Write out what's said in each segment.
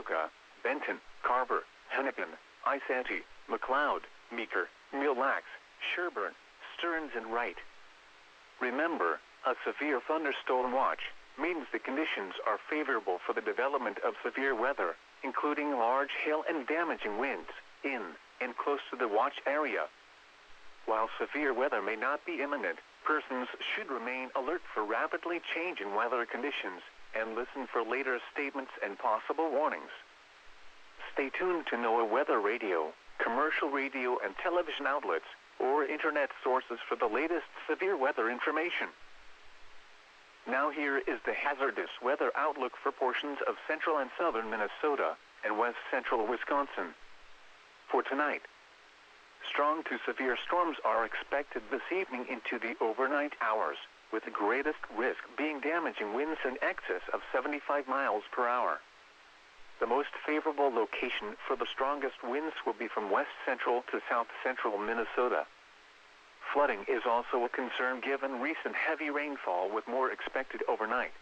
Anoka, Benton, Carver, Hennepin, Isanti, McLeod, Meeker, Mille Lacs, Sherburne, Stearns and Wright. Remember, a severe thunderstorm watch means the conditions are favorable for the development of severe weather, including large hail and damaging winds, in and close to the watch area. While severe weather may not be imminent, persons should remain alert for rapidly changing weather conditions and listen for later statements and possible warnings. Stay tuned to NOAA Weather Radio, commercial radio and television outlets, or internet sources for the latest severe weather information. Now here is the hazardous weather outlook for portions of central and southern Minnesota and west central Wisconsin. For tonight, strong to severe storms are expected this evening into the overnight hours, with the greatest risk being damaging winds in excess of 75 miles per hour. The most favorable location for the strongest winds will be from west central to south central Minnesota. Flooding is also a concern given recent heavy rainfall with more expected overnight.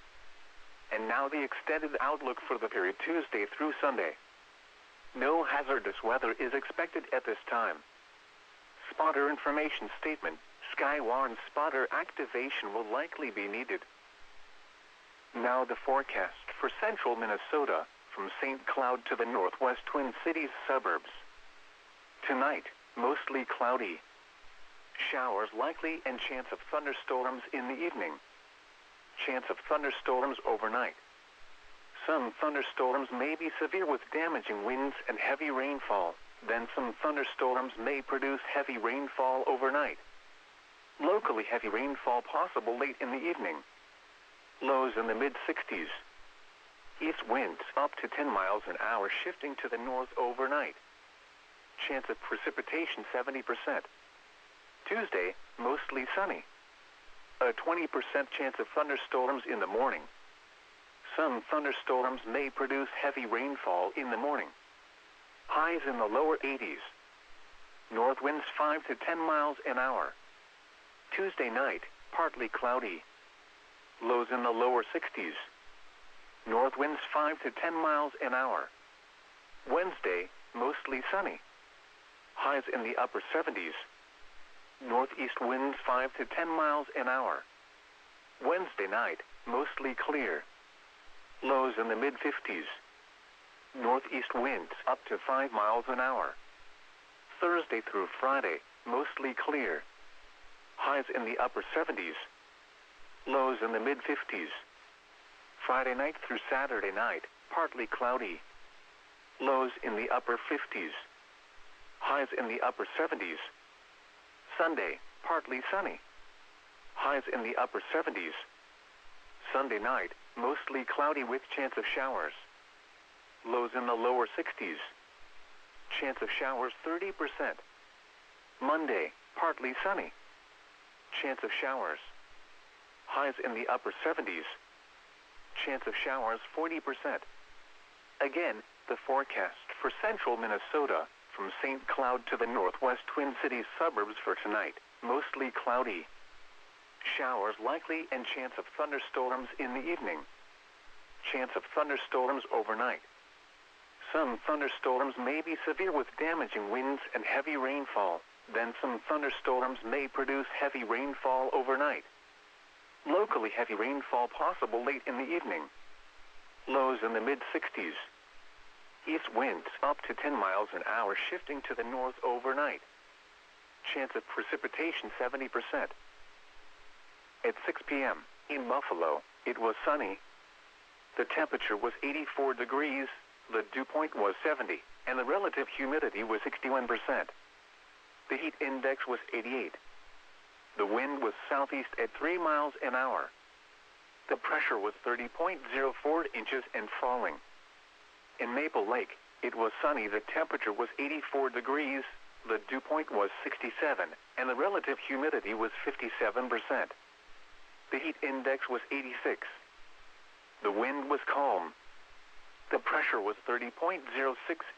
And now the extended outlook for the period Tuesday through Sunday. No hazardous weather is expected at this time. Spotter information statement: Skywarn spotter activation will likely be needed. Now the forecast for central Minnesota from St. Cloud to the northwest Twin Cities suburbs. Tonight, mostly cloudy. Showers likely and chance of thunderstorms in the evening. Chance of thunderstorms overnight. Some thunderstorms may be severe with damaging winds and heavy rainfall. Then some thunderstorms may produce heavy rainfall overnight. Locally heavy rainfall possible late in the evening. Lows in the mid-60s. East winds up to 10 miles an hour shifting to the north overnight. Chance of precipitation 70%. Tuesday, mostly sunny. A 20% chance of thunderstorms in the morning. Some thunderstorms may produce heavy rainfall in the morning. Highs in the lower 80s. North winds 5 to 10 miles an hour. Tuesday night, partly cloudy. Lows in the lower 60s. North winds 5 to 10 miles an hour. Wednesday, mostly sunny. Highs in the upper 70s. Northeast winds 5 to 10 miles an hour. Wednesday night, mostly clear. Lows in the mid-50s. Northeast winds up to 5 miles an hour. Thursday through Friday, mostly clear. Highs in the upper 70s. Lows in the mid-50s. Friday night through Saturday night, partly cloudy. Lows in the upper 50s. Highs in the upper 70s. Sunday, partly sunny. Highs in the upper 70s. Sunday night, mostly cloudy with chance of showers. Lows in the lower 60s. Chance of showers 30%. Monday, partly sunny. Chance of showers. Highs in the upper 70s. Chance of showers 40%. Again, the forecast for central Minnesota from St. Cloud to the northwest Twin Cities suburbs for tonight. Mostly cloudy. Showers likely and chance of thunderstorms in the evening. Chance of thunderstorms overnight. Some thunderstorms may be severe with damaging winds and heavy rainfall. Then some thunderstorms may produce heavy rainfall overnight. Locally heavy rainfall possible late in the evening. Lows in the mid-60s. East winds up to 10 miles an hour shifting to the north overnight. Chance of precipitation 70%. At 6 p.m. in Buffalo, it was sunny. The temperature was 84 degrees, the dew point was 70, and the relative humidity was 61%. The heat index was 88. The wind was southeast at 3 miles an hour. The pressure was 30.04 inches and falling. In Maple Lake, it was sunny. The temperature was 84 degrees, the dew point was 67, and the relative humidity was 57%. The heat index was 86. The wind was calm. The pressure was 30.06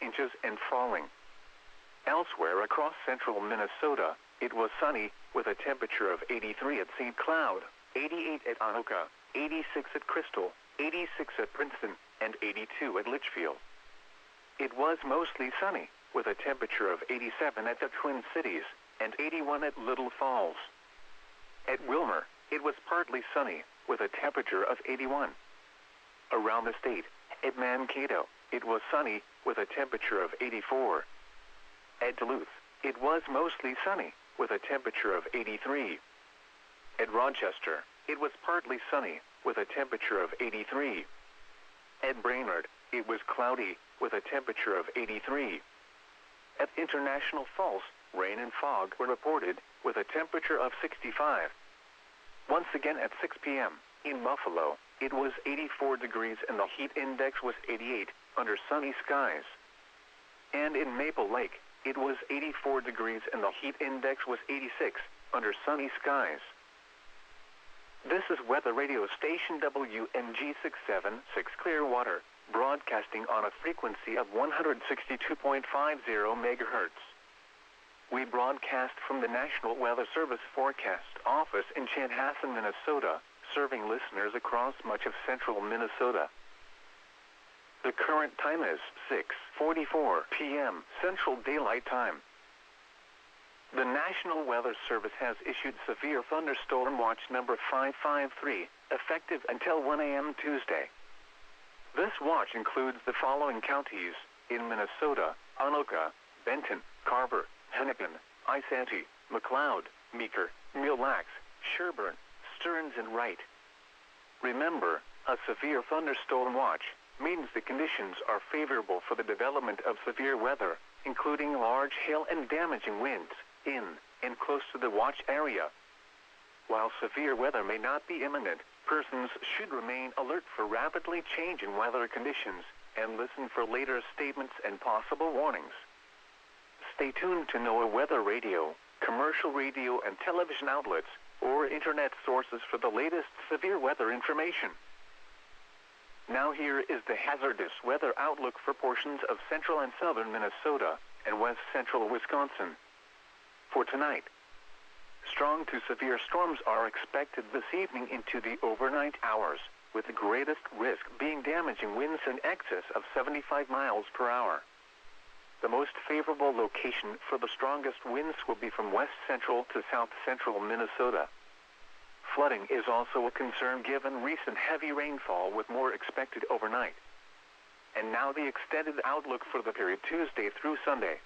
inches and falling. Elsewhere across central Minnesota, it was sunny with a temperature of 83 at St. Cloud, 88 at Anoka, 86 at Crystal, 86 at Princeton, and 82 at Litchfield. it was mostly sunny, with a temperature of 87 at the Twin Cities, and 81 at Little Falls. At Wilmer, it was partly sunny, with a temperature of 81. Around the state, at Mankato, it was sunny, with a temperature of 84. At Duluth, it was mostly sunny, with a temperature of 83. At Rochester, it was partly sunny, with a temperature of 83. At Brainerd, it was cloudy, with a temperature of 83. At International Falls, rain and fog were reported, with a temperature of 65. Once again at 6 p.m., in Buffalo, it was 84 degrees and the heat index was 88, under sunny skies. And in Maple Lake, it was 84 degrees and the heat index was 86, under sunny skies. This is Weather Radio Station WMG 676 Clearwater, broadcasting on a frequency of 162.50 MHz. We broadcast from the National Weather Service Forecast Office in Chanhassen, Minnesota, serving listeners across much of central Minnesota. The current time is 6:44 p.m. Central Daylight Time. The National Weather Service has issued Severe Thunderstorm Watch number 553, effective until 1 a.m. Tuesday. This watch includes the following counties in Minnesota: Anoka, Benton, Carver, Hennepin, Isanti, McLeod, Meeker, Mille Lacs, Sherburne, Stearns, and Wright. Remember, a severe thunderstorm watch means the conditions are favorable for the development of severe weather, including large hail and damaging winds, in and close to the watch area. While severe weather may not be imminent, persons should remain alert for rapidly changing weather conditions and listen for later statements and possible warnings. Stay tuned to NOAA Weather Radio, commercial radio and television outlets, or internet sources for the latest severe weather information. Now here is the hazardous weather outlook for portions of central and southern Minnesota and west central Wisconsin. For tonight, strong to severe storms are expected this evening into the overnight hours, with the greatest risk being damaging winds in excess of 75 miles per hour. The most favorable location for the strongest winds will be from west central to south central Minnesota. Flooding is also a concern given recent heavy rainfall, with more expected overnight. And now the extended outlook for the period Tuesday through Sunday.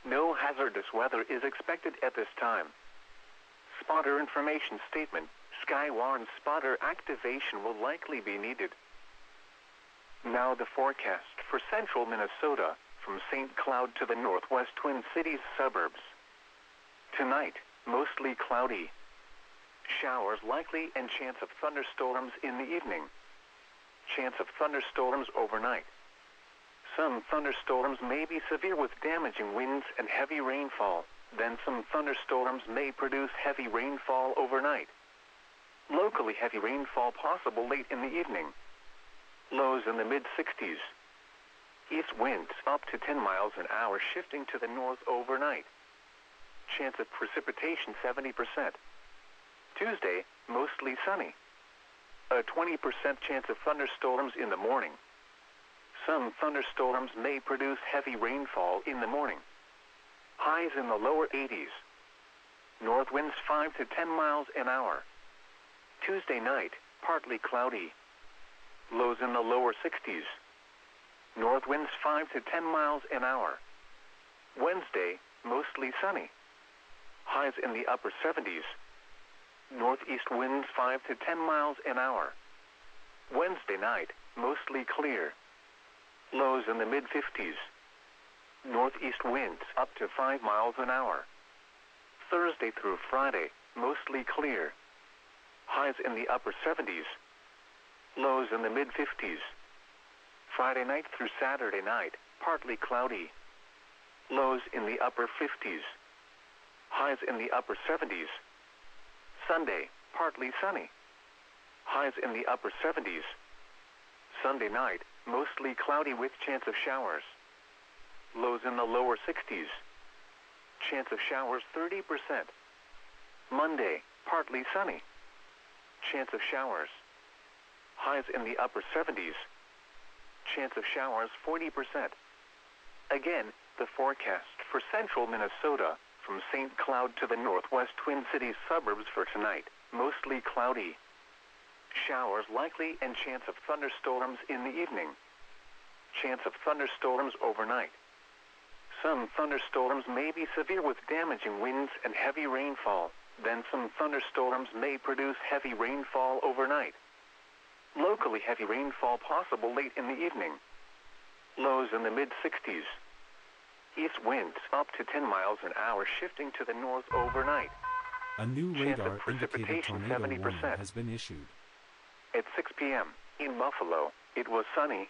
No hazardous weather is expected at this time. Spotter information statement: Skywarn spotter activation will likely be needed. Now the forecast for central Minnesota, from St. Cloud to the northwest Twin Cities suburbs. Tonight, mostly cloudy. Showers likely and chance of thunderstorms in the evening. Chance of thunderstorms overnight. Some thunderstorms may be severe with damaging winds and heavy rainfall. Then some thunderstorms may produce heavy rainfall overnight. Locally heavy rainfall possible late in the evening. Lows in the mid-60s. East winds up to 10 miles an hour shifting to the north overnight. Chance of precipitation 70%. Tuesday, mostly sunny. A 20% chance of thunderstorms in the morning. Some thunderstorms may produce heavy rainfall in the morning. Highs in the lower 80s. North winds 5 to 10 miles an hour. Tuesday night, partly cloudy. Lows in the lower 60s. North winds 5 to 10 miles an hour. Wednesday, mostly sunny. Highs in the upper 70s. Northeast winds 5 to 10 miles an hour. Wednesday night, mostly clear. Lows in the mid-50s. Northeast winds up to 5 miles an hour. Thursday through Friday, mostly clear. Highs in the upper 70s. Lows in the mid-50s. Friday night through Saturday night, partly cloudy. Lows in the upper 50s. Highs in the upper 70s. Sunday, partly sunny. Highs in the upper 70s. Sunday night, mostly cloudy with chance of showers. Lows in the lower 60s. Chance of showers 30%. Monday, partly sunny. Chance of showers. Highs in the upper 70s. Chance of showers 40%. Again, the forecast for central Minnesota, from St. Cloud to the northwest Twin Cities suburbs for tonight, mostly cloudy. Showers likely and chance of thunderstorms in the evening. Chance of thunderstorms overnight. Some thunderstorms may be severe with damaging winds and heavy rainfall, then some thunderstorms may produce heavy rainfall overnight. Locally heavy rainfall possible late in the evening. Lows in the mid-60s. East winds up to 10 miles an hour shifting to the north overnight. A new Chance of radar indicated precipitation tornado 70%. warning has been issued. At 6 p.m. in Buffalo, it was sunny.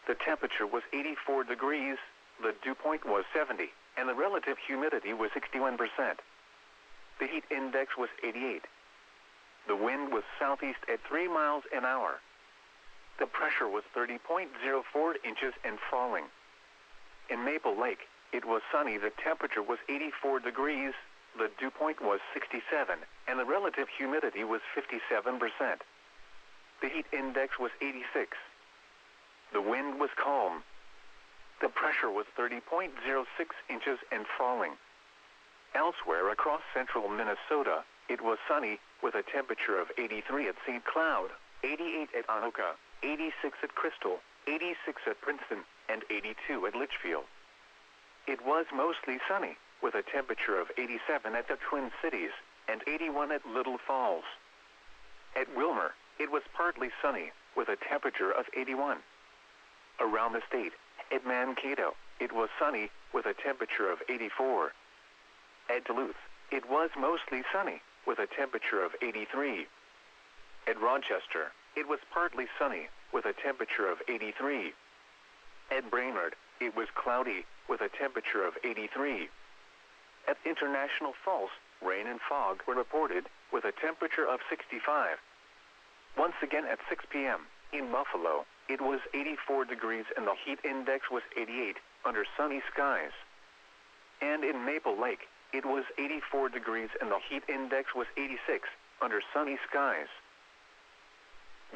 The temperature was 84 degrees, the dew point was 70, and the relative humidity was 61%. The heat index was 88. The wind was southeast at 3 miles an hour. The pressure was 30.04 inches and falling. In Maple Lake, it was sunny. The temperature was 84 degrees, the dew point was 67, and the relative humidity was 57%. The heat index was 86. The wind was calm. The pressure was 30.06 inches and falling. Elsewhere across central Minnesota, it was sunny with a temperature of 83 at St. Cloud, 88 at Anoka, 86 at Crystal, 86 at Princeton, and 82 at Litchfield. It was mostly sunny with a temperature of 87 at the Twin Cities and 81 at Little Falls. At Wilmer, it was partly sunny with a temperature of 81. Around the state, at Mankato, it was sunny with a temperature of 84. At Duluth, it was mostly sunny with a temperature of 83. At Rochester, it was partly sunny with a temperature of 83. At Brainerd, it was cloudy with a temperature of 83. At International Falls, rain and fog were reported with a temperature of 65. Once again at 6 p.m. in Buffalo, it was 84 degrees and the heat index was 88 under sunny skies. And in Maple Lake, it was 84 degrees and the heat index was 86 under sunny skies.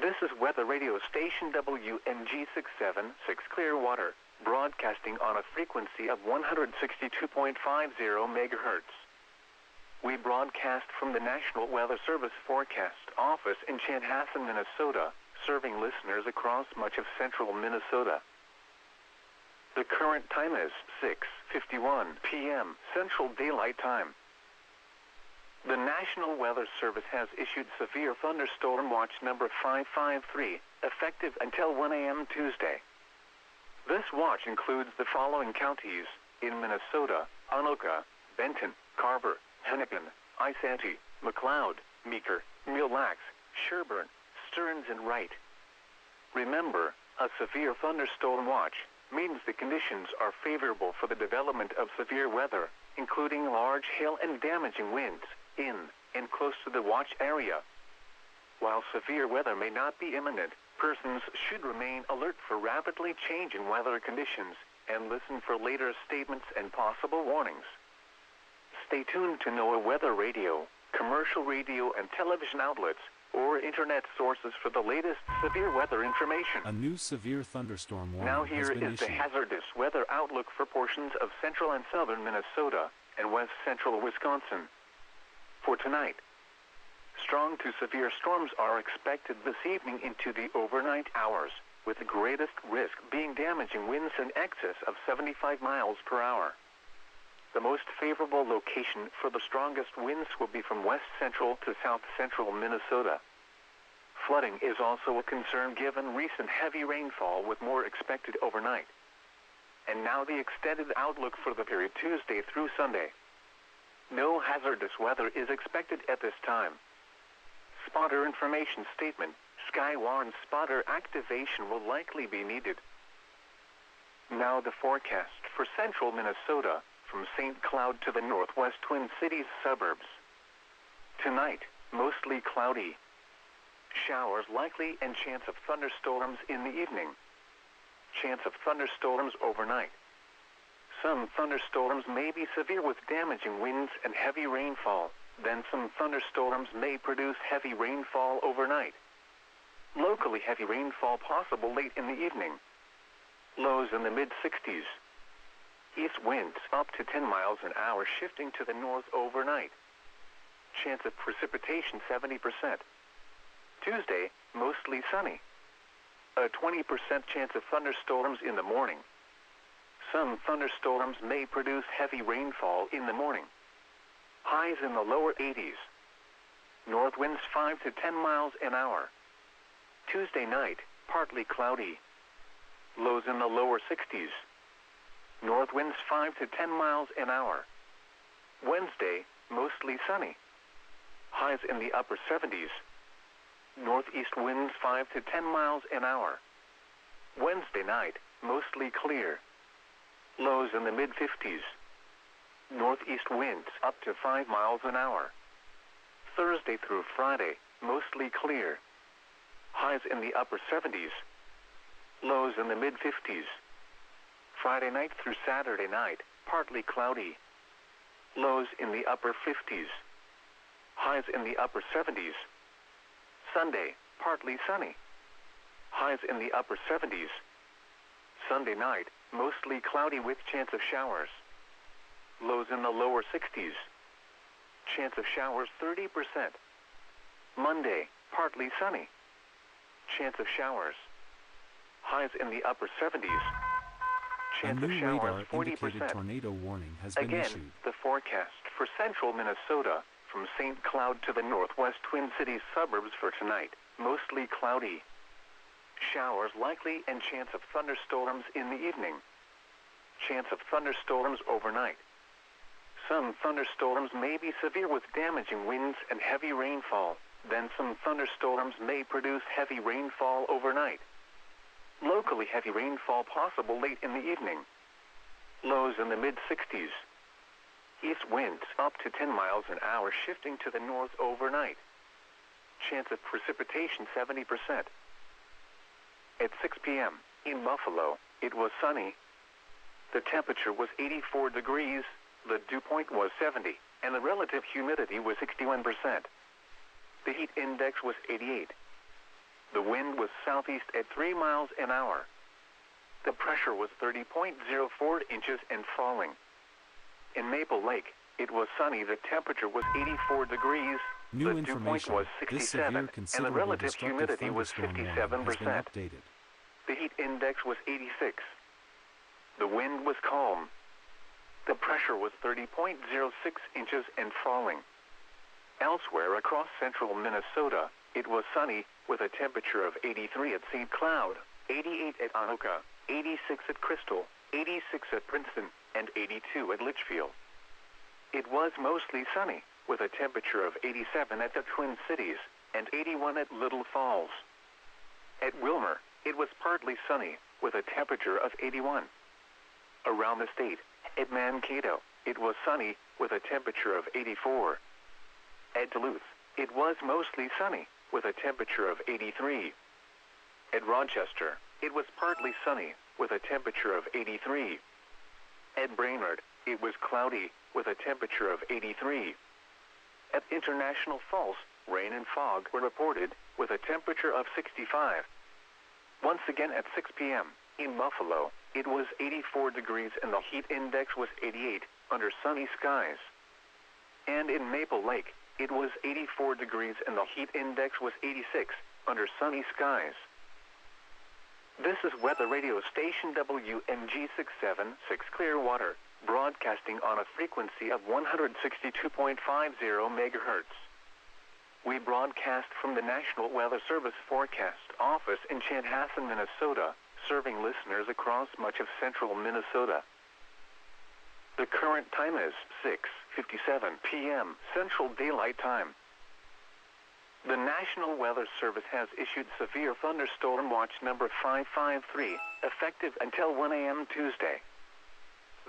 This is Weather Radio Station WMG676 Clearwater, broadcasting on a frequency of 162.50 megahertz. We broadcast from the National Weather Service Forecast Office in Chanhassen, Minnesota, serving listeners across much of central Minnesota. The current time is 6:51 p.m. Central Daylight Time. The National Weather Service has issued Severe Thunderstorm Watch number 553, effective until 1 a.m. Tuesday. This watch includes the following counties in Minnesota: Anoka, Benton, Carver, Hennepin, Isanti, McLeod, Meeker, Mille Lacs, Sherburne, Stearns, and Wright. Remember, a severe thunderstorm watch means the conditions are favorable for the development of severe weather, including large hail and damaging winds, in and close to the watch area. While severe weather may not be imminent, persons should remain alert for rapidly changing weather conditions and listen for later statements and possible warnings. Stay tuned to NOAA Weather Radio, commercial radio and television outlets, or internet sources for the latest severe weather information. A new severe thunderstorm warning Now has here been is the issued. hazardous weather outlook for portions of central and southern Minnesota and west central Wisconsin. For tonight, strong to severe storms are expected this evening into the overnight hours, with the greatest risk being damaging winds in excess of 75 miles per hour. The most favorable location for the strongest winds will be from west central to south central Minnesota. Flooding is also a concern given recent heavy rainfall with more expected overnight. And now the extended outlook for the period Tuesday through Sunday. No hazardous weather is expected at this time. Spotter information statement: Skywarn spotter activation will likely be needed. Now the forecast for central Minnesota, from St. Cloud to the northwest Twin Cities suburbs. Tonight, mostly cloudy. Showers likely and chance of thunderstorms in the evening. Chance of thunderstorms overnight. Some thunderstorms may be severe with damaging winds and heavy rainfall. Then some thunderstorms may produce heavy rainfall overnight. Locally heavy rainfall possible late in the evening. Lows in the mid-60s. East winds up to 10 miles an hour shifting to the north overnight. Chance of precipitation 70%. Tuesday, mostly sunny. A 20% chance of thunderstorms in the morning. Some thunderstorms may produce heavy rainfall in the morning. Highs in the lower 80s. North winds 5 to 10 miles an hour. Tuesday night, partly cloudy. Lows in the lower 60s. North winds 5 to 10 miles an hour. Wednesday, mostly sunny. Highs in the upper 70s. Northeast winds 5 to 10 miles an hour. Wednesday night, mostly clear. Lows in the mid-50s. Northeast winds up to 5 miles an hour. Thursday through Friday, mostly clear. Highs in the upper 70s. Lows in the mid-50s. Friday night through Saturday night, partly cloudy. Lows in the upper 50s. Highs in the upper 70s. Sunday, partly sunny. Highs in the upper 70s. Sunday night, mostly cloudy with chance of showers. Lows in the lower 60s. Chance of showers 30%. Monday, partly sunny. Chance of showers. Highs in the upper 70s. A Chance new of showers radar 40%. indicated tornado warning has been Again, issued. the forecast for central Minnesota, from St. Cloud to the northwest Twin Cities suburbs for tonight, mostly cloudy. Showers likely and chance of thunderstorms in the evening. Chance of thunderstorms overnight. Some thunderstorms may be severe with damaging winds and heavy rainfall. Then some thunderstorms may produce heavy rainfall overnight. Locally heavy rainfall possible late in the evening. Lows in the mid-60s. East winds up to 10 miles an hour shifting to the north overnight. Chance of precipitation 70%. At 6 p.m. in Buffalo, it was sunny. The temperature was 84 degrees, the dew point was 70, and the relative humidity was 61%. The heat index was 88. The wind was southeast at 3 miles an hour. The pressure was 30.04 inches and falling. In Maple Lake, it was sunny. The temperature was 84 degrees. New The dew point information. was This 67, severe and the considerable relative destructive humidity was thunderstorm warning has been 57%. updated. The heat index was 86. The wind was calm. The pressure was 30.06 inches and falling. Elsewhere across central Minnesota, it was sunny, with a temperature of 83 at St. Cloud, 88 at Anoka, 86 at Crystal, 86 at Princeton, and 82 at Litchfield. It was mostly sunny, with a temperature of 87 at the Twin Cities, and 81 at Little Falls. At Wilmer, it was partly sunny, with a temperature of 81. Around the state, at Mankato, it was sunny, with a temperature of 84. At Duluth, it was mostly sunny, with a temperature of 83. At Rochester, it was partly sunny, with a temperature of 83. At Brainerd, it was cloudy, with a temperature of 83. At International Falls, rain and fog were reported, with a temperature of 65. Once again at 6 p.m., in Buffalo, it was 84 degrees and the heat index was 88, under sunny skies. And in Maple Lake, it was 84 degrees and the heat index was 86, under sunny skies. This is Weather Radio Station WMG676 Clearwater, broadcasting on a frequency of 162.50 megahertz. We broadcast from the National Weather Service Forecast Office in Chanhassen, Minnesota, serving listeners across much of central Minnesota. The current time is 6:57 p.m. Central Daylight Time. The National Weather Service has issued Severe Thunderstorm Watch number 553, effective until 1 a.m. Tuesday.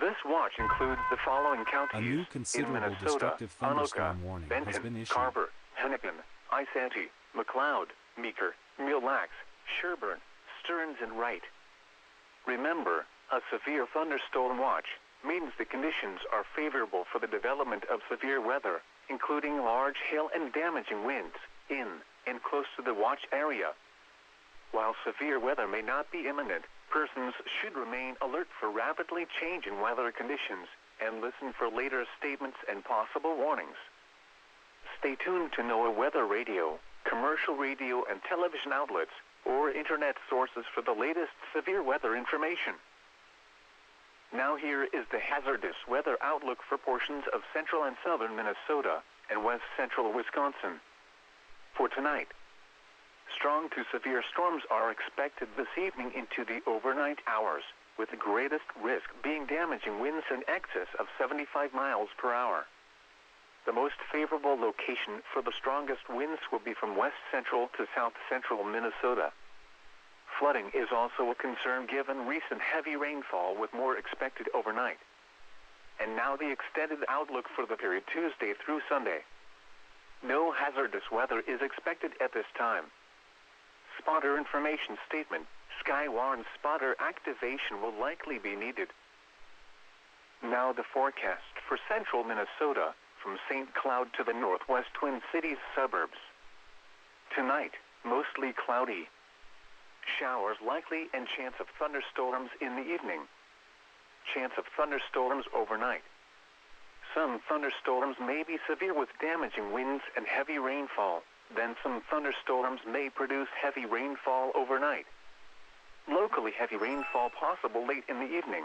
This watch includes the following counties A new in considerable Minnesota: destructive Anoka, thunderstorm warning has Benton, been issued. Carver, Hennepin, Isanti, McLeod, Meeker, Mille Lacs, Sherburne, Stearns, and Wright. Remember, a severe thunderstorm watch means the conditions are favorable for the development of severe weather, including large hail and damaging winds, in and close to the watch area. While severe weather may not be imminent, Persons should remain alert for rapidly changing weather conditions and listen for later statements and possible warnings. Stay tuned to NOAA weather radio, commercial radio and television outlets, or internet sources for the latest severe weather information. Now here is the hazardous weather outlook for portions of central and southern Minnesota and west central Wisconsin. For tonight, strong to severe storms are expected this evening into the overnight hours, with the greatest risk being damaging winds in excess of 75 miles per hour. The most favorable location for the strongest winds will be from west central to south central Minnesota. Flooding is also a concern given recent heavy rainfall with more expected overnight. And now the extended outlook for the period Tuesday through Sunday. No hazardous weather is expected at this time. Spotter information statement: Skywarn spotter activation will likely be needed. Now the forecast for central Minnesota from St. Cloud to the northwest Twin Cities suburbs. Tonight, mostly cloudy. Showers likely and chance of thunderstorms in the evening. Chance of thunderstorms overnight. Some thunderstorms may be severe with damaging winds and heavy rainfall. Then some thunderstorms may produce heavy rainfall overnight. Locally heavy rainfall possible late in the evening.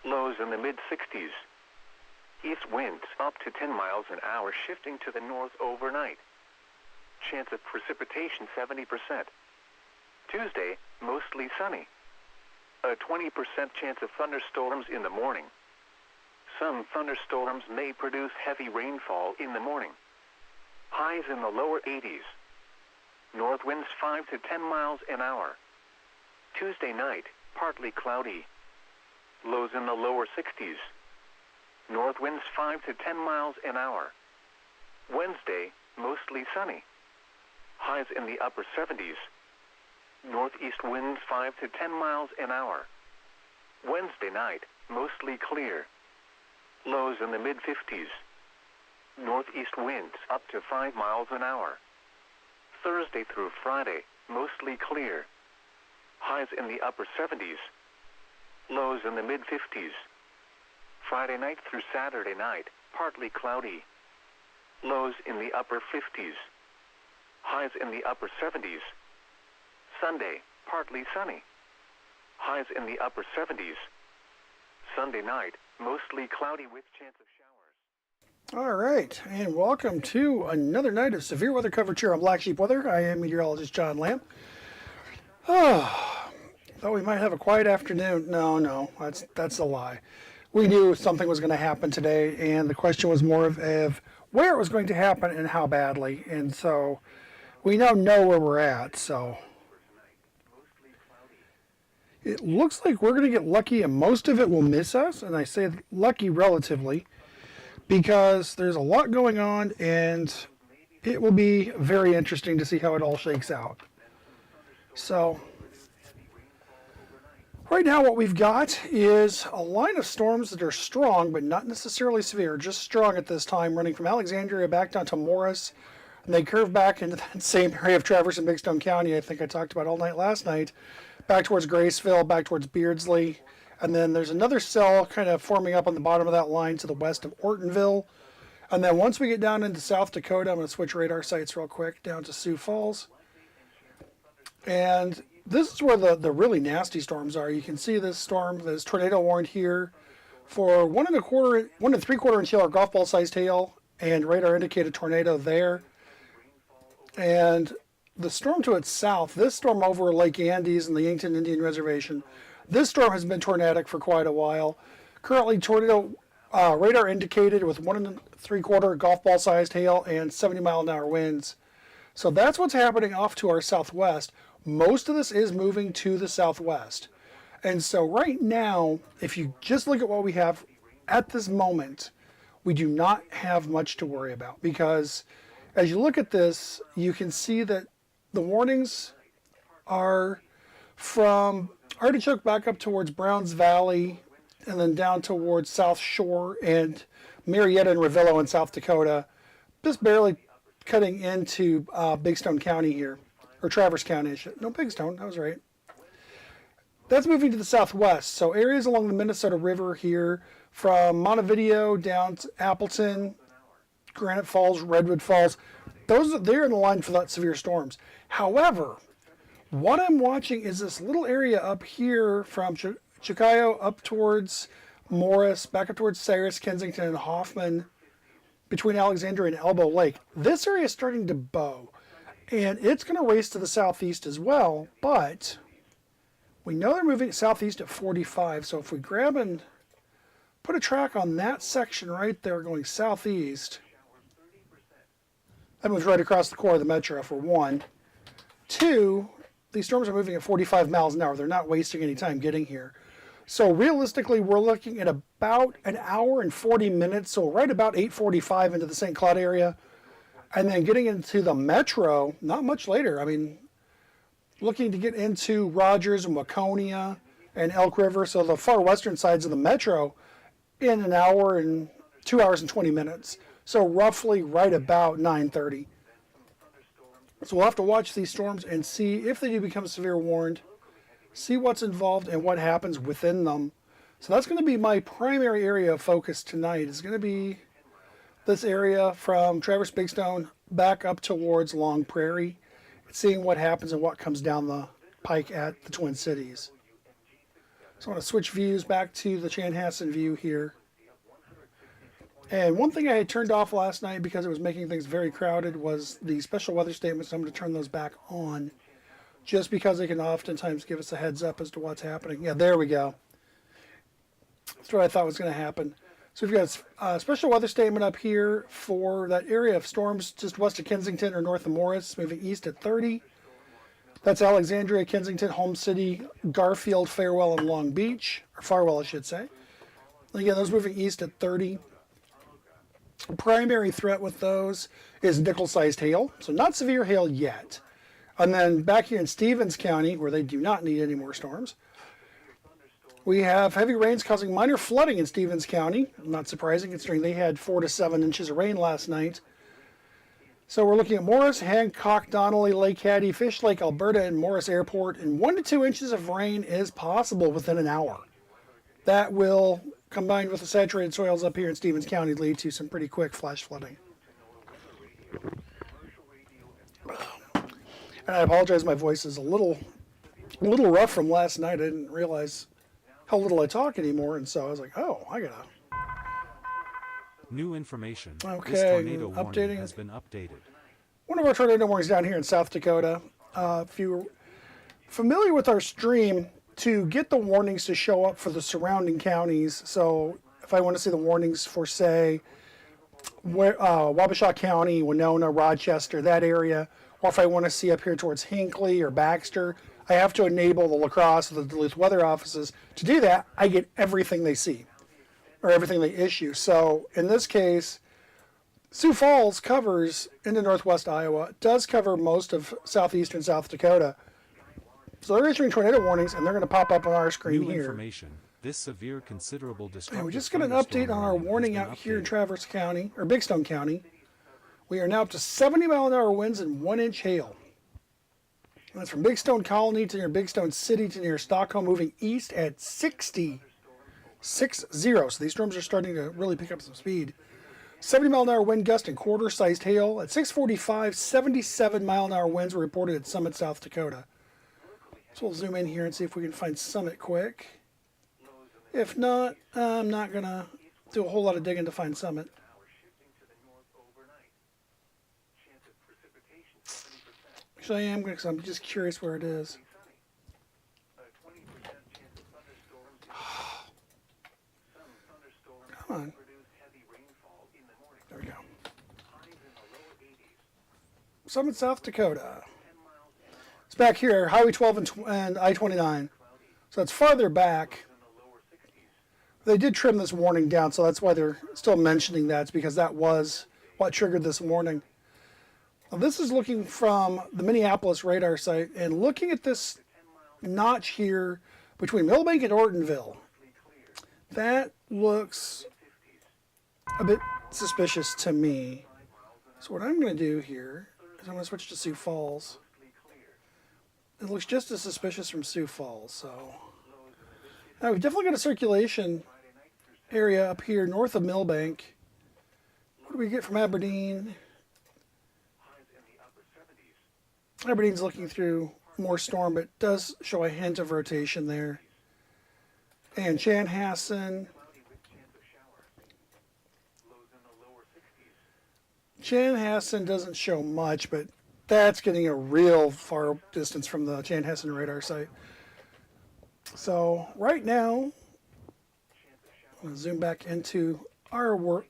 Lows in the mid-60s. East winds up to 10 miles an hour shifting to the north overnight. Chance of precipitation 70%. Tuesday, mostly sunny. A 20% chance of thunderstorms in the morning. Some thunderstorms may produce heavy rainfall in the morning. Highs in the lower 80s. North winds 5 to 10 miles an hour. Tuesday night, partly cloudy. Lows in the lower 60s. North winds 5 to 10 miles an hour. Wednesday, mostly sunny. Highs in the upper 70s. Northeast winds 5 to 10 miles an hour. Wednesday night, mostly clear. Lows in the mid-50s. Northeast winds up to 5 miles an hour. Thursday through Friday, mostly clear. Highs in the upper 70s. Lows in the mid-50s. Friday night through Saturday night, partly cloudy. Lows in the upper 50s. Highs in the upper 70s. Sunday, partly sunny. Highs in the upper 70s. Sunday night, mostly cloudy with chance of showers. All right, and welcome to another night of severe weather coverage here on Black Sheep Weather. I am meteorologist John Lamb. Thought we might have a quiet afternoon. No, that's a lie. We knew something was going to happen today, and the question was more of where it was going to happen and how badly. And so we now know where we're at. So it looks like we're going to get lucky, and most of it will miss us. And I say lucky relatively because there's a lot going on, and it will be very interesting to see how it all shakes out. So right now what we've got is a line of storms that are strong, but not necessarily severe, just strong at this time, running from Alexandria back down to Morris. And they curve back into that same area of Traverse and Big Stone County I think I talked about all night last night, back towards Graceville, back towards Beardsley. And then there's another cell kind of forming up on the bottom of that line to the west of Ortonville. And then once we get down into South Dakota, I'm going to switch radar sites real quick down to Sioux Falls. And this is where the really nasty storms are. You can see this storm, this tornado warned here for 1 3/4 inch hail or golf ball sized hail, and radar indicated tornado there. And the storm to its south, this storm over Lake Andes and the Yankton Indian Reservation, this storm has been tornadic for quite a while. Currently tornado radar indicated with 1 3/4 golf ball sized hail and 70-mile-an-hour winds. So that's what's happening off to our southwest. Most of this is moving to the southwest. And so right now, if you just look at what we have at this moment, we do not have much to worry about, because as you look at this, you can see that the warnings are from Artichoke back up towards Browns Valley and then down towards South Shore and Marietta and Ravillo in South Dakota, just barely cutting into Big Stone County here, or Traverse County. No, Big Stone, that was right. That's moving to the southwest. So areas along the Minnesota River here, from Montevideo down to Appleton, Granite Falls, Redwood Falls, they're in the line for that severe storms. However, what I'm watching is this little area up here from Chicago up towards Morris, back up towards Cyrus, Kensington, and Hoffman, between Alexandria and Elbow Lake. This area is starting to bow, and it's going to race to the southeast as well, but we know they're moving southeast at 45, so if we grab and put a track on that section right there going southeast, that moves right across the core of the metro for one. Two, these storms are moving at 45 miles an hour. They're not wasting any time getting here. So realistically, we're looking at about an hour and 40 minutes, so right about 8:45 into the St. Cloud area. And then getting into the metro, not much later. I mean, looking to get into Rogers and Waconia and Elk River, so the far western sides of the metro, in an hour and 2 hours and 20 minutes. So roughly right about 9:30. So we'll have to watch these storms and see if they do become severe warned, see what's involved and what happens within them. So that's going to be my primary area of focus tonight. Is going to be this area from Traverse Big Stone back up towards Long Prairie, seeing what happens and what comes down the pike at the Twin Cities. So I want to switch views back to the Chanhassen view here. And one thing I had turned off last night because it was making things very crowded was the special weather statements. I'm going to turn those back on just because they can oftentimes give us a heads up as to what's happening. Yeah, there we go. That's what I thought was going to happen. So we've got a special weather statement up here for that area of storms just west of Kensington or north of Morris, moving east at 30. That's Alexandria, Kensington, Home City, Garfield, Farewell, and Long Beach, or Farwell, I should say. And again, those moving east at 30. Primary threat with those is nickel-sized hail, so not severe hail yet. And then back here in Stevens County, where they do not need any more storms, we have heavy rains causing minor flooding in Stevens County. Not surprising, considering they had 4 to 7 inches of rain last night. So we're looking at Morris, Hancock, Donnelly, Lake Hattie, Fish Lake, Alberta, and Morris Airport, and 1 to 2 inches of rain is possible within an hour. That will, combined with the saturated soils up here in Stevens County, lead to some pretty quick flash flooding. And I apologize, my voice is a little rough from last night. I didn't realize how little I talk anymore, and so I was like, oh, I gotta. New information. Okay, This tornado warning updating. has been updated. One of our tornado warnings down here in South Dakota. If you're familiar with our stream, to get the warnings to show up for the surrounding counties, so if I want to see the warnings for, say, Wabasha County, Winona, Rochester, that area, or if I want to see up here towards Hinckley or Baxter, I have to enable the La Crosse or the Duluth weather offices. To do that, I get everything they see, or everything they issue. So in this case, Sioux Falls covers into northwest Iowa, does cover most of southeastern South Dakota. So they're issuing tornado warnings, and they're going to pop up on our screen New here. information. This severe considerable destructive And we just got an update on our thunderstorm warning has been out here in updated. Traverse County, or Big Stone County. We are now up to 70-mile-an-hour winds and 1-inch hail. And that's from Big Stone Colony to near Big Stone City to near Stockholm, moving east at 60. 60. So these storms are starting to really pick up some speed. 70-mile-an-hour wind gust and quarter-sized hail. At 6:45, 77-mile-an-hour winds were reported at Summit, South Dakota. So we'll zoom in here and see if we can find Summit quick. If not, I'm not going to do a whole lot of digging to find Summit. Actually, I am, because I'm just curious where it is. Come on. There we go. Summit, South Dakota. It's back here, Highway 12 and I-29. So it's farther back. They did trim this warning down, so that's why they're still mentioning that. It's because that was what triggered this warning. Now, this is looking from the Minneapolis radar site, and looking at this notch here between Millbank and Ortonville, that looks a bit suspicious to me. So what I'm going to do here is I'm going to switch to Sioux Falls. It looks just as suspicious from Sioux Falls, so Now, we've definitely got a circulation area up here north of Millbank. What do we get from Aberdeen? Aberdeen's looking through more storm, but does show a hint of rotation there. And Chanhassen. Chanhassen doesn't show much, but that's getting a real far distance from the Chanhassen radar site. So right now, I'm going to zoom back into our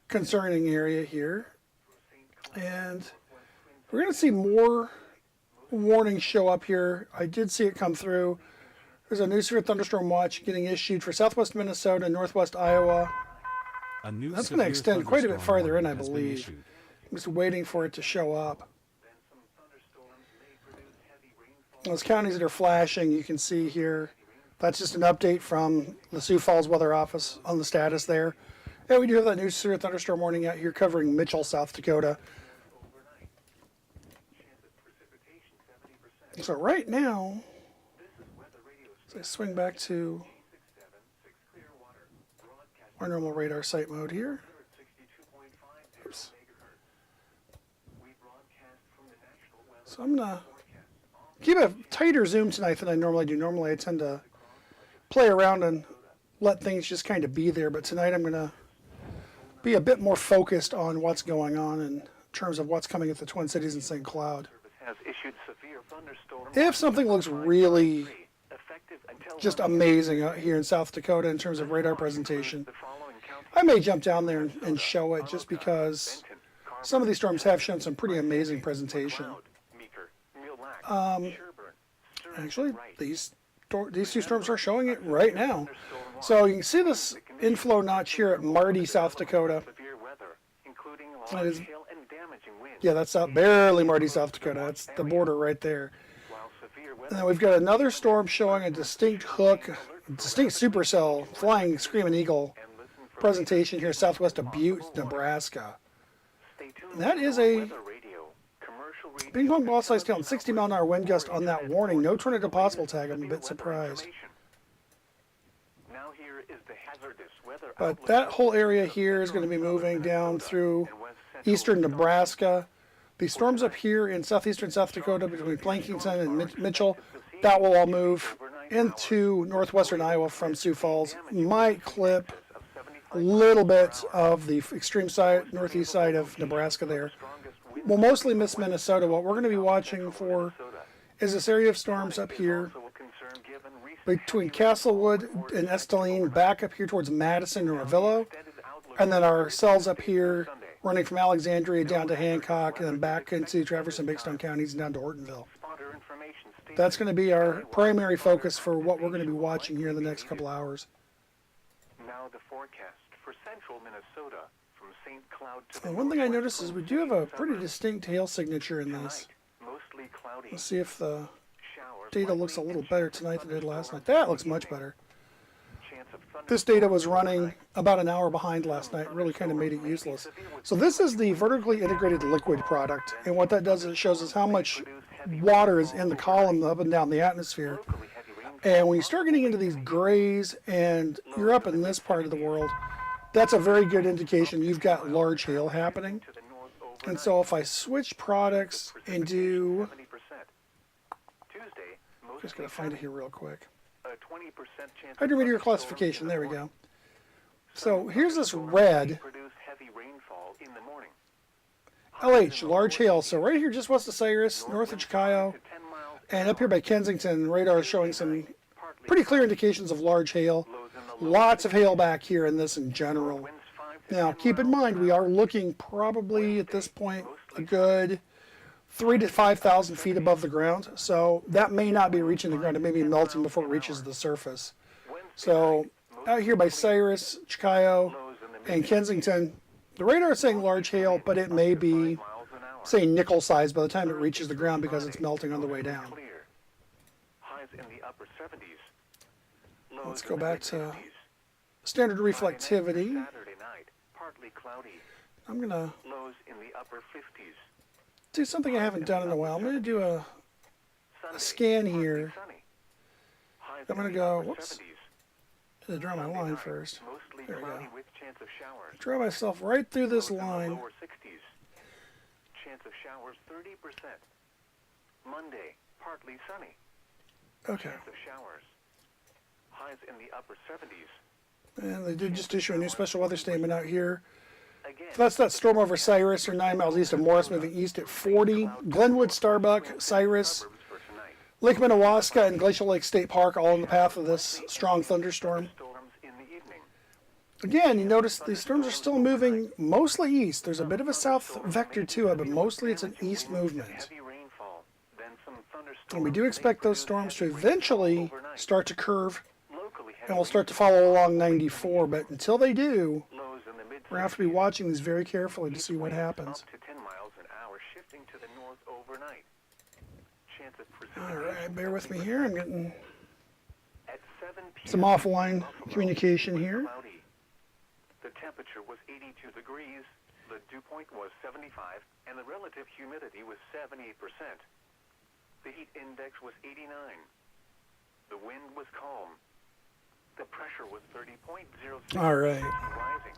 concerning area here. And we're going to see more warnings show up here. I did see it come through. There's a new severe thunderstorm watch getting issued for southwest Minnesota and northwest Iowa. A new That's going to severe extend quite a bit thunderstorm farther in, I warning has been believe. issued. I'm just waiting for it to show up. Those counties that are flashing, you can see here. That's just an update from the Sioux Falls Weather Office on the status there. And we do have that new severe thunderstorm warning out here covering Mitchell, South Dakota. So right now, as I swing back to our normal radar site mode here. Oops. So I'm going to keep a tighter zoom tonight than I normally do. Normally I tend to play around and let things just kind of be there, but tonight I'm going to be a bit more focused on what's going on in terms of what's coming at the Twin Cities and St. Cloud. If something looks really just amazing out here in South Dakota in terms of radar presentation, I may jump down there and show it just because some of these storms have shown some pretty amazing presentation. Actually, these two storms are showing it right now. So you can see this inflow notch here at Marty, South Dakota. That is, yeah, that's out barely Marty, South Dakota. That's the border right there. And then we've got another storm showing a distinct hook, distinct supercell, flying screaming eagle presentation here southwest of Butte, Nebraska. And that is a ping pong ball size tail and 60-mile-an-hour wind gust on that warning. No tornado possible tag. I'm a bit surprised. But that whole area here is going to be moving down through eastern Nebraska. The storms up here in southeastern South Dakota between Plankington and Mitchell, that will all move into northwestern Iowa from Sioux Falls. Might clip a little bit of the extreme side, northeast side of Nebraska there. We'll mostly miss Minnesota. What we're going to be watching for is this area of storms up here between Castlewood and Esteline, back up here towards Madison and Ravillo, and then our cells up here running from Alexandria down to Hancock and then back into Traverse and Big Stone counties and down to Ortonville. That's going to be our primary focus for what we're going to be watching here in the next couple hours. Now the forecast for central Minnesota from St. Cloud to And one thing I noticed is we do have a pretty distinct hail signature in this. mostly cloudy. Let's see if the Showers data looks a little better tonight than it did last night. That looks much better. chance of thunder. This data was running about an hour behind last night. It really kind of made it useless. So this is the vertically integrated liquid product. And what that does is it shows us how much water is in the column up and down the atmosphere. And when you start getting into these grays and you're up in this part of the world, that's a very good indication you've got large hail happening. And so if I switch products and do, just gotta find it here real quick. Hydrometeor classification, there we go. So here's this red LH, large hail. So right here just west of Cyrus, north of Chicago, and up here by Kensington, radar is showing some pretty clear indications of large hail. Lots of hail back here in this in general. Now keep in mind we are looking probably at this point a good 3,000 to 5,000 feet above the ground. So that may not be reaching the ground. It may be melting before it reaches the surface. So out here by Cyrus, Chicago, and Kensington, the radar is saying large hail, but it may be, say, nickel size by the time it reaches the ground because it's melting on the way down. Let's go back to standard reflectivity. I'm going to do something I haven't done in a while. I'm going to do a scan here Highs I'm in going the to go, upper whoops, 70s. to draw my Monday line night, first. Mostly There we cloudy go. with chance of showers. Draw myself right through this Lows in the line. lower 60s. Chance of showers 30%. Monday, partly sunny. Okay. Chance of showers. Highs in the upper 70s. And they did just issue a new special weather statement out here. Again, So that's that storm over Cyrus, or 9 miles east of Morris, moving east at 40. Glenwood, Starbuck, Cyrus, suburbs for tonight. Lake Minnewaska, and Glacial Lake State Park all in the path of this strong thunderstorm. Storms in the evening. Again, you notice these storms are still moving mostly east. There's a bit of a south vector to it, but mostly it's an east movement. Heavy rainfall, then some thunderstorms. And we do expect those storms to eventually start to curve, Locally heavy and we'll start to follow along 94. But until they do, lows in the mid we're going to have to be watching these very carefully to see what happens. up to 10 miles an hour, shifting to the north overnight. Chance of All precipitation right, bear with me here. I'm getting at 7 p.m. some offline Buffalo communication was here. cloudy. The temperature was 82 degrees, the dew point was 75, and the relative humidity was 78%. The heat index was 89. The wind was calm. The pressure was 30.06. All right. Rising.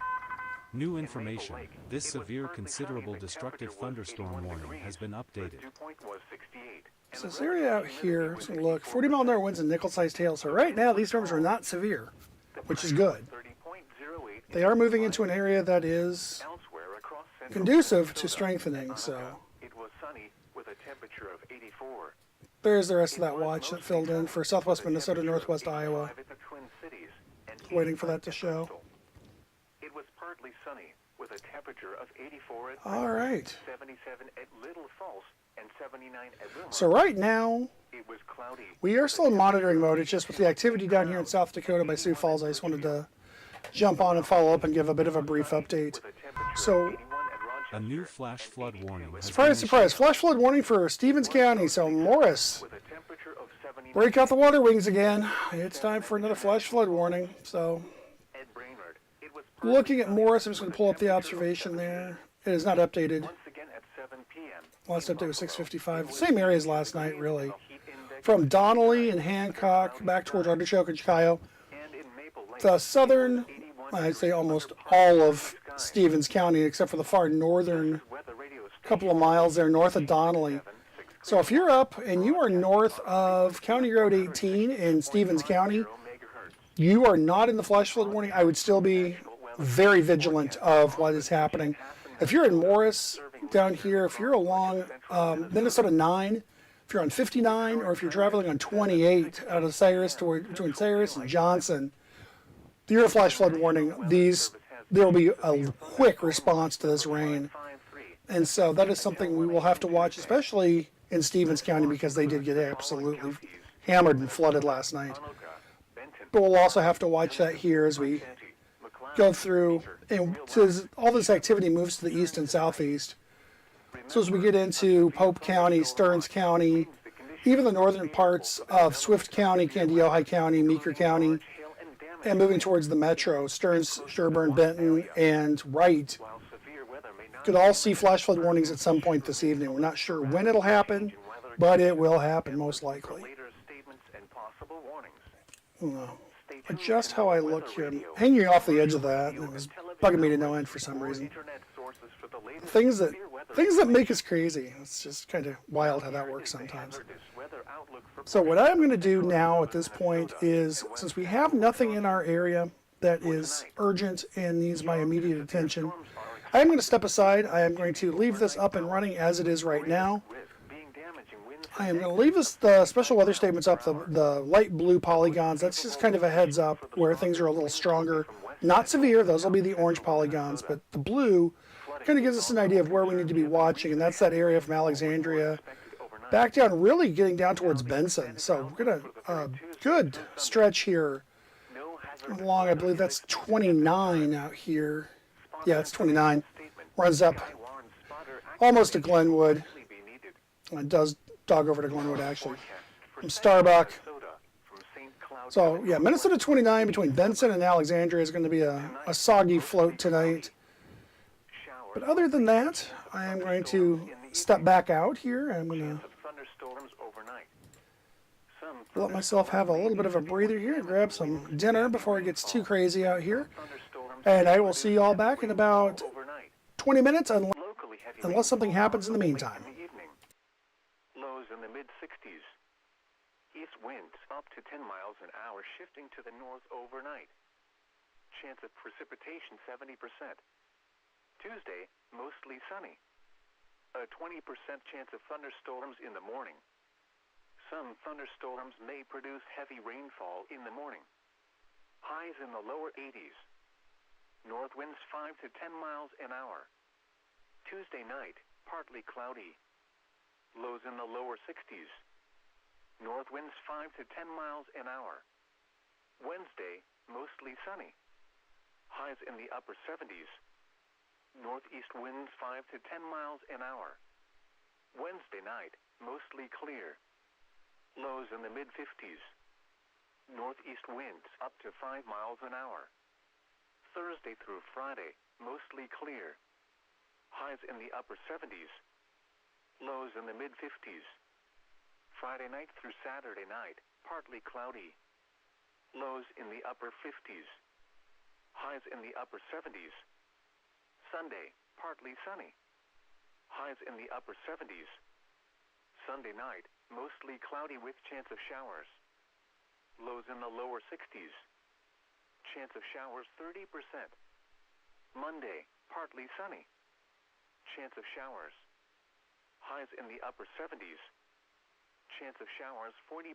New In information. Maple Lake, This it was severe partly considerable sunny. The destructive temperature was thunderstorm 81 warning degrees. has been The updated. dew point was 68. And So the this area out relative here, humidity let's was look, 40-mile-an-hour winds and nickel-sized hail. So right now, these storms are not severe, The which is pressure was good. 30.08. They are moving into an area that is Elsewhere across central conducive to Minnesota, strengthening, Hanukkah, so it was sunny with a temperature of 84. there's the rest of that watch that filled in for southwest Minnesota, northwest Iowa. At the Twin Cities and Waiting for that to 85 show. Bristol. It was partly sunny with a temperature of 84 at All right. 77 at Little Falls and 79 at Wilmar. So right now, It was cloudy. we are still in monitoring mode. It's just with the activity down here in South Dakota by Sioux Falls, I just wanted to jump on and follow up and give a bit of a brief update. With a temperature So- of 81 at A new Rochester flash and flood 82 warning at has Surprise, been surprise, issued. flash flood warning for Stevens County. So Morris, with a temperature of 79 break out the water wings again. It's time for another flash flood warning. So at Brainerd. It was looking at Morris, I'm just going to pull up the observation there. It is not updated. once again at 7 p.m. Last update was 6:55. Same area as last night, really. From Donnelly and Hancock back towards Artichoke and Chicago. And in Maple Lake, The southern, I'd say almost all of Stevens County, except for the far northern weather radio couple of miles there north of Donnelly. So if you're up and you are north of County Road 18 in Stevens County, megahertz. you are not in the flash flood warning. I would still be very vigilant of what is happening. If you're in Morris down here, if you're along Minnesota 9, if you're on 59, or if you're traveling on 28 out of Cyrus between Cyrus and Johnson, you're a flash flood warning. There will be a quick response to this rain. 5-3. And so that is something we will have to watch, especially in Stevens County, because they did get absolutely hammered and flooded last night. Hanukkah, Benton, But we'll also have to watch that here as we Santee, McLeod, go through, Meeker, and Real as all this activity moves to the east and southeast. So as we get into Pope County, Stearns County, even the northern parts of Swift County, Kandiyohi County, Meeker County, hail and damage, and moving towards the metro, Stearns, Sherburne, Benton, and Wright, while severe weather may not could all see flash flood warnings at some point this evening. We're not sure when it'll happen, but it will happen most likely. later statements and possible warnings. Stay tuned Adjust to how I Weather look here. I'm Radio. hanging off the edge of that, and it was bugging me to no end for some reason. Internet sources for the latest Things that severe weather things that make us crazy. It's just kind of wild how that works sometimes. hazardous weather outlook for So what I'm going to do now at this point is, since we have nothing in our area that is urgent and needs my immediate attention, I am going to step aside. I am going to leave this up and running as it is right now. risk being damaging winds I am going to leave the special weather statements up, the light blue polygons. That's just kind of a heads up where things are a little stronger. Not severe, those will be the orange polygons, but the blue kind of gives us an idea of where we need to be watching, and that's that area from Alexandria back down, really getting down towards Benson. So we're going to good stretch here no hazard along, I believe that's 29 out here. Yeah, it's 29. Runs up Warren spotter almost to Glenwood. actually be needed. It does dog over to Glenwood actually. For From Starbuck. Minnesota, from St. Cloud So yeah, Minnesota 29 between Benson and Alexandria is going to be a soggy float tonight. showers, But other than that, I am going to step back out here. I'm going to of thunderstorms overnight. let myself have a little bit of a breather here, grab some dinner before it gets too crazy out here. And I will see you all back in about 20 minutes unless something happens in the meantime. Lows in the mid-60s. East winds up to 10 miles an hour shifting to the north overnight. Chance of precipitation 70%. Tuesday, mostly sunny. A 20% chance of thunderstorms in the morning. Some thunderstorms may produce heavy rainfall in the morning. Highs in the lower 80s. North winds 5 to 10 miles an hour. Tuesday night, partly cloudy. Lows in the lower 60s. North winds 5 to 10 miles an hour. Wednesday, mostly sunny. Highs in the upper 70s. Northeast winds 5 to 10 miles an hour. Wednesday night, mostly clear. Lows in the mid-50s. Northeast winds up to 5 miles an hour. Thursday through Friday, mostly clear. Highs in the upper 70s. Lows in the mid-50s. Friday night through Saturday night, partly cloudy. Lows in the upper 50s. Highs in the upper 70s. Sunday, partly sunny. Highs in the upper 70s. Sunday night, mostly cloudy with chance of showers. Lows in the lower 60s. Chance of showers 30%. Monday, partly sunny. Chance of showers. Highs in the upper 70s. Chance of showers 40%.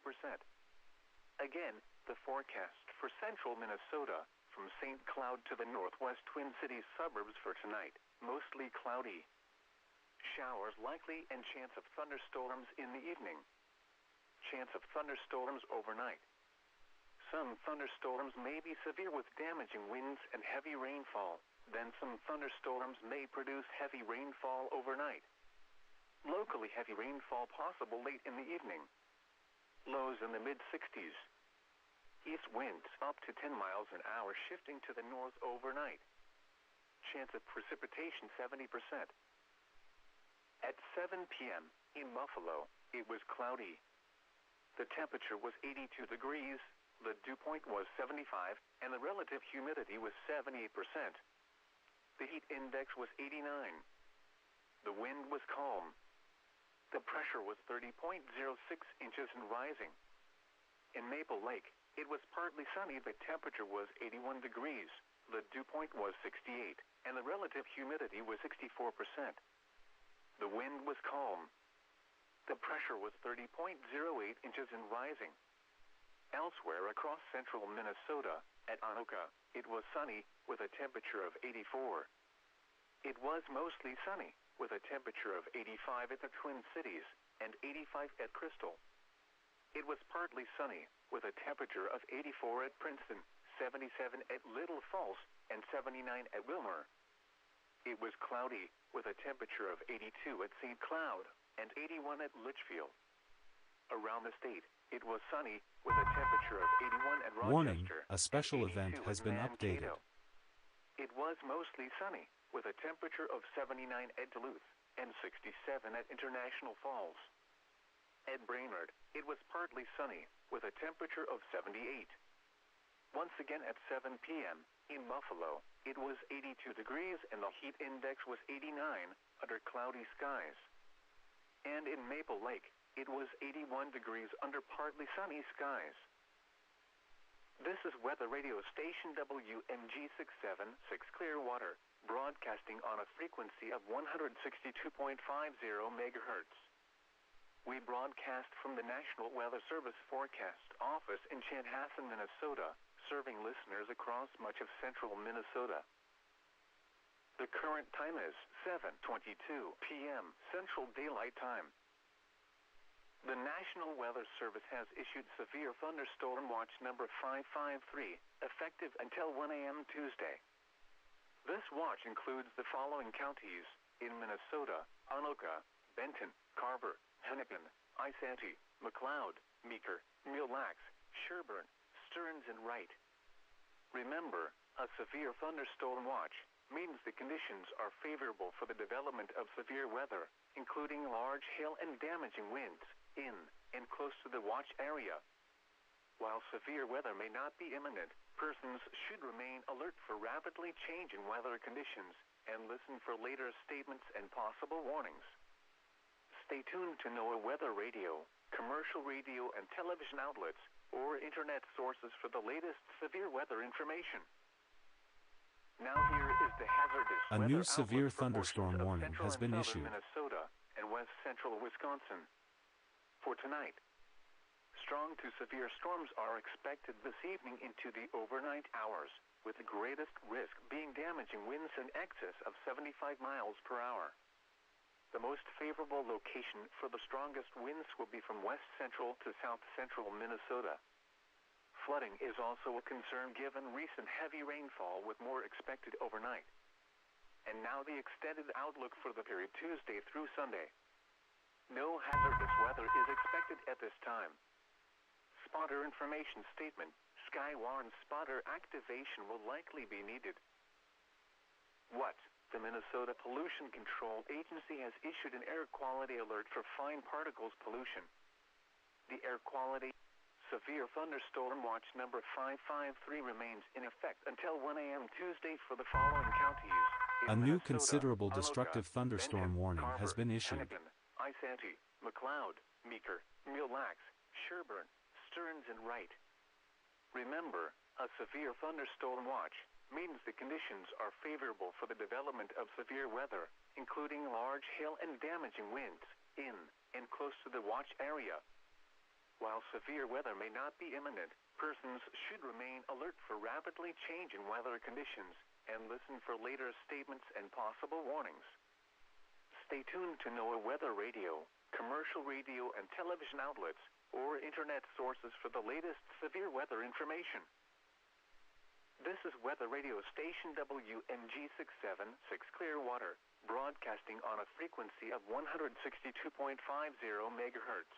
Again, the forecast for central Minnesota from St. Cloud to the northwest Twin Cities suburbs for tonight. Mostly cloudy. Showers likely and chance of thunderstorms in the evening. Chance of thunderstorms overnight. Some thunderstorms may be severe with damaging winds and heavy rainfall. Then some thunderstorms may produce heavy rainfall overnight. Locally heavy rainfall possible late in the evening. Lows in the mid-60s. East winds up to 10 miles an hour shifting to the north overnight. Chance of precipitation 70%. At 7 p.m. in Buffalo, it was cloudy. The temperature was 82 degrees, the dew point was 75, and the relative humidity was 78%. The heat index was 89. The wind was calm. The pressure was 30.06 inches and rising. In Maple Lake, it was partly sunny. The temperature was 81 degrees. The dew point was 68, and the relative humidity was 64%. The wind was calm. The pressure was 30.08 inches and rising. Elsewhere across central Minnesota, at Anoka, it was sunny with a temperature of 84. It was mostly sunny with a temperature of 85 at the Twin Cities and 85 at Crystal. It was partly sunny with a temperature of 84 at Princeton, 77 at Little Falls, and 79 at Wilmer. It was cloudy with a temperature of 82 at St. Cloud and 81 at Litchfield. Around the state, it was sunny with a temperature of 81 at Rochester. Warning, a special and event 82 has at been updated. Mankato. It was mostly sunny with a temperature of 79 at Duluth and 67 at International Falls. At Brainerd, it was partly sunny with a temperature of 78. Once again at 7 p.m. in Buffalo, it was 82 degrees and the heat index was 89 under cloudy skies. And in Maple Lake, it was 81 degrees under partly sunny skies. This is Weather Radio Station WMG 676 Clearwater, broadcasting on a frequency of 162.50 megahertz. We broadcast from the National Weather Service Forecast Office in Chanhassen, Minnesota, serving listeners across much of central Minnesota. The current time is 7:22 p.m. Central Daylight Time. The National Weather Service has issued Severe Thunderstorm Watch number 553, effective until 1 a.m. Tuesday. This watch includes the following counties in Minnesota: Anoka, Benton, Carver, Hennepin, Isanti, McLeod, Meeker, Mille Lacs, Sherburne, Stearns, and Wright. Remember, a severe thunderstorm watch means the conditions are favorable for the development of severe weather, including large hail and damaging winds, in and close to the watch area. While severe weather may not be imminent, persons should remain alert for rapidly changing weather conditions and listen for later statements and possible warnings. Stay tuned to NOAA Weather Radio, commercial radio and television outlets, or internet sources for the latest severe weather information. Now here is the hazardous A weather new severe outlook for thunderstorm portions of warning central has and been southern issued. Minnesota and west central Wisconsin. For tonight, strong to severe storms are expected this evening into the overnight hours, with the greatest risk being damaging winds in excess of 75 miles per hour. The most favorable location for the strongest winds will be from west central to south central Minnesota. Flooding is also a concern given recent heavy rainfall with more expected overnight. And now the extended outlook for the period Tuesday through Sunday. No hazardous weather is expected at this time. Spotter information statement: Skywarn spotter activation will likely be needed. What? The Minnesota Pollution Control Agency has issued an air quality alert for fine particles pollution. The air quality severe thunderstorm watch number 553 remains in effect until 1 a.m. Tuesday for the following counties. In A new Minnesota, considerable Anoka, destructive thunderstorm Benton, warning Carver, has been issued. Hennepin, Isanti, McLeod, Meeker, Mille Lacs, Sherburne, Stearns, and Wright. Remember, a severe thunderstorm watch means the conditions are favorable for the development of severe weather, including large hail and damaging winds, in and close to the watch area. While severe weather may not be imminent, persons should remain alert for rapidly changing weather conditions and listen for later statements and possible warnings. Stay tuned to NOAA Weather Radio, commercial radio and television outlets, or internet sources for the latest severe weather information. This is Weather Radio Station WMG 676 Clearwater, broadcasting on a frequency of 162.50 megahertz.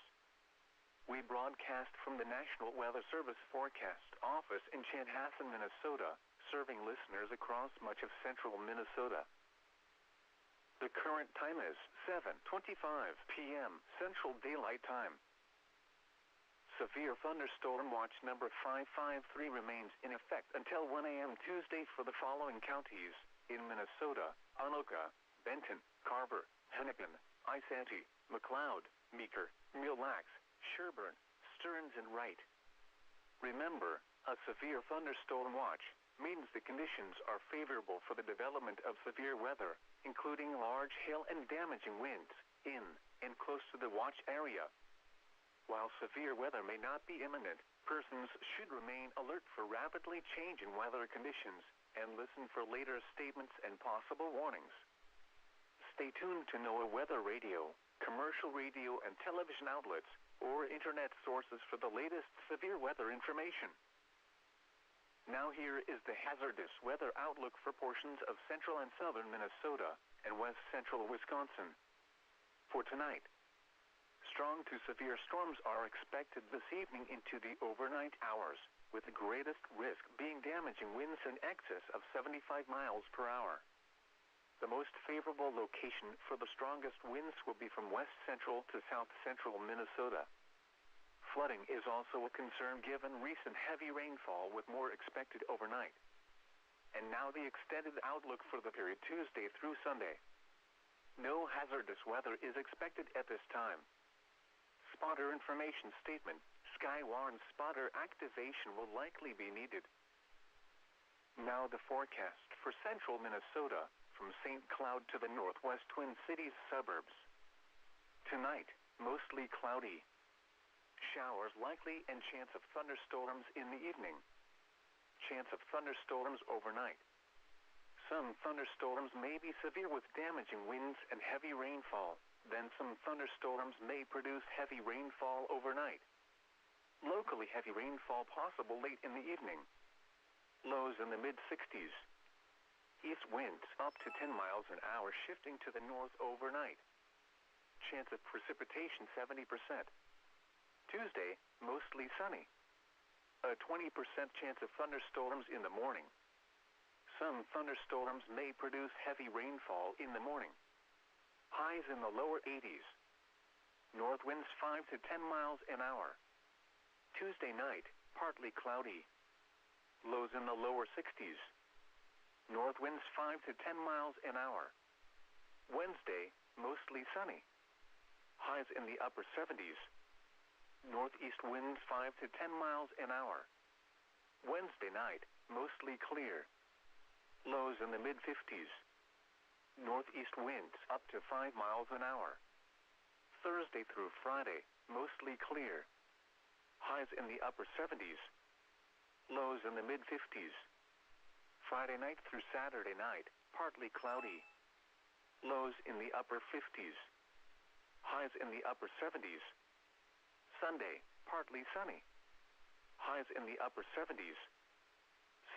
We broadcast from the National Weather Service Forecast Office in Chanhassen, Minnesota, serving listeners across much of central Minnesota. The current time is 7:25 p.m. Central Daylight Time. Severe thunderstorm watch number 553 remains in effect until 1 a.m. Tuesday for the following counties: in Minnesota, Anoka, Benton, Carver, Hennepin, Isanti, McLeod, Meeker, Mille Lacs, Sherburne, Stearns, and Wright. Remember, a severe thunderstorm watch means the conditions are favorable for the development of severe weather, including large hail and damaging winds, in and close to the watch area. While severe weather may not be imminent, persons should remain alert for rapidly changing weather conditions and listen for later statements and possible warnings. Stay tuned to NOAA Weather Radio, commercial radio and television outlets, or internet sources for the latest severe weather information. Now here is the hazardous weather outlook for portions of central and southern Minnesota and west central Wisconsin. For tonight, strong to severe storms are expected this evening into the overnight hours, with the greatest risk being damaging winds in excess of 75 miles per hour. The most favorable location for the strongest winds will be from west central to south central Minnesota. Flooding is also a concern given recent heavy rainfall with more expected overnight. And now the extended outlook for the period Tuesday through Sunday. No hazardous weather is expected at this time. Spotter information statement: Skywarn spotter activation will likely be needed. Now the forecast for central Minnesota, from St. Cloud to the northwest Twin Cities suburbs. Tonight, mostly cloudy. Showers likely and chance of thunderstorms in the evening. Chance of thunderstorms overnight. Some thunderstorms may be severe with damaging winds and heavy rainfall. Then some thunderstorms may produce heavy rainfall overnight. Locally heavy rainfall possible late in the evening. Lows in the mid-60s. East winds up to 10 miles an hour shifting to the north overnight. Chance of precipitation 70%. Tuesday, mostly sunny. A 20% chance of thunderstorms in the morning. Some thunderstorms may produce heavy rainfall in the morning. Highs in the lower 80s. North winds 5 to 10 miles an hour. Tuesday night, partly cloudy. Lows in the lower 60s. North winds 5 to 10 miles an hour. Wednesday, mostly sunny. Highs in the upper 70s. Northeast winds 5 to 10 miles an hour. Wednesday night, mostly clear. Lows in the mid-50s. Northeast winds up to 5 miles an hour. Thursday through Friday, mostly clear. Highs in the upper 70s. Lows in the mid-50s. Friday night through Saturday night, partly cloudy. Lows in the upper 50s. Highs in the upper 70s. Sunday, partly sunny. Highs in the upper 70s.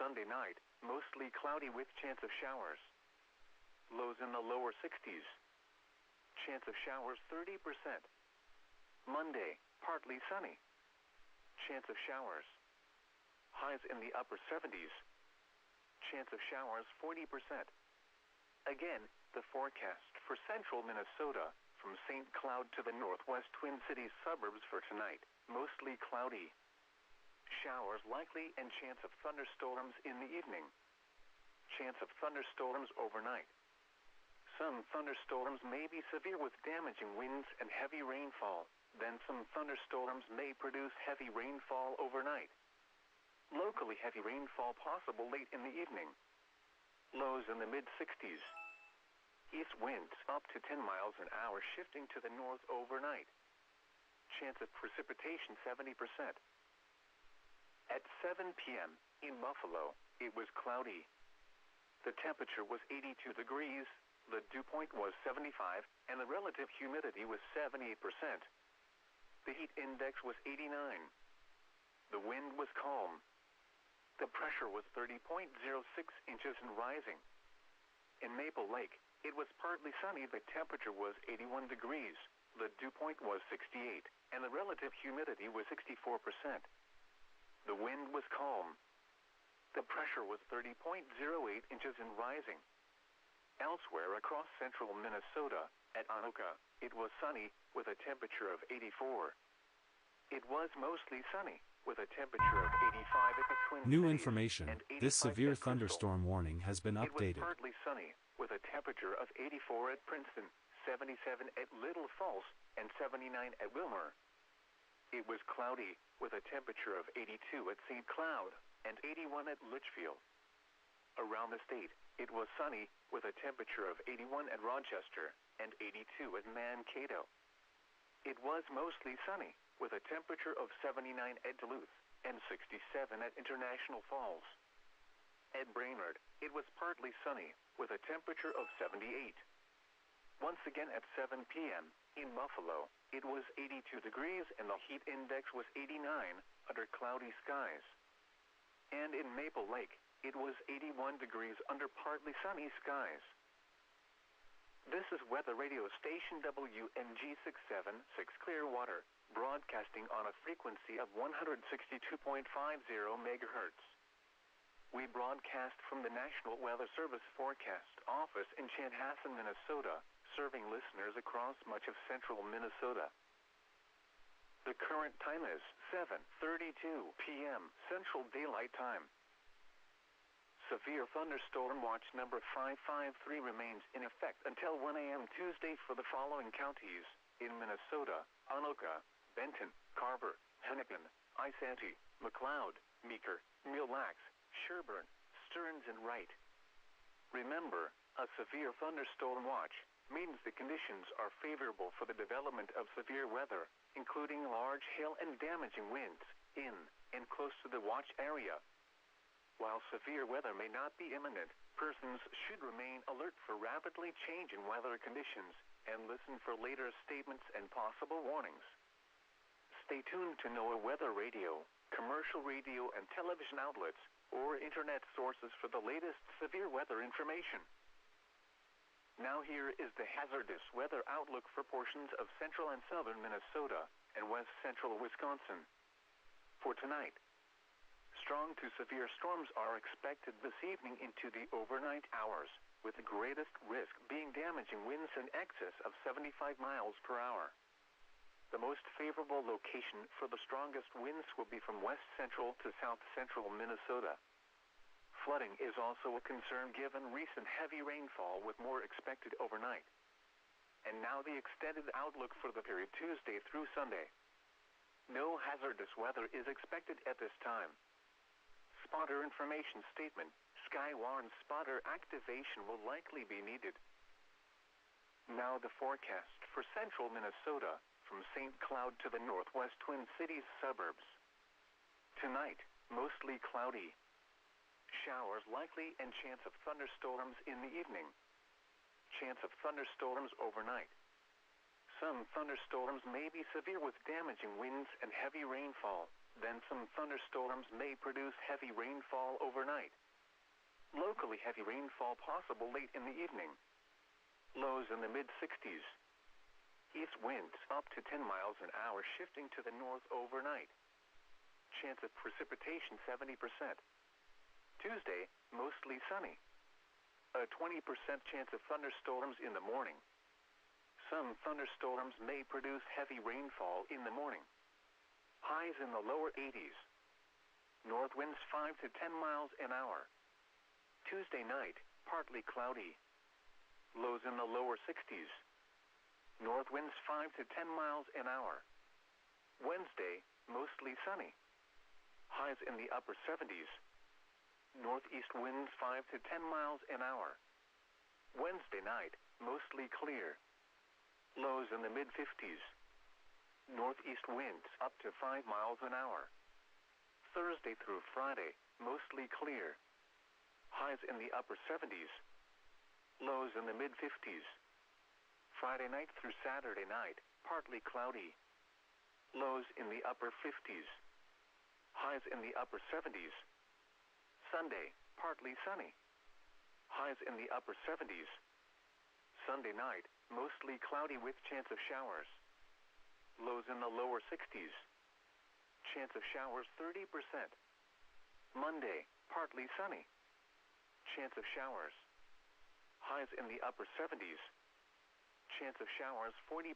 Sunday night, mostly cloudy with chance of showers. Lows in the lower 60s. Chance of showers 30%. Monday, partly sunny. Chance of showers. Highs in the upper 70s. Chance of showers 40%. Again, the forecast for central Minnesota, from St. Cloud to the northwest Twin Cities suburbs for tonight, mostly cloudy. Showers likely and chance of thunderstorms in the evening. Chance of thunderstorms overnight. Some thunderstorms may be severe with damaging winds and heavy rainfall. Then some thunderstorms may produce heavy rainfall overnight. Locally heavy rainfall possible late in the evening. Lows in the mid-60s. East winds up to 10 miles an hour shifting to the north overnight. Chance of precipitation 70%. At 7 p.m. in Buffalo, it was cloudy. The temperature was 82 degrees, the dew point was 75, and the relative humidity was 78%. The heat index was 89. The wind was calm. The pressure was 30.06 inches and rising. In Maple Lake, it was partly sunny. The temperature was 81 degrees. The dew point was 68, and the relative humidity was 64%. The wind was calm. The pressure was 30.08 inches and rising. Elsewhere across central Minnesota, at Anoka, it was sunny with a temperature of 84. It was mostly sunny with a temperature of 85 at the Twin New Cities information. and 85 This severe at Crystal. thunderstorm warning has been It was updated. partly sunny with a temperature of 84 at Princeton, 77 at Little Falls, and 79 at Wilmer. It was cloudy with a temperature of 82 at St. Cloud and 81 at Litchfield. Around the state, it was sunny with a temperature of 81 at Rochester and 82 at Mankato. It was mostly sunny with a temperature of 79 at Duluth and 67 at International Falls. At Brainerd, it was partly sunny with a temperature of 78. Once again at 7 p.m. in Buffalo, it was 82 degrees and the heat index was 89 under cloudy skies. And in Maple Lake, it was 81 degrees under partly sunny skies. This is Weather Radio Station WNG676 Clearwater, broadcasting on a frequency of 162.50 megahertz. We broadcast from the National Weather Service Forecast Office in Chanhassen, Minnesota, serving listeners across much of central Minnesota. The current time is 7:32 p.m. Central Daylight Time. Severe thunderstorm watch number 553 remains in effect until 1 a.m. Tuesday for the following counties in Minnesota: Anoka, Benton, Carver, Hennepin, Isanti, McLeod, Meeker, Mille Lacs, Sherburne, Stearns, and Wright. Remember, a severe thunderstorm watch means the conditions are favorable for the development of severe weather, including large hail and damaging winds, in and close to the watch area. While severe weather may not be imminent, persons should remain alert for rapidly changing weather conditions and listen for later statements and possible warnings. Stay tuned to NOAA Weather Radio, commercial radio and television outlets, or internet sources for the latest severe weather information. Now here is the hazardous weather outlook for portions of central and southern Minnesota and west central Wisconsin. For tonight, strong to severe storms are expected this evening into the overnight hours, with the greatest risk being damaging winds in excess of 75 miles per hour. The most favorable location for the strongest winds will be from west central to south central Minnesota. Flooding is also a concern given recent heavy rainfall with more expected overnight. And now the extended outlook for the period Tuesday through Sunday. No hazardous weather is expected at this time. Spotter information statement. Skywarn spotter activation will likely be needed. Now the forecast for central Minnesota, from St. Cloud to the northwest Twin Cities suburbs. Tonight, mostly cloudy. Showers likely and chance of thunderstorms in the evening. Chance of thunderstorms overnight. Some thunderstorms may be severe with damaging winds and heavy rainfall. Then some thunderstorms may produce heavy rainfall overnight. Locally heavy rainfall possible late in the evening. Lows in the mid-60s. East winds up to 10 miles an hour shifting to the north overnight. Chance of precipitation 70%. Tuesday, mostly sunny. A 20% chance of thunderstorms in the morning. Some thunderstorms may produce heavy rainfall in the morning. Highs in the lower 80s. North winds 5 to 10 miles an hour. Tuesday night, partly cloudy. Lows in the lower 60s. North winds 5 to 10 miles an hour. Wednesday, mostly sunny. Highs in the upper 70s. Northeast winds 5 to 10 miles an hour. Wednesday night, mostly clear. Lows in the mid-50s. Northeast winds up to 5 miles an hour. Thursday through Friday, mostly clear. Highs in the upper 70s. Lows in the mid-50s. Friday night through Saturday night, partly cloudy. Lows in the upper 50s. Highs in the upper 70s. Sunday, partly sunny. Highs in the upper 70s. Sunday night, mostly cloudy with chance of showers. Lows in the lower 60s. Chance of showers 30%. Monday, partly sunny. Chance of showers. Highs in the upper 70s. Chance of showers 40%.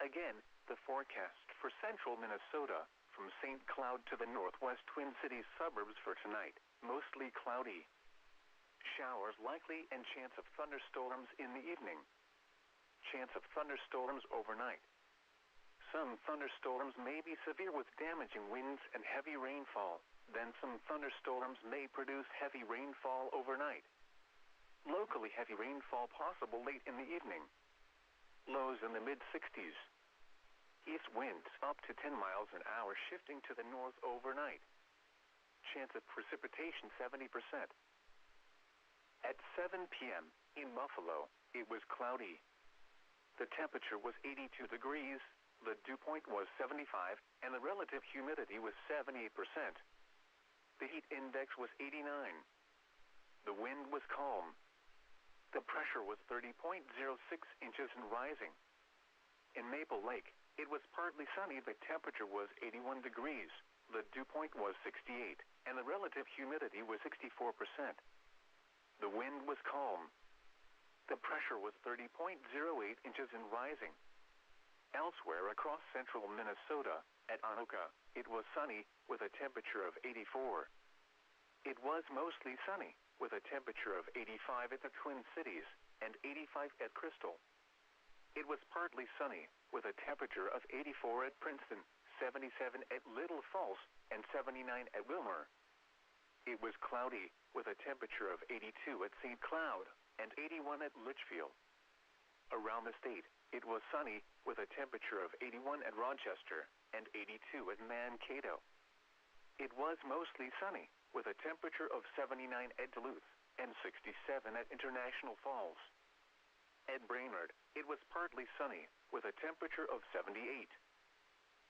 Again, the forecast for central Minnesota, from St. Cloud to the northwest Twin Cities suburbs for tonight, mostly cloudy. Showers likely and chance of thunderstorms in the evening. Chance of thunderstorms overnight. Some thunderstorms may be severe with damaging winds and heavy rainfall. Then some thunderstorms may produce heavy rainfall overnight. Locally heavy rainfall possible late in the evening. Lows in the mid-60s. East winds up to 10 miles an hour shifting to the north overnight. Chance of precipitation 70%. At 7 p.m. in Buffalo, it was cloudy. The temperature was 82 degrees, the dew point was 75, and the relative humidity was 78%. The heat index was 89. The wind was calm. The pressure was 30.06 inches and rising. In Maple Lake, it was partly sunny. The temperature was 81 degrees. The dew point was 68, and the relative humidity was 64%. The wind was calm. The pressure was 30.08 inches and rising. Elsewhere across central Minnesota, at Anoka, it was sunny, with a temperature of 84. It was mostly sunny, with a temperature of 85 at the Twin Cities, and 85 at Crystal. It was partly sunny, with a temperature of 84 at Princeton, 77 at Little Falls, and 79 at Wilmer. It was cloudy, with a temperature of 82 at St. Cloud, and 81 at Litchfield. Around the state, it was sunny, with a temperature of 81 at Rochester, and 82 at Mankato. It was mostly sunny, with a temperature of 79 at Duluth, and 67 at International Falls. At Brainerd, it was partly sunny, with a temperature of 78.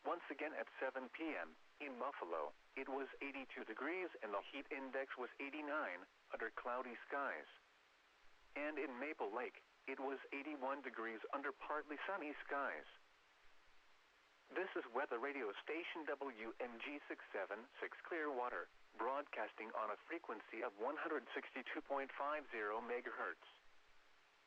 Once again at 7 p.m., in Buffalo, it was 82 degrees and the heat index was 89, under cloudy skies. And in Maple Lake, it was 81 degrees under partly sunny skies. This is Weather Radio Station WMG 676 Clearwater, broadcasting on a frequency of 162.50 megahertz.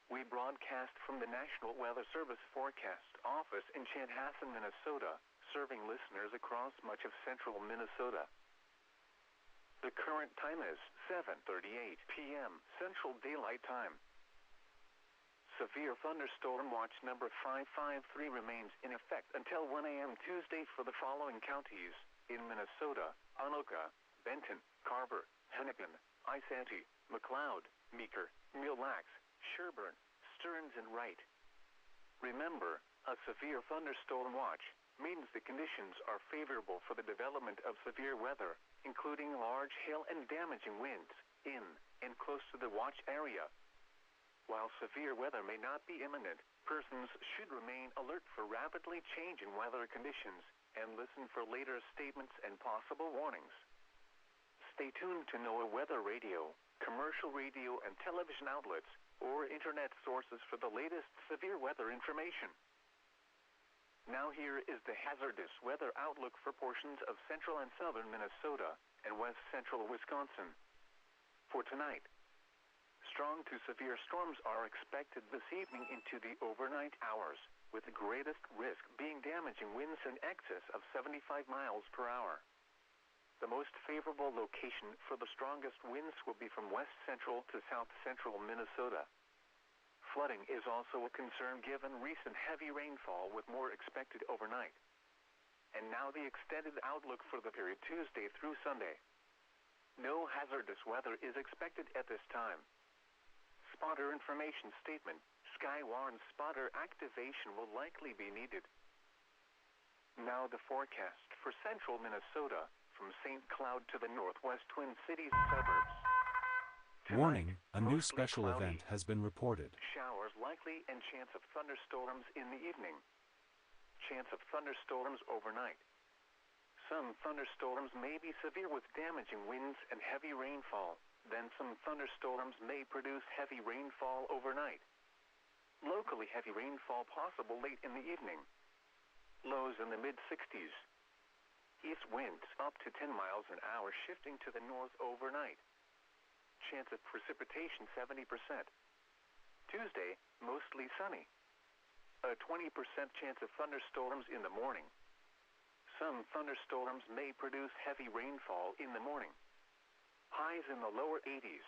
We broadcast from the National Weather Service Forecast Office in Chanhassen, Minnesota, serving listeners across much of central Minnesota. The current time is 7:38 p.m. Central Daylight Time. Severe thunderstorm watch number 553 remains in effect until 1 a.m. Tuesday for the following counties in Minnesota: Anoka, Benton, Carver, Hennepin, Isanti, McLeod, Meeker, Mille Lacs, Sherburne, Stearns, and Wright. Remember, a severe thunderstorm watch means the conditions are favorable for the development of severe weather, including large hail and damaging winds, in and close to the watch area. While severe weather may not be imminent, persons should remain alert for rapidly changing weather conditions and listen for later statements and possible warnings. Stay tuned to NOAA Weather Radio, commercial radio and television outlets, or internet sources for the latest severe weather information. Now here is the hazardous weather outlook for portions of central and southern Minnesota and west central Wisconsin. For tonight, strong to severe storms are expected this evening into the overnight hours, with the greatest risk being damaging winds in excess of 75 miles per hour. The most favorable location for the strongest winds will be from west central to south central Minnesota. Flooding is also a concern given recent heavy rainfall with more expected overnight. And now the extended outlook for the period Tuesday through Sunday. No hazardous weather is expected at this time. Spotter information statement: Skywarn spotter activation will likely be needed. Now the forecast for central Minnesota, from St. Cloud to the northwest Twin Cities suburbs. Tonight, Warning, a new mostly special cloudy. event has been reported. Showers likely and chance of thunderstorms in the evening. Chance of thunderstorms overnight. Some thunderstorms may be severe with damaging winds and heavy rainfall. Then some thunderstorms may produce heavy rainfall overnight. Locally heavy rainfall possible late in the evening. Lows in the mid-60s. East winds up to 10 miles an hour shifting to the north overnight. Chance of precipitation 70%. Tuesday, mostly sunny. A 20% chance of thunderstorms in the morning. Some thunderstorms may produce heavy rainfall in the morning. Highs in the lower 80s.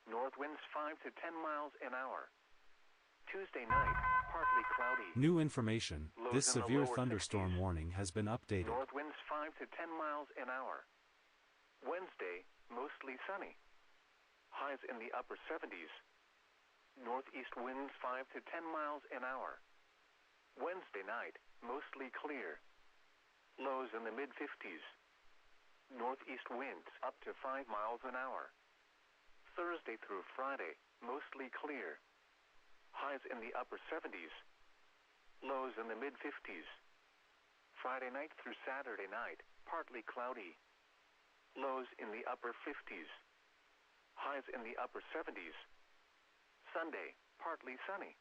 North winds 5 to 10 miles an hour. Tuesday night, partly cloudy. New information, Lows this in the severe lower thunderstorm 60s. warning has been updated. North winds 5 to 10 miles an hour. Wednesday, mostly sunny. Highs in the upper 70s. Northeast winds 5 to 10 miles an hour. Wednesday night, mostly clear. Lows in the mid-50s. Northeast winds up to 5 miles an hour. Thursday through Friday, mostly clear. Highs in the upper 70s. Lows in the mid-50s. Friday night through Saturday night, partly cloudy. Lows in the upper 50s. Highs in the upper 70s. Sunday, partly sunny.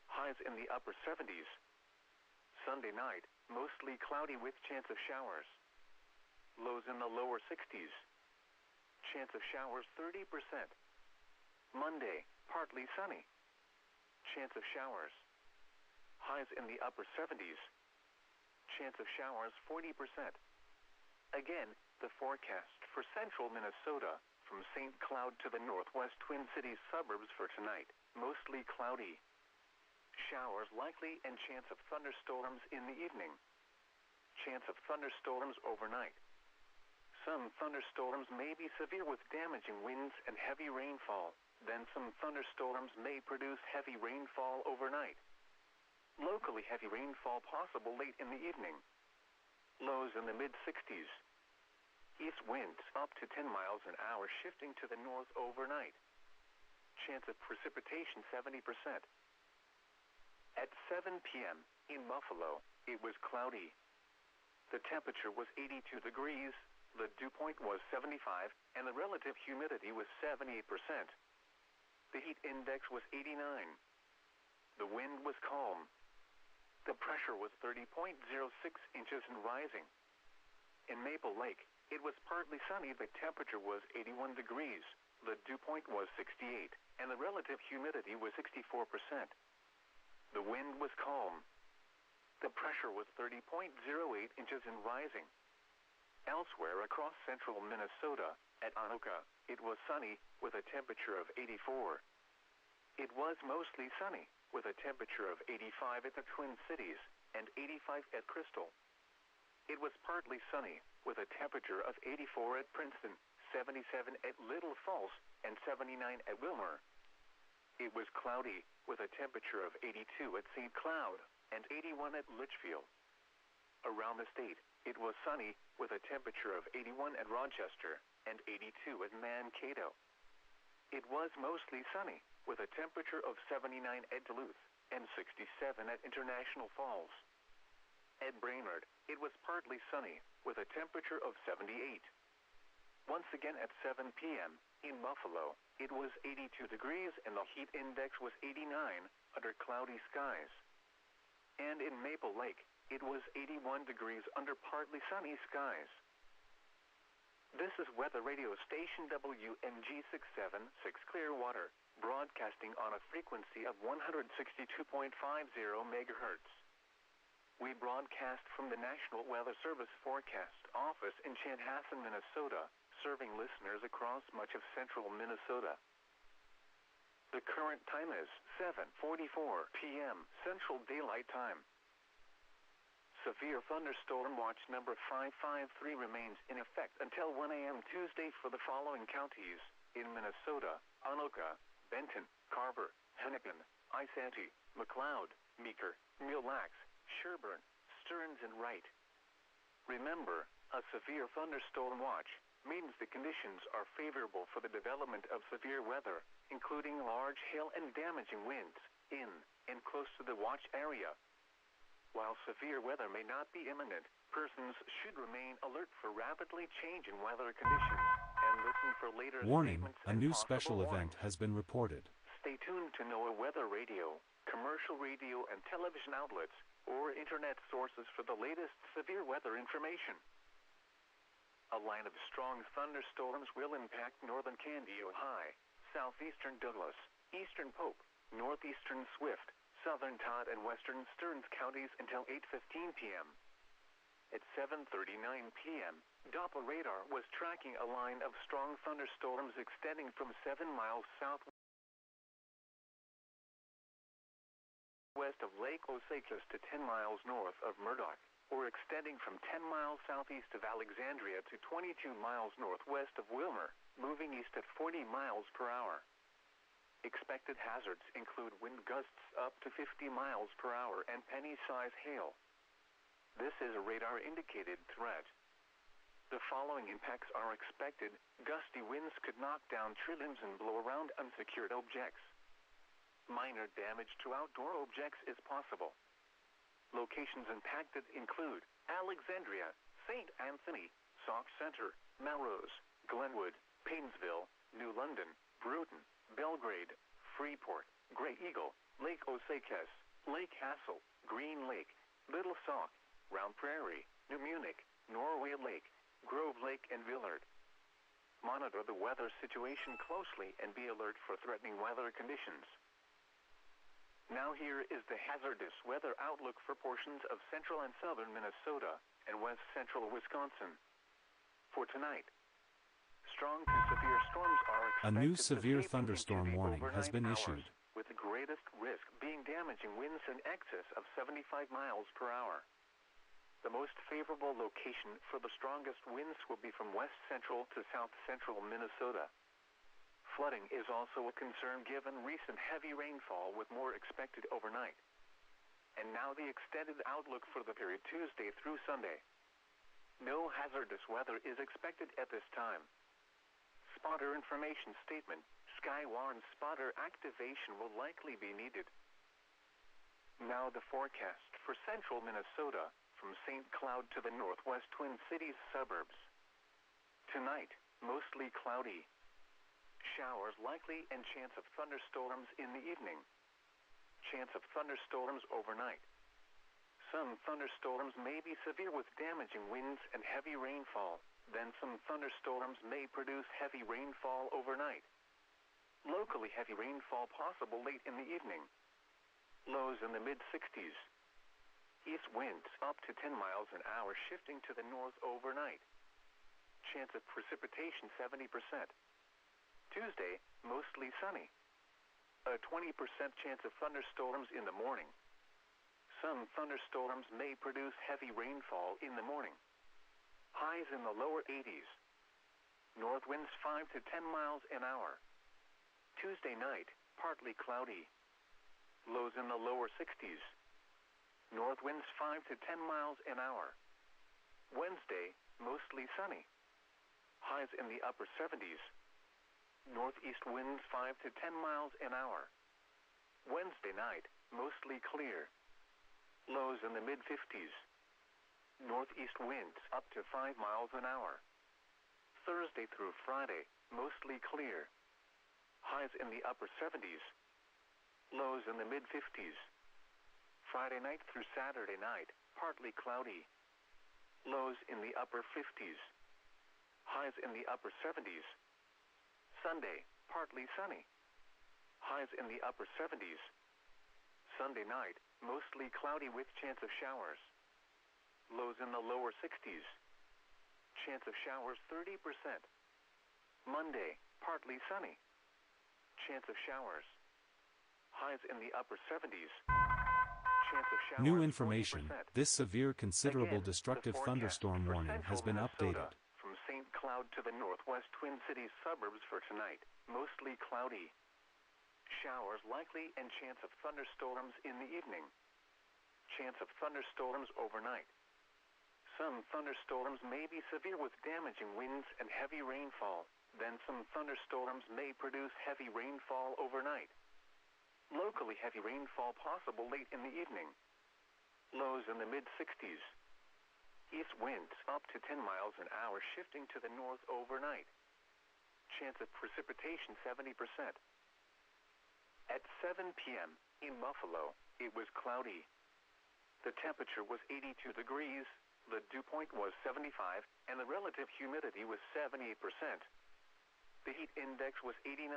Highs in the upper 70s. Sunday night, mostly cloudy with chance of showers. Lows in the lower 60s. Chance of showers 30%. Monday, partly sunny. Chance of showers. Highs in the upper 70s. Chance of showers 40%. Again, the forecast for central Minnesota, from St. Cloud to the northwest Twin Cities suburbs for tonight, mostly cloudy. Showers likely and chance of thunderstorms in the evening. Chance of thunderstorms overnight. Some thunderstorms may be severe with damaging winds and heavy rainfall. Then some thunderstorms may produce heavy rainfall overnight. Locally heavy rainfall possible late in the evening. Lows in the mid-60s. East winds up to 10 miles an hour shifting to the north overnight. Chance of precipitation 70%. At 7 p.m. in Buffalo, it was cloudy. The temperature was 82 degrees, the dew point was 75, and the relative humidity was 78%. The heat index was 89. The wind was calm. The pressure was 30.06 inches and rising. In Maple Lake, It was partly sunny. The temperature was 81 degrees. The dew point was 68, and the relative humidity was 64%. The wind was calm. The pressure was 30.08 inches and rising. Elsewhere across central Minnesota, at Anoka, it was sunny, with a temperature of 84. It was mostly sunny, with a temperature of 85 at the Twin Cities, and 85 at Crystal. It was partly sunny, with a temperature of 84 at Princeton, 77 at Little Falls, and 79 at Wilmer. It was cloudy, with a temperature of 82 at St. Cloud, and 81 at Litchfield. Around the state, it was sunny, with a temperature of 81 at Rochester, and 82 at Mankato. It was mostly sunny, with a temperature of 79 at Duluth, and 67 at International Falls. At Brainerd, it was partly sunny, with a temperature of 78. Once again at 7 p.m., in Buffalo, it was 82 degrees and the heat index was 89, under cloudy skies. And in Maple Lake, it was 81 degrees under partly sunny skies. This is Weather Radio Station WMG 676 Clearwater, broadcasting on a frequency of 162.50 MHz. We broadcast from the National Weather Service Forecast Office in Chanhassen, Minnesota, serving listeners across much of central Minnesota. The current time is 7:44 p.m. Central Daylight Time. Severe thunderstorm watch number 553 remains in effect until 1 a.m. Tuesday for the following counties in Minnesota: Anoka, Benton, Carver, Hennepin, Isanti, McLeod, Meeker, Mille Lacs, Sherburne, Stearns, and Wright. Remember, a severe thunderstorm watch means the conditions are favorable for the development of severe weather, including large hail and damaging winds, in and close to the watch area. While severe weather may not be imminent, persons should remain alert for rapidly changing weather conditions and listen for later Warning, statements a and new possible special event warnings. has been reported. Stay tuned to NOAA Weather Radio, commercial radio and television outlets, or internet sources for the latest severe weather information. A line of strong thunderstorms will impact northern Candido High, southeastern Douglas, eastern Pope, northeastern Swift, southern Todd, and western Stearns counties until 8:15 p.m. At 7:39 p.m., Doppler radar was tracking a line of strong thunderstorms extending from 7 miles southwest of Lake Osakis to 10 miles north of Murdoch, or extending from 10 miles southeast of Alexandria to 22 miles northwest of Wilmer, moving east at 40 miles per hour. Expected hazards include wind gusts up to 50 miles per hour and penny-size hail. This is a radar-indicated threat. The following impacts are expected. Gusty winds could knock down tree limbs and blow around unsecured objects. Minor damage to outdoor objects is possible. Locations impacted include Alexandria, St. Anthony, Sauk Center, Melrose, Glenwood, Paynesville, New London, Bruton, Belgrade, Freeport, Grey Eagle, Lake Osakis, Lake Hassel, Green Lake, Little Sauk, Round Prairie, New Munich, Norway Lake, Grove Lake, and Villard. Monitor the weather situation closely and be alert for threatening weather conditions. Now here is the hazardous weather outlook for portions of central and southern Minnesota and west central Wisconsin. For tonight, strong to severe storms are expected. A new to severe seep thunderstorm into the warning has overnight been hours, issued. with the greatest risk being damaging winds in excess of 75 miles per hour. The most favorable location for the strongest winds will be from west central to south central Minnesota. Flooding is also a concern given recent heavy rainfall, with more expected overnight. And now the extended outlook for the period Tuesday through Sunday. No hazardous weather is expected at this time. Spotter information statement: Skywarn spotter activation will likely be needed. Now the forecast for central Minnesota, from St. Cloud to the northwest Twin Cities suburbs. Tonight, mostly cloudy. Showers likely and chance of thunderstorms in the evening. Chance of thunderstorms overnight. Some thunderstorms may be severe with damaging winds and heavy rainfall, then some thunderstorms may produce heavy rainfall overnight. Locally heavy rainfall possible late in the evening. Lows in the mid-60s. East winds up to 10 miles an hour shifting to the north overnight. Chance of precipitation 70%. Tuesday, mostly sunny. A 20% chance of thunderstorms in the morning. Some thunderstorms may produce heavy rainfall in the morning. Highs in the lower 80s. North winds 5 to 10 miles an hour. Tuesday night, partly cloudy. Lows in the lower 60s. North winds 5 to 10 miles an hour. Wednesday, mostly sunny. Highs in the upper 70s. Northeast winds 5 to 10 miles an hour. Wednesday night, mostly clear. Lows in the mid-50s. Northeast winds up to 5 miles an hour. Thursday through Friday, mostly clear. Highs in the upper 70s. Lows in the mid-50s. Friday night through Saturday night, partly cloudy. Lows in the upper 50s. Highs in the upper 70s. Sunday, partly sunny. Highs in the upper 70s. Sunday night, mostly cloudy with chance of showers. Lows in the lower 60s. Chance of showers 30%. Monday, partly sunny. Chance of showers. Highs in the upper 70s. Chance of showers New information. 40%. This severe considerable Again, destructive the forecast thunderstorm for warning has central been Minnesota, updated. From St. Cloud to the northwest Twin Cities suburbs for tonight, mostly cloudy. Showers likely and chance of thunderstorms in the evening. Chance of thunderstorms overnight. Some thunderstorms may be severe with damaging winds and heavy rainfall. Then some thunderstorms may produce heavy rainfall overnight. Locally heavy rainfall possible late in the evening. Lows in the mid-60s. East winds up to 10 miles an hour shifting to the north overnight. Chance of precipitation 70%. At 7 p.m. in Buffalo, it was cloudy. The temperature was 82 degrees, the dew point was 75, and the relative humidity was 78%. The heat index was 89.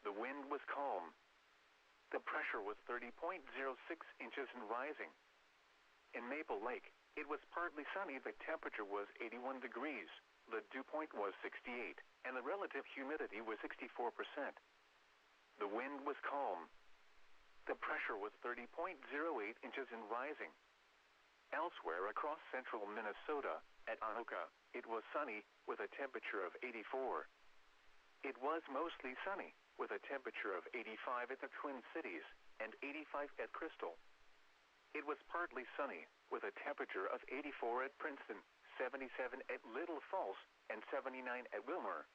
The wind was calm. The pressure was 30.06 inches and rising. In Maple Lake, it was partly sunny. The temperature was 81 degrees. The dew point was 68, and the relative humidity was 64%. The wind was calm. The pressure was 30.08 inches and rising. Elsewhere across central Minnesota, at Anoka, it was sunny with a temperature of 84. It was mostly sunny with a temperature of 85 at the Twin Cities and 85 at Crystal. It was partly sunny with a temperature of 84 at Princeton, 77 at Little Falls, and 79 at Wilmer.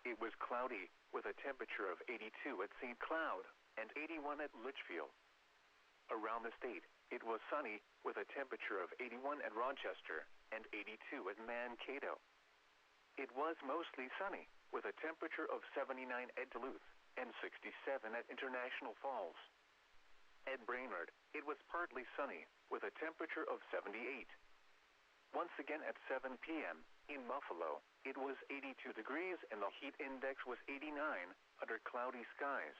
It was cloudy with a temperature of 82 at St. Cloud and 81 at Litchfield. Around the state, it was sunny with a temperature of 81 at Rochester and 82 at Mankato. It was mostly sunny with a temperature of 79 at Duluth and 67 at International Falls. At Brainerd, it was partly sunny with a temperature of 78. Once again at 7 p.m. in Buffalo, it was 82 degrees and the heat index was 89 under cloudy skies.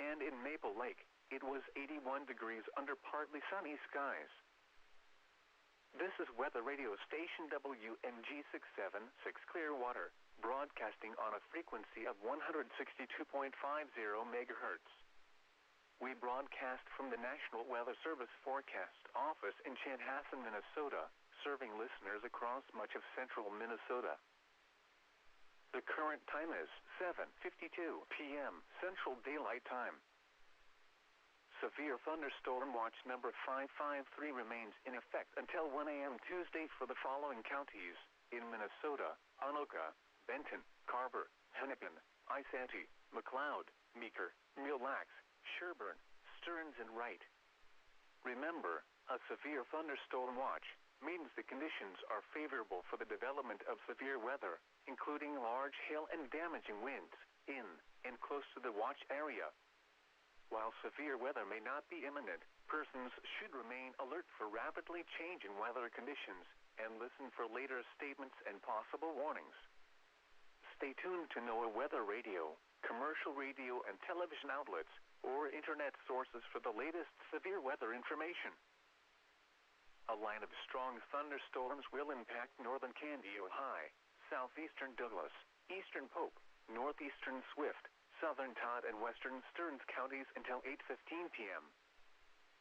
And in Maple Lake, it was 81 degrees under partly sunny skies. This is Weather Radio Station WNG676 Clearwater, broadcasting on a frequency of 162.50 megahertz. We broadcast from the National Weather Service Forecast Office in Chanhassen, Minnesota, serving listeners across much of central Minnesota. The current time is 7:52 p.m. Central Daylight Time. Severe thunderstorm watch number 553 remains in effect until 1 a.m. Tuesday for the following counties in Minnesota: Anoka, Benton, Carver, Hennepin, Isanti, McLeod, Meeker, Mille Lacs, Sherburne, Stearns, and Wright. Remember, a severe thunderstorm watch means the conditions are favorable for the development of severe weather, including large hail and damaging winds, in and close to the watch area. While severe weather may not be imminent, persons should remain alert for rapidly changing weather conditions and listen for later statements and possible warnings. Stay tuned to NOAA Weather Radio, commercial radio and television outlets, or internet sources for the latest severe weather information. A line of strong thunderstorms will impact northern Candido High, southeastern Douglas, eastern Pope, northeastern Swift, southern Todd and western Stearns counties until 8:15 p.m.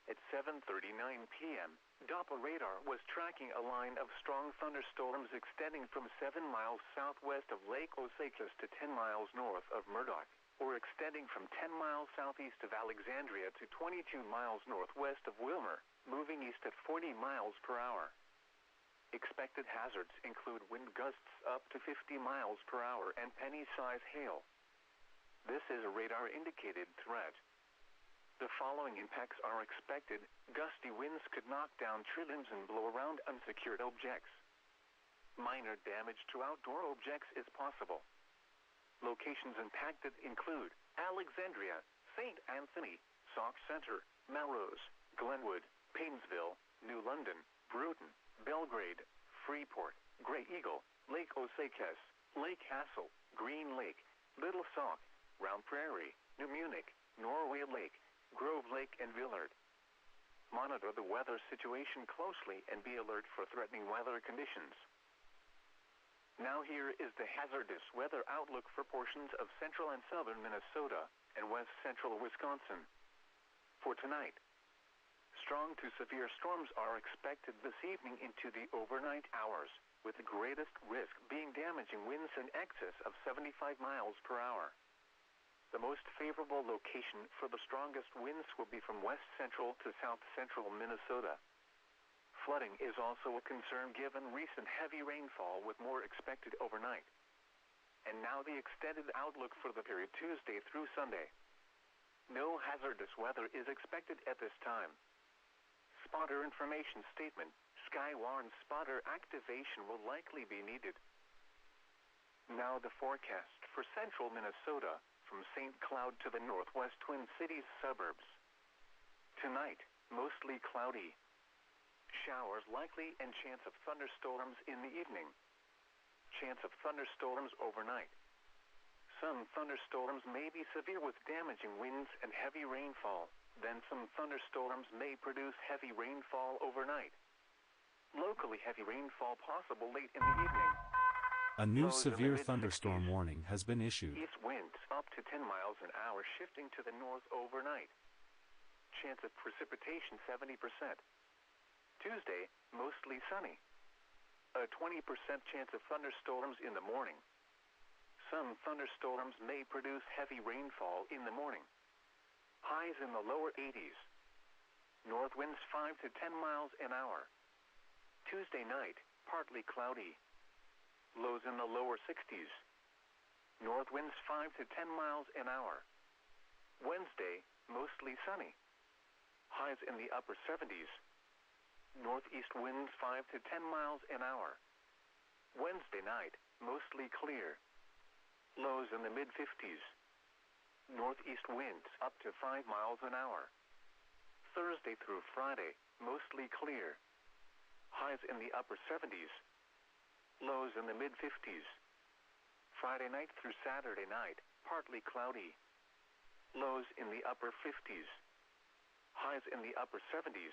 At 7:39 p.m., Doppler radar was tracking a line of strong thunderstorms extending from 7 miles southwest of Lake Osakis to 10 miles north of Murdoch, or extending from 10 miles southeast of Alexandria to 22 miles northwest of Wilmer, moving east at 40 miles per hour. Expected hazards include wind gusts up to 50 miles per hour and penny-size hail. This is a radar-indicated threat. The following impacts are expected. Gusty winds could knock down tree limbs and blow around unsecured objects. Minor damage to outdoor objects is possible. Locations impacted include Alexandria, St. Anthony, Sauk Center, Melrose, Glenwood, Paynesville, New London, Bruton, Belgrade, Freeport, Grey Eagle, Lake Osakis, Lake Hassel, Green Lake, Little Sauk, Round Prairie, New Munich, Norway Lake, Grove Lake and Villard. Monitor the weather situation closely and be alert for threatening weather conditions. Now here is the hazardous weather outlook for portions of central and southern Minnesota and west central Wisconsin. For tonight, strong to severe storms are expected this evening into the overnight hours, with the greatest risk being damaging winds in excess of 75 miles per hour. The most favorable location for the strongest winds will be from west central to south central Minnesota. Flooding is also a concern given recent heavy rainfall with more expected overnight. And now the extended outlook for the period Tuesday through Sunday. No hazardous weather is expected at this time. Spotter information statement: Skywarn spotter activation will likely be needed. Now the forecast for central Minnesota, from St. Cloud to the northwest Twin Cities suburbs. Tonight, mostly cloudy. Showers likely and chance of thunderstorms in the evening. Chance of thunderstorms overnight. Some thunderstorms may be severe with damaging winds and heavy rainfall. Then some thunderstorms may produce heavy rainfall overnight. Locally heavy rainfall possible late in the evening. A new Lows in the severe mid-60s. thunderstorm warning has been issued. East winds up to 10 miles an hour shifting to the north overnight. Chance of precipitation 70%. Tuesday, mostly sunny. A 20% chance of thunderstorms in the morning. Some thunderstorms may produce heavy rainfall in the morning. Highs in the lower 80s. North winds 5 to 10 miles an hour. Tuesday night, partly cloudy. Lows in the lower 60s. North winds 5 to 10 miles an hour. Wednesday, mostly sunny. Highs in the upper 70s. Northeast winds 5 to 10 miles an hour. Wednesday night, mostly clear. Lows in the mid-50s. Northeast winds up to 5 miles an hour. Thursday through Friday, mostly clear. Highs in the upper 70s. Lows in the mid-50s. Friday night through Saturday night, partly cloudy. Lows in the upper 50s. Highs in the upper 70s.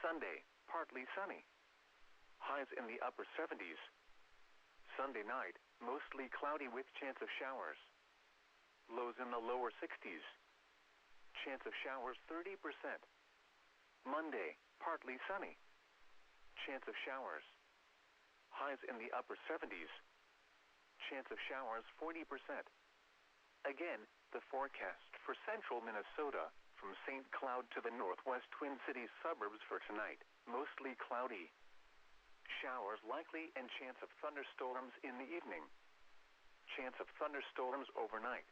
Sunday, partly sunny. Highs in the upper 70s. Sunday night, mostly cloudy with chance of showers. Lows in the lower 60s. Chance of showers 30%. Monday, partly sunny. Chance of showers. Highs in the upper 70s. Chance of showers 40%. Again, the forecast for central Minnesota, from St. Cloud to the northwest Twin Cities suburbs for tonight, mostly cloudy. Showers likely and chance of thunderstorms in the evening. Chance of thunderstorms overnight.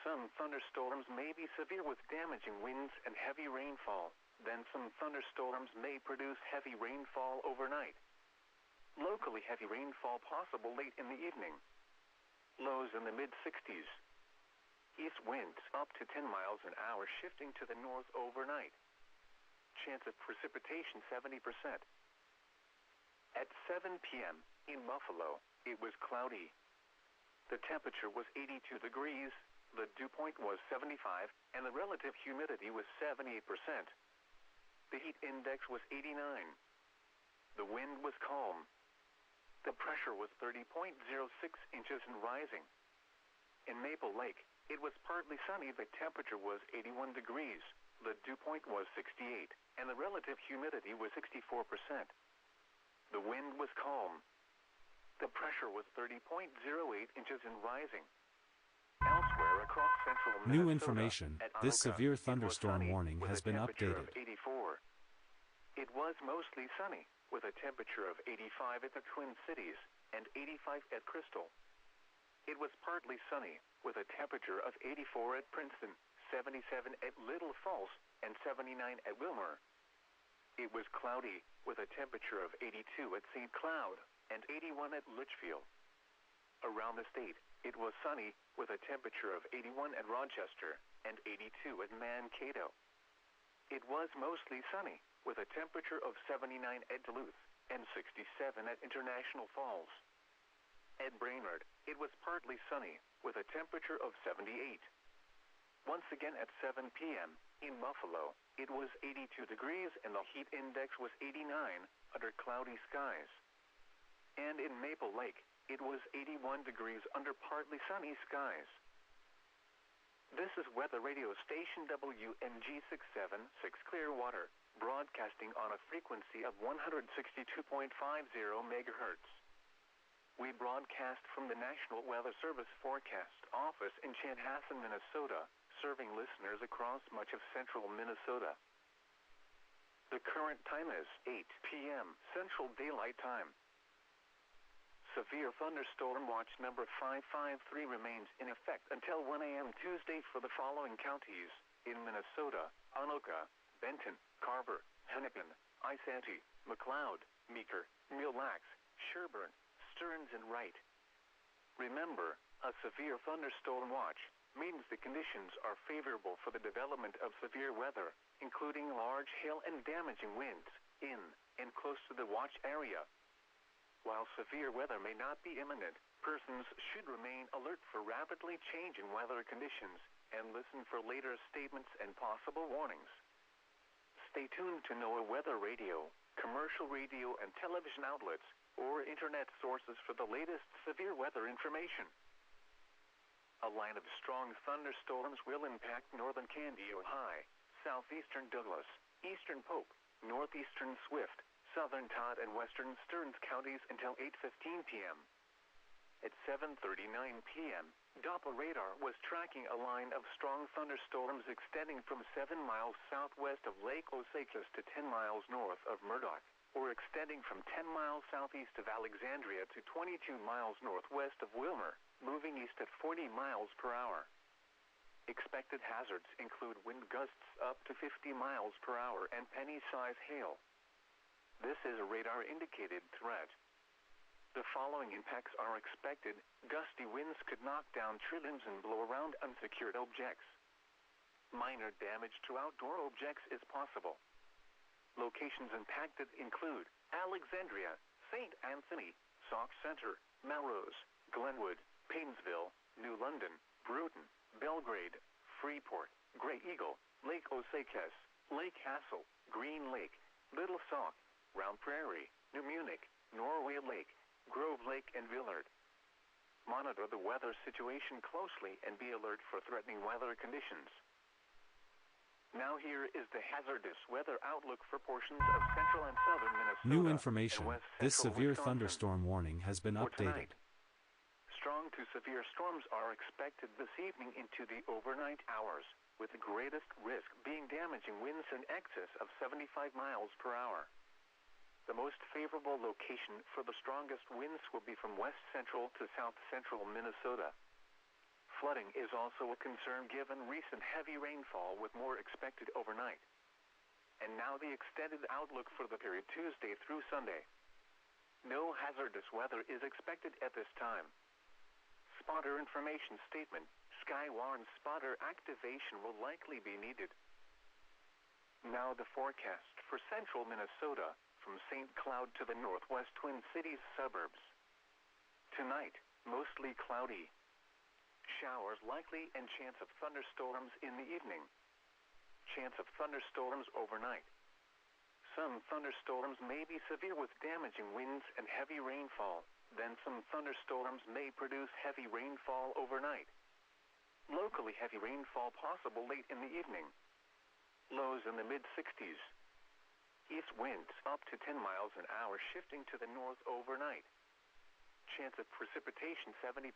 Some thunderstorms may be severe with damaging winds and heavy rainfall. Then some thunderstorms may produce heavy rainfall overnight. Locally heavy rainfall possible late in the evening. Lows in the mid-60s. East winds up to 10 miles an hour shifting to the north overnight. Chance of precipitation 70%. At 7 p.m. in Buffalo, it was cloudy. The temperature was 82 degrees, the dew point was 75, and the relative humidity was 78%. The heat index was 89. The wind was calm. The pressure was 30.06 inches and rising. In Maple Lake, it was partly sunny. The temperature was 81 degrees. The dew point was 68, and the relative humidity was 64%. The wind was calm. The pressure was 30.08 inches and rising. Elsewhere across central Minnesota, New information. at This Anoka, severe it was thunderstorm sunny warning with has a been temperature of updated. 84. It was mostly sunny with a temperature of 85 at the Twin Cities and 85 at Crystal. It was partly sunny with a temperature of 84 at Princeton, 77 at Little Falls, and 79 at Wilmer. It was cloudy with a temperature of 82 at St. Cloud and 81 at Litchfield. Around the state, it was sunny with a temperature of 81 at Rochester and 82 at Mankato. It was mostly sunny with a temperature of 79 at Duluth and 67 at International Falls. At Brainerd, it was partly sunny with a temperature of 78. Once again at 7 p.m. in Buffalo, it was 82 degrees and the heat index was 89 under cloudy skies. And in Maple Lake, it was 81 degrees under partly sunny skies. This is Weather Radio Station WNG676 Clearwater, broadcasting on a frequency of 162.50 megahertz. We broadcast from the National Weather Service Forecast Office in Chanhassen, Minnesota, serving listeners across much of central Minnesota. The current time is 8 p.m. Central Daylight Time. Severe thunderstorm watch number 553 remains in effect until 1 a.m. Tuesday for the following counties in Minnesota: Anoka, Benton, Carver, Hennepin, Isanti, McLeod, Meeker, Mille Lacs, Sherburne, Stearns, and Wright. Remember, a severe thunderstorm watch means the conditions are favorable for the development of severe weather, including large hail and damaging winds, in and close to the watch area. While severe weather may not be imminent, persons should remain alert for rapidly changing weather conditions and listen for later statements and possible warnings. Stay tuned to NOAA Weather Radio, commercial radio and television outlets, or internet sources for the latest severe weather information. A line of strong thunderstorms will impact northern Candido High, southeastern Douglas, eastern Pope, northeastern Swift, southern Todd, and western Stearns counties until 8:15 p.m. At 7:39 p.m., Doppler radar was tracking a line of strong thunderstorms extending from 7 miles southwest of Lake Osakis to 10 miles north of Murdoch, or extending from 10 miles southeast of Alexandria to 22 miles northwest of Wilmer, moving east at 40 miles per hour. Expected hazards include wind gusts up to 50 miles per hour and penny-size hail. This is a radar-indicated threat. The following impacts are expected. Gusty winds could knock down tree limbs and blow around unsecured objects. Minor damage to outdoor objects is possible. Locations impacted include Alexandria, St. Anthony, Sauk Center, Melrose, Glenwood, Paynesville, New London, Bruton, Belgrade, Freeport, Grey Eagle, Lake Osakis, Lake Hassel, Green Lake, Little Sauk, Round Prairie, New Munich, Norway Lake, Grove Lake, and Villard. Monitor the weather situation closely and be alert for threatening weather conditions. Now here is the hazardous weather outlook for portions of central and southern Minnesota. New information. And west This central severe Wisconsin. thunderstorm warning has been For updated. tonight, strong to severe storms are expected this evening into the overnight hours, with the greatest risk being damaging winds in excess of 75 miles per hour. The most favorable location for the strongest winds will be from west central to south central Minnesota. Flooding is also a concern given recent heavy rainfall, with more expected overnight. And now the extended outlook for the period Tuesday through Sunday. No hazardous weather is expected at this time. Spotter information statement: Skywarn spotter activation will likely be needed. Now the forecast for central Minnesota from St. Cloud to the northwest Twin Cities suburbs. Tonight, mostly cloudy. Showers likely and chance of thunderstorms in the evening. Chance of thunderstorms overnight. Some thunderstorms may be severe with damaging winds and heavy rainfall. Then some thunderstorms may produce heavy rainfall overnight. Locally heavy rainfall possible late in the evening. Lows in the mid-60s. East winds up to 10 miles an hour shifting to the north overnight. Chance of precipitation 70%.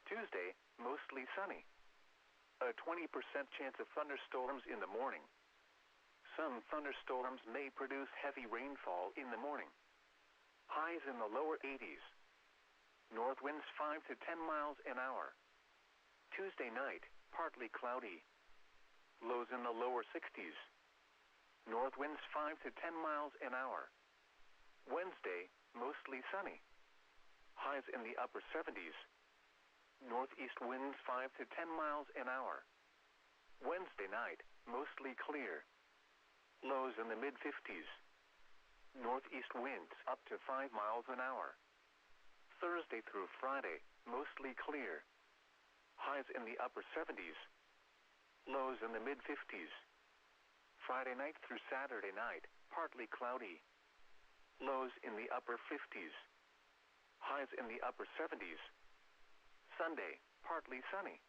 Tuesday, mostly sunny. A 20% chance of thunderstorms in the morning. Some thunderstorms may produce heavy rainfall in the morning. Highs in the lower 80s. North winds 5 to 10 miles an hour. Tuesday night, partly cloudy. Lows in the lower 60s. North winds 5 to 10 miles an hour. Wednesday, mostly sunny. Highs in the upper 70s. Northeast winds 5 to 10 miles an hour. Wednesday night, mostly clear. Lows in the mid-50s. Northeast winds up to 5 miles an hour. Thursday through Friday, mostly clear. Highs in the upper 70s. Lows in the mid-50s. Friday night through Saturday night, partly cloudy. Lows in the upper 50s. Highs in the upper 70s. Sunday, partly sunny.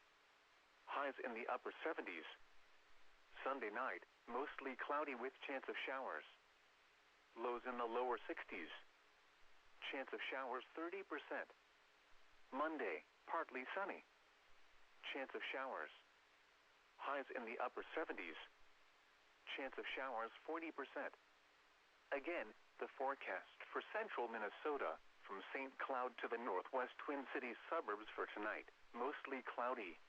Highs in the upper 70s. Sunday night, mostly cloudy with chance of showers. Lows in the lower 60s. Chance of showers 30%. Monday, partly sunny. Chance of showers. Highs in the upper 70s. Chance of showers 40%. Again, the forecast for central Minnesota from St. Cloud to the northwest Twin Cities suburbs for tonight. Mostly cloudy.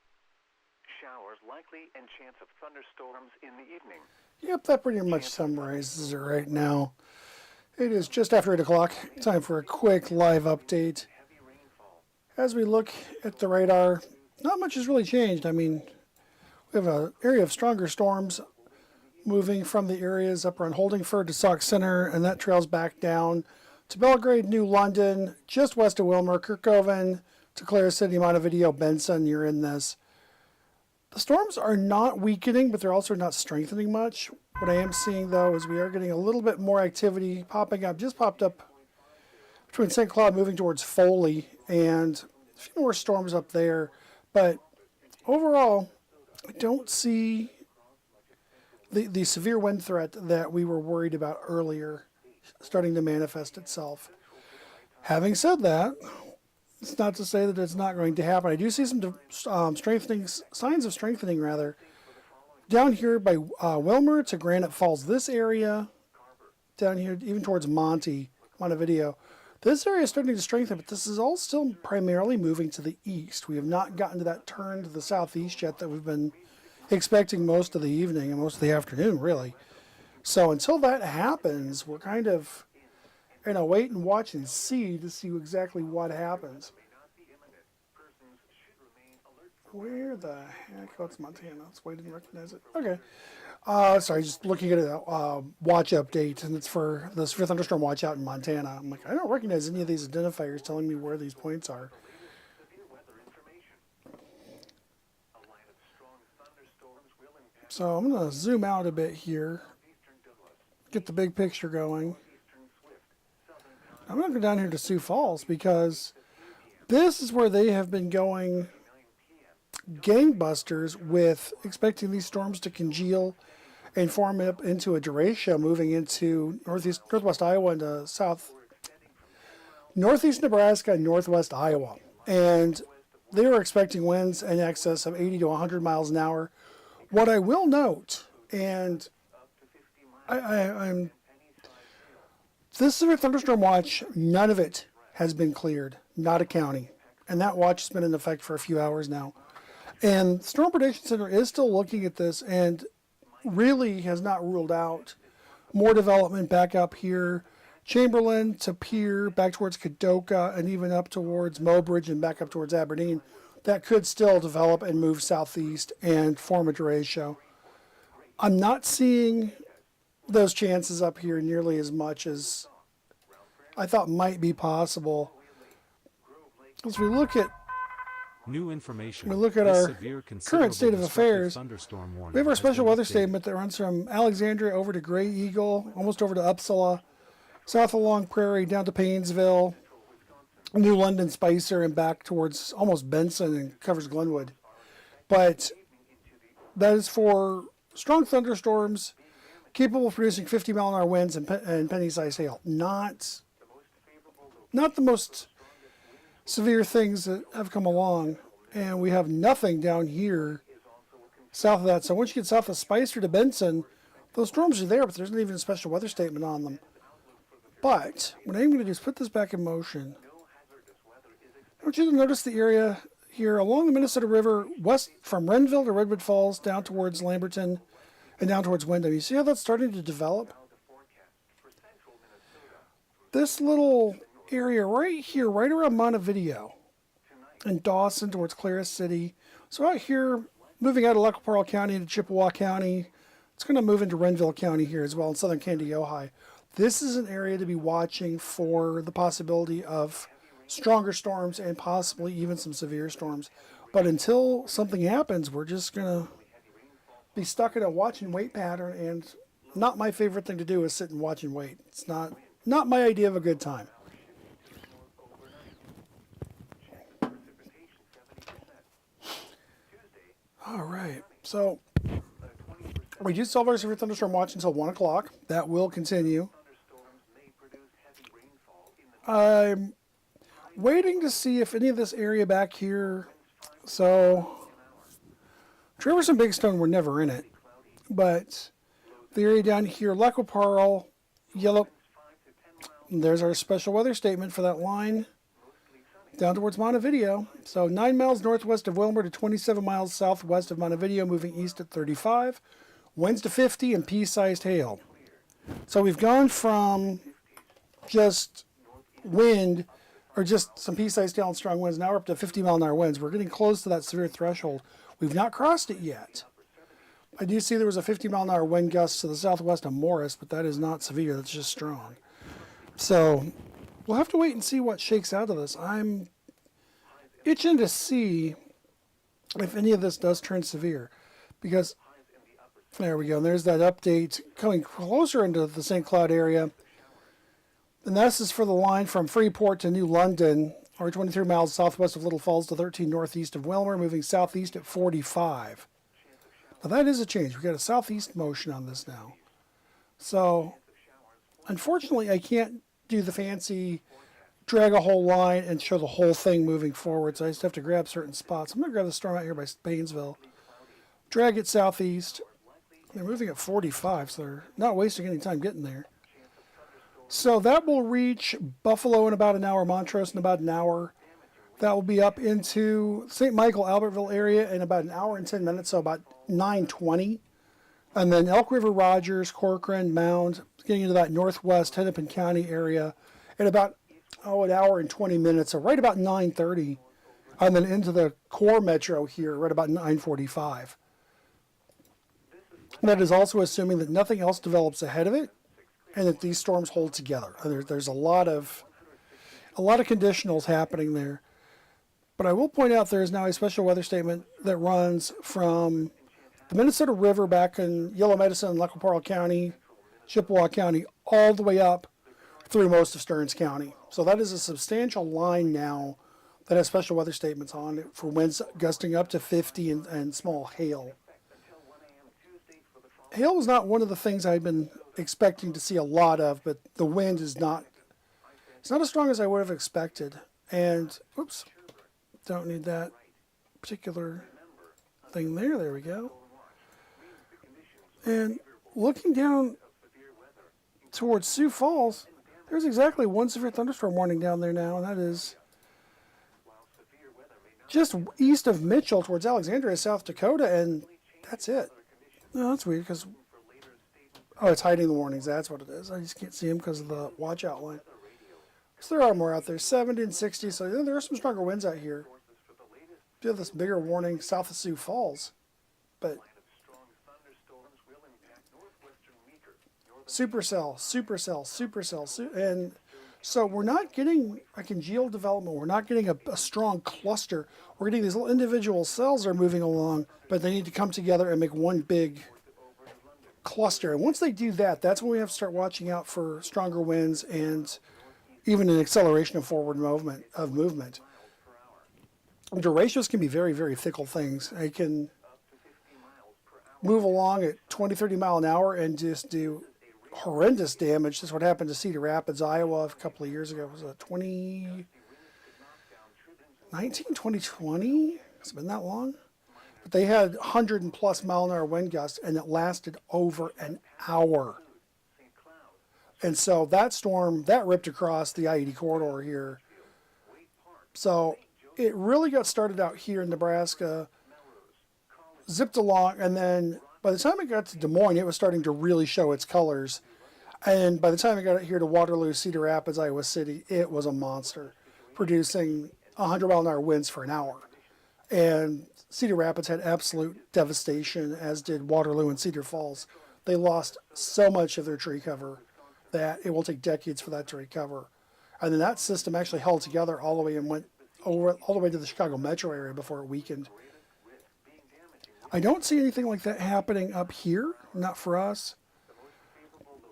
Showers likely and chance of thunderstorms in the evening. Yep, that pretty much summarizes it right now. It is just after 8 o'clock. Time for a quick live update. Heavy rainfall. As we look at the radar, not much has really changed. I mean, we have an area of stronger storms moving from the areas up around Holdingford to Sauk Center, and that trails back down to Belgrade, New London, just west of Wilmer, Kirkoven, to Clara City, Montevideo, Benson. You're in this. The storms are not weakening, but they're also not strengthening much. What I am seeing, though, is we are getting a little bit more activity popping up, just popped up between St. Cloud moving towards Foley, and a few more storms up there. But overall, I don't see the severe wind threat that we were worried about earlier starting to manifest itself. Having said that, it's not to say that it's not going to happen. I do see some strengthening, signs of strengthening rather, down here by Wilmer to Granite Falls. This area, down here even towards Montevideo, this area is starting to strengthen, but this is all still primarily moving to the east. We have not gotten to that turn to the southeast yet that we've been expecting most of the evening and most of the afternoon, really. So until that happens, we're kind of in a wait and watch and see to see exactly what happens. Where the heck? Oh, it's Montana. That's why I didn't recognize it. Okay. Sorry, just looking at a watch update, and it's for the severe thunderstorm watch out in Montana. I'm like, I don't recognize any of these identifiers telling me where these points are. So I'm going to zoom out a bit here, get the big picture going. I'm going to go down here to Sioux Falls because this is where they have been going gangbusters with expecting these storms to congeal and form up into a derecho moving into northwest Iowa into northeast Nebraska and northwest Iowa. And they were expecting winds in excess of 80 to 100 miles an hour. What I will note, and I'm this severe thunderstorm watch, none of it has been cleared, not a county. And that watch has been in effect for a few hours now. And Storm Prediction Center is still looking at this and really has not ruled out more development back up here. Chamberlain to Pierre, back towards Kadoka, and even up towards Mobridge and back up towards Aberdeen. That could still develop and move southeast and form a derecho. I'm not seeing those chances up here nearly as much as I thought might be possible. As we look at New information. our severe, current state of destructive affairs, thunderstorm warning we have our has special been weather updated. statement that runs from Alexandria over to Gray Eagle, almost over to Uppsala, south along Prairie, down to Paynesville, New London, Spicer, and back towards almost Benson and covers Glenwood. But that is for strong thunderstorms capable of producing 50-mile-an-hour winds and penny-sized hail. Not the most severe things that have come along, and we have nothing down here south of that. So once you get south of Spicer to Benson, those storms are there, but there's not even a special weather statement on them. But what I'm going to do is put this back in motion. I want you to notice the area here along the Minnesota River, west from Renville to Redwood Falls, down towards Lamberton, and down towards Wyndham. You see how that's starting to develop? This little area right here, right around Montevideo, and Dawson towards Claris City. So out here, moving out of Lac-La-Parle County into Chippewa County, it's going to move into Renville County here as well, in southern Candy, Ojai. This is an area to be watching for the possibility of stronger storms and possibly even some severe storms. But until something happens, we're just going to be stuck in a watch and wait pattern, and not my favorite thing to do is sit and watch and wait. It's not my idea of a good time. All right, so we do still have our severe thunderstorm watch until 1 o'clock. That will continue. I'm waiting to see if any of this area back here, so Traverse and Big Stone were never in it, but the area down here, Lac-La-Parle, Yellow, there's our special weather statement for that line down towards Montevideo. So 9 miles northwest of Wilmer to 27 miles southwest of Montevideo, moving east at 35, winds to 50, and pea-sized hail. So we've gone from just wind, or just some pea-sized hail and strong winds, now we're up to 50-mile-an-hour winds. We're getting close to that severe threshold. We've not crossed it yet. I do see there was a 50-mile-an-hour wind gust to the southwest of Morris, but that is not severe, that's just strong. So we'll have to wait and see what shakes out of this. I'm itching to see if any of this does turn severe, because there we go. And there's that update coming closer into the St. Cloud area. And this is for the line from Freeport to New London, or 23 miles southwest of Little Falls to 13 northeast of Wilmer, moving southeast at 45. Now that is a change. We've got a southeast motion on this now. So unfortunately, I can't do the fancy drag a whole line and show the whole thing moving forward. So I just have to grab certain spots. I'm going to grab the storm out here by Paynesville, drag it southeast. They're moving at 45, so they're not wasting any time getting there. So that will reach Buffalo in about an hour, Montrose in about an hour. That will be up into St. Michael, Albertville area in about an hour and 10 minutes, so about 9:20. And then Elk River, Rogers, Corcoran, Mound, getting into that northwest Hennepin County area in about, an hour and 20 minutes, so right about 9:30. And then into the core metro here, right about 9:45. That is also assuming that nothing else develops ahead of it, and that these storms hold together. There's a lot of conditionals happening there. But I will point out there is now a special weather statement that runs from the Minnesota River back in Yellow Medicine, Lac-La-Parle County, Chippewa County, all the way up through most of Stearns County. So that is a substantial line now that has special weather statements on it for winds gusting up to 50 and small hail. Hail was not one of the things I'd been expecting to see a lot of, but the wind is not, it's not as strong as I would have expected. And, oops, don't need that particular thing there. There we go. And looking down towards Sioux Falls, there's exactly one severe thunderstorm warning down there now, and that is just east of Mitchell towards Alexandria, South Dakota, and that's it. No, that's weird because, it's hiding the warnings. That's what it is. I just can't see them because of the watch out line. So there are more out there, 70 and 60. So there are some stronger winds out here. Do have this bigger warning south of Sioux Falls, but supercell, and so we're not getting a congealed development. We're not getting a strong cluster. We're getting these little individual cells that are moving along, but they need to come together and make one big cluster. And once they do that, that's when we have to start watching out for stronger winds and even an acceleration of forward movement. Derechos can be very, very fickle things. They can move along at 20, 30 mile an hour and just do horrendous damage. This is what happened to Cedar Rapids, Iowa a couple of years ago. Was it 2019, 2020? Has it been that long? But they had 100+ mile an hour wind gusts, and it lasted over an hour. And so that storm, that ripped across the I-80 corridor here. So it really got started out here in Nebraska, zipped along, and then by the time it got to Des Moines, it was starting to really show its colors. And by the time it got here to Waterloo, Cedar Rapids, Iowa City, it was a monster, producing 100 mile an hour winds for an hour. And Cedar Rapids had absolute devastation, as did Waterloo and Cedar Falls. They lost so much of their tree cover that it will take decades for that to recover. And then that system actually held together all the way and went over all the way to the Chicago metro area before it weakened. I don't see anything like that happening up here, not for us.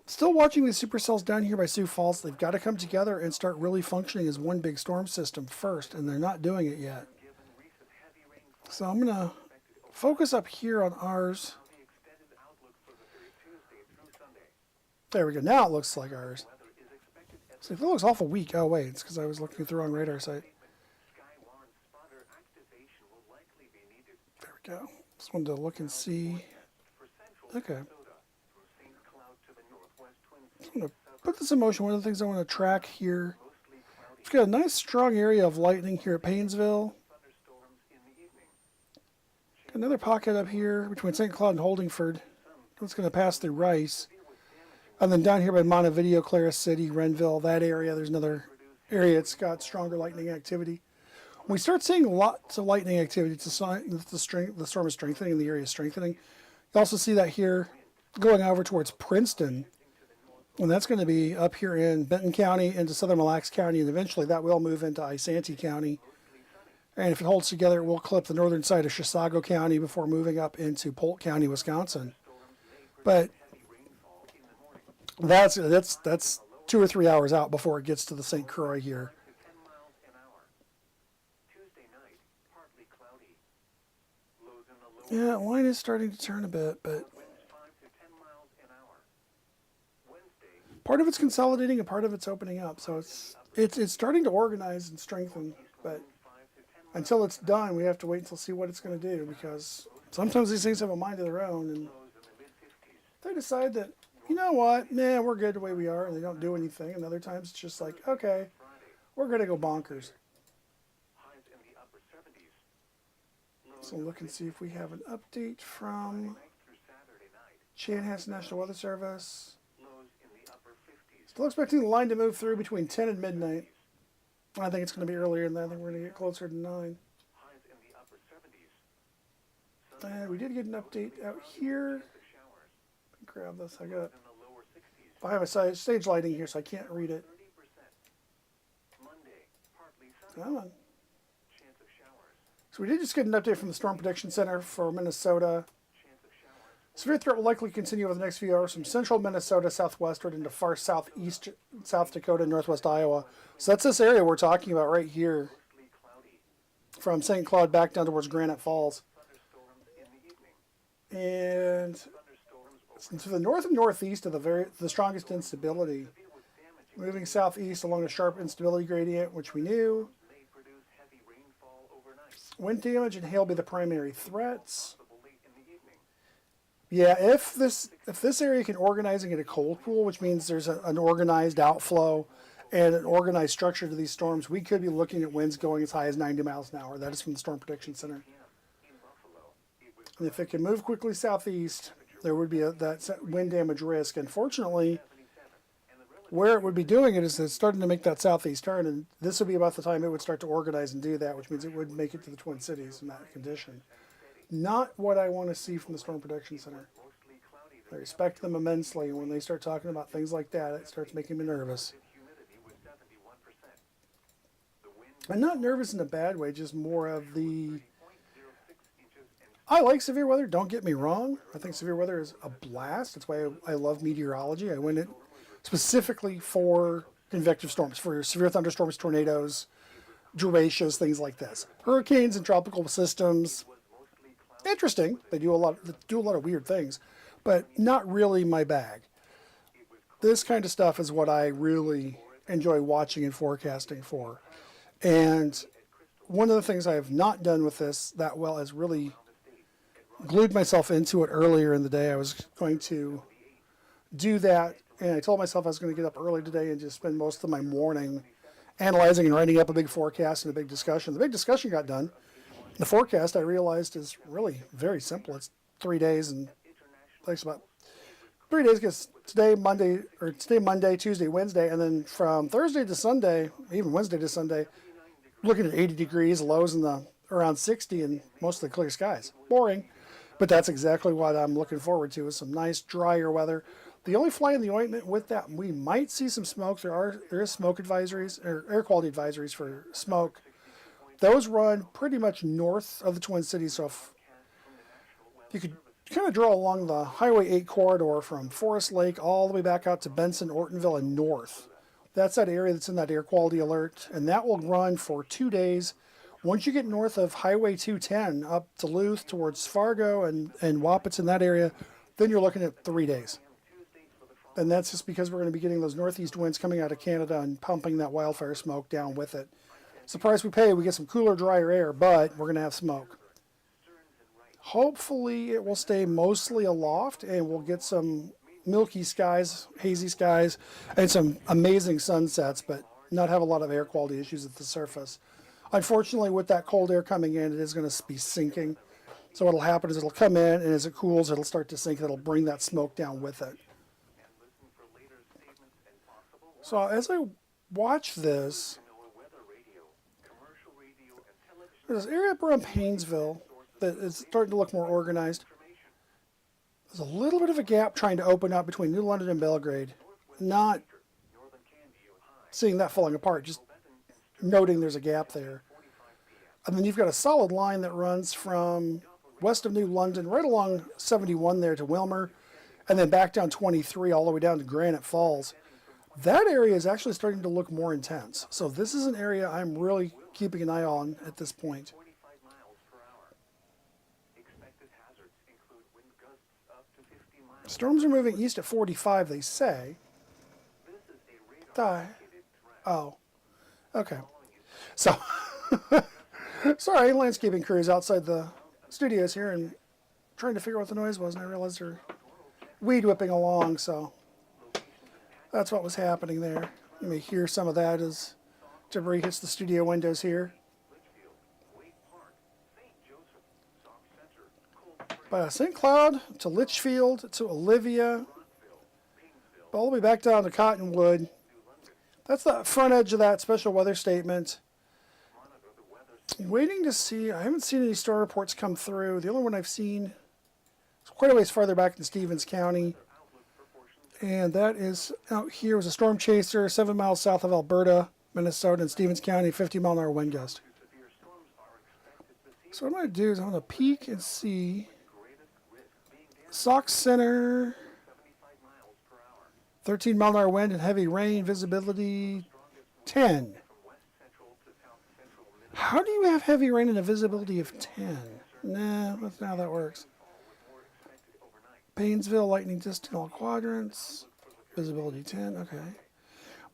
Still watching these supercells down here by Sioux Falls. They've got to come together and start really functioning as one big storm system first, and they're not doing it yet. So I'm going to focus up here on ours. There we go. Now it looks like ours. So if it looks awful weak. Oh, wait. It's because I was looking at the wrong radar site. There we go. Just wanted to look and see. Okay. I'm going to put this in motion. One of the things I want to track here. It's got a nice strong area of lightning here at Paynesville. Got another pocket up here between St. Cloud and Holdingford. It's going to pass through Rice. And then down here by Montevideo, Clara City, Renville, that area, there's another area that's got stronger lightning activity. When we start seeing lots of lightning activity, it's a sign that the storm is strengthening and the area is strengthening. You also see that here going over towards Princeton. And that's going to be up here in Benton County into southern Mille Lacs County, and eventually that will move into Isanti County. And if it holds together, it will clip the northern side of Chisago County before moving up into Polk County, Wisconsin. But that's 2 or 3 hours out before it gets to the St. Croix here. Yeah, line is starting to turn a bit, but part of it's consolidating and part of it's opening up. So it's starting to organize and strengthen, but until it's done, we have to wait until see what it's going to do, because sometimes these things have a mind of their own, and they decide that, you know what, nah, we're good the way we are, and they don't do anything. And other times it's just like, okay, we're going to go bonkers. So look and see if we have an update from Chanhassen National Weather Service. Still expecting the line to move through between 10 and midnight. I think it's going to be earlier than that. I think we're going to get closer to 9. And we did get an update out here. Grab this. I have a stage lighting here, so I can't read it. Come on. So we did just get an update from the Storm Prediction Center for Minnesota. Severe threat will likely continue over the next few hours from central Minnesota southwestward into far southeast South Dakota and northwest Iowa. So that's this area we're talking about right here, from St. Cloud back down towards Granite Falls. And to the north and northeast of the strongest instability, moving southeast along a sharp instability gradient, which we knew. Wind damage and hail will be the primary threats. Yeah, if this area can organize and get a cold pool, which means there's an organized outflow and an organized structure to these storms, we could be looking at winds going as high as 90 miles an hour. That is from the Storm Prediction Center. And if it can move quickly southeast, there would be that wind damage risk. Unfortunately, where it would be doing it is it's starting to make that southeast turn, and this would be about the time it would start to organize and do that, which means it would make it to the Twin Cities in that condition. Not what I want to see from the Storm Protection Center. I respect them immensely. And when they start talking about things like that, it starts making me nervous. I'm not nervous in a bad way, just more of the... I like severe weather, don't get me wrong. I think severe weather is a blast. That's why I love meteorology. I went it specifically for convective storms, for severe thunderstorms, tornadoes, derechas, things like this. Hurricanes and tropical systems, interesting. They do a lot of weird things, but not really my bag. This kind of stuff is what I really enjoy watching and forecasting for. And one of the things I have not done with this that well is really glued myself into it earlier in the day. I was going to do that, and I told myself I was going to get up early today and just spend most of my morning analyzing and writing up a big forecast and a big discussion. The big discussion got done. The forecast, I realized, is really very simple. It's 3 days, and takes about 3 days, because today, Monday, Tuesday, Wednesday, and then from Thursday to Sunday, even Wednesday to Sunday, looking at 80 degrees, lows in the around 60, and mostly clear skies. Boring, but that's exactly what I'm looking forward to, is some nice drier weather. The only fly in the ointment with that, we might see some smoke. There is smoke advisories, or air quality advisories for smoke. Those run pretty much north of the Twin Cities, so if you could kind of draw along the Highway 8 corridor from Forest Lake all the way back out to Benson, Ortonville, and north. That's that area that's in that air quality alert, and that will run for 2 days. Once you get north of Highway 210 up Duluth towards Fargo and Wapits in that area, then you're looking at 3 days. And that's just because we're going to be getting those northeast winds coming out of Canada and pumping that wildfire smoke down with it. It's the price we pay. We get some cooler, drier air, but we're going to have smoke. Hopefully it will stay mostly aloft, and we'll get some milky skies, hazy skies, and some amazing sunsets, but not have a lot of air quality issues at the surface. Unfortunately, with that cold air coming in, it is going to be sinking. So what will happen is it'll come in, and as it cools, it'll start to sink. It'll bring that smoke down with it. So as I watch this, there's an area up around Paynesville that is starting to look more organized. There's a little bit of a gap trying to open up between New London and Belgrade. Not seeing that falling apart, just noting there's a gap there. And then you've got a solid line that runs from west of New London right along 71 there to Wilmer, and then back down 23 all the way down to Granite Falls. That area is actually starting to look more intense. So this is an area I'm really keeping an eye on at this point. Storms are moving east at 45, they say. Oh, okay. So, sorry, landscaping crews outside the studios here and trying to figure out what the noise was, and I realized they're weed whipping along, so that's what was happening there. You may hear some of that as debris hits the studio windows here. By St. Cloud to Litchfield to Olivia, all the way back down to Cottonwood. That's the front edge of that special weather statement. I'm waiting to see, I haven't seen any storm reports come through. The only one I've seen is quite a ways farther back in Stevens County. And that is out here. It was a storm chaser 7 miles south of Alberta, Minnesota, in Stevens County, 50-mile-an-hour wind gust. So what I'm going to do is I'm going to peek and see Sauk Center, 13-mile-an-hour wind and heavy rain, visibility 10. How do you have heavy rain and a visibility of 10? Nah, that's not how that works. Paynesville, lightning dist in all quadrants, visibility 10, okay.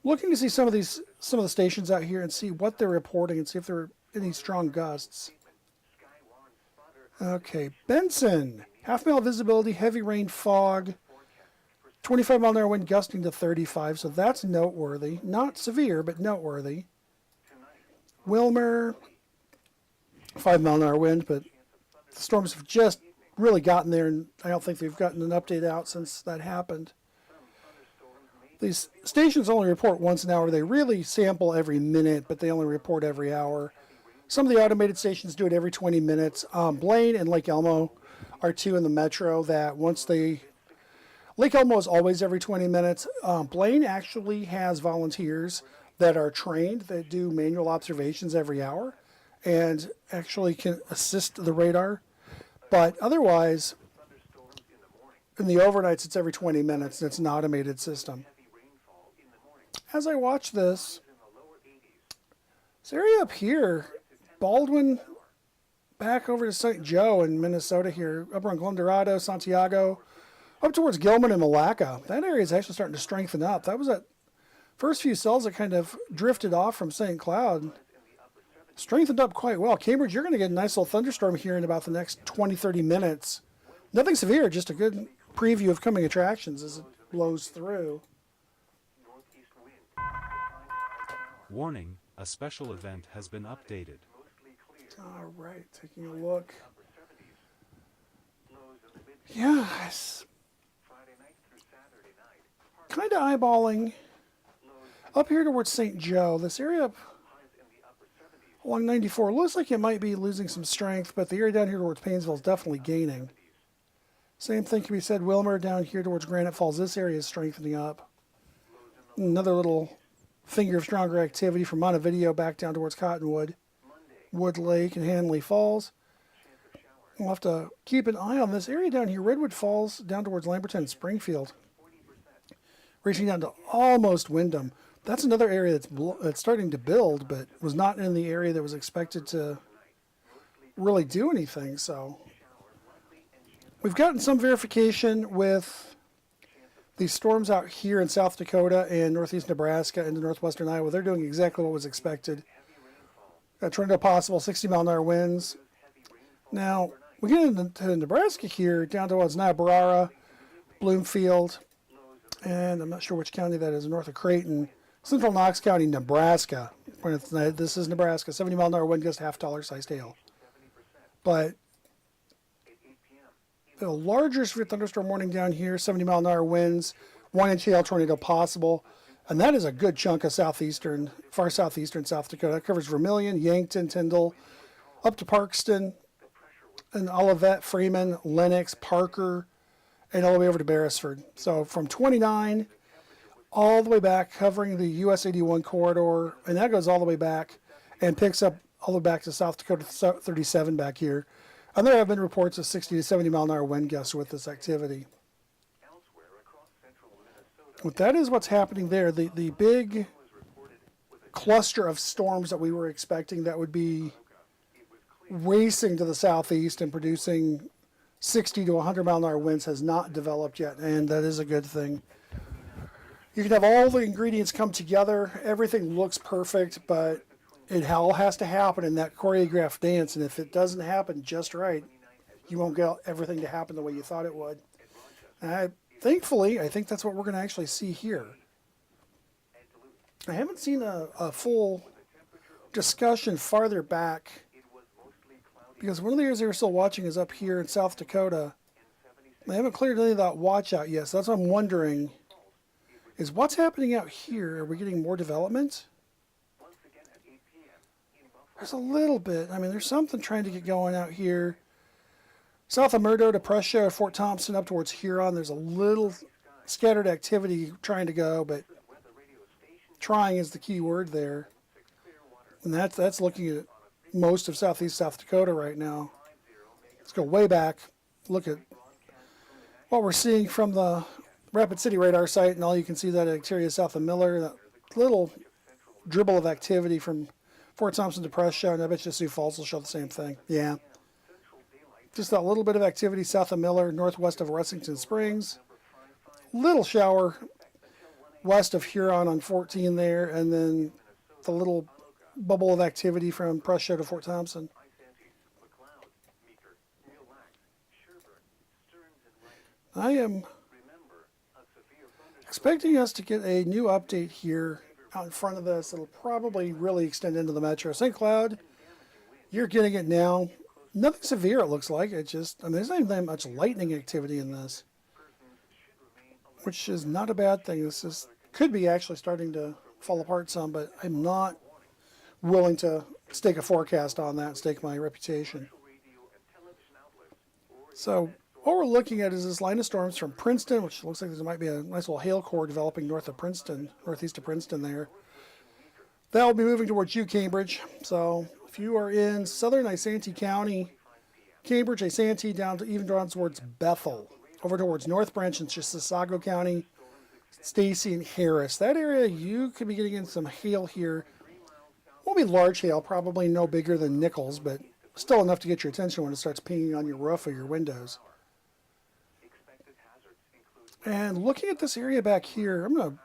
Looking to see some of the stations out here and see what they're reporting and see if there are any strong gusts. Okay, Benson, half-mile visibility, heavy rain, fog, 25-mile-an-hour wind gusting to 35, so that's noteworthy. Not severe, but noteworthy. Wilmer, 5-mile-an-hour wind, but the storms have just really gotten there, and I don't think they've gotten an update out since that happened. These stations only report once an hour. They really sample every minute, but they only report every hour. Some of the automated stations do it every 20 minutes. Blaine and Lake Elmo are two in the metro that once they Lake Elmo is always every 20 minutes. Blaine actually has volunteers that are trained that do manual observations every hour and actually can assist the radar. But otherwise, in the overnights, it's every 20 minutes, and it's an automated system. As I watch this area up here, Baldwin, back over to St. Joe in Minnesota here, up around Glendorado, Santiago, up towards Gilman and Malacca. That area is actually starting to strengthen up. That was that first few cells that kind of drifted off from St. Cloud. Strengthened up quite well. Cambridge, you're going to get a nice little thunderstorm here in about the next 20, 30 minutes. Nothing severe, just a good preview of coming attractions as it blows through. Warning, a special event has been updated. All right, taking a look. Yes. Kind of eyeballing up here towards St. Joe. This area up along 94 looks like it might be losing some strength, but the area down here towards Painesville is definitely gaining. Same thing can be said Wilmer down here towards Granite Falls. This area is strengthening up. Another little finger of stronger activity from Montevideo back down towards Cottonwood, Wood Lake, and Hanley Falls. We'll have to keep an eye on this area down here. Redwood Falls down towards Lamberton and Springfield, reaching down to almost Windham. That's another area that's starting to build, but was not in the area that was expected to really do anything. So we've gotten some verification with these storms out here in South Dakota and northeast Nebraska into northwestern Iowa. They're doing exactly what was expected. Tornado possible, 60-mile-an-hour winds. Now, we get into Nebraska here, down towards Niobrara, Bloomfield, and I'm not sure which county that is, north of Creighton. Central Knox County, Nebraska. This is Nebraska. 70-mile-an-hour wind gust, half-dollar-sized hail. But the larger severe thunderstorm warning down here, 70-mile-an-hour winds, 1-inch hail tornado possible. And that is a good chunk of southeastern, far southeastern South Dakota. That covers Vermilion, Yankton, Tyndall, up to Parkston, and Olivet, Freeman, Lennox, Parker, and all the way over to Beresford. So from 29 all the way back, covering the US 81 corridor, and that goes all the way back and picks up all the way back to South Dakota 37 back here. And there have been reports of 60 to 70-mile-an-hour wind gusts with this activity. But that is what's happening there. The big cluster of storms that we were expecting that would be racing to the southeast and producing 60 to 100-mile-an-hour winds has not developed yet, and that is a good thing. You can have all the ingredients come together. Everything looks perfect, but it all has to happen in that choreographed dance, and if it doesn't happen just right, you won't get everything to happen the way you thought it would. Thankfully, I think that's what we're going to actually see here. I haven't seen a full discussion farther back, because one of the areas they were still watching is up here in South Dakota. They haven't cleared any of that watch out yet, so that's what I'm wondering, is what's happening out here? Are we getting more development? There's a little bit. I mean, there's something trying to get going out here. South of Murdo to Prussia, Fort Thompson, up towards Huron. There's a little scattered activity trying to go, but trying is the key word there. And that's looking at most of southeast South Dakota right now. Let's go way back. Look at what we're seeing from the Rapid City radar site, and all you can see that activity south of Miller. That little dribble of activity from Fort Thompson to Prussia, and I bet you Sioux Falls will show the same thing. Yeah. Just that little bit of activity south of Miller, northwest of Wessington Springs. Little shower west of Huron on 14 there, and then the little bubble of activity from Prussia to Fort Thompson. I am expecting us to get a new update here out in front of this. It'll probably really extend into the metro. St. Cloud, you're getting it now. Nothing severe, it looks like. It just, I mean, there's not even that much lightning activity in this, which is not a bad thing. This could be actually starting to fall apart some, but I'm not willing to stake a forecast on that and stake my reputation. So what we're looking at is this line of storms from Princeton, which looks like there might be a nice little hail core developing north of Princeton, northeast of Princeton there. That will be moving towards you, Cambridge. So if you are in southern Isanti County, Cambridge, Isanti, even down towards Bethel, over towards North Branch and Chisago County, Stacy and Harris. That area, you could be getting in some hail here. Won't be large hail, probably no bigger than Nichols, but still enough to get your attention when it starts pinging on your roof or your windows. And looking at this area back here, I'm going to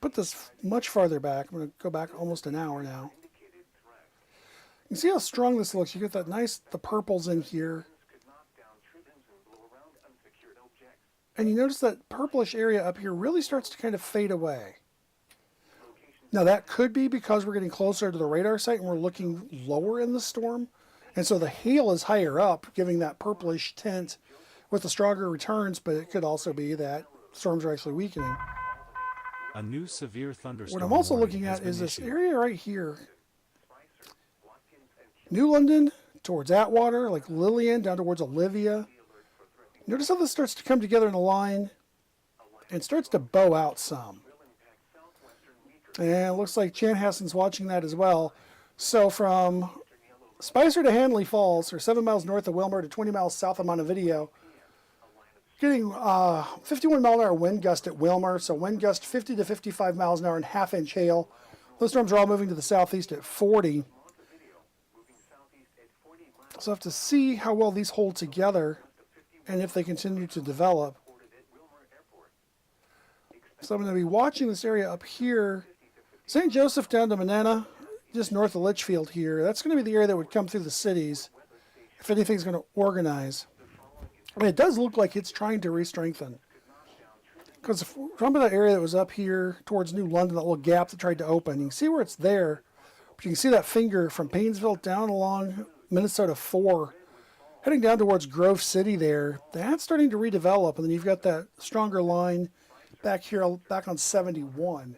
put this much farther back. I'm going to go back almost an hour now. You can see how strong this looks. You get that nice, the purples in here. And you notice that purplish area up here really starts to kind of fade away. Now that could be because we're getting closer to the radar site and we're looking lower in the storm. And so the hail is higher up, giving that purplish tint with the stronger returns, but it could also be that storms are actually weakening. A new severe thunderstorm. What I'm also warning looking has at is been this issued. area right here. New London towards Atwater, like Lillian, down towards Olivia. Notice how this starts to come together in a line and starts to bow out some. And it looks like Chanhassen's watching that as well. So from Spicer to Hanley Falls, or 7 miles north of Wilmer to 20 miles south of Montevideo, getting 51 mile an hour wind gust at Wilmer, so wind gust 50 to 55 miles an hour and half-inch hail. Those storms are all moving to the southeast at 40. So I have to see how well these hold together and if they continue to develop. So I'm going to be watching this area up here. St. Joseph down to Manana, just north of Litchfield here. That's going to be the area that would come through the cities if anything's going to organize. And it does look like it's trying to re-strengthen. Because remember that area that was up here towards New London, that little gap that tried to open? You can see where it's there. But you can see that finger from Paynesville down along Minnesota 4, heading down towards Grove City there. That's starting to redevelop. And then you've got that stronger line back here, back on 71.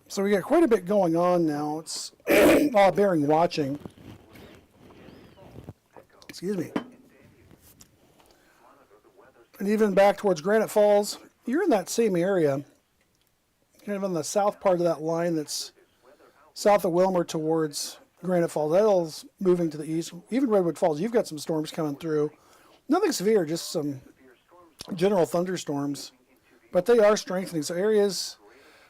So we got quite a bit going on now. It's all bearing watching. Excuse me. And even back towards Granite Falls, you're in that same area, kind of on the south part of that line that's south of Wilmer towards Granite Falls. That's moving to the east. Even Redwood Falls, you've got some storms coming through. Nothing severe, just some general thunderstorms. But they are strengthening. So areas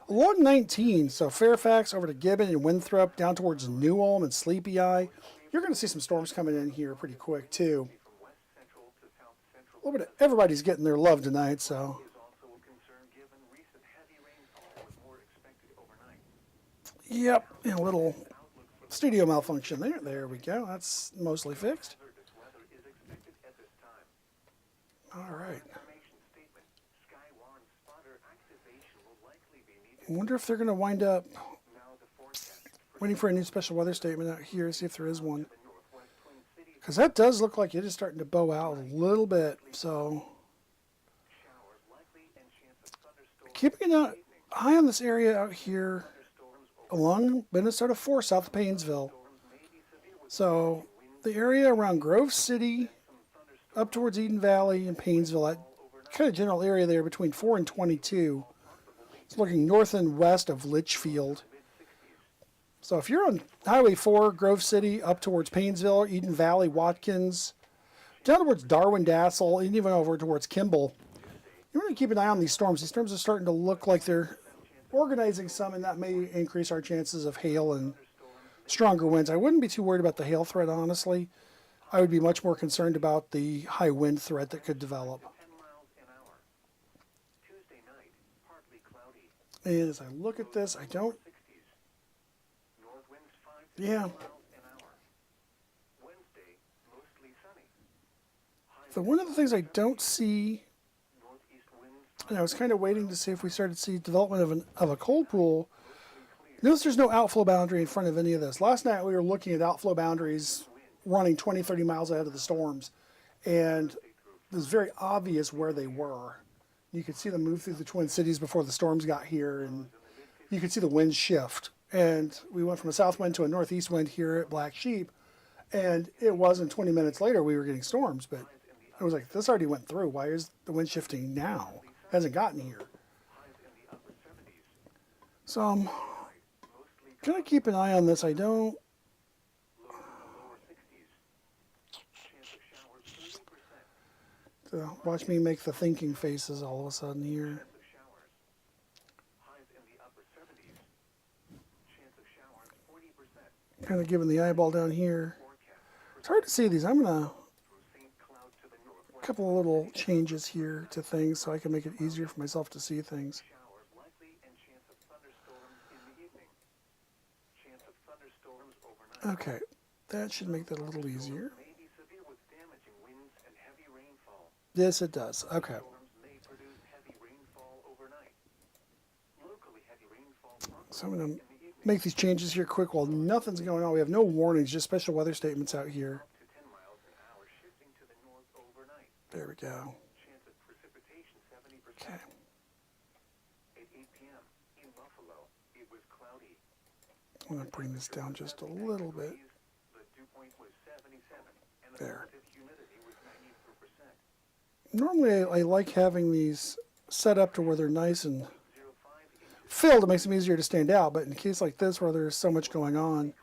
along 19, so Fairfax over to Gibbon and Winthrop, down towards New Ulm and Sleepy Eye, you're going to see some storms coming in here pretty quick too. A little bit of everybody's getting their love tonight, so. Yep, and a little studio malfunction there. There we go. That's mostly fixed. All right. I wonder if they're going to wind up waiting for a new special weather statement out here, see if there is one. Because that does look like it is starting to bow out a little bit. So keeping an eye on this area out here along Minnesota 4 south of Paynesville. So the area around Grove City up towards Eden Valley and Paynesville, that kind of general area there between 4 and 22. It's looking north and west of Litchfield. So if you're on Highway 4, Grove City, up towards Paynesville, Eden Valley, Watkins, down towards Darwin, Dassel, and even over towards Kimball, you want to keep an eye on these storms. These storms are starting to look like they're organizing some, and that may increase our chances of hail and stronger winds. I wouldn't be too worried about the hail threat, honestly. I would be much more concerned about the high wind threat that could develop. And as I look at this, I don't... Yeah. So one of the things I don't see, and I was kind of waiting to see if we started to see development of a cold pool. Notice there's no outflow boundary in front of any of this. Last night we were looking at outflow boundaries running 20, 30 miles ahead of the storms, and it was very obvious where they were. You could see them move through the Twin Cities before the storms got here, and you could see the wind shift. And we went from a south wind to a northeast wind here at Black Sheep, and it wasn't 20 minutes later we were getting storms. But I was like, this already went through. Why is the wind shifting now? It hasn't gotten here. So I'm going to keep an eye on this. I don't... So watch me make the thinking faces all of a sudden here. Kind of giving the eyeball down here. It's hard to see these. I'm going to... A couple of little changes here to things so I can make it easier for myself to see things. Okay, that should make that a little easier. Yes, it does. Okay. So I'm going to make these changes here quick while nothing's going on. We have no warnings, just special weather statements out here. There we go. Okay. I'm going to bring this down just a little bit. There. Normally I like having these set up to where they're nice and filled. It makes them easier to stand out, but in a case like this where there's so much going on,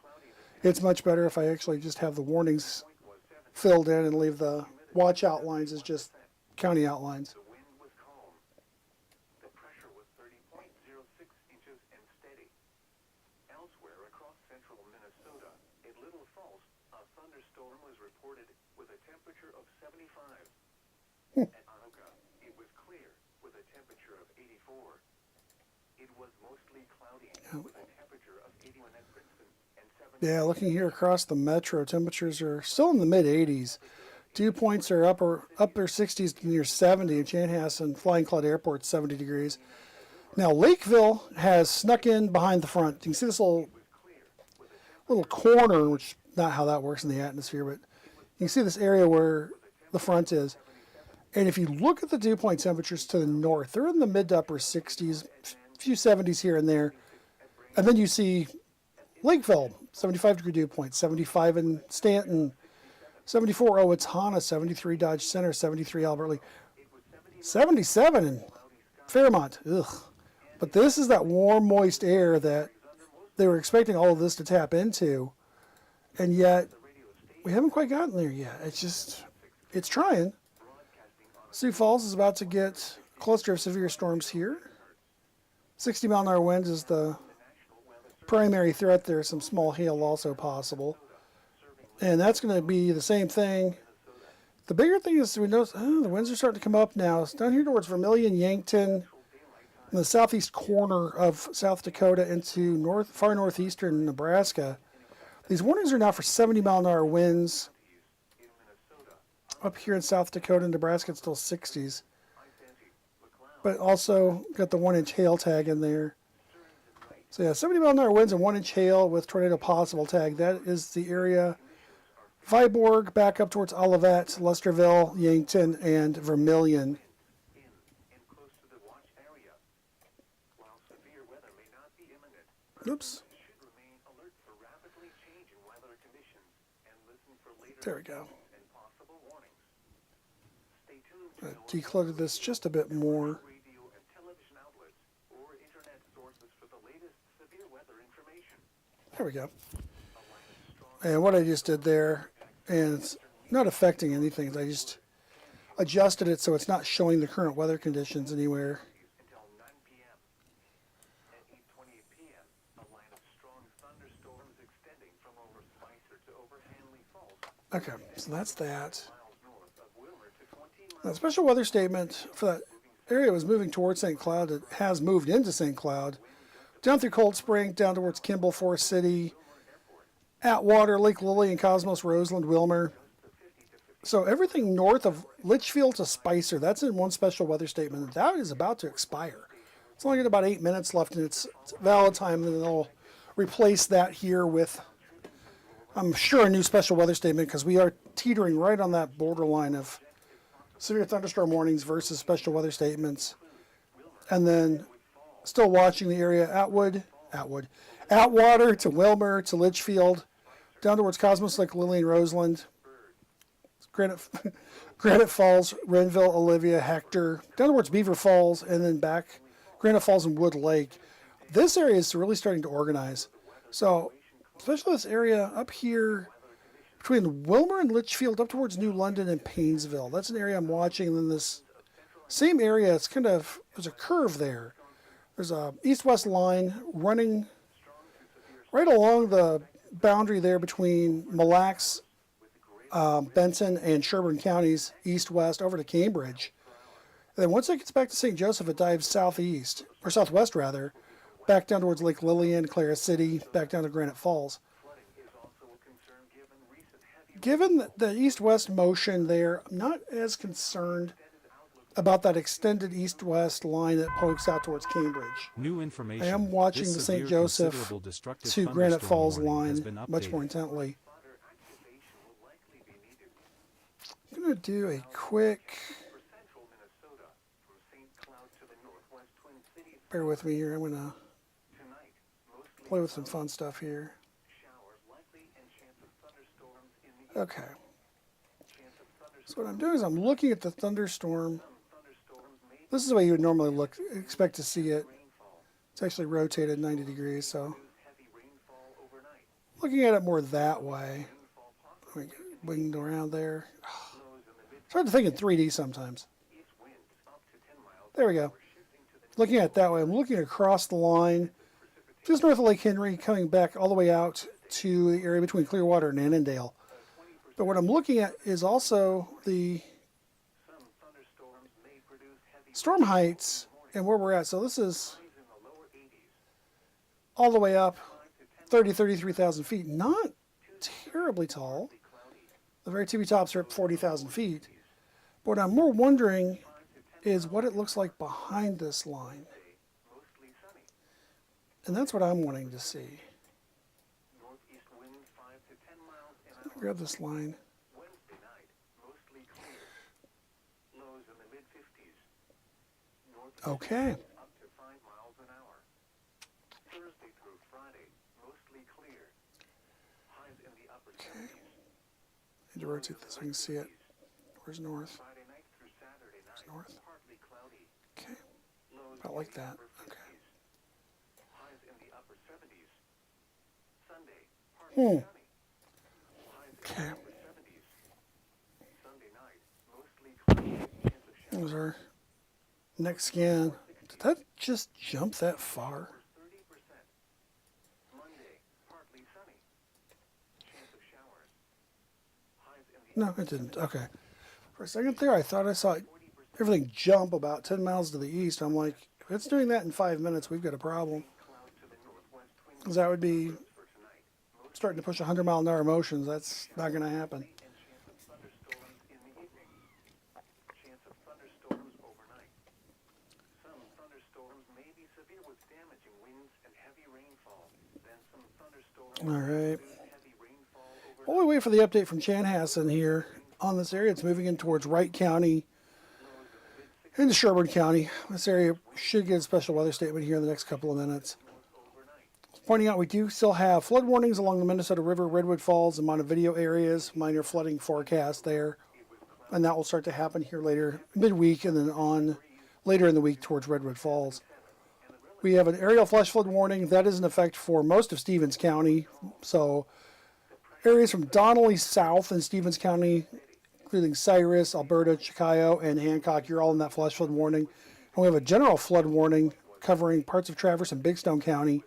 it's much better if I actually just have the warnings filled in and leave the watch outlines as just county outlines. At Anoka, it was clear with a temperature of 84. It was mostly cloudy with a temperature of 81 at Princeton and 70. Yeah, looking here across the metro, temperatures are still in the mid 80s. Dew points are up their 60s to near 70 in Chanhassen. Flying Cloud Airport, 70 degrees. Now Lakeville has snuck in behind the front. You can see this little corner, which not how that works in the atmosphere, but you can see this area where the front is. And if you look at the dew point temperatures to the north, they're in the mid to upper 60s, a few 70s here and there. And then you see Lakeville, 75 degree dew point, 75 in Stanton, 74 Owatonna, 73 Dodge Center, 73 Albert Lea, 77 in Fairmont. Ugh. But this is that warm, moist air that they were expecting all of this to tap into. And yet, we haven't quite gotten there yet. It's trying. Sioux Falls is about to get a cluster of severe storms here. 60 mile an hour winds is the primary threat. There's some small hail also possible. And that's going to be the same thing. The bigger thing is we notice the winds are starting to come up now. It's down here towards Vermilion, Yankton, in the southeast corner of South Dakota into far northeastern Nebraska. These warnings are now for 70 mile an hour winds. Up here in South Dakota and Nebraska, it's still 60s. But also got the 1-inch hail tag in there. So yeah, 70 mile an hour winds and 1-inch hail with tornado possible tag. That is the area. Viborg back up towards Olivet, Lesterville, Yankton, and Vermilion. Oops. There we go. Declutter this just a bit more. There we go. And what I just did there, and it's not affecting anything, I just adjusted it so it's not showing the current weather conditions anywhere. Okay, so that's that. The special weather statement for that area was moving towards St. Cloud. It has moved into St. Cloud, down through Cold Spring, down towards Kimball, Forest City, Atwater, Lake Lillian, Cosmos, Roseland, Wilmer. So everything north of Litchfield to Spicer, that's in one special weather statement. That is about to expire. It's only got about 8 minutes left in its valid time, and then they'll replace that here with, I'm sure, a new special weather statement, because we are teetering right on that borderline of severe thunderstorm warnings versus special weather statements. And then still watching the area Atwater to Wilmer to Litchfield, down towards Cosmos, Lake Lillian, Roseland. Granite Falls, Renville, Olivia, Hector, down towards Beaver Falls, and then back Granite Falls and Wood Lake. This area is really starting to organize. So, especially this area up here between Wilmer and Litchfield up towards New London and Paynesville. That's an area I'm watching. And then this same area, it's kind of, there's a curve there. There's a east-west line running right along the boundary there between Mille Lacs, Benson, and Sherburne counties, east-west, over to Cambridge. And then once it gets back to St. Joseph, it dives southeast, or southwest rather, back down towards Lake Lillian, Clara City, back down to Granite Falls. Given the east-west motion there, I'm not as concerned about that extended east-west line that pokes out towards Cambridge. New information. I am watching This the St. severe Joseph considerable destructive to Granite thunderstorm Falls warning has line been much more updated. intently. I'm going to do a quick, bear with me here, I'm going to play with some fun stuff here. Okay. So what I'm doing is I'm looking at the thunderstorm. This is the way you would normally expect to see it. It's actually rotated 90 degrees, so looking at it more that way. Winged around there. It's hard to think in 3D sometimes. There we go. Looking at it that way, I'm looking across the line, just north of Lake Henry, coming back all the way out to the area between Clearwater and Annandale. But what I'm looking at is also the storm heights and where we're at. So this is all the way up 33,000 feet. Not terribly tall. The very tippy tops are at 40,000 feet. But what I'm more wondering is what it looks like behind this line. And that's what I'm wanting to see. Grab this line. Okay. Okay. Need to rotate this so I can see it. Where's north? Where's north? Okay. About like that. Okay. Okay. There's our next scan. Did that just jump that far? No, it didn't. Okay. For a second there, I thought I saw everything jump about 10 miles to the east. I'm like, if it's doing that in 5 minutes, we've got a problem. Because that would be starting to push 100-mile-an-hour motions. That's not going to happen. All right. While we wait for the update from Chanhassen here on this area, it's moving in towards Wright County into Sherburne County. This area should get a special weather statement here in the next couple of minutes. Pointing out we do still have flood warnings along the Minnesota River, Redwood Falls, and Montevideo areas. Minor flooding forecast there. And that will start to happen here later, midweek, and then on later in the week towards Redwood Falls. We have an aerial flash flood warning that is in effect for most of Stevens County. So areas from Donnelly south in Stevens County, including Cyrus, Alberta, Chickayo, and Hancock, you're all in that flash flood warning. And we have a general flood warning covering parts of Traverse and Big Stone County.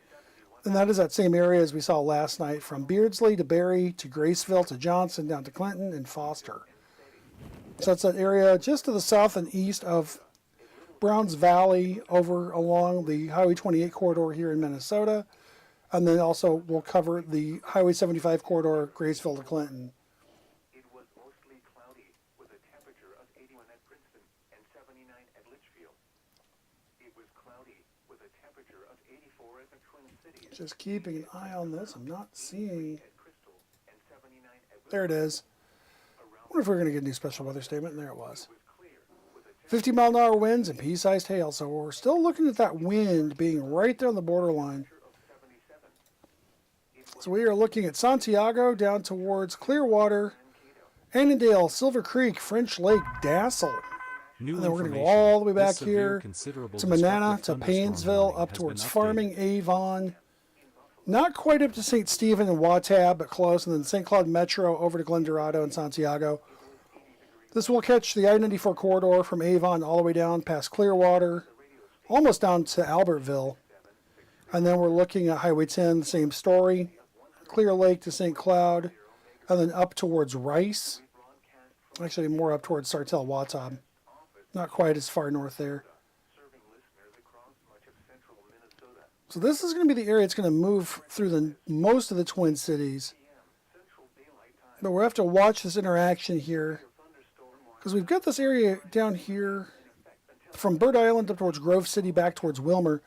And that is that same area as we saw last night, from Beardsley to Barry to Graceville to Johnson down to Clinton and Foster. So that's that area just to the south and east of Browns Valley over along the Highway 28 corridor here in Minnesota. And then also we'll cover the Highway 75 corridor, Graceville to Clinton. It was mostly cloudy with a temperature of 81 at Princeton and 79 at Litchfield. It was cloudy with a temperature of 84 at the Twin Cities. Just keeping an eye on this. I'm not seeing. There it is. I wonder if we're going to get a new special weather statement. And there it was. 50-mile-an-hour winds and pea-sized hail. So we're still looking at that wind being right there on the borderline. So we are looking at Santiago down towards Clearwater Annandale, Silver Creek, French Lake, Dassel. New And then we're going to go information. all the way back This severe, here considerable to Manana, destructive to thunderstorm Paynesville, warning up has towards been updated. Farming, Avon. Not quite up to St. Stephen and Watab, but close. And then St. Cloud Metro over to Glendorado and Santiago. This will catch the I-94 corridor from Avon all the way down past Clearwater, almost down to Albertville. And then we're looking at Highway 10, the same story. Clear Lake to St. Cloud, and then up towards Rice. Actually, more up towards Sartell, Watab. Not quite as far north there. So this is going to be the area it's going to move through most of the Twin Cities. But we'll have to watch this interaction here, because we've got this area down here from Bird Island up towards Grove City back towards Wilmer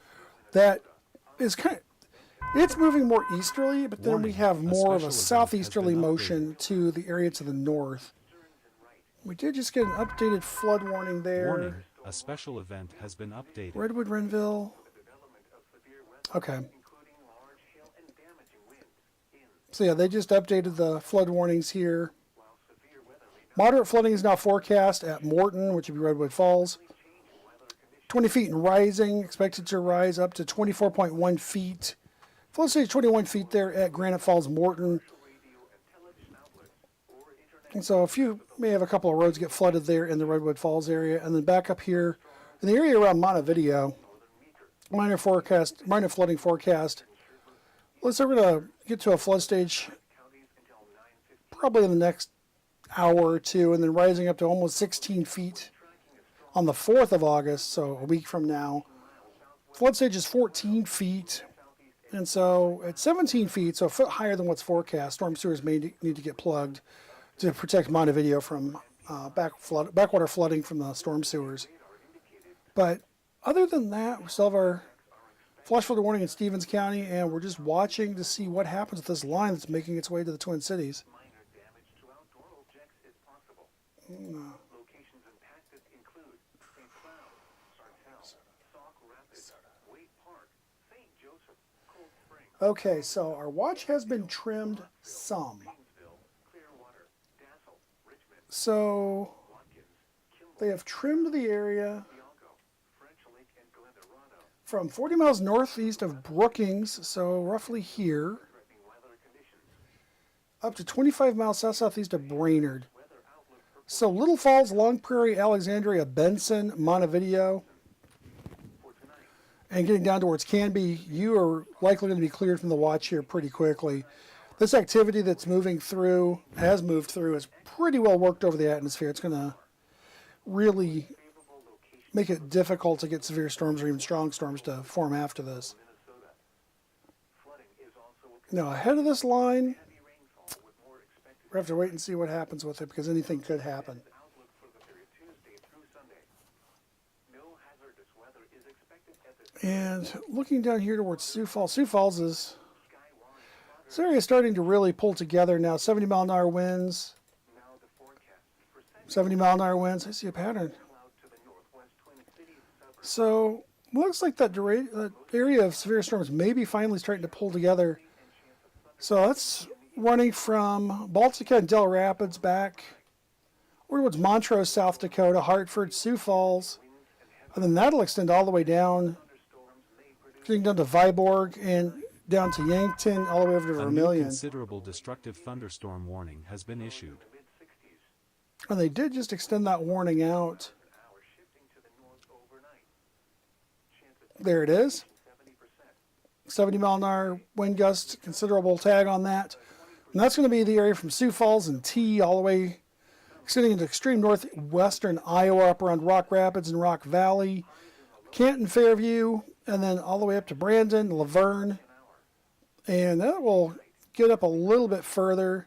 that is it's moving more easterly, but then we have more of a southeasterly motion to the area to the north. We did just get an updated flood warning there. Warning, a special event has been updated. Redwood, Renville. Okay. So yeah, they just updated the flood warnings here. Moderate flooding is now forecast at Morton, which would be Redwood Falls. 20 feet and rising, expected to rise up to 24.1 feet. Flood stage 21 feet there at Granite Falls, Morton. And so may have a couple of roads get flooded there in the Redwood Falls area. And then back up here in the area around Montevideo, minor flooding forecast. Looks like we're going to get to a flood stage probably in the next hour or two, and then rising up to almost 16 feet on the 4th of August, so a week from now. Flood stage is 14 feet, and so at 17 feet, so a foot higher than what's forecast, storm sewers may need to get plugged to protect Montevideo from backwater flooding from the storm sewers. But other than that, we still have our flash flood warning in Stevens County, and we're just watching to see what happens with this line that's making its way to the Twin Cities. Locations impacted include St. Cloud, Sartell, Sauk Rapids, Wade Park, St. Joseph, Cold Spring, Okay, so our watch has been trimmed some. Paynesville, Clearwater, Dassel, Richmond, So Watkins, they have trimmed the area Bianco, French Lake, and Glendorado, from 40 miles northeast of Brookings, so roughly here, threatening weather conditions. up to 25 miles south-southeast of Brainerd. So Little Falls, Long Prairie, Alexandria, Benson, Montevideo, and getting down towards Canby, you are likely going to be cleared from the watch here pretty quickly. This activity that's has moved through, is pretty well worked over the atmosphere. It's going to really make it difficult to get severe storms or even strong storms to form after this. Now, ahead of this line, we have to wait and see what happens with it, because anything could happen. Outlook for the period Tuesday through Sunday. No hazardous weather is expected at this And looking down here towards Sioux Falls. Sioux Falls this area is starting to really pull together now. 70 mile an hour winds. now the forecast for 70 mile an hour winds. I see a pattern. cloud to the northwest Twin Cities suburbs. So looks like that area of severe storms may be finally starting to pull together. So that's running from Baltica and Del Rapids back towards Montrose, South Dakota, Hartford, Sioux Falls, and then that'll extend all the way down, getting down to Viborg and down to Yankton, all the way over to A new Vermilion. considerable destructive thunderstorm warning has been issued. And they did just extend that warning out. Hour shifting to the north overnight. Chances There it is. 70%. 70 mile an hour wind gust, considerable tag on that. And that's going to be the area from Sioux Falls and T all the way extending into extreme northwestern Iowa, up around Rock Rapids and Rock Valley, Canton, Fairview, and then all the way up to Brandon, Laverne. And that will get up a little bit further,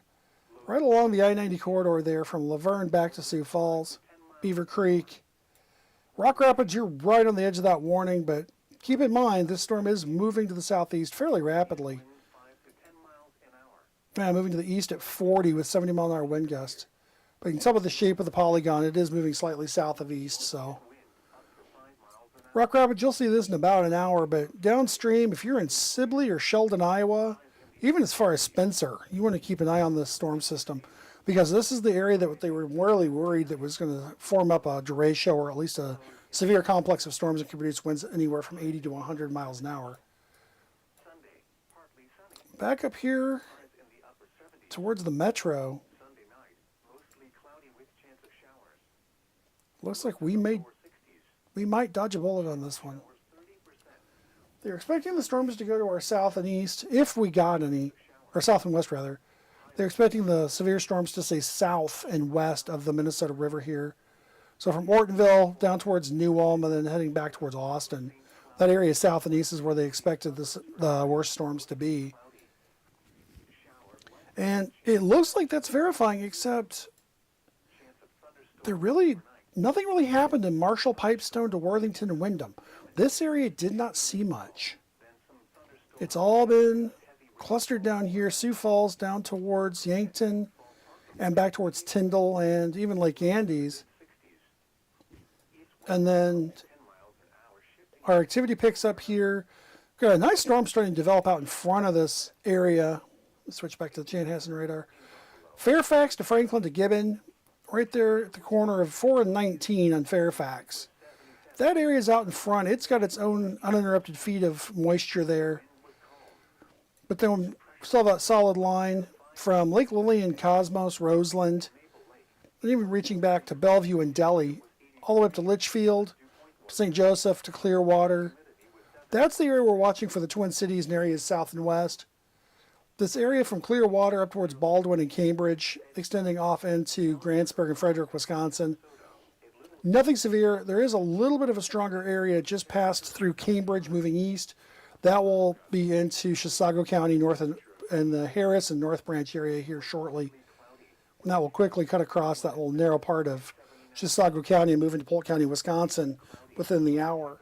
right along the I-90 corridor there from Laverne back to Sioux Falls, Beaver Creek. Rock Rapids, you're right on the edge of that warning, but keep in mind this storm is moving to the southeast fairly rapidly. 5 to 10 miles an hour. Moving to the east at 40 with 70 mile an hour wind gusts. But you can tell by the shape of the polygon, it is moving slightly south of east. So Rock Rapids, you'll see this in about an hour, but downstream, if you're in Sibley or Sheldon, Iowa, even as far as Spencer, you want to keep an eye on this storm system. because this is the area that they were really worried that was going to form up a derecho, or at least a severe complex of storms that could produce winds anywhere from 80 to 100 miles an hour. Sunday, partly sunny. Back up here Highs in the upper 70s. towards the metro, Sunday night, mostly cloudy with chance of showers. looks like Lower 60s. we might dodge a bullet on this one. Showers 30%. They're expecting the storms to go to our south and east, if we got any, or south and west rather. They're expecting the severe storms to stay south and west of the Minnesota River here. So from Ortonville down towards New Ulm and then heading back towards Austin. That area south and east is where they expected the worst storms to be. And it looks like that's verifying, except nothing really happened in Marshall, Pipestone to Worthington and Windham. This area did not see much. It's all been clustered down here, Sioux Falls down towards Yankton and back towards Tyndall and even Lake Andes. And then our activity picks up here. Got a nice storm starting to develop out in front of this area. Let's switch back to the Chanhassen radar. Fairfax to Franklin to Gibbon, right there at the corner of 4 and 19 on Fairfax. That area is out in front. It's got its own uninterrupted feed of moisture there. But then we still have a solid line from Lake Lillian, Cosmos, Roseland, and even reaching back to Bellevue and Delhi, all the way up to Litchfield, to St. Joseph, to Clearwater. That's the area we're watching for the Twin Cities and areas south and west. This area from Clearwater up towards Baldwin and Cambridge, extending off into Grantsburg and Frederick, Wisconsin. Nothing severe. There is a little bit of a stronger area just passed through Cambridge, moving east. That will be into Chisago County, north and the Harris and North Branch area here shortly. And that will quickly cut across that little narrow part of Chisago County and move into Polk County, Wisconsin within the hour.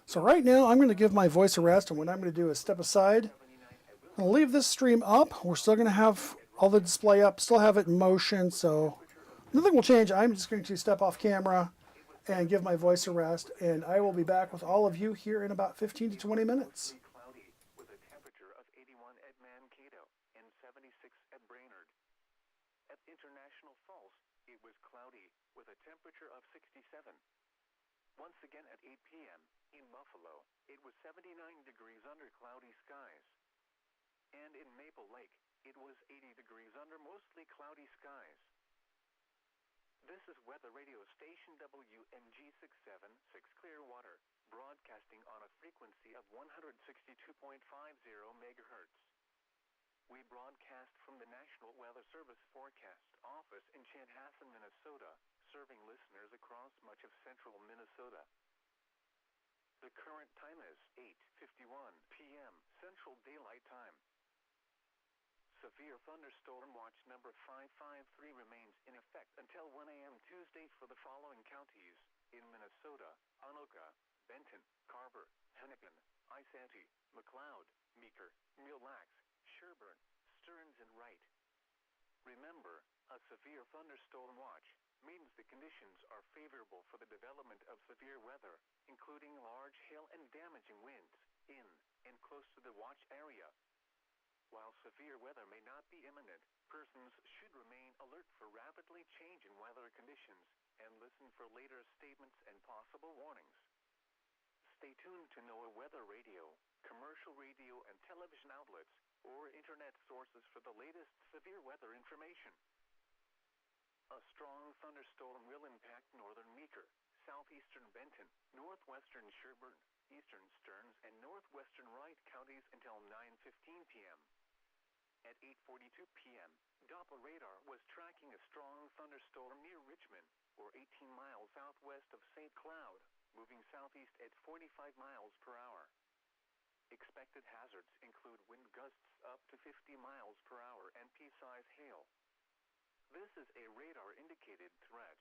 So right now I'm going to give my voice a rest, and what I'm going to do is step aside. I'll leave this stream up. We're still going to have all the display up, still have it in motion, so nothing will change. I'm just going to step off camera and give my voice a rest, and I will be back with all of you here in about 15 to 20 minutes. Cloudy with a temperature of 81 at Mankato and 76 at Brainerd. At International Falls, it was cloudy with a temperature of 67. Once again at 8 p.m. in Buffalo, it was 79 degrees under cloudy skies. And in Maple Lake, it was 80 degrees under mostly cloudy skies. This is Weather Radio Station WMG676 Clearwater, broadcasting on a frequency of 162.50 megahertz. We broadcast from the National Weather Service Forecast Office in Chanhassen, Minnesota, serving listeners across much of central Minnesota. The current time is 8:51 p.m. Central Daylight Time. Severe thunderstorm watch number 553 remains in effect until 1 a.m. Tuesday for the following counties in Minnesota: Anoka, Benton, Carver, Hennepin, Isanti, McLeod, Meeker, Mille Lacs, Sherburne, Stearns, and Wright. Remember, a severe thunderstorm watch means the conditions are favorable for the development of severe weather, including large hail and damaging winds in and close to the watch area. While severe weather may not be imminent, persons should remain alert for rapidly changing weather conditions and listen for later statements and possible warnings. Stay tuned to NOAA Weather Radio, commercial radio and television outlets, or internet sources for the latest severe weather information. A strong thunderstorm will impact northern Meeker, southeastern Benton, northwestern Sherburne, eastern Stearns, and northwestern Wright counties until 9:15 p.m. At 8:42 p.m., Doppler radar was tracking a strong thunderstorm near Richmond, or 18 miles southwest of St. Cloud, moving southeast at 45 miles per hour. Expected hazards include wind gusts up to 50 miles per hour and pea-size hail. This is a radar-indicated threat.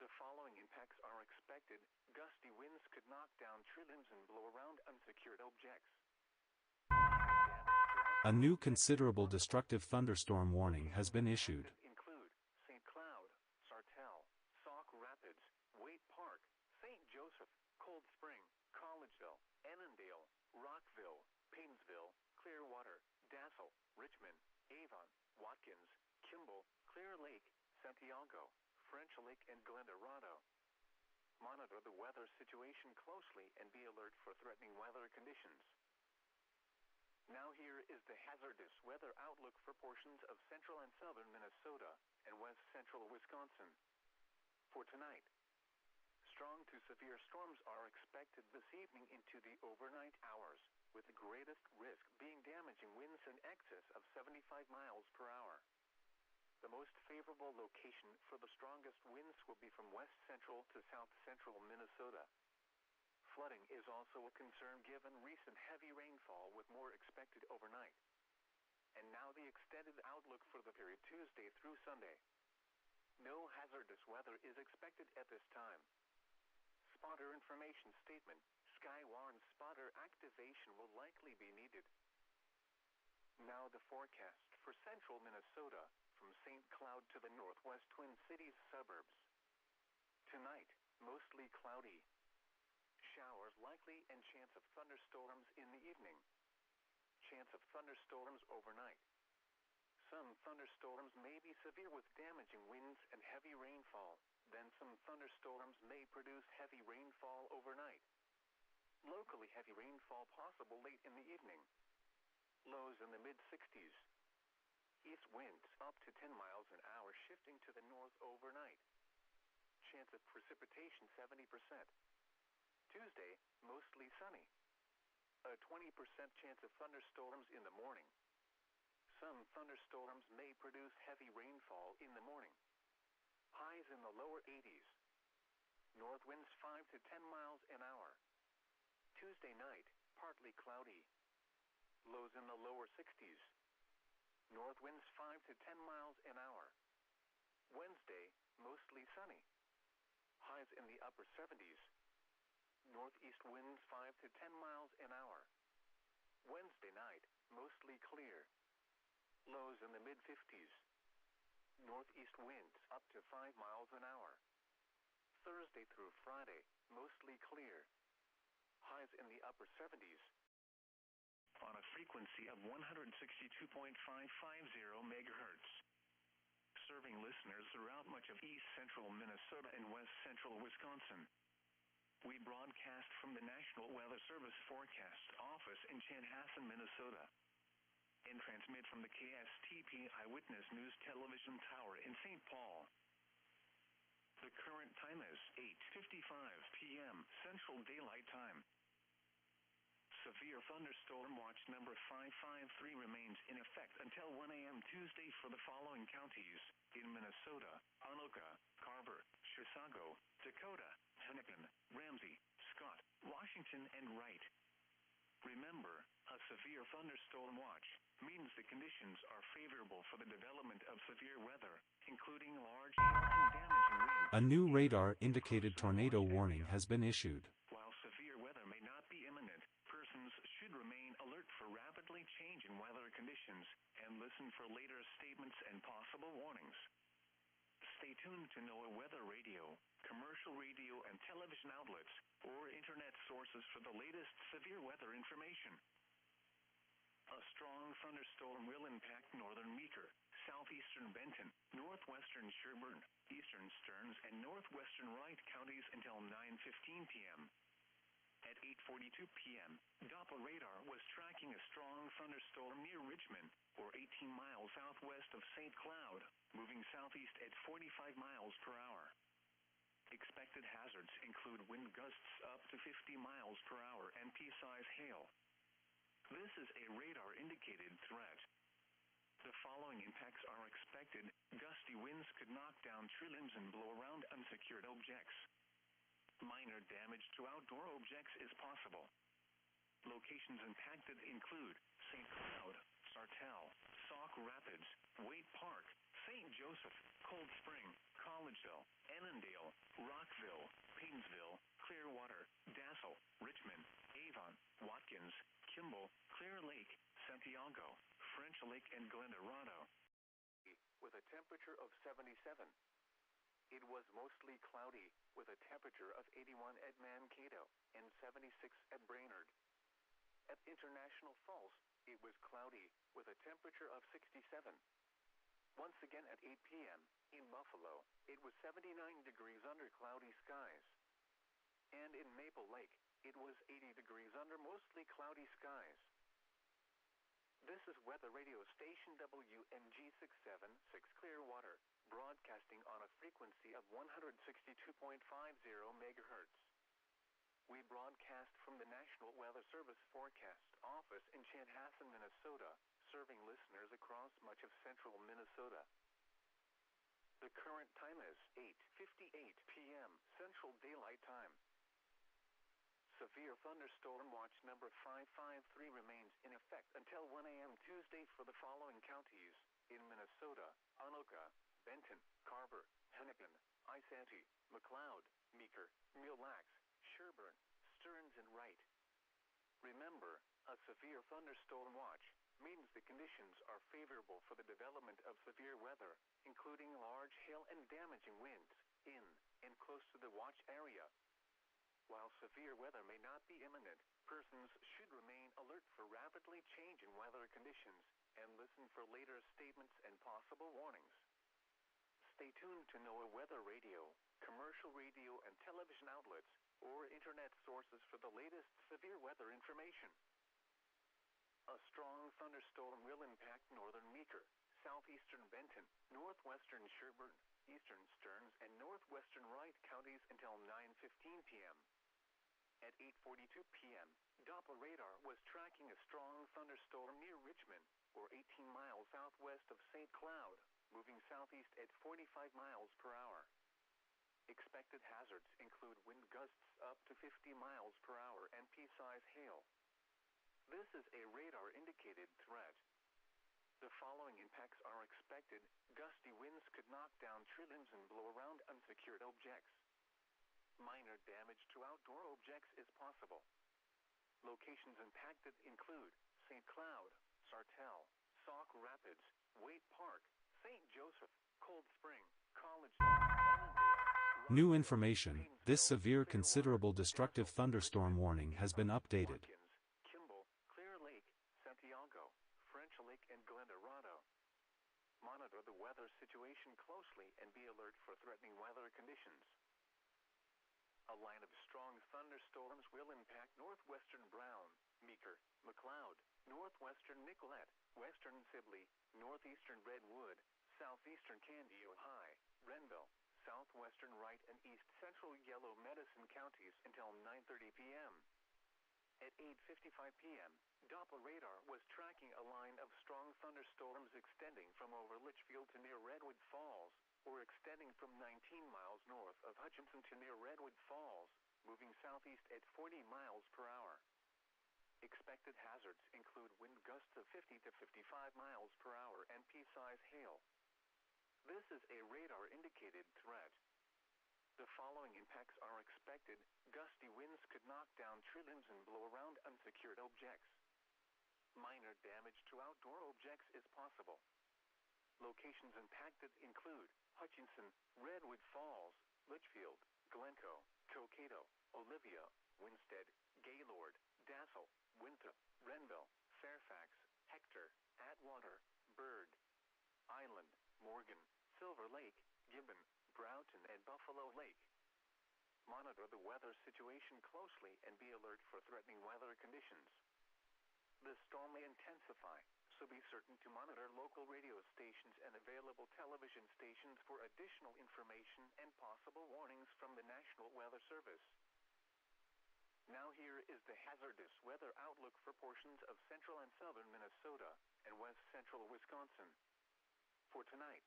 The following impacts are expected. Gusty winds could knock down tree limbs and blow around unsecured objects. A new considerable destructive thunderstorm warning has been issued. Include St. Cloud, Sartell, Sauk Rapids, Waite Park, St. Joseph, Cold Spring, Collegeville, Annandale, Rockville, Paynesville, Clearwater, Dassel, Richmond, Avon, Watkins, Kimball, Clear Lake, Santiago, French Lake, and Glen Dorado. Monitor the weather situation closely and be alert for threatening weather conditions. Now here is the hazardous weather outlook for portions of central and southern Minnesota and west central Wisconsin. For tonight, strong to severe storms are expected this evening into the overnight hours, with the greatest risk being damaging winds in excess of 75 miles per hour. The most favorable location for the strongest winds will be from west central to south central Minnesota. Flooding is also a concern given recent heavy rainfall with more expected overnight. And now the extended outlook for the period Tuesday through Sunday. No hazardous weather is expected at this time. Spotter information statement: Sky warns spotter activation will likely be needed. Now the forecast for central Minnesota from St. Cloud to the northwest Twin Cities suburbs. Tonight, mostly cloudy. Showers likely and chance of thunderstorms in the evening. Chance of thunderstorms overnight. Some thunderstorms may be severe with damaging winds and heavy rainfall. Then some thunderstorms may produce heavy rainfall overnight. Locally heavy rainfall possible late in the evening. Lows in the mid-60s. East winds up to 10 miles an hour shifting to the north overnight. Chance of precipitation 70%. Tuesday, mostly sunny. A 20% chance of thunderstorms in the morning. Some thunderstorms may produce heavy rainfall in the morning. Highs in the lower 80s. North winds 5 to 10 miles an hour. Tuesday night, partly cloudy. Lows in the lower 60s. North winds 5 to 10 miles an hour. Wednesday, mostly sunny. Highs in the upper 70s. Northeast winds 5 to 10 miles an hour. Wednesday night, mostly clear. Lows in the mid-50s. Northeast winds up to 5 miles an hour. Thursday through Friday, mostly clear. Highs in the upper 70s. On a frequency of 162.550 megahertz. Serving listeners throughout much of east central Minnesota and west central Wisconsin. We broadcast from the National Weather Service Forecast Office in Chanhassen, Minnesota. And transmit from the KSTP Eyewitness News Television Tower in St. Paul. The current time is 8:55 p.m. Central Daylight Time. Severe thunderstorm watch number 553 remains in effect until 1 a.m. Tuesday for the following counties in Minnesota: Anoka, Carver, Chisago, Dakota, Hennepin, Ramsey, Scott, Washington, and Wright. Remember, a severe thunderstorm watch means the conditions are favorable for the development of severe weather, including large hail and damaging winds. A new radar-indicated tornado warning has been issued. While severe weather may not be imminent, persons should remain alert for rapidly changing weather conditions and listen for later statements and possible warnings. Stay tuned to NOAA Weather Radio, commercial radio and television outlets, or internet sources for the latest severe weather information. A strong thunderstorm will impact northern Meeker, southeastern Benton, northwestern Sherburne, eastern Stearns, and northwestern Wright counties until 9:15 p.m. At 8:42 p.m., Doppler radar was tracking a strong thunderstorm near Richmond, or 18 miles southwest of St. Cloud, moving southeast at 45 miles per hour. Expected hazards include wind gusts up to 50 miles per hour and pea-size hail. This is a radar-indicated threat. The following impacts are expected. Gusty winds could knock down tree limbs and blow around unsecured objects. Minor damage to outdoor objects is possible. Locations impacted include St. Cloud, Sartell, Sauk Rapids, Waite Park, St. Joseph, Cold Spring, Collegeville, Annandale, Rockville, Paynesville, Clearwater, Dassel, Richmond, Avon, Watkins, Kimball, Clear Lake, Santiago, French Lake, and Glen Dorado. With a temperature of 77. It was mostly cloudy, with a temperature of 81 at Mankato and 76 at Brainerd. At International Falls, it was cloudy, with a temperature of 67. once again at 8 p.m. In Buffalo, it was 79 degrees under cloudy skies. And in Maple Lake, it was 80 degrees under mostly cloudy skies. This is Weather Radio Station WMG676 Clearwater, broadcasting on a frequency of 162.50 megahertz. We broadcast from the National Weather Service Forecast Office in Chanhassen, Minnesota, serving listeners across much of central Minnesota. The current time is 8:58 p.m. Central Daylight Time. Severe thunderstorm watch number 553 remains in effect until 1 a.m. Tuesday for the following counties in Minnesota: Anoka, Benton, Carver, Hennepin, Isanti, McLeod, Meeker, Mille Lacs, Sherburne, Stearns, and Wright. Remember, a severe thunderstorm watch means the conditions are favorable for the development of severe weather, including large hail and damaging winds in and close to the watch area. While severe weather may not be imminent, persons should remain alert for rapidly changing weather conditions and listen for later statements and possible warnings. Stay tuned to NOAA Weather Radio, commercial radio and television outlets, or internet sources for the latest severe weather information. A strong thunderstorm will impact northern Meeker, southeastern Benton, northwestern Sherburne, eastern Stearns, and northwestern Wright counties until 9:15 p.m. At 8:42 p.m., Doppler radar was tracking a strong thunderstorm near Richmond, or 18 miles southwest of St. Cloud, moving southeast at 45 miles per hour. Expected hazards include wind gusts up to 50 miles per hour and pea-size hail. This is a radar-indicated threat. The following impacts are expected. Gusty winds could knock down tree limbs and blow around unsecured objects. Minor damage to outdoor objects is possible. Locations impacted include St. Cloud, Sartell, Sauk Rapids, Waite Park, St. Joseph, Cold Spring, College, Annandale. New information: this severe considerable destructive thunderstorm warning has been updated. Watkins, Kimball, Clear Lake, Santiago, French Lake, and Glen Dorado. Monitor the weather situation closely and be alert for threatening weather conditions. A line of strong thunderstorms will impact northwestern Brown, Meeker, McLeod, northwestern Nicollet, western Sibley, northeastern Redwood, southeastern Candy, Ojai, Renville, southwestern Wright, and east central Yellow Medicine counties until 9:30 p.m. At 8:55 p.m., Doppler radar was tracking a line of strong thunderstorms extending from over Litchfield to near Redwood Falls, or extending from 19 miles north of Hutchinson to near Redwood Falls, moving southeast at 40 miles per hour. Expected hazards include wind gusts of 50 to 55 miles per hour and pea-size hail. This is a radar-indicated threat. The following impacts are expected. Gusty winds could knock down tree limbs and blow around unsecured objects. Minor damage to outdoor objects is possible. Locations impacted include Hutchinson, Redwood Falls, Litchfield, Glencoe, Cokato, Olivia, Winstead, Gaylord, Dassel, Winthrop, Renville, Fairfax, Hector, Atwater, Bird, Island, Morgan, Silver Lake, Gibbon, Broughton, and Buffalo Lake. Monitor the weather situation closely and be alert for threatening weather conditions. The storm may intensify, so be certain to monitor local radio stations and available television stations for additional information and possible warnings from the National Weather Service. Now here is the hazardous weather outlook for portions of central and southern Minnesota and west central Wisconsin. For tonight,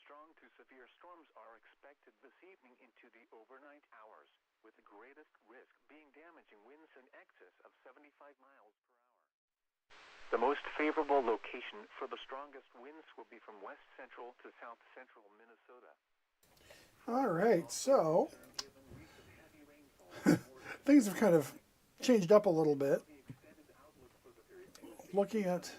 strong to severe storms are expected this evening into the overnight hours, with the greatest risk being damaging winds in excess of 75 miles per hour. The most favorable location for the strongest winds will be from west central to south central Minnesota. All right, so things have kind of changed up a little bit. Looking at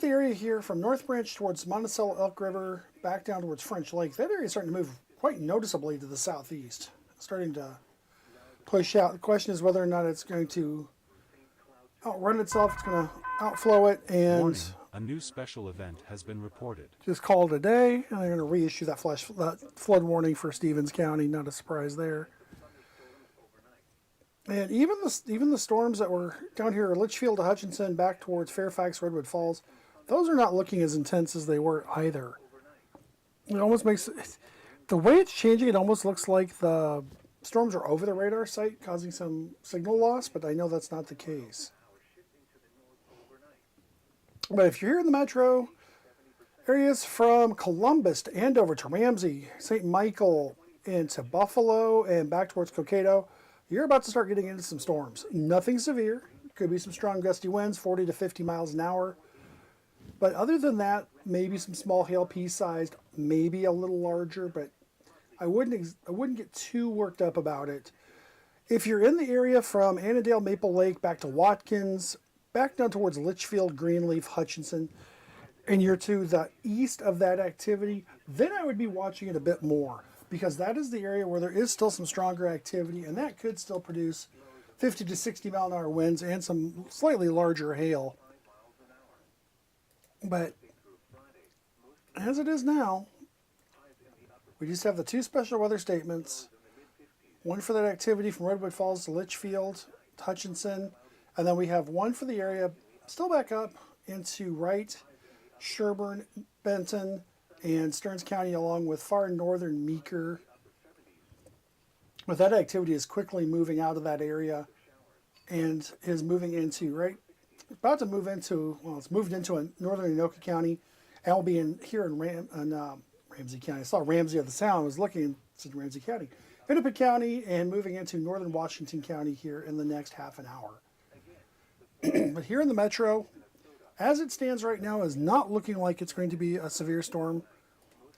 the area here from North Branch towards Monticello, Elk River, back down towards French Lake, that area is starting to move quite noticeably to the southeast, starting to push out. The question is whether or not it's going to outrun itself, it's going to outflow it, and Warning: A new special event has been reported. Just call it a day, and they're going to reissue that flood warning for Stevens County. Not a surprise there. And even the storms that were down here, Litchfield to Hutchinson, back towards Fairfax, Redwood Falls, those are not looking as intense as they were either. It almost makes the way it's changing. It almost looks like the storms are over the radar site, causing some signal loss. But I know that's not the case. But if you're here in the metro areas from Columbus to Andover to Ramsey, St. Michael into Buffalo and back towards Cokato, you're about to start getting into some storms. Nothing severe. Could be some strong gusty winds, 40 to 50 miles an hour. But other than that, maybe some small hail, pea-sized, maybe a little larger, but I wouldn't get too worked up about it. If you're in the area from Annandale, Maple Lake, back to Watkins, back down towards Litchfield, Greenleaf, Hutchinson, and you're to the east of that activity, then I would be watching it a bit more, because that is the area where there is still some stronger activity, and that could still produce 50 to 60 mile an hour winds and some slightly larger hail. But as it is now, we just have the two special weather statements, one for that activity from Redwood Falls to Litchfield, Hutchinson, and then we have one for the area still back up into Wright, Sherburne, Benton, and Stearns County, along with far northern Meeker. But that activity is quickly moving out of that area and is moving into, about to move into, well, it's moved into northern Anoka County, and will be here in Ramsey County. I saw Ramsey of the Sound. I was looking and said Ramsey County. Hennepin County, and moving into northern Washington County here in the next half an hour. But here in the metro, as it stands right now, is not looking like it's going to be a severe storm.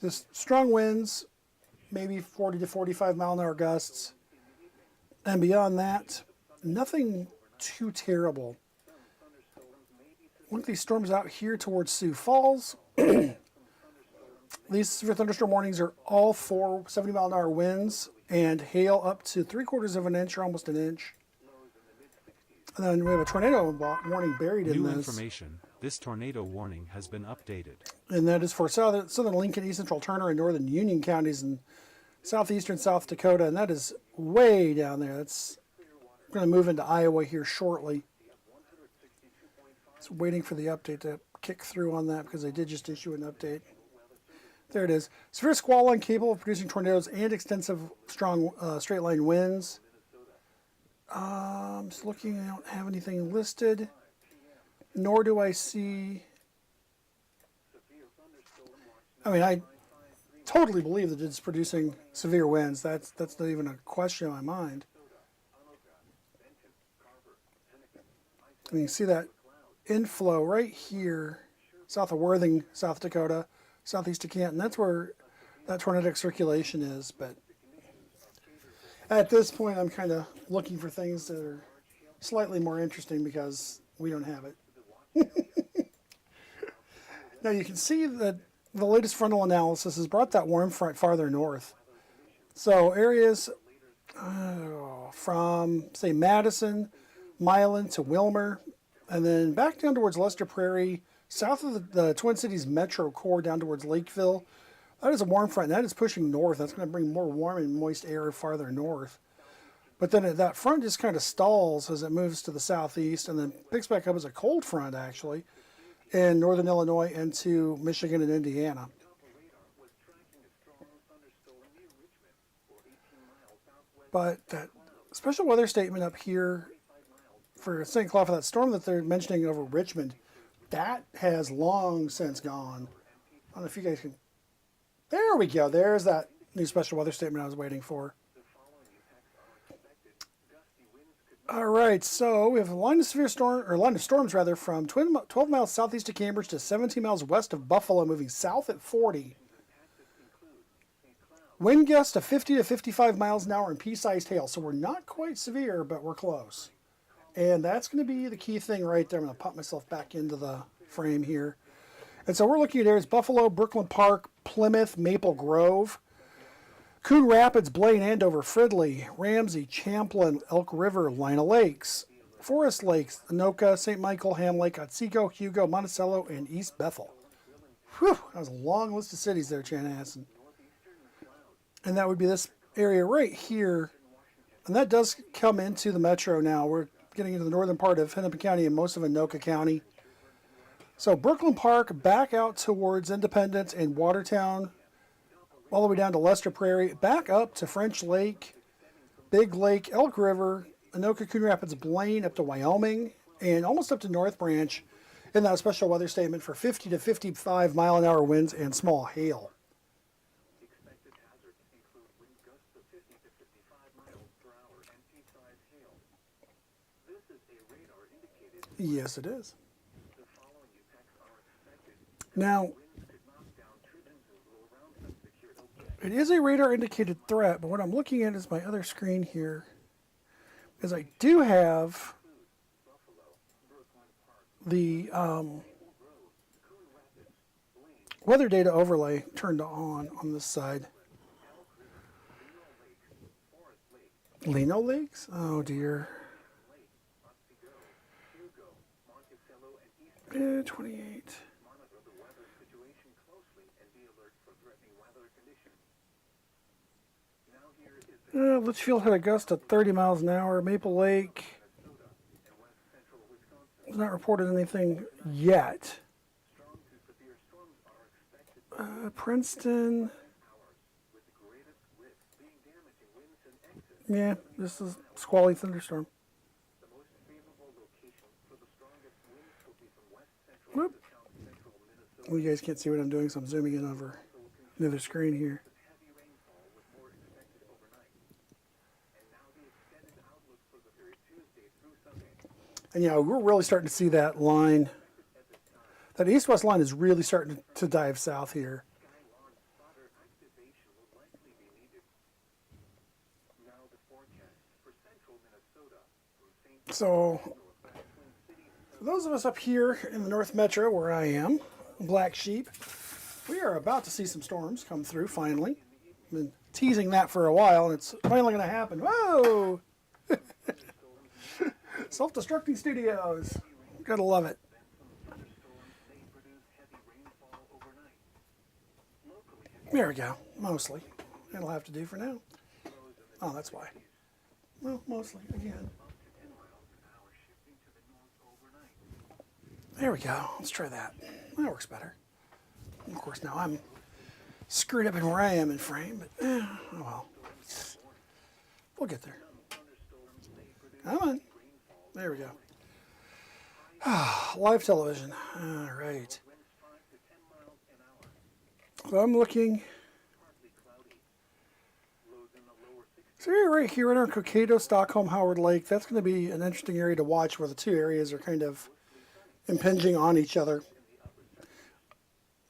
Just strong winds, maybe 40 to 45 mile an hour gusts. And beyond that, nothing too terrible. One of these storms out here towards Sioux Falls. These severe thunderstorm warnings are all for 70 mile an hour winds and hail up to 3/4 of an inch or almost an inch. And then we have a tornado warning buried in this. New information. This tornado warning has been updated. And that is for southern Lincoln, East Central Turner, and northern Union counties and southeastern South Dakota. And that is way down there. That's going to move into Iowa here shortly. Just waiting for the update to kick through on that because they did just issue an update. There it is. Severe squall line capable of producing tornadoes and extensive strong straight line winds. I'm just looking. I don't have anything listed. Nor do I see. I mean, I totally believe that it's producing severe winds. That's not even a question in my mind. And you can see that inflow right here, south of Worthing, South Dakota, southeast of Canton. That's where that tornadic circulation is. But at this point, I'm kind of looking for things that are slightly more interesting because we don't have it. Now you can see that the latest frontal analysis has brought that warm front farther north. So areas from, say, Madison, Milan to Wilmer, and then back down towards Lester Prairie, south of the Twin Cities metro core down towards Lakeville. That is a warm front, and that is pushing north. That's going to bring more warm and moist air farther north. But then that front just kind of stalls as it moves to the southeast and then picks back up as a cold front, actually, in northern Illinois into Michigan and Indiana. But that special weather statement up here for St. Cloud for that storm that they're mentioning over Richmond, that has long since gone. I don't know if you guys can... There we go. There's that new special weather statement I was waiting for. All right, so we have a line of storms from 12 miles southeast of Cambridge to 17 miles west of Buffalo, moving south at 40. Wind gusts of 50 to 55 miles an hour and pea-sized hail. So we're not quite severe, but we're close. And that's going to be the key thing right there. I'm going to pop myself back into the frame here. And so we're looking at areas Buffalo, Brooklyn Park, Plymouth, Maple Grove, Coon Rapids, Blaine, Andover, Fridley, Ramsey, Champlin, Elk River, Lina Lakes, Forest Lakes, Anoka, St. Michael, Ham Lake, Otsego, Hugo, Monticello, and East Bethel. Whew, that was a long list of cities there, Chanhassen. And that would be this area right here. And that does come into the metro now. We're getting into the northern part of Hennepin County and most of Anoka County. So Brooklyn Park back out towards Independence and Watertown, all the way down to Lester Prairie, back up to French Lake, Big Lake, Elk River, Anoka, Coon Rapids, Blaine, up to Wyoming, and almost up to North Branch in that special weather statement for 50 to 55 mile an hour winds and small hail. Expected hazards include wind gusts of 50 to 55 miles per hour and pea-sized hail. This is a radar indicated. Yes, it is. The following effects are expected. Now, Winds could knock down trees and blow around unsecured objects. it is a radar indicated threat, but what I'm looking at is my other screen here. Because I do have the weather data overlay turned on this side. Lino Lakes? Oh dear. 28. Monitor the weather situation closely and be alert for threatening weather conditions. Now here is the Litchfield had a gust of 30 miles an hour. Maple Lake has not reported anything yet. strong to severe storms are expected Princeton, with the greatest risk being damaging winds and excess. yeah, this is squally thunderstorm. The most favorable location for the strongest winds will be from west central Whoop. to south central Minnesota. Well, you guys can't see what I'm doing, so I'm zooming in over another screen here. Heavy rainfall with more expected overnight. And now the extended outlook for the period Tuesday through Sunday. And yeah, we're really starting to see that line. That east-west line is really starting to dive south here. Skywarn spotter activation will likely be needed. Now the forecast for central Minnesota from St. So, for those of us up here in the North Metro, where I am, Black Sheep, we are about to see some storms come through, finally. I've been teasing that for a while, and it's finally going to happen. Whoa! Self-destructing studios. Gotta love it. thunderstorms may produce heavy rainfall overnight. Locally, There we go. Mostly. That'll have to do for now. Oh, that's why. Well, mostly, again. 10 miles an hour shifting to the north overnight. There we go. Let's try that. That works better. Of course, now I'm screwed up in where I am in frame, but oh well. We'll get there. Come on. There we go. Live television. All right. So I'm looking. So you're right here in our Cokato, Stockholm, Howard Lake. That's going to be an interesting area to watch where the two areas are kind of impinging on each other.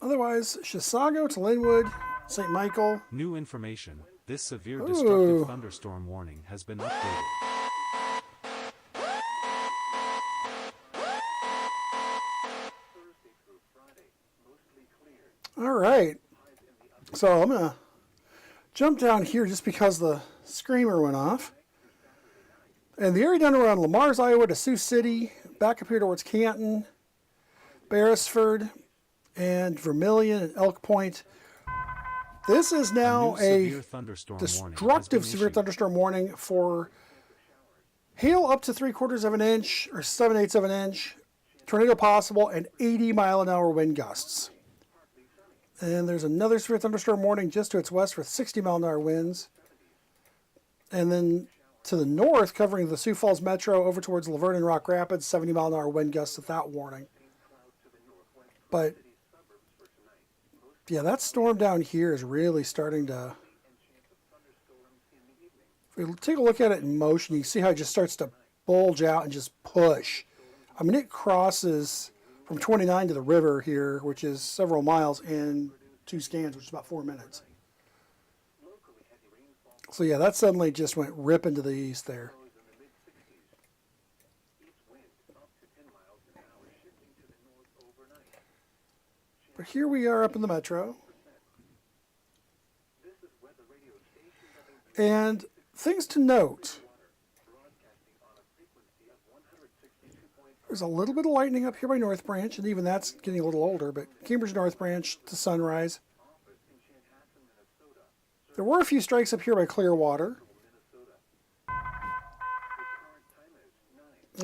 Otherwise, Chisago to Linwood, St. Michael. New information. This severe Ooh. destructive thunderstorm warning has been updated. All right. So I'm going to jump down here just because the screamer went off. And the area down around Lamar's, Iowa to Sioux City, back up here towards Canton, Beresford, and Vermilion and Elk Point. This is now new a severe thunderstorm warning has destructive been severe issued. thunderstorm warning for hail up to 3/4 of an inch or 7/8 of an inch, tornado possible, and 80 mile an hour wind gusts. And there's another severe thunderstorm warning just to its west with 60 mile an hour winds. And then to the north, covering the Sioux Falls Metro over towards Laverne and Rock Rapids, 70 mile an hour wind gusts with that warning. But yeah, that storm down here is really starting to. If we take a look at it in motion, you see how it just starts to bulge out and just push. I mean, it crosses from 29 to the river here, which is several miles, in 2 scans, which is about 4 minutes. So yeah, that suddenly just went rip into the east there. But here we are up in the metro. And things to note. There's a little bit of lightning up here by North Branch, and even that's getting a little older, but Cambridge North Branch to sunrise. There were a few strikes up here by Clearwater.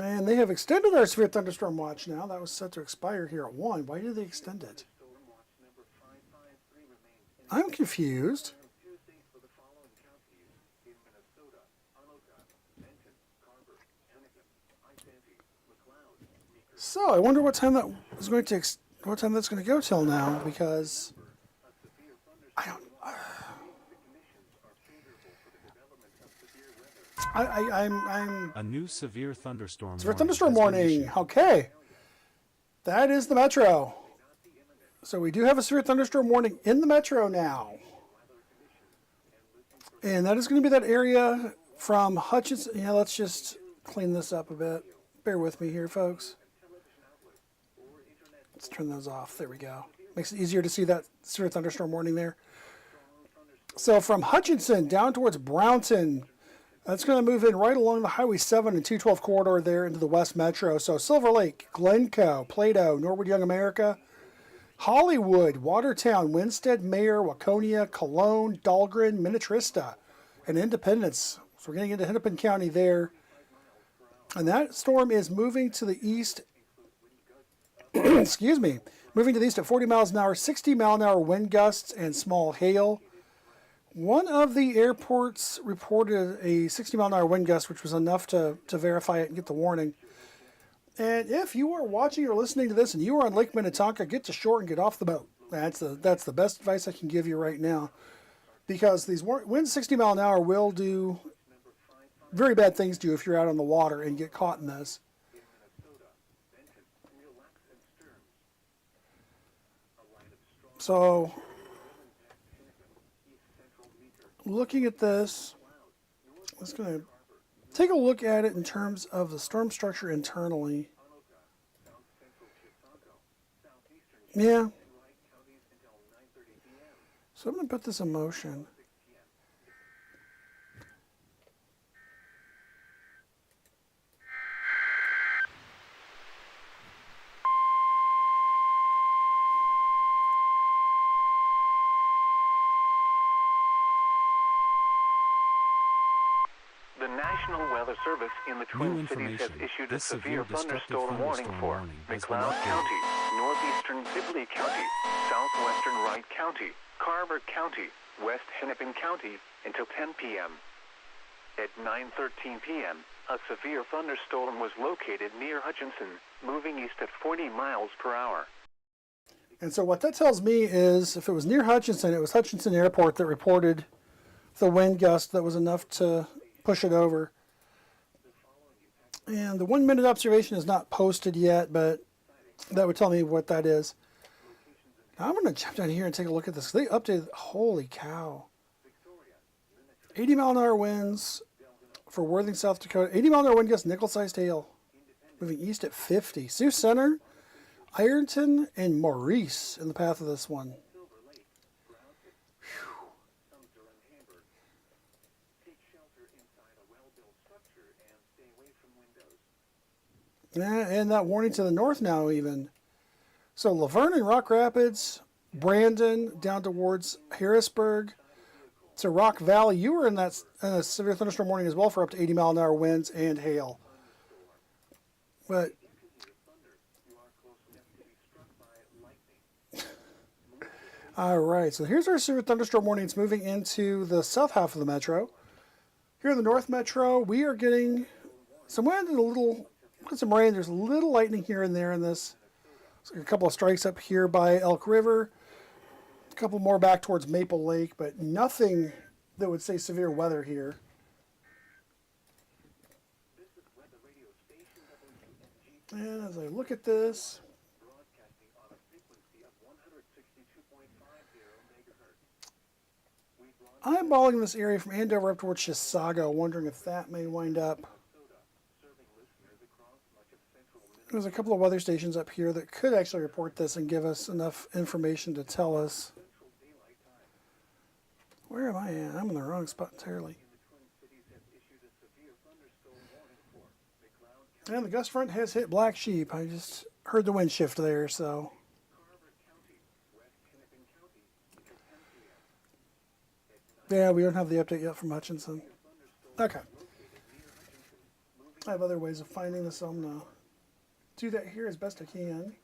And they have extended our severe thunderstorm watch now. That was set to expire here at 1. Why did they extend it? I'm confused. So I wonder what time that is going to what time that's going to go till now, because I don't. I'm A new severe thunderstorm severe warning thunderstorm has been warning. issued. Okay, that is the metro. So we do have a severe thunderstorm warning in the metro now, and that is going to be that area from Hutchinson. Yeah, let's just clean this up a bit. Bear with me here, folks. Let's turn those off. There we go. Makes it easier to see that severe thunderstorm warning there. So from Hutchinson down towards Brownton, that's going to move in right along the Highway 7 and 212 corridor there into the West Metro. So Silver Lake, Glencoe, Plato, Norwood Young America, Hollywood, Watertown, Winstead, Mayer, Waconia, Cologne, Dahlgren, Minnetrista, and Independence. So we're getting into Hennepin County there. And that storm is moving to the east, excuse me, moving to the east at 40 miles an hour, 60 mile an hour wind gusts and small hail. One of the airports reported a 60 mile an hour wind gust, which was enough to verify it and get the warning. And if you are watching or listening to this and you are on Lake Minnetonka, get to shore and get off the boat. That's the best advice I can give you right now. Because these winds 60 mile an hour will do very bad things to you if you're out on the water and get caught in this. So, looking at this, I'm just going to take a look at it in terms of the storm structure internally. Yeah. So I'm going to put this in motion. The National Weather Service in the Twin Cities has issued a This severe destructive thunderstorm warning for warning has been McLeod updated. County, northeastern Sibley County, southwestern Wright County, Carver County, West Hennepin County until 10 p.m. At 9:13 p.m., a severe thunderstorm was located near Hutchinson, moving east at 40 miles per hour. And so what that tells me is if it was near Hutchinson, it was Hutchinson Airport that reported the wind gust that was enough to push it over. And the 1 minute observation is not posted yet, but that would tell me what that is. Now I'm going to jump down here and take a look at this. They updated, holy cow. 80 mile an hour winds for Worthing, South Dakota. 80 mile an hour wind gust, nickel-sized hail. Moving east at 50. Sioux Center, Ironton, and Maurice in the path of this one. Yeah, and that warning to the north now even. So Laverne and Rock Rapids, Brandon, down towards Harrisburg, to Rock Valley. You were in that severe thunderstorm warning as well for up to 80 mile an hour winds and hail. But all right, so here's our severe thunderstorm warning. It's moving into the south half of the metro. Here in the north metro, we are getting some wind and a little, some rain. There's a little lightning here and there in this. So a couple of strikes up here by Elk River. A couple more back towards Maple Lake, but nothing that would say severe weather here. And as I look at this, I'm eyeballing this area from Andover up towards Chisago, wondering if that may wind up. There's a couple of weather stations up here that could actually report this and give us enough information to tell us. Where am I at? I'm in the wrong spot entirely. And the gust front has hit Black Sheep. I just heard the wind shift there, so. Yeah, we don't have the update yet from Hutchinson. Okay. I have other ways of finding this, so I'm going to do that here as best I can.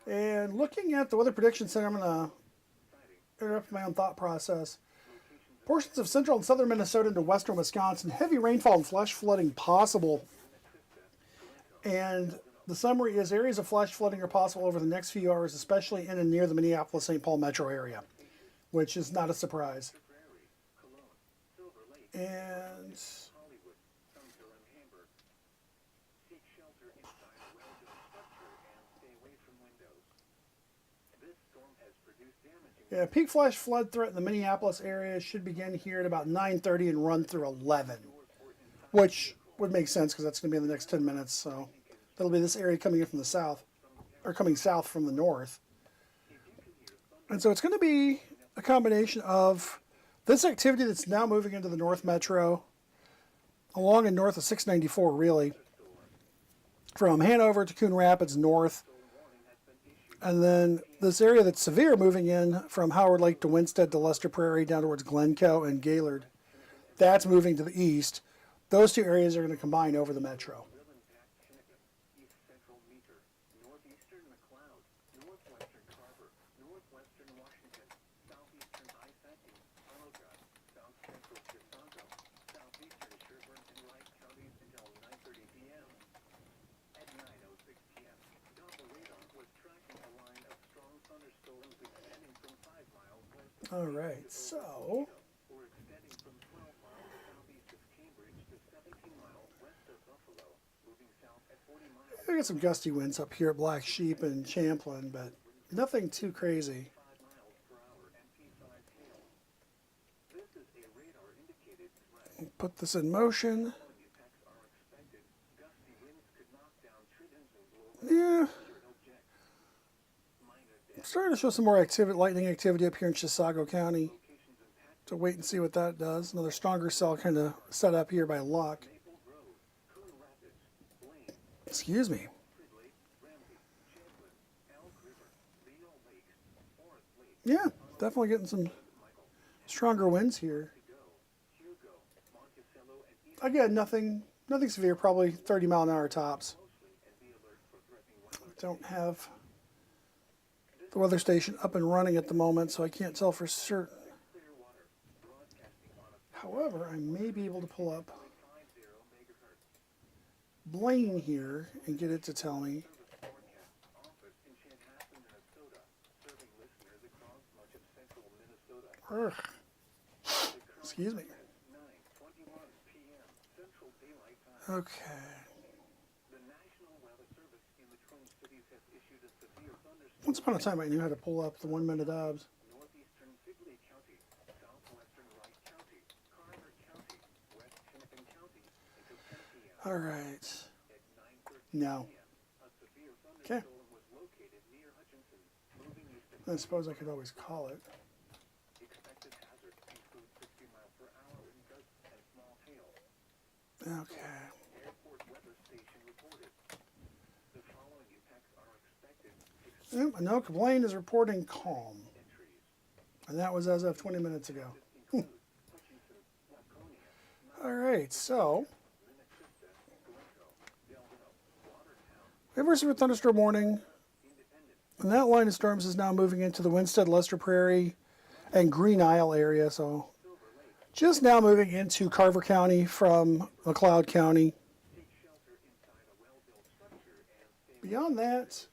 And looking at the Weather Prediction Center, I'm going to interrupt my own thought process. Portions of central and southern Minnesota into western Wisconsin, heavy rainfall and flash flooding possible. And the summary is areas of flash flooding are possible over the next few hours, especially in and near the Minneapolis-St. Paul metro area, which is not a surprise. And yeah, peak flash flood threat in the Minneapolis area should begin here at about 9:30 and run through 11, which would make sense because that's going to be in the next 10 minutes. So that'll be this area coming in from the south, or coming south from the north. And so it's going to be a combination of this activity that's now moving into the north metro, along and north of 694, really, from Hanover to Coon Rapids north. And then this area that's severe moving in from Howard Lake to Winsted to Lester Prairie down towards Glencoe and Gaylord. That's moving to the east. Those two areas are going to combine over the metro. All right, so we got some gusty winds up here at Black Sheep and Champlin, but nothing too crazy. Put this in motion. Yeah. Starting to show some more activity, lightning activity up here in Chisago County. So wait and see what that does. Another stronger cell kind of set up here by luck. Excuse me. Yeah, definitely getting some stronger winds here. Again, nothing severe, probably 30-mile-an-hour tops. Don't have the weather station up and running at the moment, so I can't tell for certain. However, I may be able to pull up Blaine here and get it to tell me. Urgh. Excuse me. Okay. Once upon a time, I knew how to pull up the 1 minute obs. All right. No. Okay. I suppose I could always call it. Okay. No, Blaine is reporting calm. And that was as of 20 minutes ago. All right, so we have a thunderstorm warning. And that line of storms is now moving into the Winsted, Lester Prairie, and Green Isle area. So just now moving into Carver County from McLeod County. Beyond that,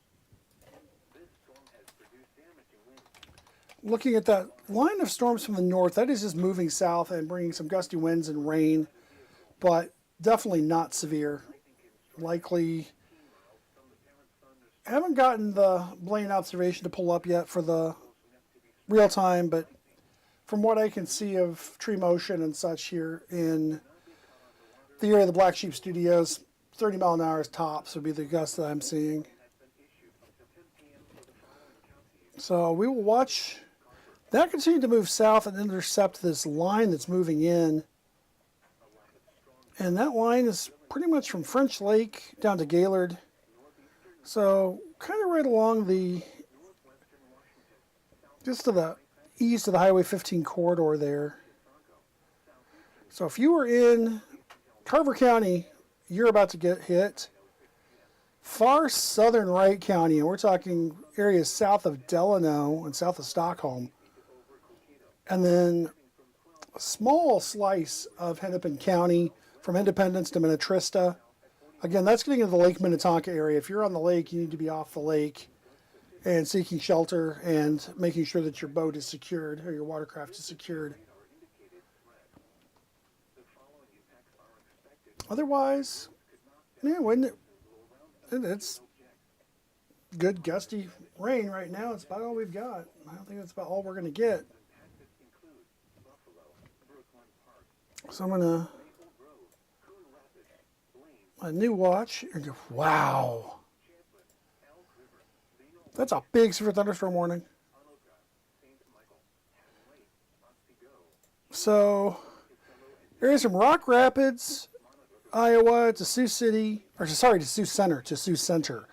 looking at that line of storms from the north, that is just moving south and bringing some gusty winds and rain, but definitely not severe. Likely, I haven't gotten the Blaine observation to pull up yet for the real time, but from what I can see of tree motion and such here in the area of the Black Sheep Studios, 30 mile an hour tops would be the gust that I'm seeing. So we will watch That continued to move south and intercept this line that's moving in. And that line is pretty much from French Lake down to Gaylord. So kind of right along just to the east of the Highway 15 corridor there. So if you were in Carver County, you're about to get hit. Far southern Wright County, and we're talking areas south of Delano and south of Stockholm. And then a small slice of Hennepin County from Independence to Minnetrista. Again, that's getting into the Lake Minnetonka area. If you're on the lake, you need to be off the lake and seeking shelter and making sure that your boat is secured or your watercraft is secured. Otherwise, yeah, it's good gusty rain right now. It's about all we've got. I don't think that's about all we're going to get. So I'm going to a new watch. Wow. That's a big severe thunderstorm warning. So, areas from Rock Rapids, Iowa, to Sioux City, to Sioux Center,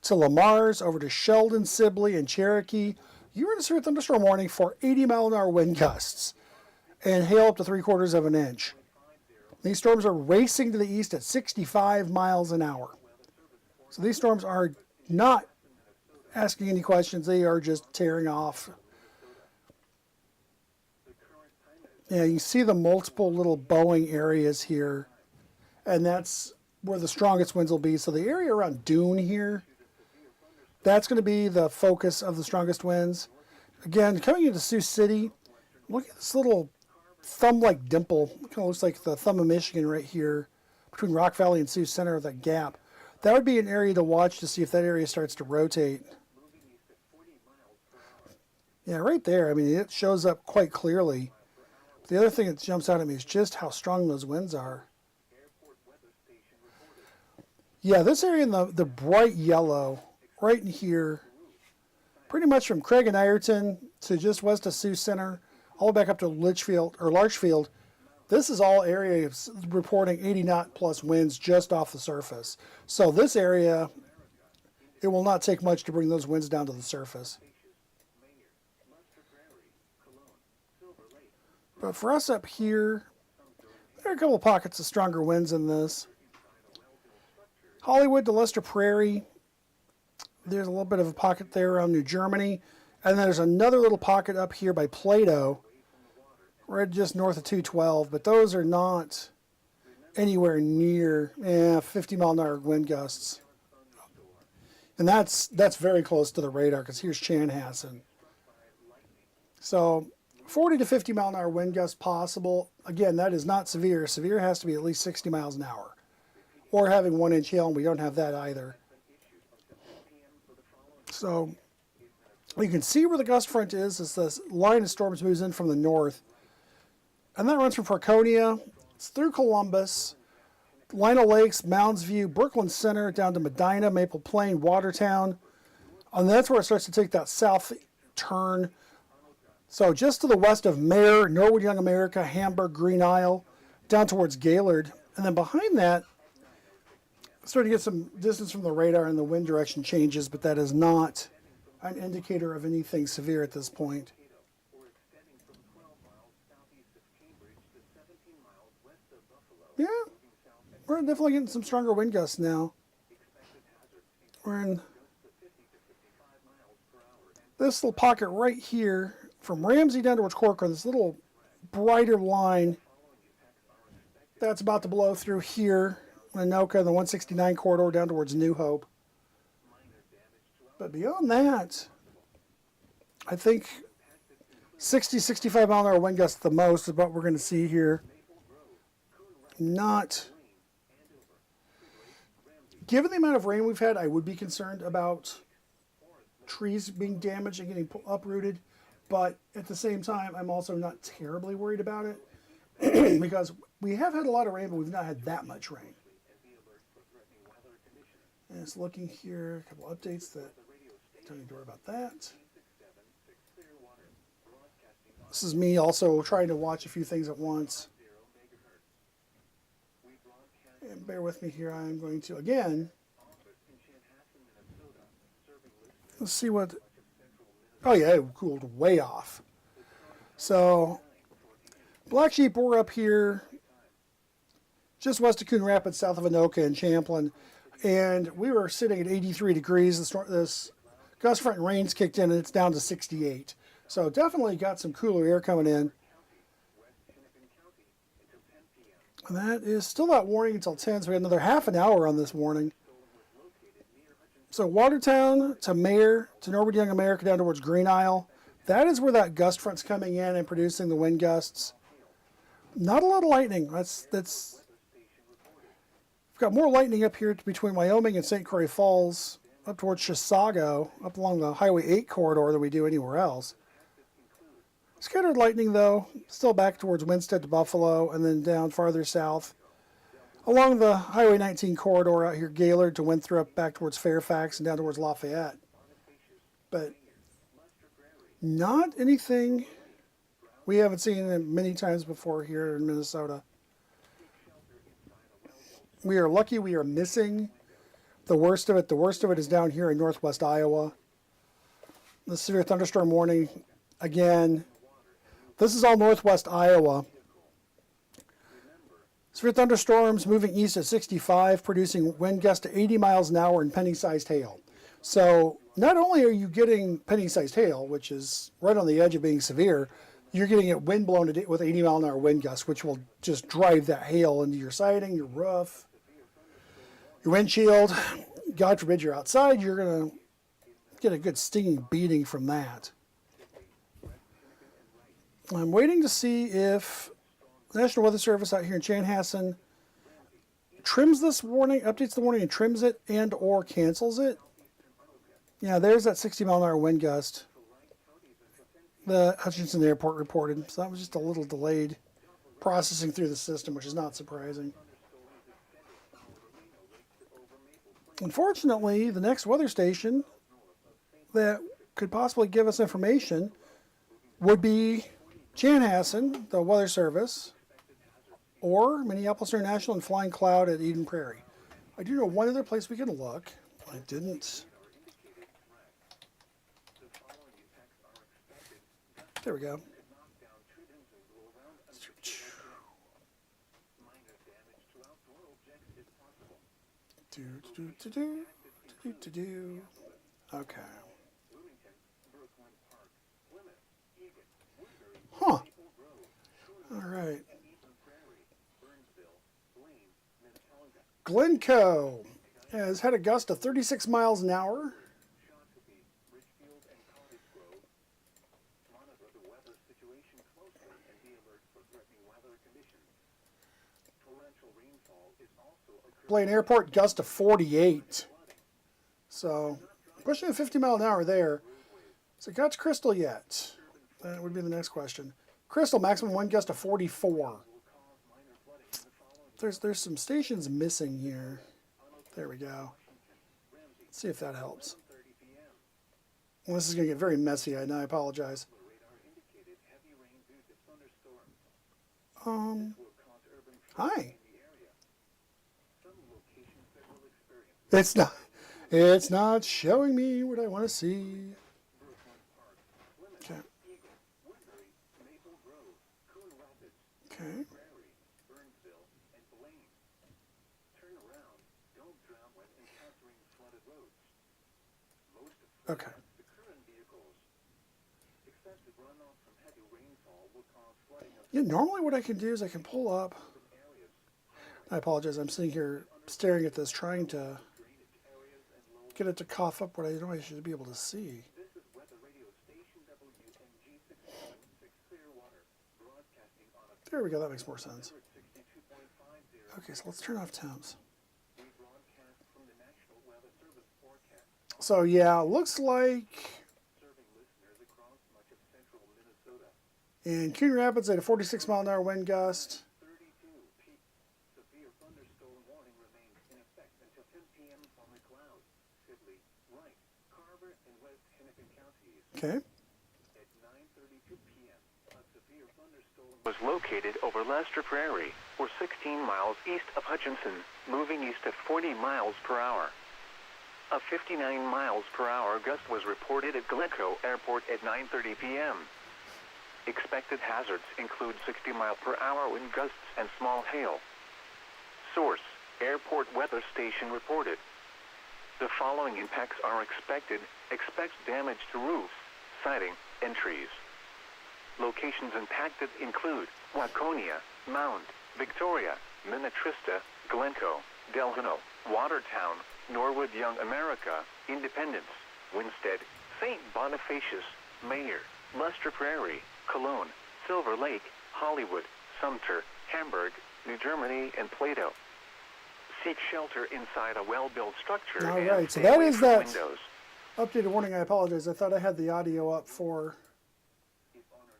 to Lamar's, over to Sheldon, Sibley, and Cherokee. You're in a severe thunderstorm warning for 80-mile-an-hour wind gusts and hail up to 3/4 of an inch. These storms are racing to the east at 65 miles an hour. So these storms are not asking any questions. They are just tearing off. Yeah, you see the multiple little bowing areas here. And that's where the strongest winds will be. So the area around Dune here, that's going to be the focus of the strongest winds. Again, coming into Sioux City, look at this little thumb-like dimple. It kind of looks like the thumb of Michigan right here between Rock Valley and Sioux Center, that gap. That would be an area to watch to see if that area starts to rotate. Yeah, right there. I mean, it shows up quite clearly. The other thing that jumps out at me is just how strong those winds are. Yeah, this area in the bright yellow, right in here, pretty much from Craig and Ireton to just west of Sioux Center, all the way back up to Larchfield. This is all areas reporting 80-knot plus winds just off the surface. So this area, it will not take much to bring those winds down to the surface. But for us up here, there are a couple of pockets of stronger winds in this. Hollywood to Lester Prairie, there's a little bit of a pocket there around New Germany. And then there's another little pocket up here by Plato, right just north of 212. But those are not anywhere near 50-mile-an-hour wind gusts. And that's very close to the radar, because here's Chanhassen. So 40 to 50-mile-an-hour wind gusts possible. Again, that is not severe. Severe has to be at least 60 miles an hour. Or having 1-inch hail, and we don't have that either. So you can see where the gust front is as this line of storms moves in from the north. And that runs from Franconia, it's through Columbus, Lino Lakes, Mounds View, Brooklyn Center, down to Medina, Maple Plain, Watertown. And that's where it starts to take that south turn. So just to the west of Mare, Norwood Young America, Hamburg, Green Isle, down towards Gaylord. And then behind that, starting to get some distance from the radar and the wind direction changes, but that is not an indicator of anything severe at this point. Yeah, we're definitely getting some stronger wind gusts now. We're in this little pocket right here from Ramsey down towards Corcoran, this little brighter line that's about to blow through here. Anoka and the 169 corridor down towards New Hope. But beyond that, I think 60, 65 mile an hour wind gusts the most is what we're going to see here. Not, given the amount of rain we've had, I would be concerned about trees being damaged and getting uprooted. But at the same time, I'm also not terribly worried about it because we have had a lot of rain, but we've not had that much rain. And it's looking here, a couple updates that don't need to worry about that. This is me also trying to watch a few things at once. And bear with me here. I'm going to, again, let's see what, oh yeah, it cooled way off. So, Black Sheep, we're up here just west of Coon Rapids, south of Anoka and Champlin. And we were sitting at 83 degrees. This gust front and rains kicked in, and it's down to 68. So definitely got some cooler air coming in. And that is still that warning until 10, so we got another half an hour on this warning. So Watertown to Mayer to Norwood Young America down towards Green Isle. That is where that gust front's coming in and producing the wind gusts. Not a lot of lightning. We've got more lightning up here between Wyoming and St. Croix Falls, up towards Chisago, up along the Highway 8 corridor than we do anywhere else. Scattered lightning, though, still back towards Winstead to Buffalo, and then down farther south. Along the Highway 19 corridor out here, Gaylord to Winthrop, back towards Fairfax, and down towards Lafayette. But not anything we haven't seen many times before here in Minnesota. We are lucky we are missing the worst of it. The worst of it is down here in northwest Iowa. The severe thunderstorm warning, again, this is all northwest Iowa. Severe thunderstorms moving east at 65, producing wind gusts to 80 miles an hour and penny-sized hail. So not only are you getting penny-sized hail, which is right on the edge of being severe, you're getting it wind blown with 80 mile an hour wind gusts, which will just drive that hail into your siding, your roof, your windshield. God forbid you're outside, you're going to get a good stinging beating from that. I'm waiting to see if the National Weather Service out here in Chanhassen trims this warning, updates the warning and trims it and or cancels it. Yeah, there's that 60 mile an hour wind gust the Hutchinson Airport reported. So that was just a little delayed processing through the system, which is not surprising. Unfortunately, the next weather station that could possibly give us information would be Chanhassen, the Weather Service, or Minneapolis International and Flying Cloud at Eden Prairie. I do know one other place we can look. I didn't. There we go. Okay. Huh. All right. Glencoe has had a gust of 36 miles an hour. Blaine Airport, gust of 48. So, pushing a 50 mile an hour there. So, got to Crystal yet? That would be the next question. Crystal, maximum wind gust of 44. There's some stations missing here. There we go. Let's see if that helps. Well, this is going to get very messy, and I apologize. Hi. It's not showing me what I want to see. Okay. Okay. Okay. Yeah, normally what I can do is I can pull up. I apologize, I'm sitting here staring at this, trying to get it to cough up what I know I should be able to see. There we go, that makes more sense. Okay, so let's turn off temps. So yeah, looks like in Coon Rapids at a 46 mile an hour wind gust. Okay. Was located over Lester Prairie, or 16 miles east of Hutchinson, moving east at 40 miles per hour. A 59 miles per hour gust was reported at Glencoe Airport at 9:30 p.m. Expected hazards include 60 mile per hour wind gusts and small hail. Source: Airport Weather Station reported. The following impacts are expected. Expect damage to roofs, siding, and trees. Locations impacted include Waconia, Mound, Victoria, Minnetrista, Glencoe, Delano, Watertown, Norwood Young America, Independence, Winstead, St. Bonifacius, Mayer, Lester Prairie, Cologne, Silver Lake, Hollywood, Sumter, Hamburg, New Germany, and Plato. Seek shelter inside a well-built structure. All and right, so stay that away is from that windows. updated warning. I apologize. I thought I had the audio up for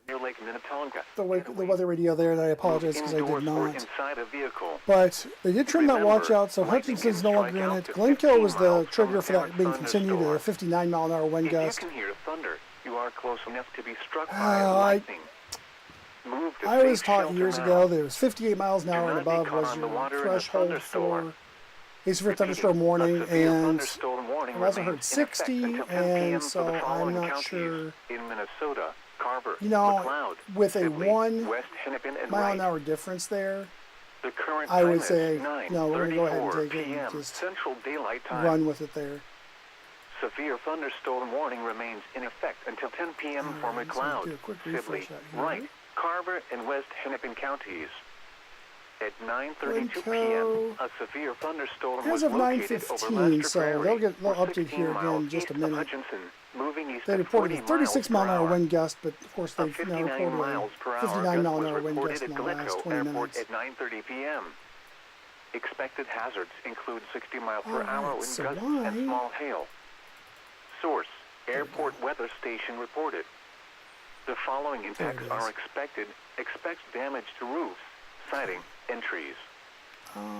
Near Lake Minnetonka. the weather radio there, and I apologize because I did Indoors or not. inside a vehicle. But they did trim that Remember, watch out, so lightning Hutchinson's can no longer strike in out it. to Glencoe was 15 the miles trigger from for that a being continued at a thunderstorm. 59 mile an hour wind If gust. you can hear thunder, you are close enough to be struck by I- lightning. Move to I was safe taught shelter years now. ago that it was 58 miles an hour and not be above caught was on the your water in a threshold thunderstorm. for a severe Repeating, thunderstorm warning, a severe and thunderstorm warning I've also remains heard in effect 60, until 10 p.m. and for so the I'm following not counties sure. in Minnesota, Carver, You know, McLeod, with a Sibley, 1 West Hennepin, and mile Wright. an hour difference there, The current I time would is say, no, we're going to go ahead and 9:34 take it and p.m. just Central Daylight Time. run with it there. Severe thunderstorm warning remains in effect until 10 p.m. for Alright, so McLeod, do a quick Sibley, refresh out here. Wright, Carver, and West Hennepin counties. At 9:32 Glencoe. p.m., a severe thunderstorm As was of located over 9:15, Lester so Prairie, they'll or update 16 here again miles in just east a of minute. Hutchinson, moving east They at reported 40 a 36 mile an hour miles per wind gust, but of course A they've now 59 reported miles per a hour 59 gust mile an was hour wind reported gust at in the last Glencoe 20 Airport minutes. at 9:30 p.m. Expected hazards include 60 mile per Alright, hour wind so gusts why- and small hail. Source: Airport Weather Station reported. The following impacts it are is. expected. Expect damage to roofs, siding, and trees.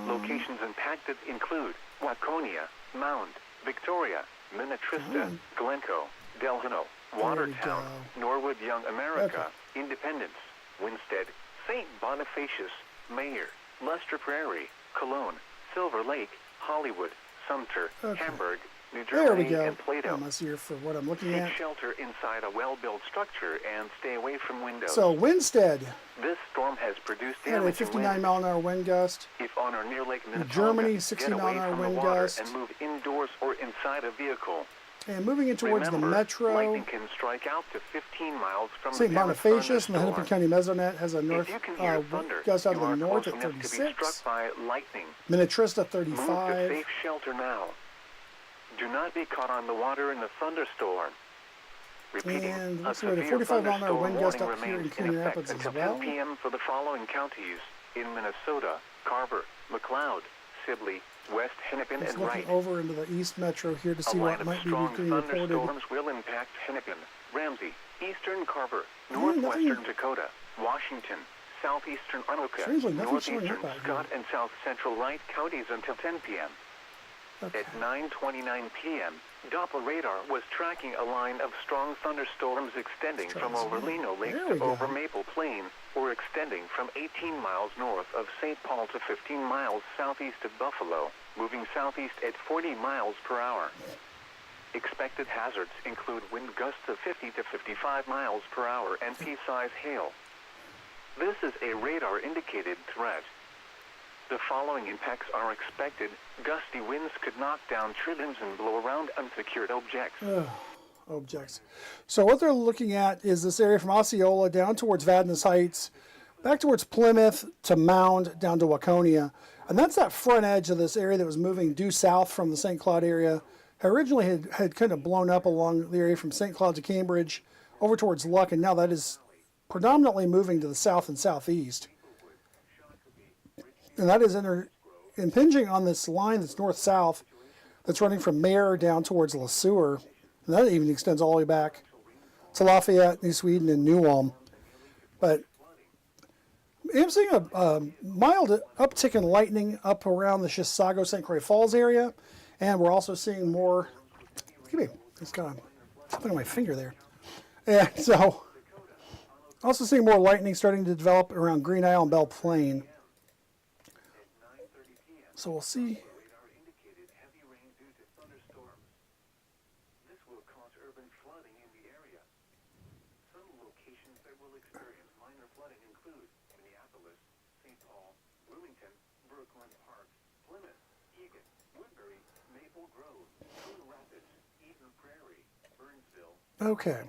Locations impacted include Waconia, Mound, Victoria, Minnetrista, Glencoe, Delano, Watertown, Norwood Young America, Independence, Winstead, St. Bonifacius, Mayer, Lester Prairie, Cologne, Silver Lake, Hollywood, Sumter, Okay. Hamburg, New There we Germany, go. and Plato. Almost here for what I'm looking Seek at. shelter inside a well-built structure and stay away from windows. So Winstead This storm has produced had a damage and 59 wind. mile an hour wind gust. If on or near Lake Minnetonka, Germany, 60 get mile away an hour from the wind water gust. and move indoors or inside a vehicle. And moving in towards Remember, the metro, lightning can strike out to 15 miles from St. the nearest Bonifacius and the Hennepin thunderstorm. County Mesonet has a north If you can hear wind thunder, gust out you of the are north close at enough to be 36. struck by lightning. Minnetrista Move to 35. safe shelter now. Do not be caught on the water in the thunderstorm. Repeating, And a looks like we had a severe 45 mile an hour thunderstorm wind gust warning up here in remains Cooney in effect Rapids as until well. 10 p.m. for the following counties in Minnesota: Carver, McLeod, Sibley, West Hennepin, Just and looking Wright. over into the east metro here to A see line what of might be strong being reported. thunderstorms will impact Hennepin, Ramsey, eastern Carver, nothing- northwestern Dakota, Washington, southeastern Anoka, Strangely, nothing's showing northeastern up out Scott, here. and south central Wright counties until 10 p.m. Okay. At 9:29 p.m., Doppler radar was tracking a line of strong thunderstorms extending Let's try from this over again. Lino Lake There to we go. over Maple Plain, or extending from 18 miles north of St. Paul to 15 miles southeast of Buffalo, moving southeast at 40 miles per hour. Expected hazards include wind gusts of 50 to 55 miles per hour and pea-size hail. This is a radar-indicated threat. The following impacts are expected. Gusty winds could knock down tree limbs and blow around unsecured objects. Objects. So what they're looking at is this area from Osceola down towards Vadnais Heights, back towards Plymouth to Mound, down to Waconia. And that's that front edge of this area that was moving due south from the St. Cloud area. Originally had kind of blown up along the area from St. Cloud to Cambridge over towards Luck, and now that is predominantly moving to the south and southeast. And that is impinging on this line that's north-south that's running from Mayer down towards Le Sueur. And that even extends all the way back to Lafayette, New Sweden, and New Ulm. But I'm seeing a mild uptick in lightning up around the Chisago St. Croix Falls area. And we're also seeing more, it's kind of something on my finger there. And so Also seeing more lightning starting to develop around Green Isle and Belle Plaine. So we'll see. Radar indicated heavy rain due to thunderstorms. This will cause urban flooding in the area. Some locations that will experience minor flooding include Minneapolis, St. Paul, Bloomington, Brooklyn Park, Plymouth, Eagan, Woodbury, Maple Grove, Coon Rapids, Eden Prairie, Burnsville. Okay.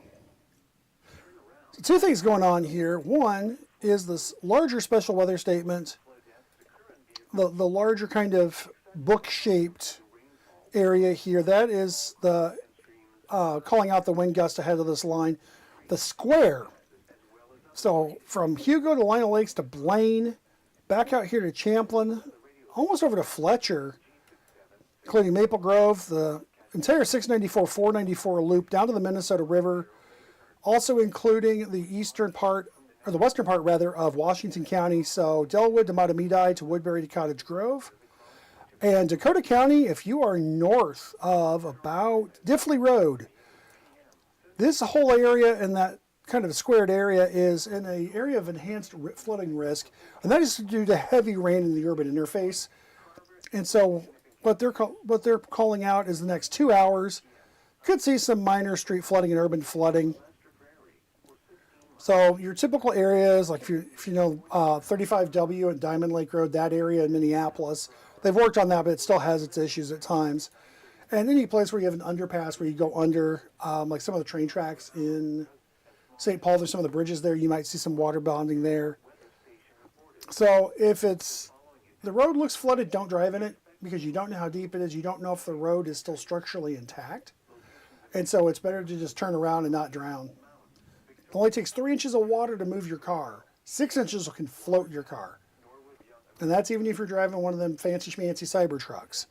So two things going on here. One is this larger special weather statement, the larger kind of book-shaped area here. That is the calling out the wind gust ahead of this line. The square. So from Hugo to Lino Lakes to Blaine, back out here to Champlin, almost over to Fletcher, including Maple Grove, the entire 694, 494 loop down to the Minnesota River, also including the eastern part, or the western part rather, of Washington County. So Delwood to Matamidi to Woodbury to Cottage Grove. And Dakota County, if you are north of about Diffley Road, this whole area and that kind of squared area is in an area of enhanced flooding risk, and that is due to heavy rain in the urban interface. And so what they're calling out is the next 2 hours could see some minor street flooding and urban flooding. So your typical areas, like if you know 35W and Diamond Lake Road, that area in Minneapolis, they've worked on that, but it still has its issues at times. And any place where you have an underpass where you go under, like some of the train tracks in St. Paul, there's some of the bridges there, you might see some water bonding there. So if the road looks flooded, don't drive in it, because you don't know how deep it is. You don't know if the road is still structurally intact. And so it's better to just turn around and not drown. It only takes 3 inches of water to move your car. 6 inches can float your car. And that's even if you're driving one of them fancy schmancy cyber trucks.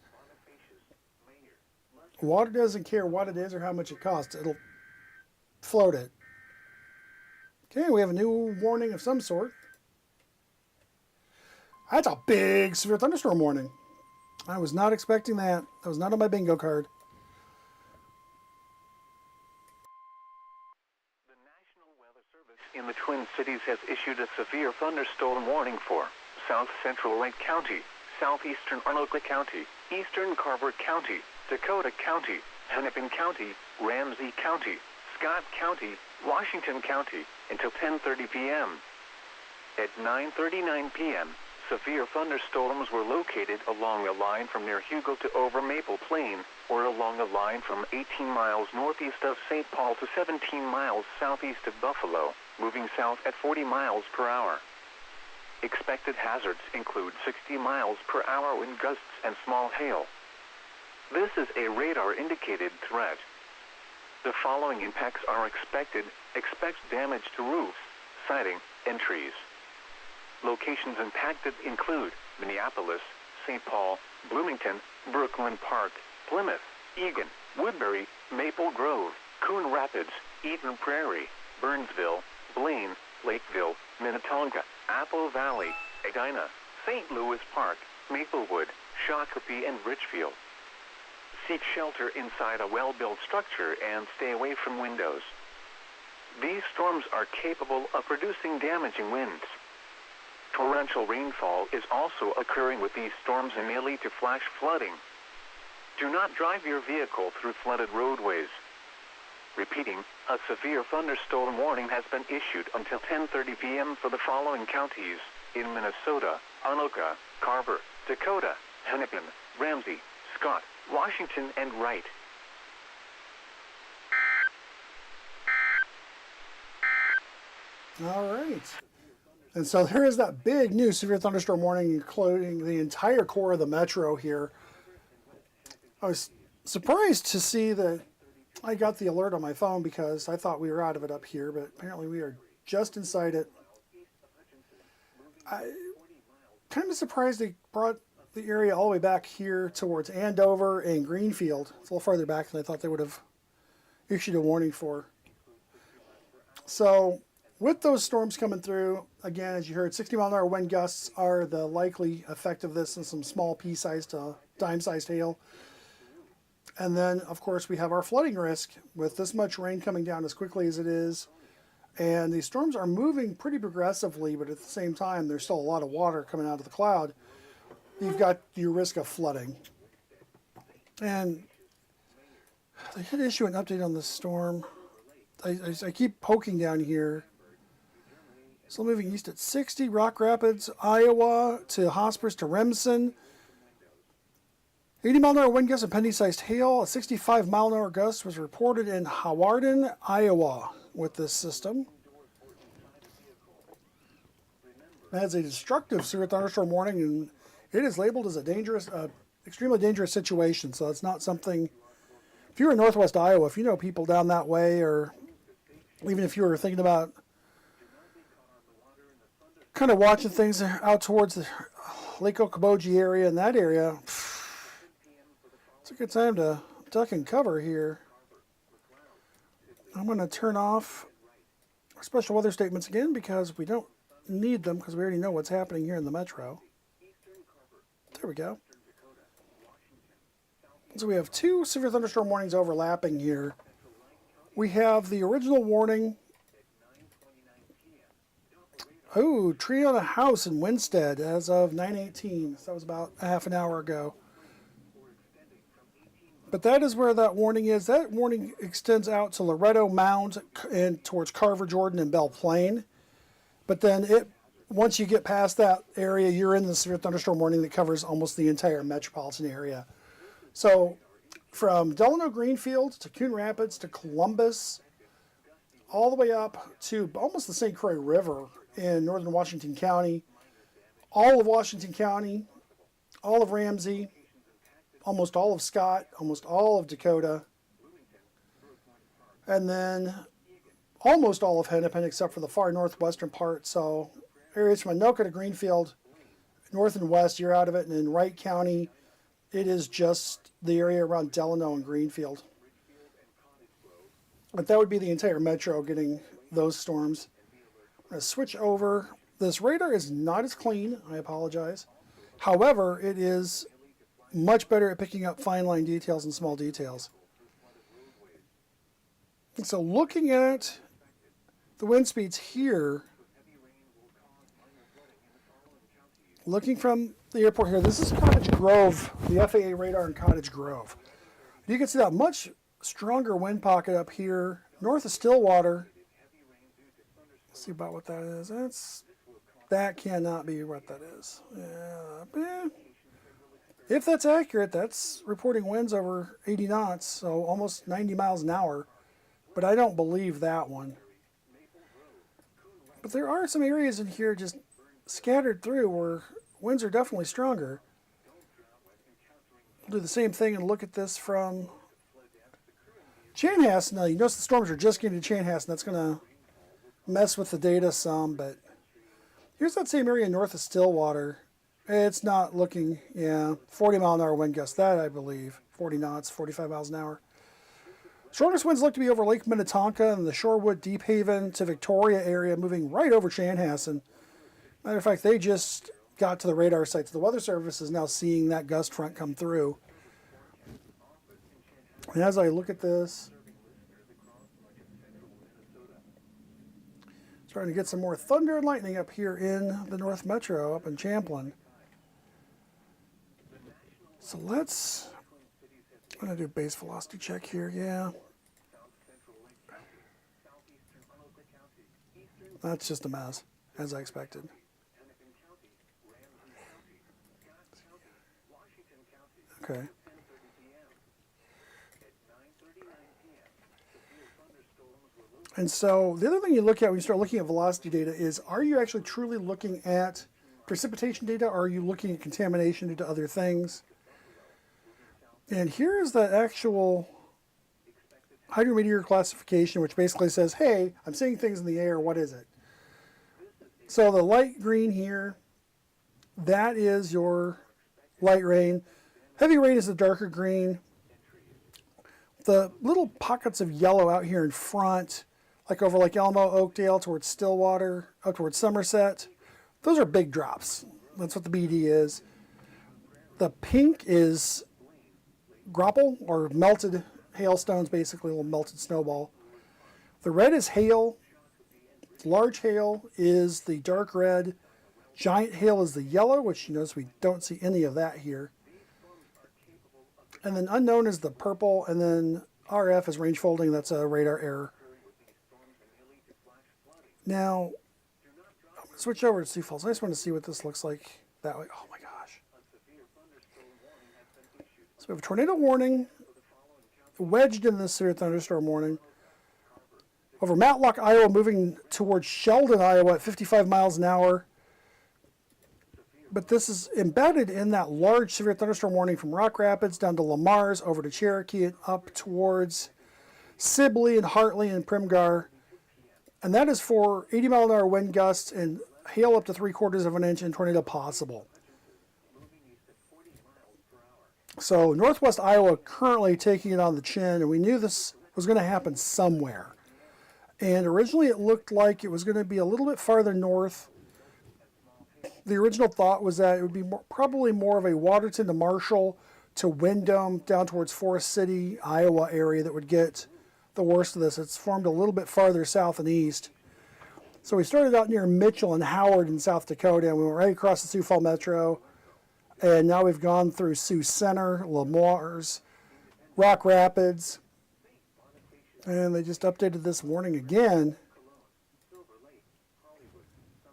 Water doesn't care what it is or how much it costs. It'll float it. Okay, we have a new warning of some sort. That's a big severe thunderstorm warning. I was not expecting that. That was not on my bingo card. The National Weather Service in the Twin Cities has issued a severe thunderstorm warning for South Central Wright County, Southeastern Anoka County, Eastern Carver County, Dakota County, Hennepin County, Ramsey County, Scott County, Washington County until 10:30 p.m. At 9:39 p.m., severe thunderstorms were located along a line from near Hugo to over Maple Plaine, or along a line from 18 miles northeast of St. Paul to 17 miles southeast of Buffalo, moving south at 40 miles per hour. Expected hazards include 60 miles per hour wind gusts and small hail. This is a radar-indicated threat. The following impacts are expected. Expect damage to roofs, siding, and trees. Locations impacted include Minneapolis, St. Paul, Bloomington, Brooklyn Park, Plymouth, Eagan, Woodbury, Maple Grove, Coon Rapids, Eden Prairie, Burnsville, Blaine, Lakeville, Minnetonka, Apple Valley, Edina, St. Louis Park, Maplewood, Shakopee, and Richfield. Seek shelter inside a well-built structure and stay away from windows. These storms are capable of producing damaging winds. Torrential rainfall is also occurring with these storms and may lead to flash flooding. Do not drive your vehicle through flooded roadways. Repeating, a severe thunderstorm warning has been issued until 10:30 p.m. for the following counties in Minnesota: Anoka, Carver, Dakota, Hennepin, Ramsey, Scott, Washington, and Wright. All right. And so there is that big new severe thunderstorm warning, including the entire core of the metro here. I was surprised to see that I got the alert on my phone because I thought we were out of it up here, but apparently we are just inside it. I kind of surprised they brought the area all the way back here towards Andover and Greenfield. It's a little farther back than I thought they would have issued a warning for. So with those storms coming through, again, as you heard, 60-mile-an-hour wind gusts are the likely effect of this, and some small pea-sized to dime-sized hail. And then, of course, we have our flooding risk with this much rain coming down as quickly as it is. And these storms are moving pretty progressively, but at the same time, there's still a lot of water coming out of the cloud. You've got your risk of flooding. And they did issue an update on this storm. I keep poking down here. Still moving east at 60, Rock Rapids, Iowa, to Hospers to Remsen. 80-mile-an-hour wind gusts and penny-sized hail. A 65-mile-an-hour gust was reported in Hawarden, Iowa, with this system. It has a destructive severe thunderstorm warning, and it is labeled as a dangerous, extremely dangerous situation. So it's not something. If you're in northwest Iowa, if you know people down that way, or even if you were thinking about kind of watching things out towards the Lake Okoboji area and that area, it's a good time to duck and cover here. I'm going to turn off our special weather statements again because we don't need them because we already know what's happening here in the metro. There we go. So we have two severe thunderstorm warnings overlapping here. We have the original warning. Oh, tree on a house in Winstead as of 9:18. So that was about a half an hour ago. But that is where that warning is. That warning extends out to Loretto Mound and towards Carver, Jordan, and Belle Plaine. But then once you get past that area, you're in the severe thunderstorm warning that covers almost the entire metropolitan area. So from Delano Greenfield to Coon Rapids to Columbus, all the way up to almost the St. Croix River in northern Washington County, all of Washington County, all of Ramsey, almost all of Scott, almost all of Dakota, and then almost all of Hennepin except for the far northwestern part. So areas from Anoka to Greenfield, north and west, you're out of it. And in Wright County, it is just the area around Delano and Greenfield. But that would be the entire metro getting those storms. I'm going to switch over. This radar is not as clean. I apologize. However, it is much better at picking up fine line details and small details. And so looking at the wind speeds here, looking from the airport here, this is Cottage Grove, the FAA radar in Cottage Grove. You can see that much stronger wind pocket up here north of Stillwater. Let's see about what that is. That cannot be what that is. If that's accurate, that's reporting winds over 80 knots, so almost 90 miles an hour. But I don't believe that one. But there are some areas in here just scattered through where winds are definitely stronger. We'll do the same thing and look at this from Chanhassen. Now, you notice the storms are just getting to Chanhassen. That's going to mess with the data some, but here's that same area north of Stillwater. It's not looking, 40-mile-an-hour wind gust. That, I believe, 40 knots, 45 miles an hour. Strongest winds look to be over Lake Minnetonka and the Shorewood, Deep Haven to Victoria area, moving right over Chanhassen. Matter of fact, they just got to the radar sites. The Weather Service is now seeing that gust front come through. And as I look at this, trying to get some more thunder and lightning up here in the North Metro, up in Champlin. So I'm going to do base velocity check here, That's just a mess, as I expected. Okay. And so the other thing you look at when you start looking at velocity data is, are you actually truly looking at precipitation data, or are you looking at contamination due to other things? And here is the actual hydrometeor classification, which basically says, hey, I'm seeing things in the air, what is it? So the light green here, that is your light rain. Heavy rain is the darker green. The little pockets of yellow out here in front, like over Lake Elmo, Oakdale, towards Stillwater, up towards Somerset, those are big drops. That's what the BD is. The pink is grapple, or melted hailstones, basically a little melted snowball. The red is hail, Large hail is the dark red. Giant hail is the yellow, which you notice we don't see any of that here. And then unknown is the purple, and then RF is range folding. That's a radar error. Now, I'm going to switch over to Sioux Falls. I just want to see what this looks like that way. Oh my gosh. So we have a tornado warning wedged in this severe thunderstorm warning over Matlock, Iowa, moving towards Sheldon, Iowa at 55 miles an hour. But this is embedded in that large severe thunderstorm warning from Rock Rapids down to Lamar's, over to Cherokee, and up towards Sibley and Hartley and Primgar. And that is for 80 mile an hour wind gusts and hail up to 3/4 of an inch and tornado possible. So northwest Iowa currently taking it on the chin, and we knew this was going to happen somewhere. And originally it looked like it was going to be a little bit farther north. The original thought was that it would be probably more of a Waterton to Marshall to Windham down towards Forest City, Iowa area that would get the worst of this. It's formed a little bit farther south and east. So we started out near Mitchell and Howard in South Dakota, and we went right across the Sioux Falls Metro. And now we've gone through Sioux Center, Lamar's, Rock Rapids. And they just updated this warning again.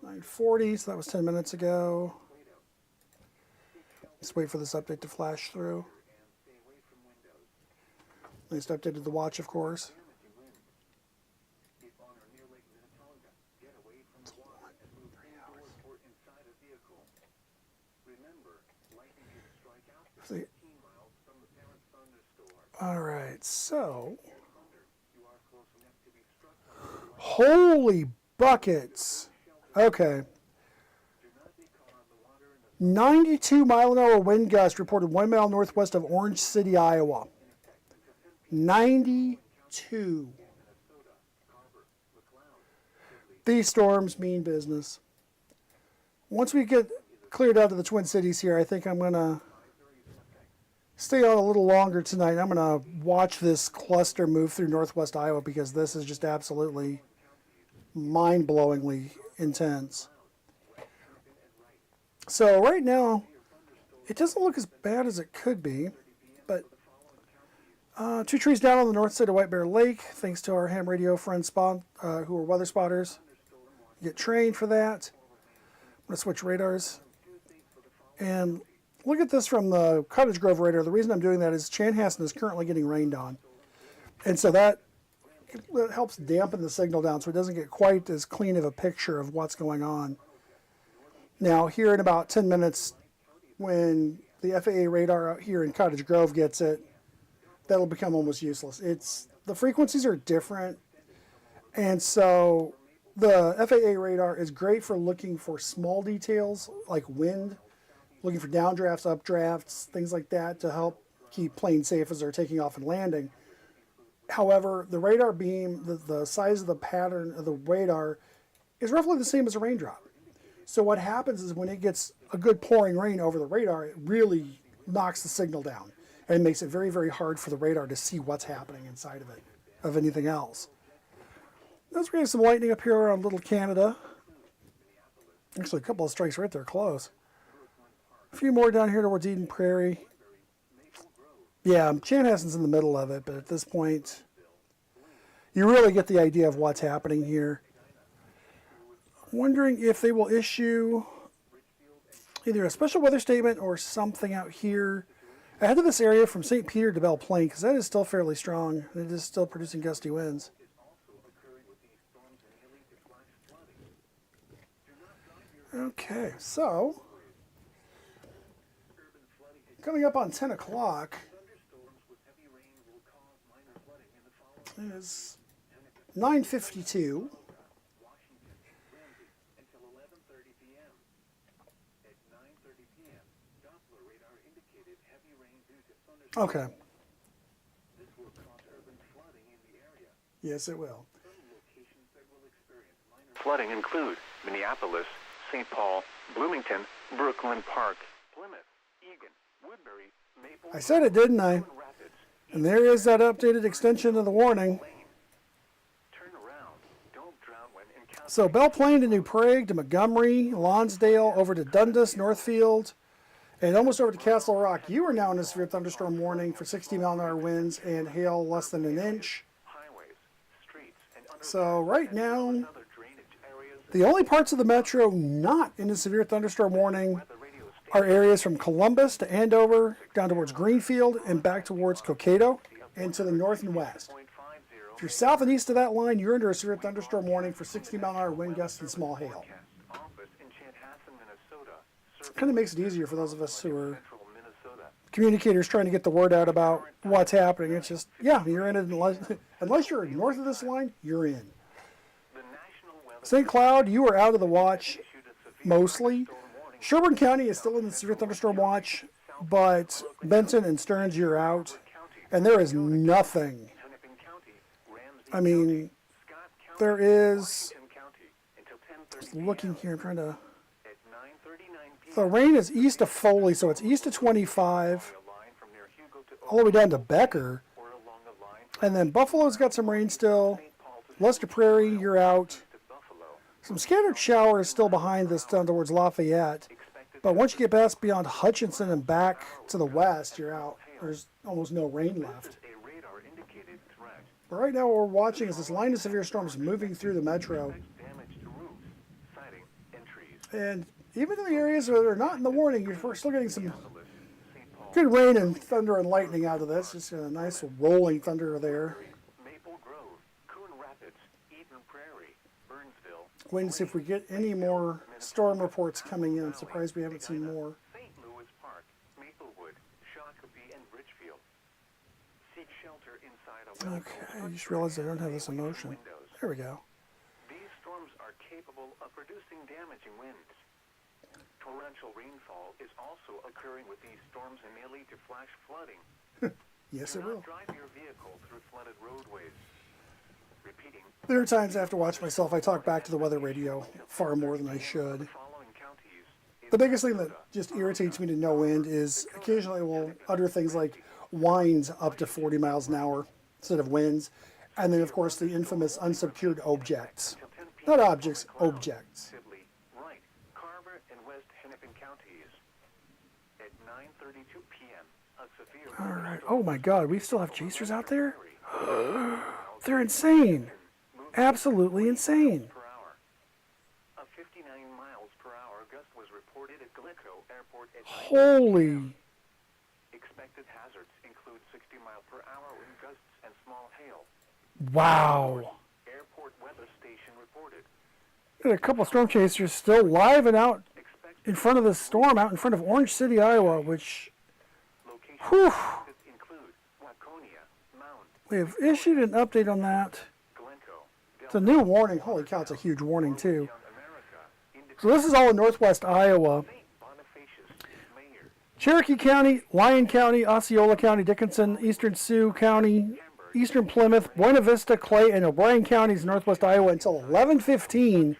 9:40, so that was 10 minutes ago. Just wait for this update to flash through. They just updated the watch, of course. See. All right, so holy buckets. Okay. 92 mile an hour wind gust reported 1 mile northwest of Orange City, Iowa. 92. These storms mean business. Once we get cleared out of the Twin Cities here, I think I'm going to stay on a little longer tonight. I'm going to watch this cluster move through northwest Iowa because this is just absolutely mind-blowingly intense. So right now, it doesn't look as bad as it could be, but 2 trees down on the north side of White Bear Lake, thanks to our ham radio friends who are weather spotters. You get trained for that. I'm going to switch radars. And look at this from the Cottage Grove radar. The reason I'm doing that is Chanhassen is currently getting rained on. And so that helps dampen the signal down so it doesn't get quite as clean of a picture of what's going on. Now, here in about 10 minutes, when the FAA radar out here in Cottage Grove gets it, that'll become almost useless. The frequencies are different, and so the FAA radar is great for looking for small details like wind, looking for downdrafts, updrafts, things like that to help keep planes safe as they're taking off and landing. However, the radar beam, the size of the pattern of the radar is roughly the same as a raindrop. So what happens is when it gets a good pouring rain over the radar, it really knocks the signal down. And it makes it very, very hard for the radar to see what's happening inside of it, of anything else. Let's bring some lightning up here around Little Canada. Actually, a couple of strikes right there close. A few more down here towards Eden Prairie. Yeah, Chanhassen's in the middle of it, but at this point, you really get the idea of what's happening here. I'm wondering if they will issue either a special weather statement or something out here ahead of this area from St. Peter to Belle Plaine, because that is still fairly strong. It is still producing gusty winds. Okay, so coming up on 10 o'clock is 9:52. Okay. Yes, it will. Flooding include Minneapolis, St. Paul, Bloomington, Brooklyn Park, Plymouth, Eagan, Woodbury, Maple. I said it, didn't I? And there is that updated extension of the warning. Turn around. Don't drown when encountering So Belle Plaine to New Prague to Montgomery, Lonsdale, over to Dundas, Northfield, and almost over to Castle Rock. You are now in a severe thunderstorm warning for 60-mile-an-hour winds and hail less than an inch. So right now, the only parts of the metro not in a severe thunderstorm warning are areas from Columbus to Andover, down towards Greenfield, and back towards Cokato, and to the north and west. If you're south and east of that line, you're under a severe thunderstorm warning for 60-mile-an-hour wind gusts and small hail. Kind of makes it easier for those of us who are communicators trying to get the word out about what's happening. It's just, yeah, you're in it unless you're north of this line, you're in. St. Cloud, you are out of the watch mostly. Sherburne County is still in the severe thunderstorm watch, but Benton and Stearns, you're out. And there is nothing. I mean, there is, just looking here, I'm trying to, the rain is east of Foley, so it's east of 25, all the way down to Becker. And then Buffalo's got some rain still. Lester Prairie, you're out. Some scattered showers still behind this down towards Lafayette. But once you get past beyond Hutchinson and back to the west, you're out. There's almost no rain left. But right now what we're watching is this line of severe storms moving through the metro. And even in the areas that are not in the warning, you're still getting some good rain and thunder and lightning out of this. Just a nice rolling thunder there. Waiting to see if we get any more storm reports coming in. I'm surprised we haven't seen more. Okay, I just realized I don't have this emotion. There we go. These storms are capable of producing damaging winds. Torrential rainfall is also occurring with these storms and may lead to flash flooding. Yes, it will. Drive your vehicle through flooded roadways. Repeating. There are times I have to watch myself. I talk back to the weather radio far more than I should. The biggest thing that just irritates me to no end is occasionally we'll utter things like winds up to 40 miles an hour instead of winds. And then, of course, the infamous unsecured objects. Not objects, objects. All right. Oh, my God. We still have chasers out there? They're insane. Absolutely insane. Holy. Expected hazards include 60 mile per hour wind gusts and small hail. Wow. Airport weather station reported. Got a couple storm chasers still live and out in front of the storm, out in front of Orange City, Iowa, which, whew. We have issued an update on that. It's a new warning. Holy cow, it's a huge warning, too. So this is all in northwest Iowa. Cherokee County, Lyon County, Osceola County, Dickinson, Eastern Sioux County, Eastern Plymouth, Buena Vista, Clay, and O'Brien counties in northwest Iowa until 11:15.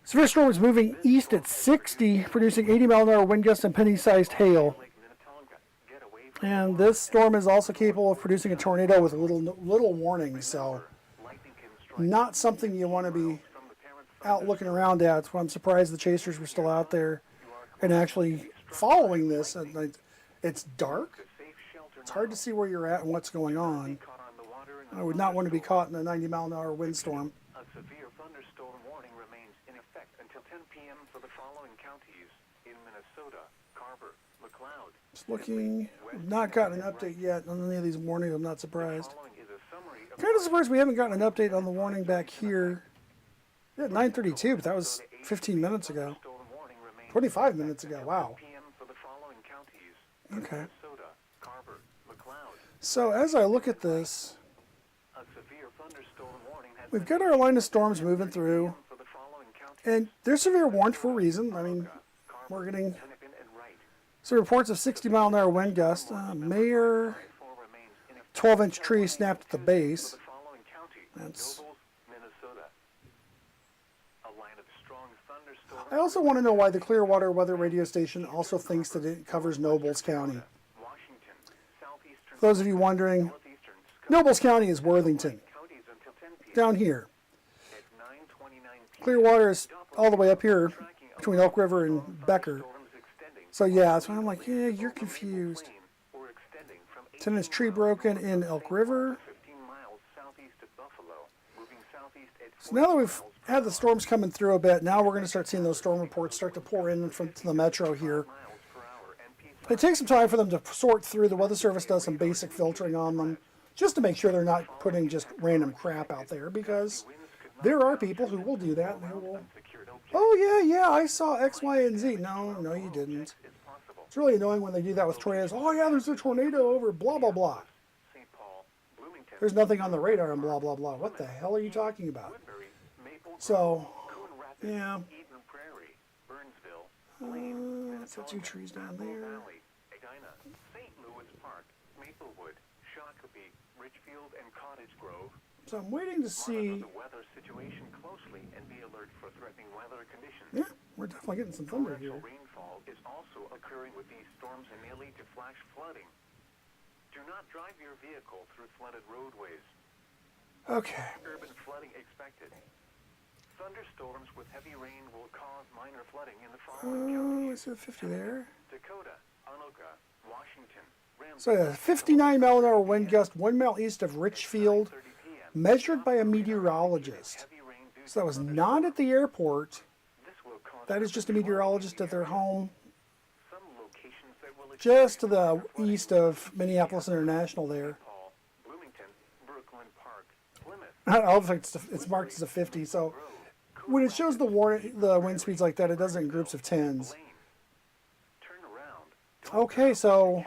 Severe storm is moving east at 60, producing 80-mile-an-hour wind gusts and penny-sized hail. And this storm is also capable of producing a tornado with little warning, so not something you want to be out looking around at. So I'm surprised the chasers were still out there and actually following this. And it's dark. It's hard to see where you're at and what's going on. I would not want to be caught in a 90-mile-an-hour windstorm. A severe thunderstorm warning remains in effect until 10 p.m. for the following counties in Minnesota: Carver, McLeod. Just looking. I've not gotten an update yet on any of these warnings. I'm not surprised. Kind of surprised we haven't gotten an update on the warning back here. Yeah, 9:32, but that was 15 minutes ago. 25 minutes ago. Wow. Okay. So as I look at this, we've got our line of storms moving through, and they're severe warned for a reason. I mean, we're getting some reports of 60-mile-an-hour wind gusts. Mayor, 12-inch tree snapped at the base. That's. I also want to know why the Clearwater Weather Radio Station also thinks that it covers Nobles County. For those of you wondering, Nobles County is Worthington, down here. Clearwater is all the way up here between Elk River and Becker. So yeah, so I'm like, yeah, you're confused. So then it's tree broken in Elk River. So now that we've had the storms coming through a bit, now we're going to start seeing those storm reports start to pour in from to the metro here. It takes some time for them to sort through. The Weather Service does some basic filtering on them just to make sure they're not putting just random crap out there, because there are people who will do that and they will, oh yeah, I saw X, Y, and Z. No, you didn't. It's really annoying when they do that with tornadoes. Oh yeah, there's a tornado over blah, blah, blah. There's nothing on the radar and blah, blah, blah. What the hell are you talking about? So, yeah. That's the two trees down there. So I'm waiting to see. Yeah, we're definitely getting some thunder here. Rainfall is also occurring with these storms and may lead to flash flooding. Do not drive your vehicle through flooded roadways. Okay. Urban flooding expected. Thunderstorms with heavy rain will cause minor flooding in the following counties. I see the 50 there. Dakota, Anoka, Washington, So a 59 mile an hour wind gust 1 mile east of Richfield, measured by a meteorologist. So that was not at the airport. That is just a meteorologist at their home, just to the east of Minneapolis International there. I don't know if it's marked as a 50, so when it shows the wind speeds like that, it does it in groups of 10s. Okay, so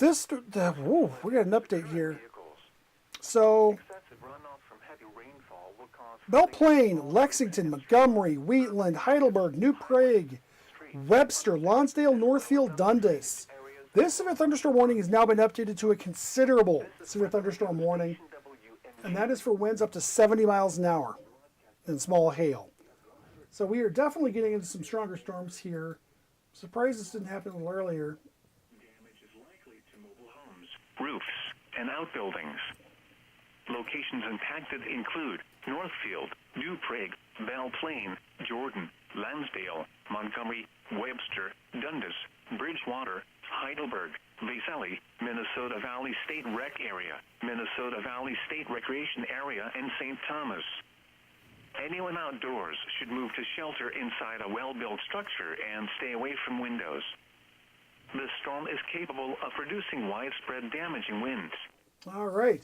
we got an update here. So Belle Plaine, Lexington, Montgomery, Wheatland, Heidelberg, New Prague, Webster, Lonsdale, Northfield, Dundas. This severe thunderstorm warning has now been updated to a considerable severe thunderstorm warning, and that is for winds up to 70 miles an hour and small hail. So we are definitely getting into some stronger storms here. Surprised this didn't happen a little earlier. Damage is likely to mobile homes, roofs, and outbuildings. Locations impacted include Northfield, New Prague, Belle Plaine, Jordan, Lansdale, Montgomery, Webster, Dundas, Bridgewater, Heidelberg, Visalia, Minnesota Valley State Rec Area, Minnesota Valley State Recreation Area, and St. Thomas. Anyone outdoors should move to shelter inside a well-built structure and stay away from windows. The storm is capable of producing widespread damaging winds. All right.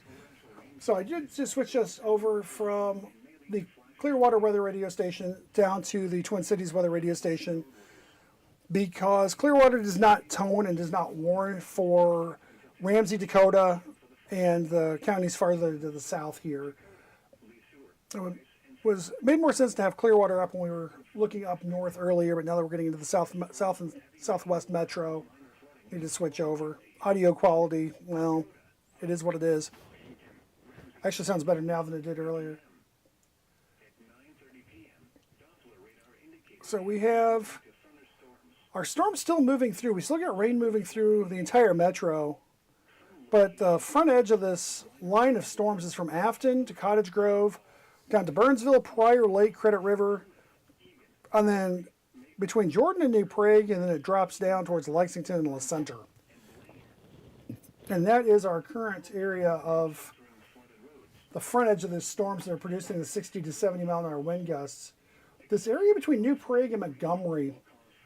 So I did just switch us over from the Clearwater weather radio station down to the Twin Cities weather radio station, because Clearwater does not tone and does not warn for Ramsey, Dakota, and the counties farther to the south here. So it made more sense to have Clearwater up when we were looking up north earlier, but now that we're getting into the south and southwest metro, we need to switch over. Audio quality, well, it is what it is. Actually sounds better now than it did earlier. So we have our storm still moving through. We still got rain moving through the entire metro, but the front edge of this line of storms is from Afton to Cottage Grove, down to Burnsville, Prior Lake, Credit River, and then between Jordan and New Prague, and then it drops down towards Lexington and La Center. And that is our current area of the front edge of the storms that are producing the 60 to 70 mile an hour wind gusts. This area between New Prague and Montgomery,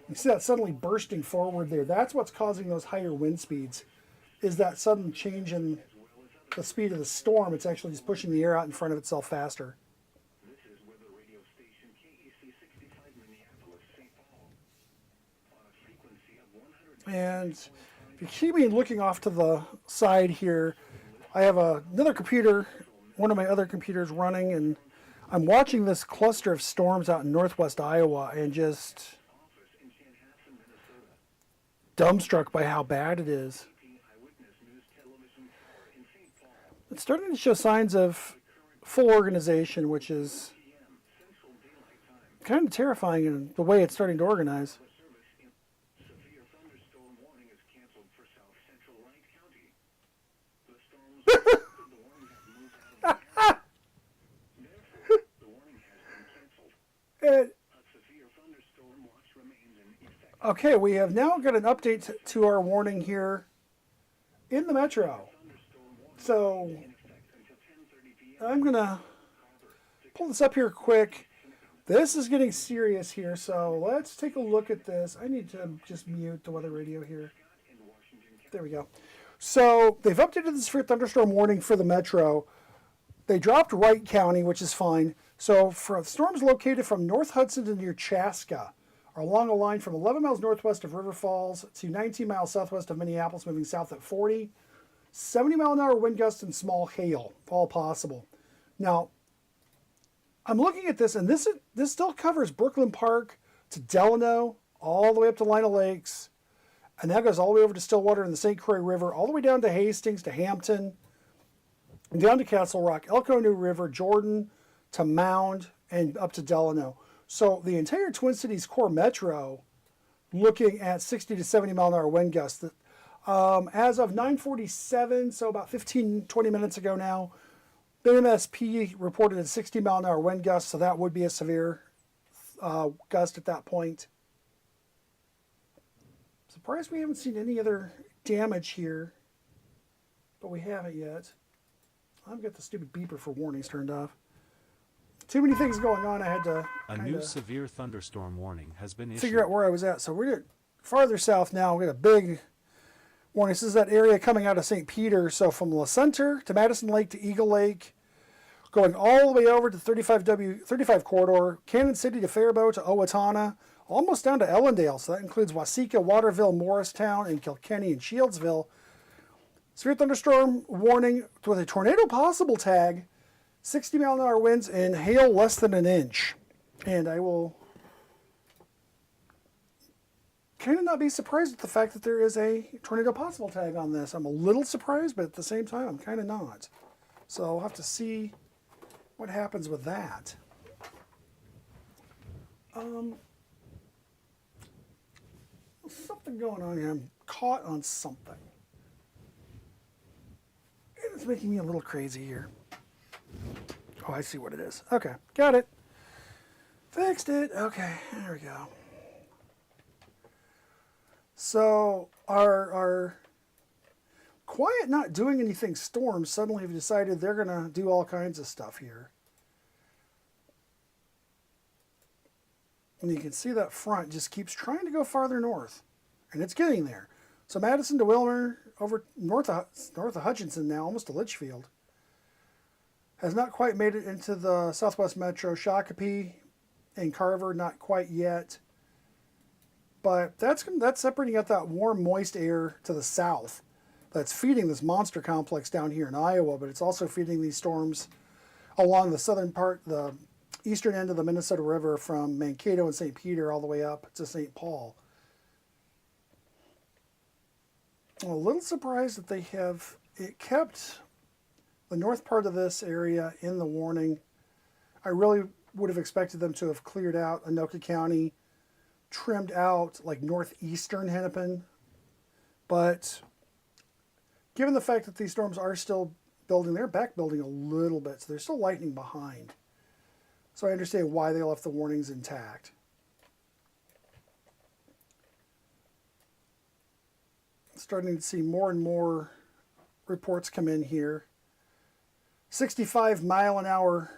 you see that suddenly bursting forward there. That's what's causing those higher wind speeds, is that sudden change in the speed of the storm. It's actually just pushing the air out in front of itself faster. And if you keep me looking off to the side here, I have another computer, one of my other computers running, and I'm watching this cluster of storms out in northwest Iowa and just dumbstruck by how bad it is. It's starting to show signs of full organization, which is kind of terrifying in the way it's starting to organize. It, okay, we have now got an update to our warning here in the metro. So I'm going to pull this up here quick. This is getting serious here, so let's take a look at this. I need to just mute the weather radio here. There we go. So they've updated the severe thunderstorm warning for the metro. They dropped Wright County, which is fine. So for storms located from North Hudson to near Chaska are along a line from 11 miles northwest of River Falls to 19 miles southwest of Minneapolis, moving south at 40. 70-mile-an-hour wind gusts and small hail, all possible. Now, I'm looking at this, and this still covers Brooklyn Park to Delano, all the way up to Lino Lakes, and that goes all the way over to Stillwater and the St. Croix River, all the way down to Hastings, to Hampton, down to Castle Rock, Elko New River, Jordan, to Mound, and up to Delano. So the entire Twin Cities core metro, looking at 60 to 70-mile-an-hour wind gusts. As of 9:47, so about 15, 20 minutes ago now, the MSP reported a 60-mile-an-hour wind gust, so that would be a severe gust at that point. Surprised we haven't seen any other damage here, but we haven't yet. I've got the stupid beeper for warnings turned off. Too many things going on. I had to A new severe thunderstorm warning has been issued. figure out where I was at. So we're farther south now. We got a big warning. This is that area coming out of St. Peter. So from La Center to Madison Lake to Eagle Lake, going all the way over to 35 corridor, Cannon City to Faribault to Owatonna, almost down to Ellendale. So that includes Waseca, Waterville, Morristown, and Kilkenny and Shieldsville. Severe thunderstorm warning with a tornado possible tag, 60-mile-an-hour winds and hail less than an inch. And I will kind of not be surprised at the fact that there is a tornado possible tag on this. I'm a little surprised, but at the same time, I'm kind of not. So I'll have to see what happens with that. Something going on here. I'm caught on something. It's making me a little crazy here. Oh, I see what it is. Okay, got it. Fixed it. Okay, there we go. So our quiet not doing anything storms suddenly have decided they're going to do all kinds of stuff here. And you can see that front just keeps trying to go farther north. And it's getting there. So Madison to Wilmer, over north of Hutchinson now, almost to Litchfield. Has not quite made it into the Southwest Metro. Shakopee and Carver, not quite yet. But that's separating out that warm, moist air to the south that's feeding this monster complex down here in Iowa, but it's also feeding these storms along the southern part, the eastern end of the Minnesota River from Mankato and St. Peter all the way up to St. Paul. I'm a little surprised that they have kept the north part of this area in the warning. I really would have expected them to have cleared out Anoka County, trimmed out like northeastern Hennepin. But given the fact that these storms are still building, they're back building a little bit, so they're still lightning behind. So I understand why they left the warnings intact. Starting to see more and more reports come in here. 65-mile-an-hour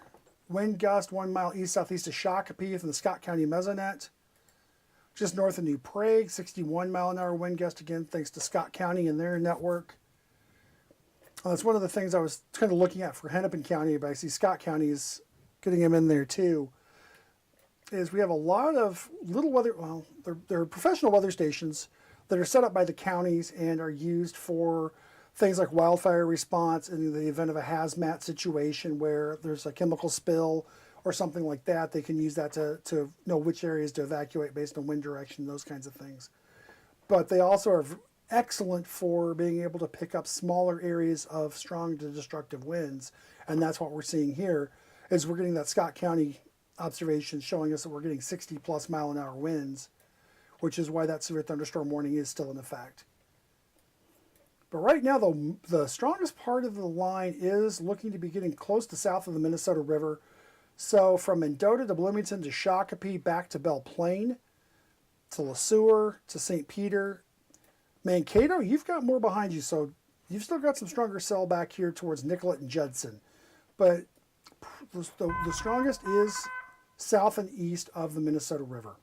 wind gust, 1 mile east-southeast of Shakopee from the Scott County Mesonet. Just north of New Prague, 61-mile-an-hour wind gust, again, thanks to Scott County and their network. That's one of the things I was kind of looking at for Hennepin County, but I see Scott County is getting them in there too. Is we have a lot of little weather, well, they're professional weather stations that are set up by the counties and are used for things like wildfire response in the event of a hazmat situation where there's a chemical spill or something like that. They can use that to know which areas to evacuate based on wind direction, those kinds of things. But they also are excellent for being able to pick up smaller areas of strong to destructive winds. And that's what we're seeing here, is we're getting that Scott County observation showing us that we're getting 60+ mile-an-hour winds, which is why that severe thunderstorm warning is still in effect. But right now, the strongest part of the line is looking to be getting close to south of the Minnesota River. So from Mendota to Bloomington to Shakopee, back to Belle Plaine, to Le Sueur, to St. Peter. Mankato, you've got more behind you, so you've still got some stronger cell back here towards Nicollet and Judson. But the strongest is south and east of the Minnesota River.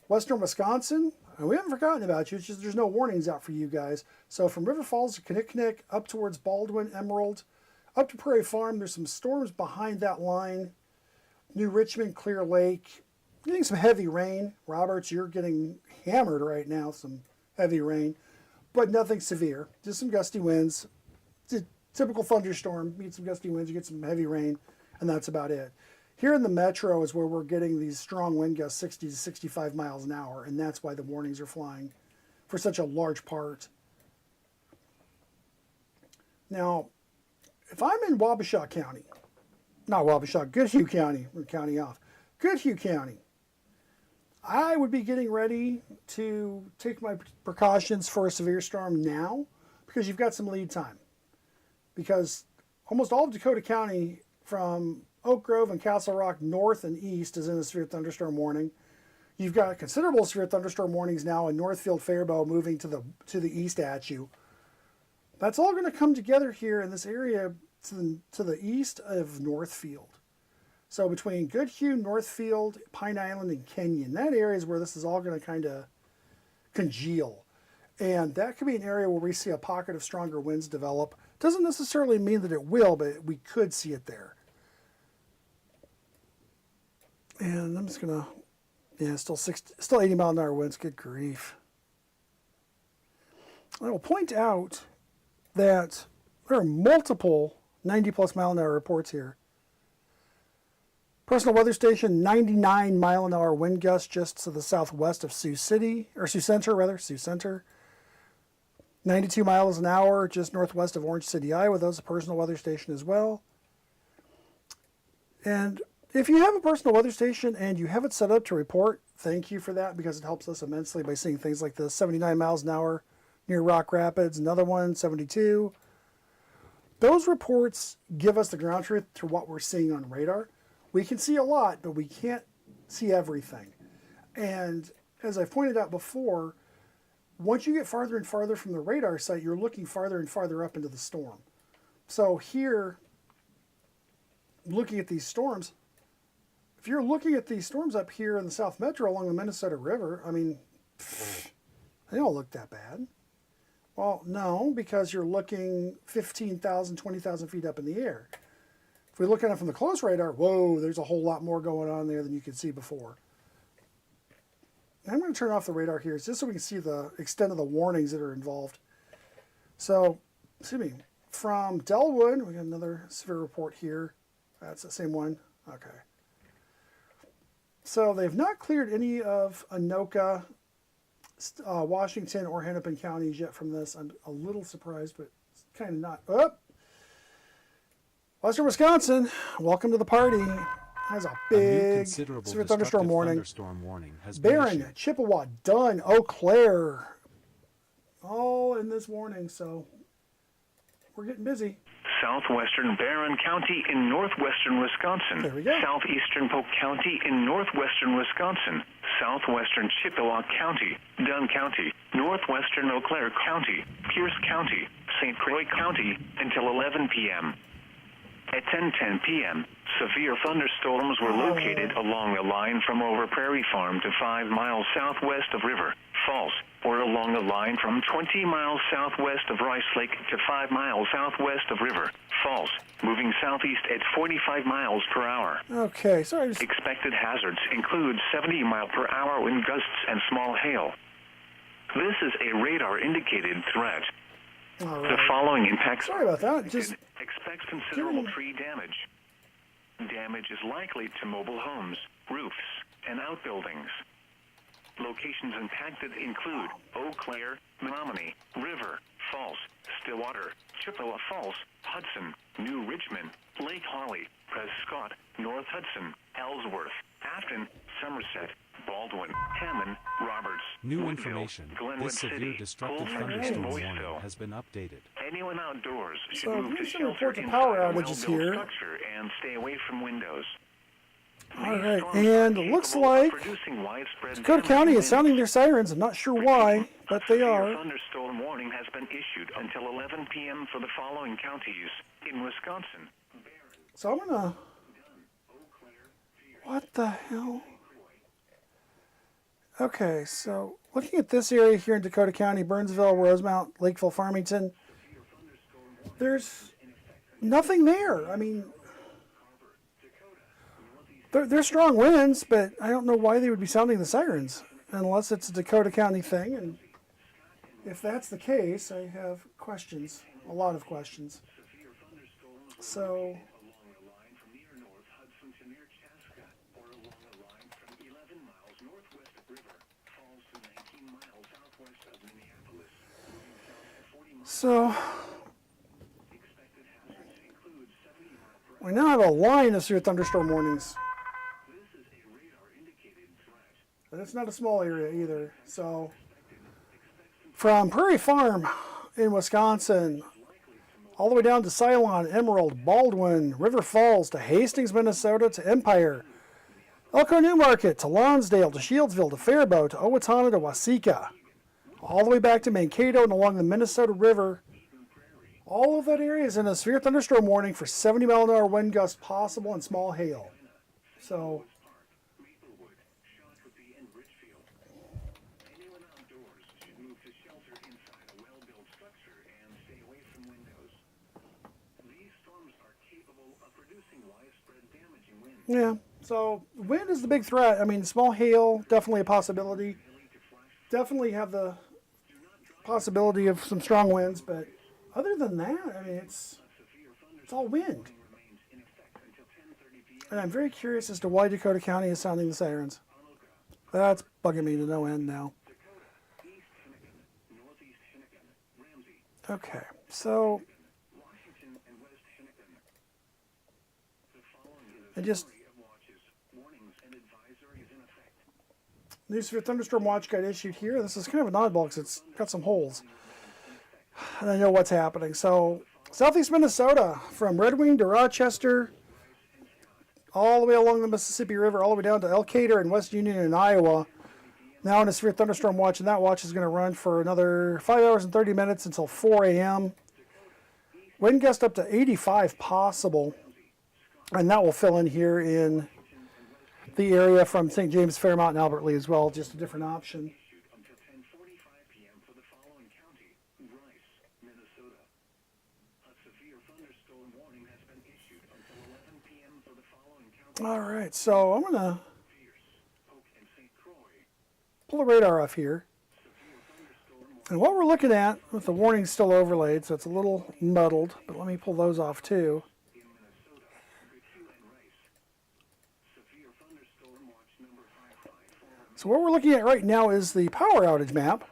Western Wisconsin, and we haven't forgotten about you, it's just there's no warnings out for you guys. So from River Falls to Kinnickinnic, up towards Baldwin, Emerald, up to Prairie Farm, there's some storms behind that line. New Richmond, Clear Lake, getting some heavy rain. Roberts, you're getting hammered right now, some heavy rain, but nothing severe. Just some gusty winds. It's a typical thunderstorm. You get some gusty winds, you get some heavy rain, and that's about it. Here in the metro is where we're getting these strong wind gusts, 60 to 65 miles an hour, and that's why the warnings are flying for such a large part. Now, if I'm in Wabasha County, not Wabasha, Goodhue County, we're county off, Goodhue County, I would be getting ready to take my precautions for a severe storm now because you've got some lead time. Because almost all of Dakota County from Oak Grove and Castle Rock north and east is in a severe thunderstorm warning. You've got considerable severe thunderstorm warnings now in Northfield, Faribault, moving to the east at you. That's all going to come together here in this area to the east of Northfield. So between Goodhue, Northfield, Pine Island, and Kenyon, that area is where this is all going to kind of congeal. And that could be an area where we see a pocket of stronger winds develop. Doesn't necessarily mean that it will, but we could see it there. And I'm just going to, yeah, still 80 mile an hour winds, good grief. I will point out that there are multiple 90 plus mile an hour reports here. Personal weather station, 99 mile an hour wind gusts just to the southwest of Sioux Center. 92 miles an hour just northwest of Orange City, Iowa. That's a personal weather station as well. And if you have a personal weather station and you have it set up to report, thank you for that because it helps us immensely by seeing things like this. 79 miles an hour near Rock Rapids, another one, 72. Those reports give us the ground truth to what we're seeing on radar. We can see a lot, but we can't see everything. And as I've pointed out before, once you get farther and farther from the radar site, you're looking farther and farther up into the storm. So here, looking at these storms, if you're looking at these storms up here in the South Metro along the Minnesota River, I mean, they don't look that bad. Well, no, because you're looking 15,000, 20,000 feet up in the air. If we look at it from the close radar, whoa, there's a whole lot more going on there than you could see before. I'm going to turn off the radar here just so we can see the extent of the warnings that are involved. So, excuse me, from Delwood, we got another severe report here. That's the same one. Okay. So they've not cleared any of Anoka, Washington, or Hennepin counties yet from this. I'm a little surprised, but kind of not. Oh! Western Wisconsin, welcome to the party. Has a big severe thunderstorm warning. Barron, Chippewa, Dunn, Eau Claire, all in this warning, so we're getting busy. Southwestern Barron County in northwestern Wisconsin. There we go. Southeastern Polk County in northwestern Wisconsin. Southwestern Chippewa County, Dunn County, northwestern Eau Claire County, Pierce County, St. Croix County until 11 p.m. At 10:10 p.m., severe thunderstorms were located along the line from over Prairie Farm to 5 miles southwest of River Falls, or along the line from 20 miles southwest of Rice Lake to 5 miles southwest of River Falls, moving southeast at 45 miles per hour. Okay, sorry. Expected hazards include 70 mile per hour wind gusts and small hail. This is a radar-indicated threat. All right. The following impacts. Sorry about that. Just expects considerable tree damage. Damage is likely to mobile homes, roofs, and outbuildings. Locations impacted include Eau Claire, Menominee, River Falls, Stillwater, Chippewa Falls, Hudson, New Richmond, Lake Holly, Prescott, North Hudson, Ellsworth, Afton, Somerset, Baldwin, Hammond, Roberts, New Woodville, information. Glenwood This severe City, destructive Colfax, and thunderstorm warning Boyceville. has been updated. Anyone outdoors should So move to here's some shelter reports of power inside a outages well-built here. structure and stay away from windows. All right, and it looks like Dakota County is sounding their sirens. I'm not sure why, but they are. A thunderstorm warning has been issued until 11 p.m. for the following counties in Wisconsin. So I'm gonna. What the hell? Okay, so looking at this area here in Dakota County, Burnsville, Rosemount, Lakeville, Farmington, there's nothing there. I mean, they're strong winds, but I don't know why they would be sounding the sirens, unless it's a Dakota County thing. And if that's the case, I have questions, a lot of questions. So. So, we now have a line of severe thunderstorm warnings. And it's not a small area either. So, from Prairie Farm in Wisconsin, all the way down to Ceylon, Emerald, Baldwin, River Falls, to Hastings, Minnesota, to Empire, Elko New Market, to Lonsdale, to Shieldsville, to Faribault, to Owatonna, to Waseca, all the way back to Mankato and along the Minnesota River. All of that area is in a severe thunderstorm warning for 70-mile-an-hour wind gusts possible and small hail. So, yeah, so wind is the big threat. I mean, small hail, definitely a possibility. Definitely have the possibility of some strong winds, but other than that, I mean, it's all wind. And I'm very curious as to why Dakota County is sounding the sirens. That's bugging me to no end now. Okay, so I just new severe thunderstorm watch got issued here. This is kind of an oddball because it's got some holes. And I know what's happening. So, southeast Minnesota, from Red Wing to Rochester, all the way along the Mississippi River, all the way down to Elkader and West Union in Iowa. Now in a severe thunderstorm watch, and that watch is going to run for another 5 hours and 30 minutes until 4 a.m. Wind gust up to 85 possible, and that will fill in here in the area from St. James, Fairmont, and Albert Lee as well, just a different option. All right, so I'm going to pull the radar off here. And what we're looking at, with the warning still overlaid, so it's a little muddled, but let me pull those off too. So what we're looking at right now is the power outage map.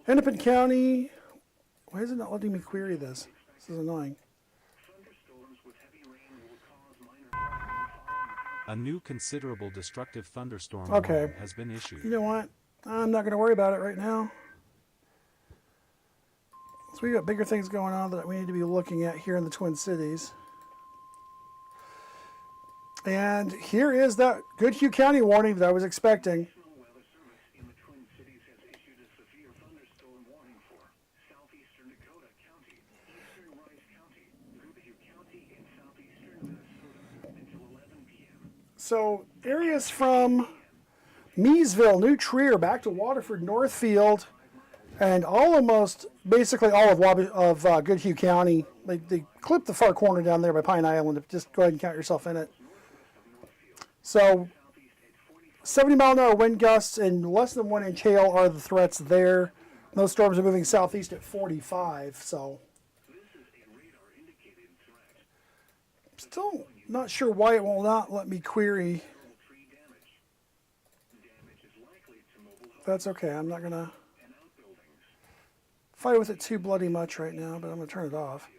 Hennepin County, why is it not letting me query this? This is annoying. A new considerable destructive thunderstorm Okay. warning has been issued. You know what? I'm not going to worry about it right now. So we got bigger things going on that we need to be looking at here in the Twin Cities. And here is that Goodhue County warning that I was expecting. So areas from Meesville, New Trier, back to Waterford, Northfield, and basically all of Goodhue County. They clipped the far corner down there by Pine Island. Just go ahead and count yourself in it. So 70-mile-an-hour wind gusts and less than 1 inch hail are the threats there. Those storms are moving southeast at 45, so still not sure why it will not let me query. That's okay. I'm not going to fight with it too bloody much right now, but I'm going to turn it off.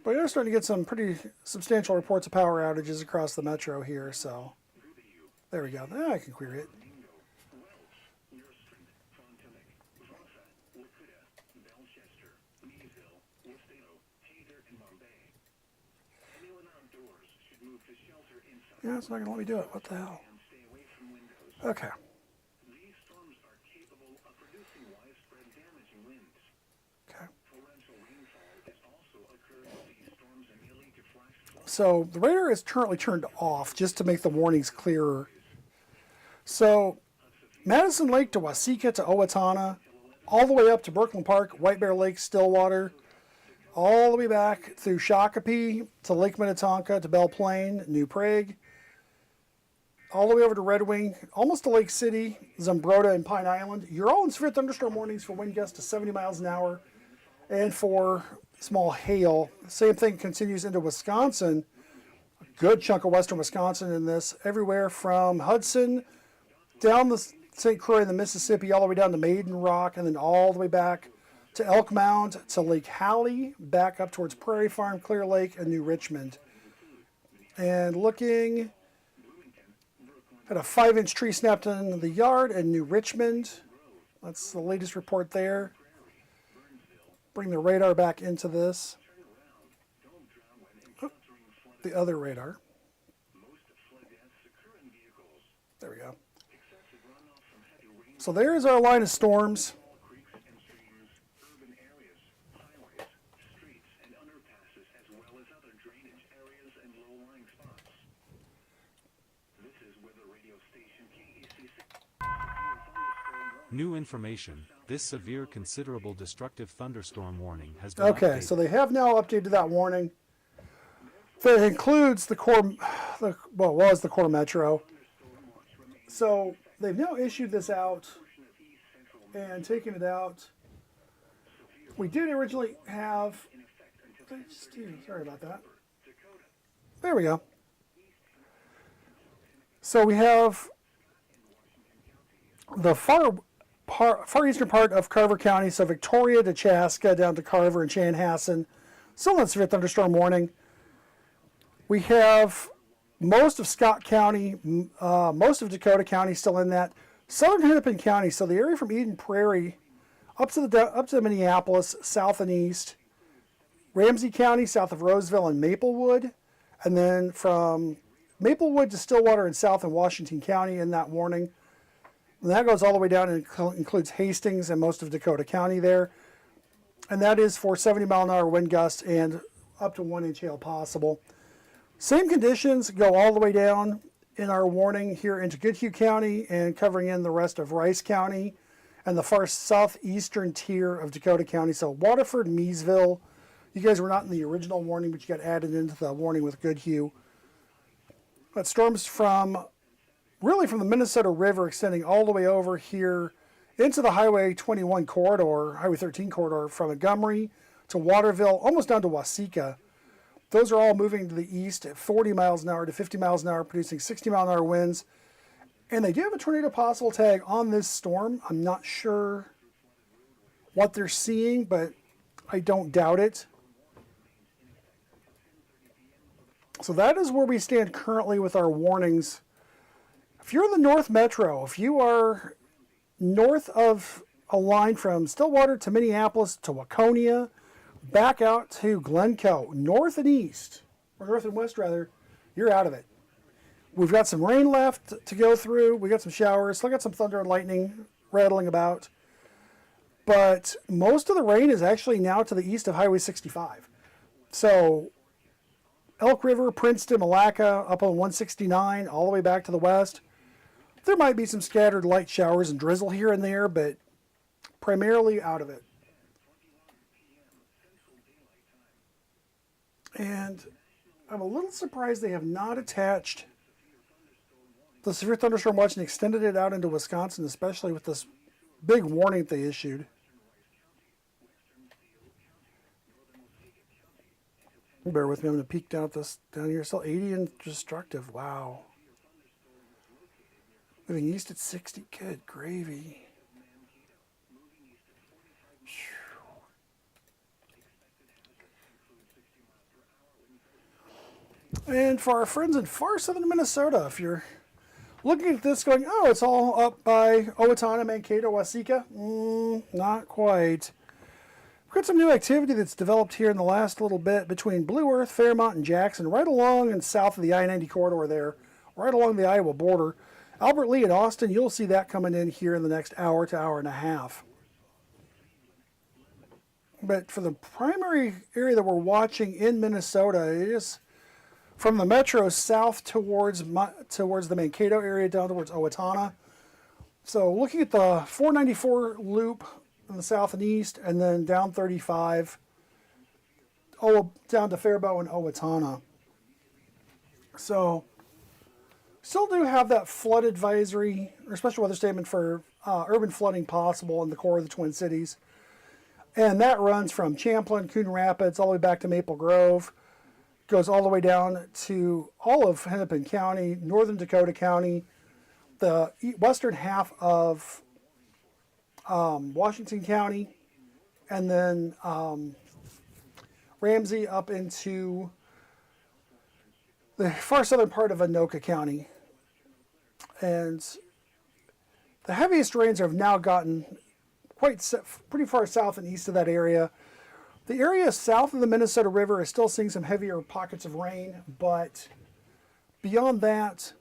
But we are starting to get some pretty substantial reports of power outages across the metro here, so there we go. Now I can query it. Yeah, it's not going to let me do it. What the hell? Okay. Okay. So the radar is currently turned off just to make the warnings clearer. So Madison Lake to Waseca to Owatonna, all the way up to Brooklyn Park, White Bear Lake, Stillwater, all the way back through Shakopee to Lake Minnetonka to Belle Plaine, New Prague, all the way over to Red Wing, almost to Lake City, Zumbrota, and Pine Island. You're all in severe thunderstorm warnings for wind gusts to 70 miles an hour and for small hail. Same thing continues into Wisconsin. A good chunk of western Wisconsin in this, everywhere from Hudson down the St. Croix and the Mississippi, all the way down to Maiden Rock, and then all the way back to Elk Mound, to Lake Hallie, back up towards Prairie Farm, Clear Lake, and New Richmond. And looking at a 5-inch tree snapped in the yard in New Richmond. That's the latest report there. Bring the radar back into this. Oh, the other radar. There we go. So there's our line of storms. New information. This severe considerable destructive thunderstorm warning has been Okay, updated. so they have now updated that warning. That includes the core, well, it was the core metro. So they've now issued this out and taken it out. We did originally have, sorry about that. There we go. So we have the far eastern part of Carver County, so Victoria to Chaska, down to Carver and Chanhassen, still in severe thunderstorm warning. We have most of Scott County, most of Dakota County still in that. Southern Hennepin County, so the area from Eden Prairie up to Minneapolis, south and east. Ramsey County, south of Roseville and Maplewood. And then from Maplewood to Stillwater and south in Washington County in that warning. And that goes all the way down and includes Hastings and most of Dakota County there. And that is for 70 mile an hour wind gusts and up to 1-inch hail possible. Same conditions go all the way down in our warning here into Goodhue County and covering in the rest of Rice County and the far southeastern tier of Dakota County. So Waterford, Meesville, you guys were not in the original warning, but you got added into the warning with Goodhue. But storms from really from the Minnesota River extending all the way over here into the Highway 21 corridor, Highway 13 corridor, from Montgomery to Waterville, almost down to Waseca. Those are all moving to the east at 40 miles an hour to 50 miles an hour, producing 60 mile an hour winds. And they do have a tornado possible tag on this storm. I'm not sure what they're seeing, but I don't doubt it. So that is where we stand currently with our warnings. If you're in the North Metro, if you are north of a line from Stillwater to Minneapolis to Waconia, back out to Glencoe, north and east, or north and west rather, you're out of it. We've got some rain left to go through. We got some showers. Still got some thunder and lightning rattling about. But most of the rain is actually now to the east of Highway 65. So Elk River, Princeton, Malacca, up on 169, all the way back to the west. There might be some scattered light showers and drizzle here and there, but primarily out of it. And I'm a little surprised they have not attached the severe thunderstorm watch and extended it out into Wisconsin, especially with this big warning they issued. Bear with me, I'm going to peek down at this down here. Still 80 and destructive. Wow. Moving east at 60. Good gravy. And for our friends in far southern Minnesota, if you're looking at this going, oh, it's all up by Owatonna, Mankato, Waseca. Not quite. We've got some new activity that's developed here in the last little bit between Blue Earth, Fairmont, and Jackson, right along and south of the I-90 corridor there, right along the Iowa border. Albert Lea and Austin, you'll see that coming in here in the next hour to hour and a half. But for the primary area that we're watching in Minnesota, it is from the metro south towards the Mankato area down towards Owatonna. So looking at the 494 loop in the south and east, and then down 35, down to Faribault and Owatonna. So still do have that flood advisory or special weather statement for urban flooding possible in the core of the Twin Cities. And that runs from Champlin, Coon Rapids, all the way back to Maple Grove. Goes all the way down to all of Hennepin County, Northern Dakota County, the western half of Washington County, and then Ramsey up into the far southern part of Anoka County. And the heaviest rains have now gotten pretty far south and east of that area. The area south of the Minnesota River is still seeing some heavier pockets of rain, but beyond that,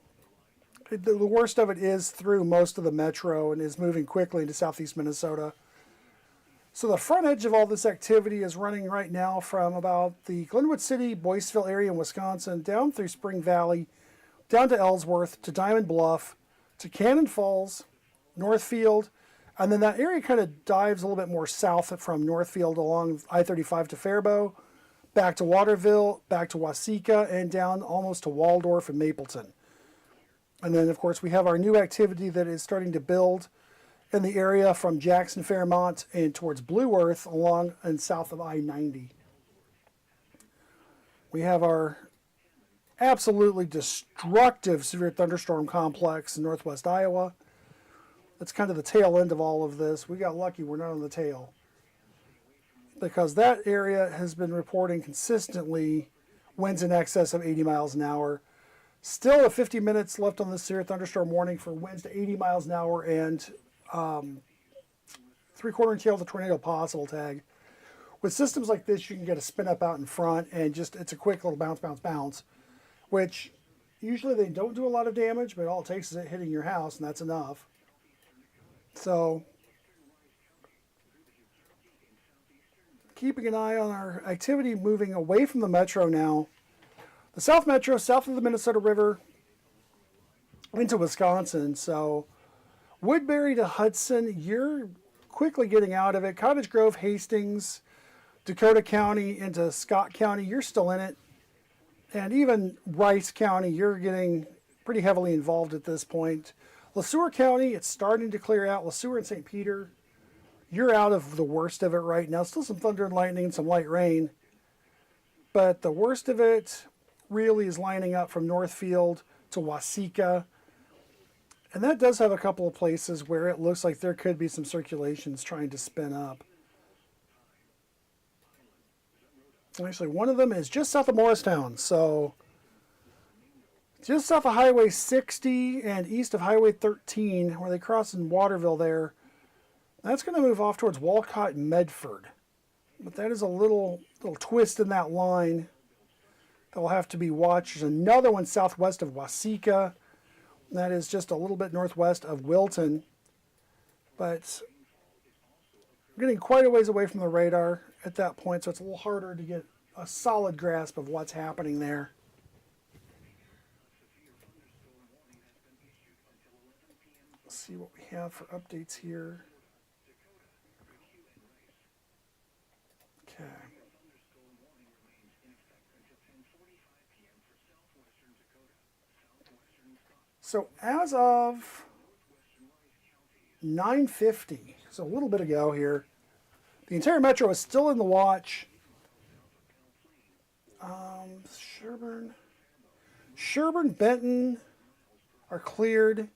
the worst of it is through most of the metro and is moving quickly into southeast Minnesota. So the front edge of all this activity is running right now from about the Glenwood City, Boyceville area in Wisconsin, down through Spring Valley, down to Ellsworth, to Diamond Bluff, to Cannon Falls, Northfield, and then that area kind of dives a little bit more south from Northfield along I-35 to Faribault, back to Waterville, back to Waseca, and down almost to Waldorf and Mapleton. And then, of course, we have our new activity that is starting to build in the area from Jackson, Fairmont, and towards Blue Earth along and south of I-90. We have our absolutely destructive severe thunderstorm complex in northwest Iowa. That's kind of the tail end of all of this. We got lucky we're not on the tail, because that area has been reporting consistently winds in excess of 80 miles an hour. Still 50 minutes left on the severe thunderstorm warning for winds to 80 miles an hour and 3/4 inch hail to tornado possible tag. With systems like this, you can get a spin up out in front and it's a quick little bounce, bounce, bounce, which usually they don't do a lot of damage, but all it takes is it hitting your house, and that's enough. So keeping an eye on our activity moving away from the metro now. The South Metro, south of the Minnesota River, into Wisconsin. So Woodbury to Hudson, you're quickly getting out of it. Cottage Grove, Hastings, Dakota County into Scott County, you're still in it. And even Rice County, you're getting pretty heavily involved at this point. LeSueur County, it's starting to clear out. LeSueur and St. Peter, you're out of the worst of it right now. Still some thunder and lightning and some light rain. But the worst of it really is lining up from Northfield to Waseca. And that does have a couple of places where it looks like there could be some circulations trying to spin up. Actually, one of them is just south of Morristown. So just south of Highway 60 and east of Highway 13, where they cross in Waterville there. That's going to move off towards Walcott and Medford. But that is a little twist in that line that will have to be watched. There's another one southwest of Waseca. That is just a little bit northwest of Wilton. But we're getting quite a ways away from the radar at that point, so it's a little harder to get a solid grasp of what's happening there. Let's see what we have for updates here. Okay. So as of 9:50, so a little bit ago here, the entire metro is still in the watch. Sherburne, Benton are cleared.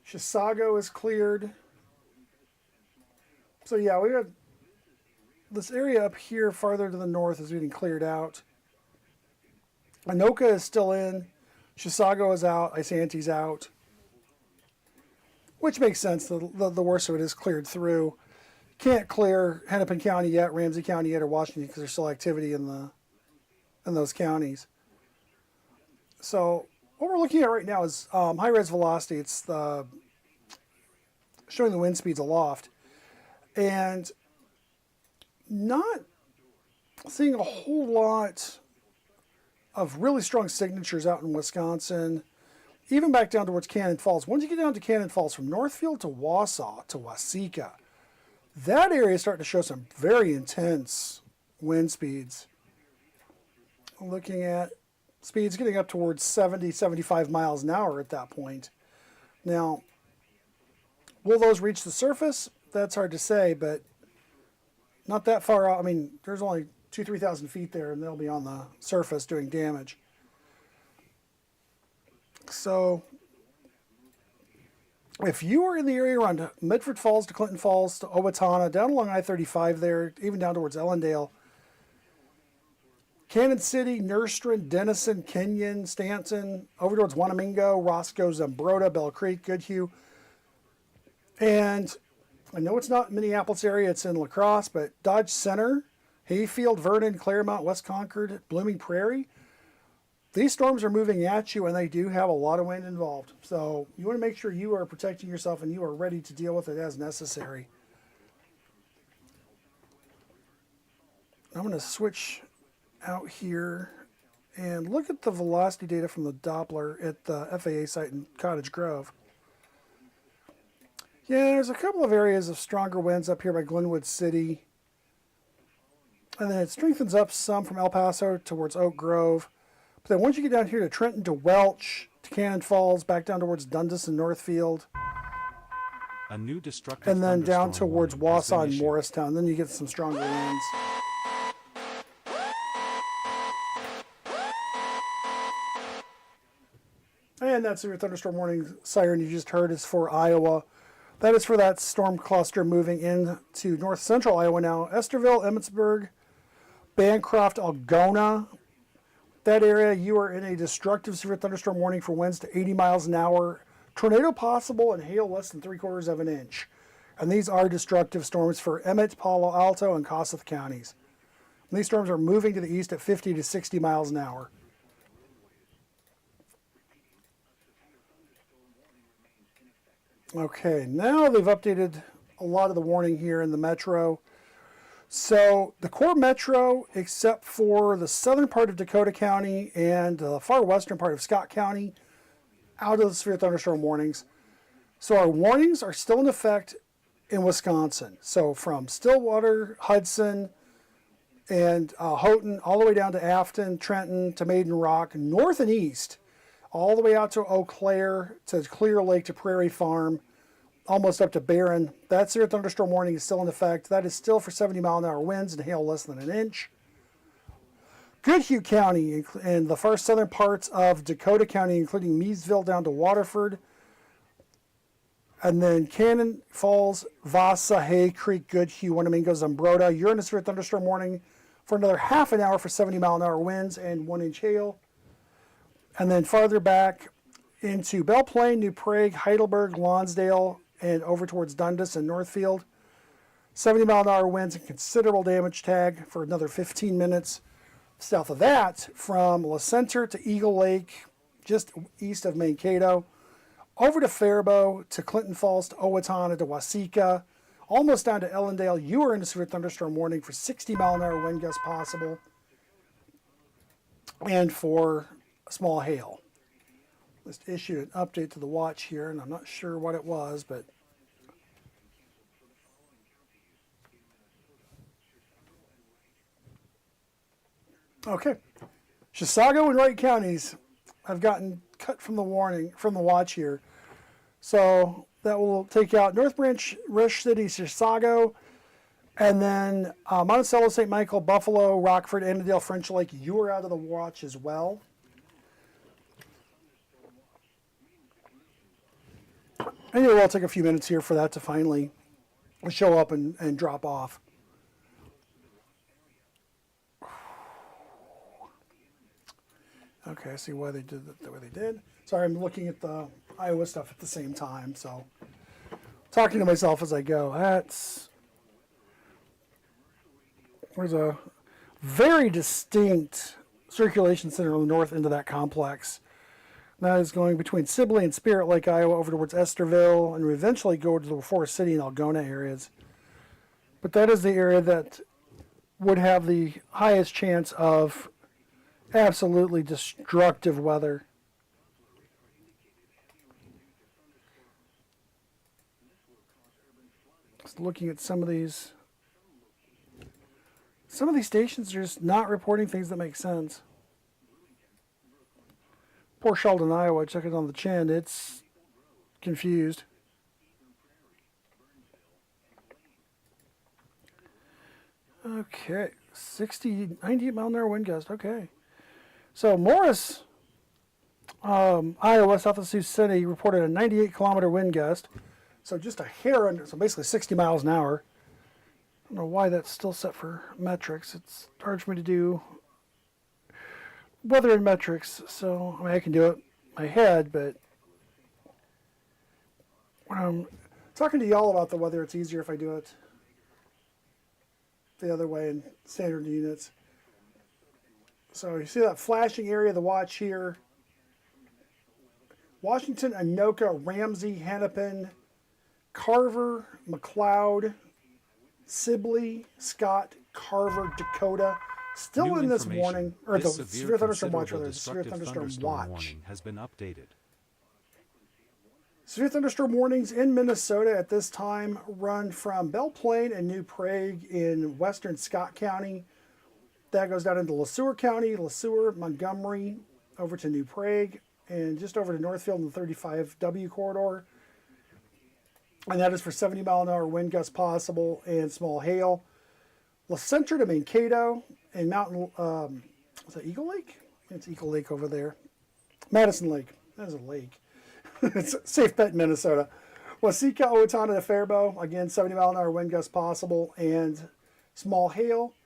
Chisago is cleared. So yeah, we got this area up here farther to the north is getting cleared out. Anoka is still in. Chisago is out. Isanti's out. Which makes sense. The worst of it is cleared through. can't clear Hennepin County yet, Ramsey County yet, or Washington because there's still activity in those counties. So what we're looking at right now is high-res velocity. It's showing the wind speeds aloft, and not seeing a whole lot of really strong signatures out in Wisconsin, even back down towards Cannon Falls. Once you get down to Cannon Falls, from Northfield to Wausau to Waseca, that area is starting to show some very intense wind speeds. Looking at speeds getting up towards 70, 75 miles an hour at that point. Now, will those reach the surface? That's hard to say, but not that far out. I mean, there's only 3,000 feet there, and they'll be on the surface doing damage. So if you are in the area around Medford Falls to Clinton Falls to Owatonna, down along I-35 there, even down towards Ellendale, Cannon City, Nerstrand, Denison, Kenyon, Stanton, over towards Wanamingo, Roscoe, Zumbrota, Bell Creek, Goodhue. And I know it's not Minneapolis area, it's in La Crosse, but Dodge Center, Hayfield, Vernon, Claremont, West Concord, Blooming Prairie, these storms are moving at you, and they do have a lot of wind involved. So you want to make sure you are protecting yourself and you are ready to deal with it as necessary. I'm going to switch out here and look at the velocity data from the Doppler at the FAA site in Cottage Grove. Yeah, there's a couple of areas of stronger winds up here by Glenwood City. And then it strengthens up some from El Paso towards Oak Grove. But then once you get down here to Trenton, to Welch, to Cannon Falls, back down towards Dundas and Northfield, a new destructive and then down thunderstorm towards warning has been Wausau and issued. Morristown, then you get some stronger winds. And that severe thunderstorm warning siren you just heard is for Iowa. That is for that storm cluster moving into north central Iowa now. Esterville, Emmitsburg, Bancroft, Algona. That area, you are in a destructive severe thunderstorm warning for winds to 80 miles an hour. Tornado possible and hail less than 3/4 of an inch. And these are destructive storms for Emmett, Palo Alto, and Kossuth counties. And these storms are moving to the east at 50 to 60 miles an hour. Okay, now they've updated a lot of the warning here in the metro. So the core metro, except for the southern part of Dakota County and the far western part of Scott County, out of the severe thunderstorm warnings. So our warnings are still in effect in Wisconsin. So from Stillwater, Hudson, and Houghton, all the way down to Afton, Trenton, to Maiden Rock, north and east, all the way out to Eau Claire, to Clear Lake, to Prairie Farm, almost up to Barron. That severe thunderstorm warning is still in effect. That is still for 70 mile an hour winds and hail less than an inch. Goodhue County and the far southern parts of Dakota County, including Meadville down to Waterford, and then Cannon Falls, Vasa, Hay Creek, Goodhue, Wanamingo, Zumbrota. You're in a severe thunderstorm warning for another half an hour for 70 mile an hour winds and 1 inch hail. And then farther back into Belle Plaine, New Prague, Heidelberg, Lonsdale, and over towards Dundas and Northfield. 70 mile an hour winds and considerable damage tag for another 15 minutes. South of that, from La Center to Eagle Lake, just east of Mankato, over to Faribault, to Clinton Falls, to Owatonna, to Waseca, almost down to Ellendale. You are in a severe thunderstorm warning for 60 mile an hour wind gusts possible and for small hail. Just issued an update to the watch here, and I'm not sure what it was, but okay. Chisago and Wright counties have gotten cut from the warning, from the watch here. So that will take out North Branch, Rush City, Chisago, and then Monticello, St. Michael, Buffalo, Rockford, Annandale, French Lake. You are out of the watch as well. And it will take a few minutes here for that to finally show up and drop off. Okay, I see why they did it the way they did. Sorry, I'm looking at the Iowa stuff at the same time, so talking to myself as I go. That's There's a very distinct circulation center on the north end of that complex. That is going between Sibley and Spirit Lake, Iowa, over towards Esterville, and we eventually go to the Forest City and Algona areas. But that is the area that would have the highest chance of absolutely destructive weather. Just looking at some of these stations are just not reporting things that make sense. Poor Sheldon, Iowa, check it on the chin. It's confused. Okay, 98 mile an hour wind gust. Okay. So Morris, Iowa, south of Sioux City, reported a 98 kilometer wind gust. So just a hair under, so basically 60 miles an hour. I don't know why that's still set for metrics. It's hard for me to do weather in metrics. So, I mean, I can do it in my head, but when I'm talking to y'all about the weather, it's easier if I do it the other way in standard units. So you see that flashing area of the watch here. Washington, Anoka, Ramsey, Hennepin, Carver, McLeod, Sibley, Scott, Carver, Dakota. Still New in this information. warning, or This the severe thunderstorm watch, considerable rather, the severe destructive thunderstorm watch. warning has been updated. Severe thunderstorm warnings in Minnesota at this time run from Belle Plaine and New Prague in western Scott County. That goes down into LeSueur County, LeSueur, Montgomery, over to New Prague, and just over to Northfield in the 35W corridor. And that is for 70 mile an hour wind gusts possible and small hail. La Centra to Mankato and Mountain, is that Eagle Lake? It's Eagle Lake over there. Madison Lake. That is a lake. It's a safe bet in Minnesota. Waseca, Owatonna to Faribault. Again, 70 mile an hour wind gusts possible and small hail.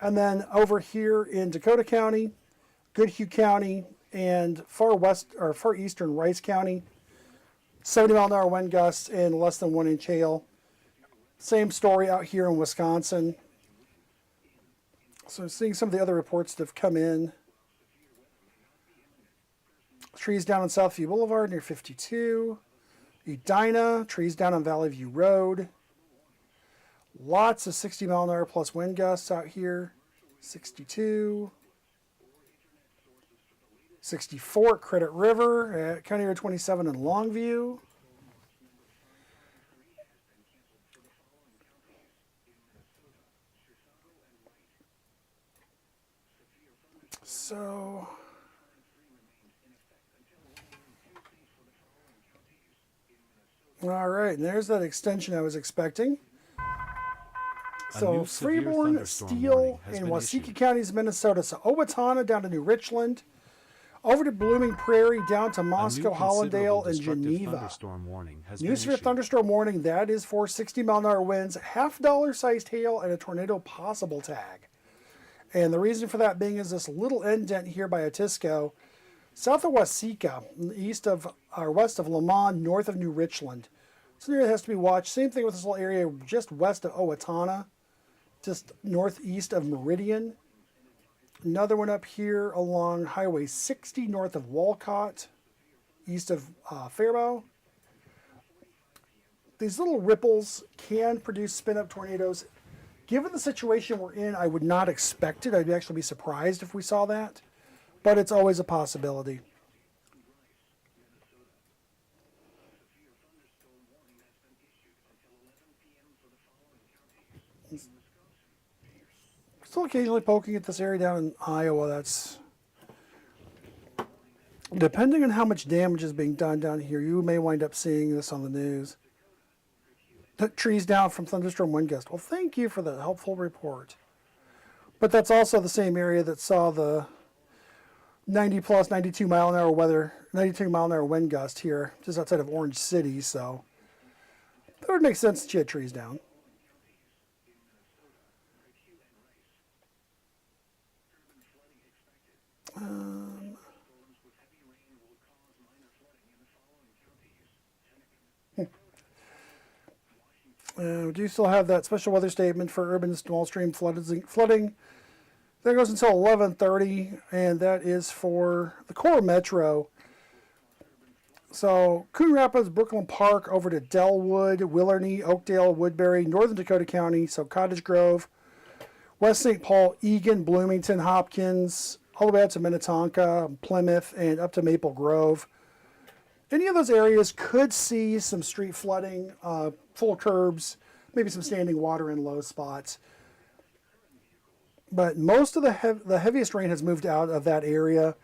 And then over here in Dakota County, Goodhue County, and far eastern Rice County, 70 mile an hour wind gusts and less than 1 inch hail. Same story out here in Wisconsin. So seeing some of the other reports that have come in. Trees down on Southview Boulevard near 52. Edina, trees down on Valley View Road. Lots of 60 mile an hour plus wind gusts out here. 62. 64 at Credit River at County Road 27 in Longview. So all right, and there's that extension I was expecting. So Freeborn, Steele, and Waseca counties, Minnesota. So Owatonna down to New Richland, over to Blooming Prairie, down to Moscow, Hollandale, and Geneva. New severe thunderstorm warning. That is for 60 mile an hour winds, $50 sized hail, and a tornado possible tag. And the reason for that being is this little indent here by Otisco, south of Waseca, west of Lamont, north of New Richland. So an area that has to be watched. Same thing with this little area just west of Owatonna, just northeast of Meridian. Another one up here along Highway 60 north of Walcott, east of Faribault. These little ripples can produce spin-up tornadoes. Given the situation we're in, I would not expect it. I'd actually be surprised if we saw that, but it's always a possibility. Still occasionally poking at this area down in Iowa. That's depending on how much damage is being done down here. You may wind up seeing this on the news. The trees down from thunderstorm wind gust. Well, thank you for the helpful report. But that's also the same area that saw the 90 plus 92 mile an hour wind gust here, just outside of Orange City. So that would make sense that you had trees down. We do still have that special weather statement for urban small stream flooding. That goes until 11:30, and that is for the core metro. So Coon Rapids, Brooklyn Park, over to Dellwood, Willarney, Oakdale, Woodbury, Northern Dakota County, so Cottage Grove, West St. Paul, Eagan, Bloomington, Hopkins, all the way up to Minnetonka, Plymouth, and up to Maple Grove. Any of those areas could see some street flooding, full curbs, maybe some standing water in low spots. But most of the heaviest rain has moved out of that area.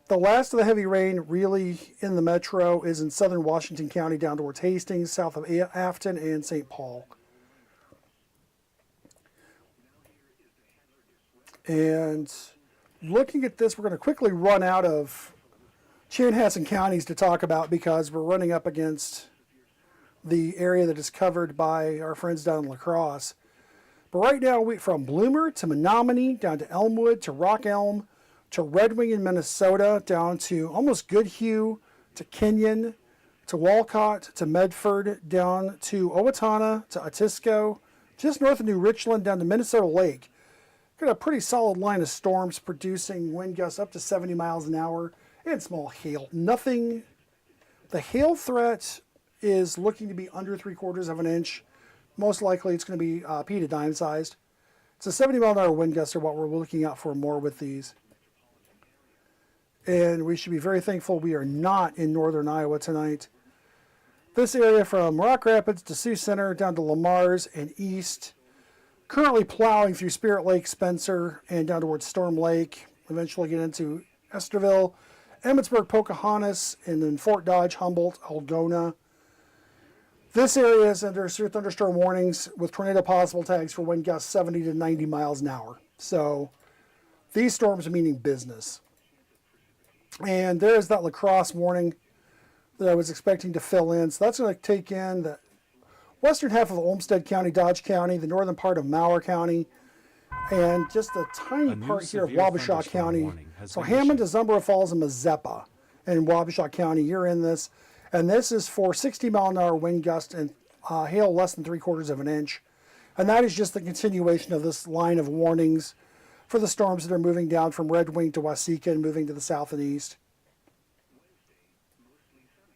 The last of the heavy rain really in the metro is in southern Washington County down towards Hastings, south of Afton and St. Paul. And looking at this, we're going to quickly run out of Chanhassen counties to talk about because we're running up against the area that is covered by our friends down in La Crosse. But right now, from Bloomer to Menominee, down to Elmwood, to Rock Elm, to Red Wing in Minnesota, down to almost Goodhue, to Kenyon, to Walcott, to Medford, down to Owatonna, to Otisco, just north of New Richland, down to Minnesota Lake. Got a pretty solid line of storms producing wind gusts up to 70 miles an hour and small hail. Nothing. The hail threat is looking to be under 3/4 of an inch. Most likely it's going to be pea to dime sized. It's a 70 mile an hour wind gust are what we're looking out for more with these. And we should be very thankful we are not in northern Iowa tonight. This area from Rock Rapids to Sioux Center down to Lamar's and east. Currently plowing through Spirit Lake, Spencer, and down towards Storm Lake. Eventually get into Esterville, Emmetsburg, Pocahontas, and then Fort Dodge, Humboldt, Algona. This area is under severe thunderstorm warnings with tornado possible tags for wind gusts 70 to 90 miles an hour. So these storms are meaning business. And there's that La Crosse warning that I was expecting to fill in. So that's going to take in the western half of Olmsted County, Dodge County, the northern part of Malheur County, and just a tiny part here of Wabasha County. So Hammond to Zumbro Falls and Mazeppa in Wabasha County, you're in this. And this is for 60 mile an hour wind gust and hail less than 3/4 of an inch. And that is just the continuation of this line of warnings for the storms that are moving down from Red Wing to Waseca and moving to the south and east.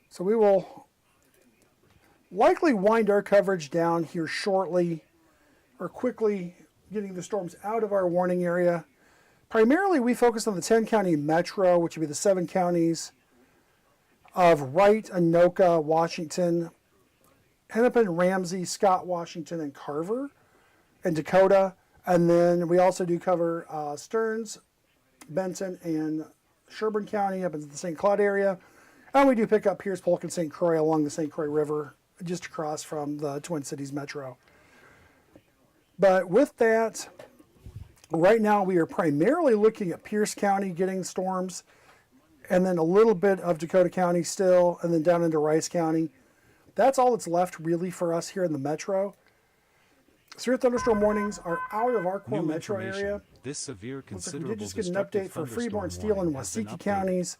So we will likely wind our coverage down here shortly or quickly getting the storms out of our warning area. Primarily we focus on the 10 county metro, which would be the 7 counties of Wright, Anoka, Washington, Hennepin, Ramsey, Scott, Washington, and Carver, and Dakota. And then we also do cover Stearns, Benton, and Sherburne County up into the St. Cloud area. And we do pick up Pierce, Polk, and St. Croix along the St. Croix River, just across from the Twin Cities Metro. But with that, right now we are primarily looking at Pierce County getting storms, and then a little bit of Dakota County still, and then down into Rice County. That's all that's left really for us here in the metro. Severe thunderstorm warnings are out of our core metro area. This severe considerable we did just get an update for Freeborn, Steele, warning and has been Waseca updated. counties.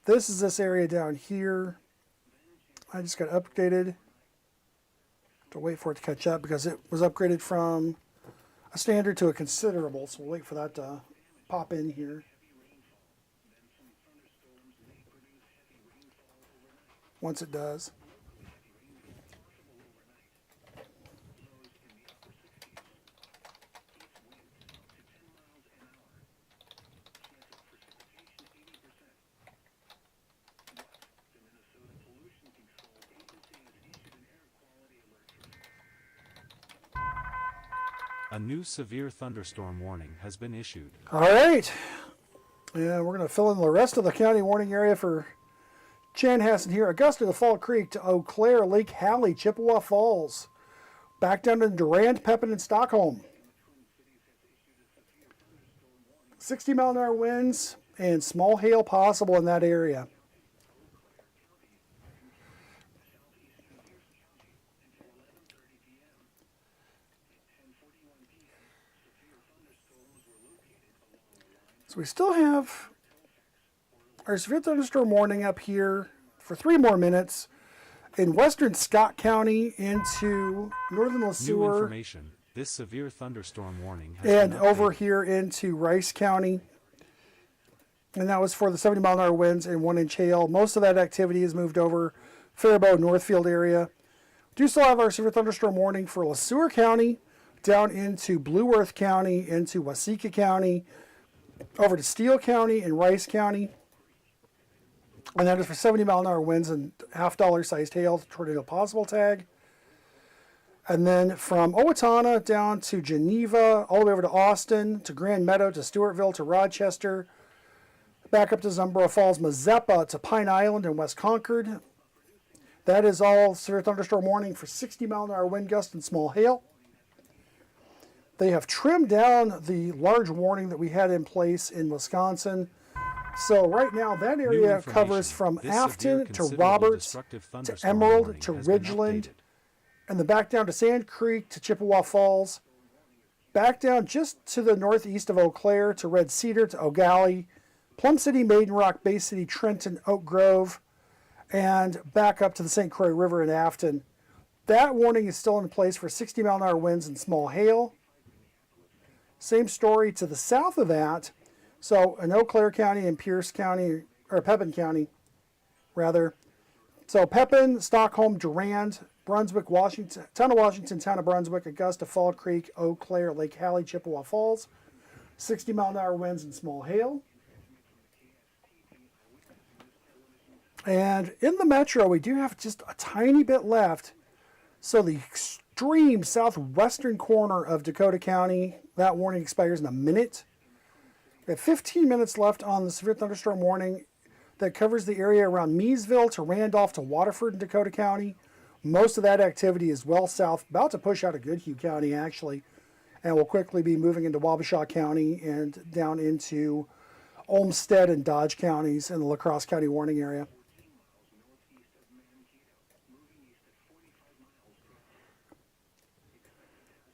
This is this area down here. I just got updated. To wait for it to catch up because it was upgraded from a standard to a considerable, so we'll wait for that to pop in here. Once it does. A new severe thunderstorm warning has been issued. All right. Yeah, we're going to fill in the rest of the county warning area for Chanhassen here. Augusta to Fall Creek to Eau Claire, Lake Hallie, Chippewa Falls. Back down to Durand, Pepin, and Stockholm. 60 mile an hour winds and small hail possible in that area. So we still have our severe thunderstorm warning up here for 3 more minutes. in western Scott County into northern Le New Sueur, information. This severe thunderstorm warning has and been over updated. here into Rice County. And that was for the 70-mile-an-hour winds and 1-inch hail. Most of that activity has moved over Faribault, Northfield area. Do still have our severe thunderstorm warning for Le Sueur County, down into Blue Earth County, into Waseca County, over to Steele County and Rice County. And that is for 70-mile-an-hour winds and $half sized hail, tornado possible tag. And then from Owatonna down to Geneva, all the way over to Austin, to Grand Meadow, to Stewartville, to Rochester, back up to Zumbro Falls, Mazeppa, to Pine Island and West Concord. That is all severe thunderstorm warning for 60-mile-an-hour wind gust and small hail. They have trimmed down the large warning that we had in place in Wisconsin. So right now that New area information. covers from This severe Afton to considerable Roberts destructive to thunderstorm Emerald warning to has been Ridgeland, updated. and then back down to Sand Creek to Chippewa Falls, back down just to the northeast of Eau Claire to Red Cedar to O'Galley, Plum City, Maiden Rock, Bay City, Trenton, Oak Grove, and back up to the St. Croix River in Afton. That warning is still in place for 60-mile-an-hour winds and small hail. Same story to the south of that. So in Eau Claire County and Pierce County, or Pepin County, rather. So Pepin, Stockholm, Durand, Brunswick, Washington, Town of Brunswick, Augusta, Fall Creek, Eau Claire, Lake Hallie, Chippewa Falls. 60-mile-an-hour winds and small hail. And in the metro, we do have just a tiny bit left. So the extreme southwestern corner of Dakota County, that warning expires in a minute. We have 15 minutes left on the severe thunderstorm warning that covers the area around Meesville to Randolph to Waterford in Dakota County. Most of that activity is well south, about to push out of Goodhue County actually, and will quickly be moving into Wabasha County and down into Olmsted and Dodge counties in the La Crosse County warning area.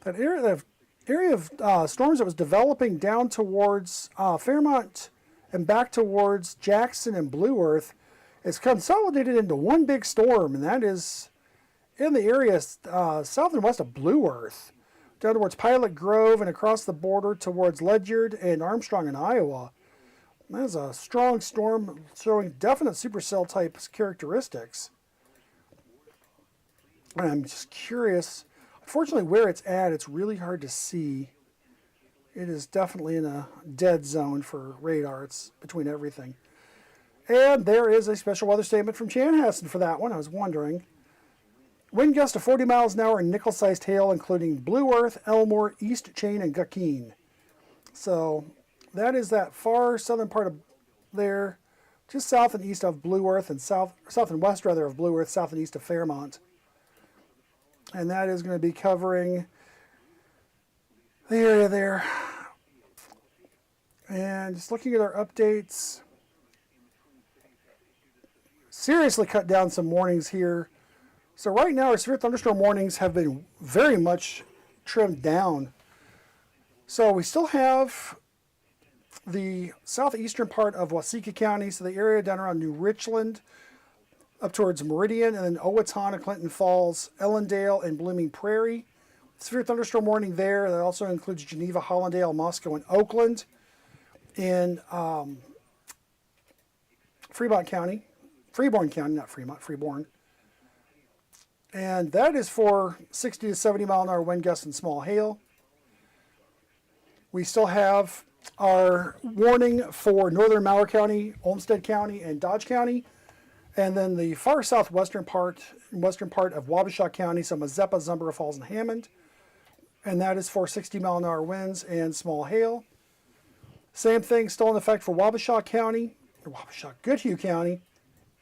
That area of storms that was developing down towards Fairmont and back towards Jackson and Blue Earth is consolidated into one big storm, and that is in the area south and west of Blue Earth, down towards Pilot Grove and across the border towards Ledyard and Armstrong in Iowa. That is a strong storm showing definite supercell type characteristics. And I'm just curious. Unfortunately, where it's at, it's really hard to see. It is definitely in a dead zone for radar. It's between everything. And there is a special weather statement from Chanhassen for that one. I was wondering. Wind gust of 40 miles an hour and nickel-sized hail, including Blue Earth, Elmore, East Chain, and Gukeen. So that is that far southern part of there, just south and east of Blue Earth, and south and west rather of Blue Earth, south and east of Fairmont. And that is going to be covering the area there. And just looking at our updates, seriously cut down some warnings here. So right now our severe thunderstorm warnings have been very much trimmed down. So we still have the southeastern part of Waseca County, so the area down around New Richland, up towards Meridian, and then Owatonna, Clinton Falls, Ellendale, and Blooming Prairie. Severe thunderstorm warning there. That also includes Geneva, Hollandale, Moscow, and Oakland. In Freeborn County, not Fremont, Freeborn. And that is for 60 to 70 mile an hour wind gusts and small hail. We still have our warning for northern Malheur County, Olmsted County, and Dodge County. And then the far southwestern part, western part of Wabasha County, so Mazeppa, Zumbro Falls, and Hammond. And that is for 60 mile an hour winds and small hail. Same thing still in effect for Wabasha County, Goodhue County.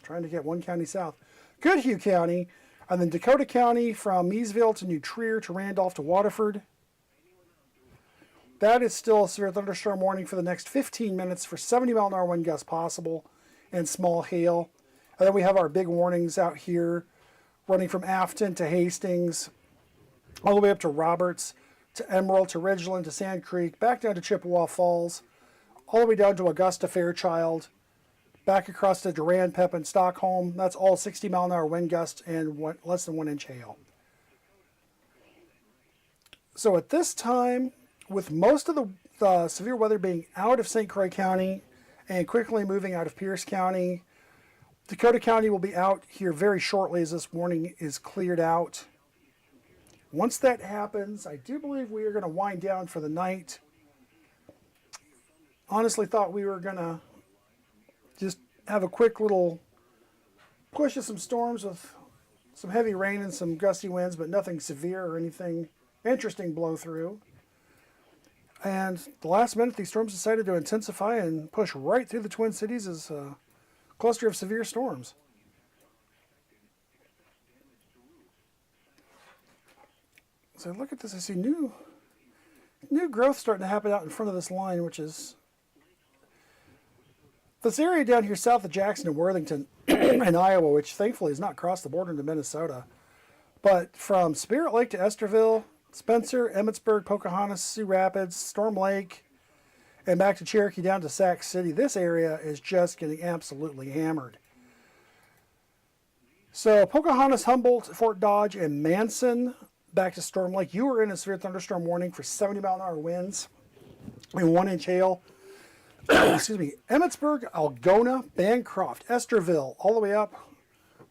Trying to get one county south. Goodhue County, and then Dakota County from Meesville to New Trier to Randolph to Waterford. That is still a severe thunderstorm warning for the next 15 minutes for 70 mile an hour wind gusts possible and small hail. And then we have our big warnings out here running from Afton to Hastings, all the way up to Roberts, to Emerald, to Ridgeland, to Sand Creek, back down to Chippewa Falls, all the way down to Augusta, Fairchild, back across to Duran, Pep, and Stockholm. That's all 60 mile an hour wind gusts and less than 1 inch hail. So at this time, with most of the severe weather being out of St. Croix County and quickly moving out of Pierce County, Dakota County will be out here very shortly as this warning is cleared out. Once that happens, I do believe we are going to wind down for the night. Honestly thought we were going to just have a quick little push of some storms with some heavy rain and some gusty winds, but nothing severe or anything interesting blow through. And the last minute, these storms decided to intensify and push right through the Twin Cities as a cluster of severe storms. So look at this. I see new growth starting to happen out in front of this line, which is this area down here south of Jackson and Worthington in Iowa, which thankfully has not crossed the border into Minnesota. But from Spirit Lake to Esterville, Spencer, Emmitsburg, Pocahontas, Sioux Rapids, Storm Lake, and back to Cherokee down to Sac City, this area is just getting absolutely hammered. So Pocahontas, Humboldt, Fort Dodge, and Manson back to Storm Lake. You were in a severe thunderstorm warning for 70 mile an hour winds and 1 inch hail. Excuse me. Emmitsburg, Algona, Bancroft, Esterville, all the way up,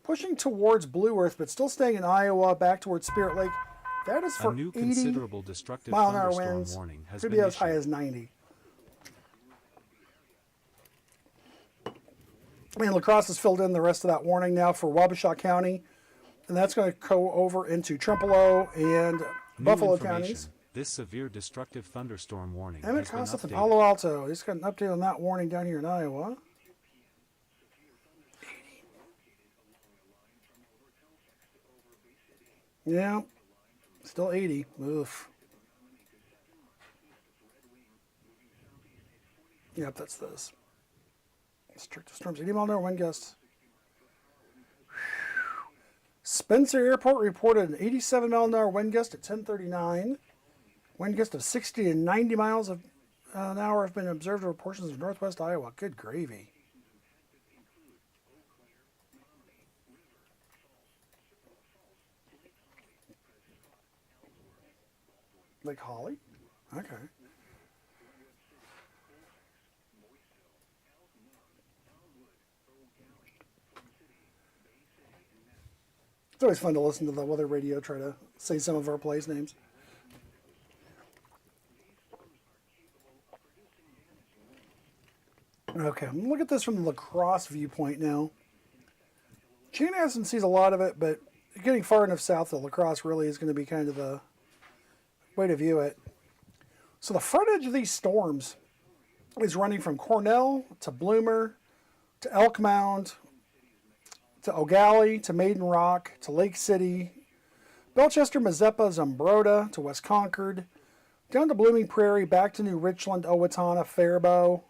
pushing towards Blue Earth, but still staying in Iowa, back towards Spirit Lake. That is for a new 80 considerable destructive mile an hour thunderstorm winds. warning has Could been be as high issued. as 90. And La Crosse has filled in the rest of that warning now for Wabasha County. And that's going to go over into Trempealeau and New Buffalo information. counties. This severe destructive thunderstorm warning Emmett has been Cossett and updated. Palo Alto. He's got an update on that warning down here in Iowa. 80. Yeah, still 80. Oof. Yep, that's this. Strict storms, 80 mile an hour wind gusts. Spencer Airport reported an 87 mile an hour wind gust at 10:39. Wind gust of 60 to 90 miles an hour have been observed over portions of northwest Iowa. Good gravy. Lake Holly? Okay. It's always fun to listen to the weather radio try to say some of our place names. Okay, look at this from the La Crosse viewpoint now. Chanhassen sees a lot of it, but getting far enough south that La Crosse really is going to be kind of the way to view it. So the front edge of these storms is running from Cornell to Bloomer to Elk Mound to O'Galley to Maiden Rock to Lake City, Belchester, Mazeppa, Zumbrota to West Concord, down to Blooming Prairie, back to New Richland, Owatonna, Faribault,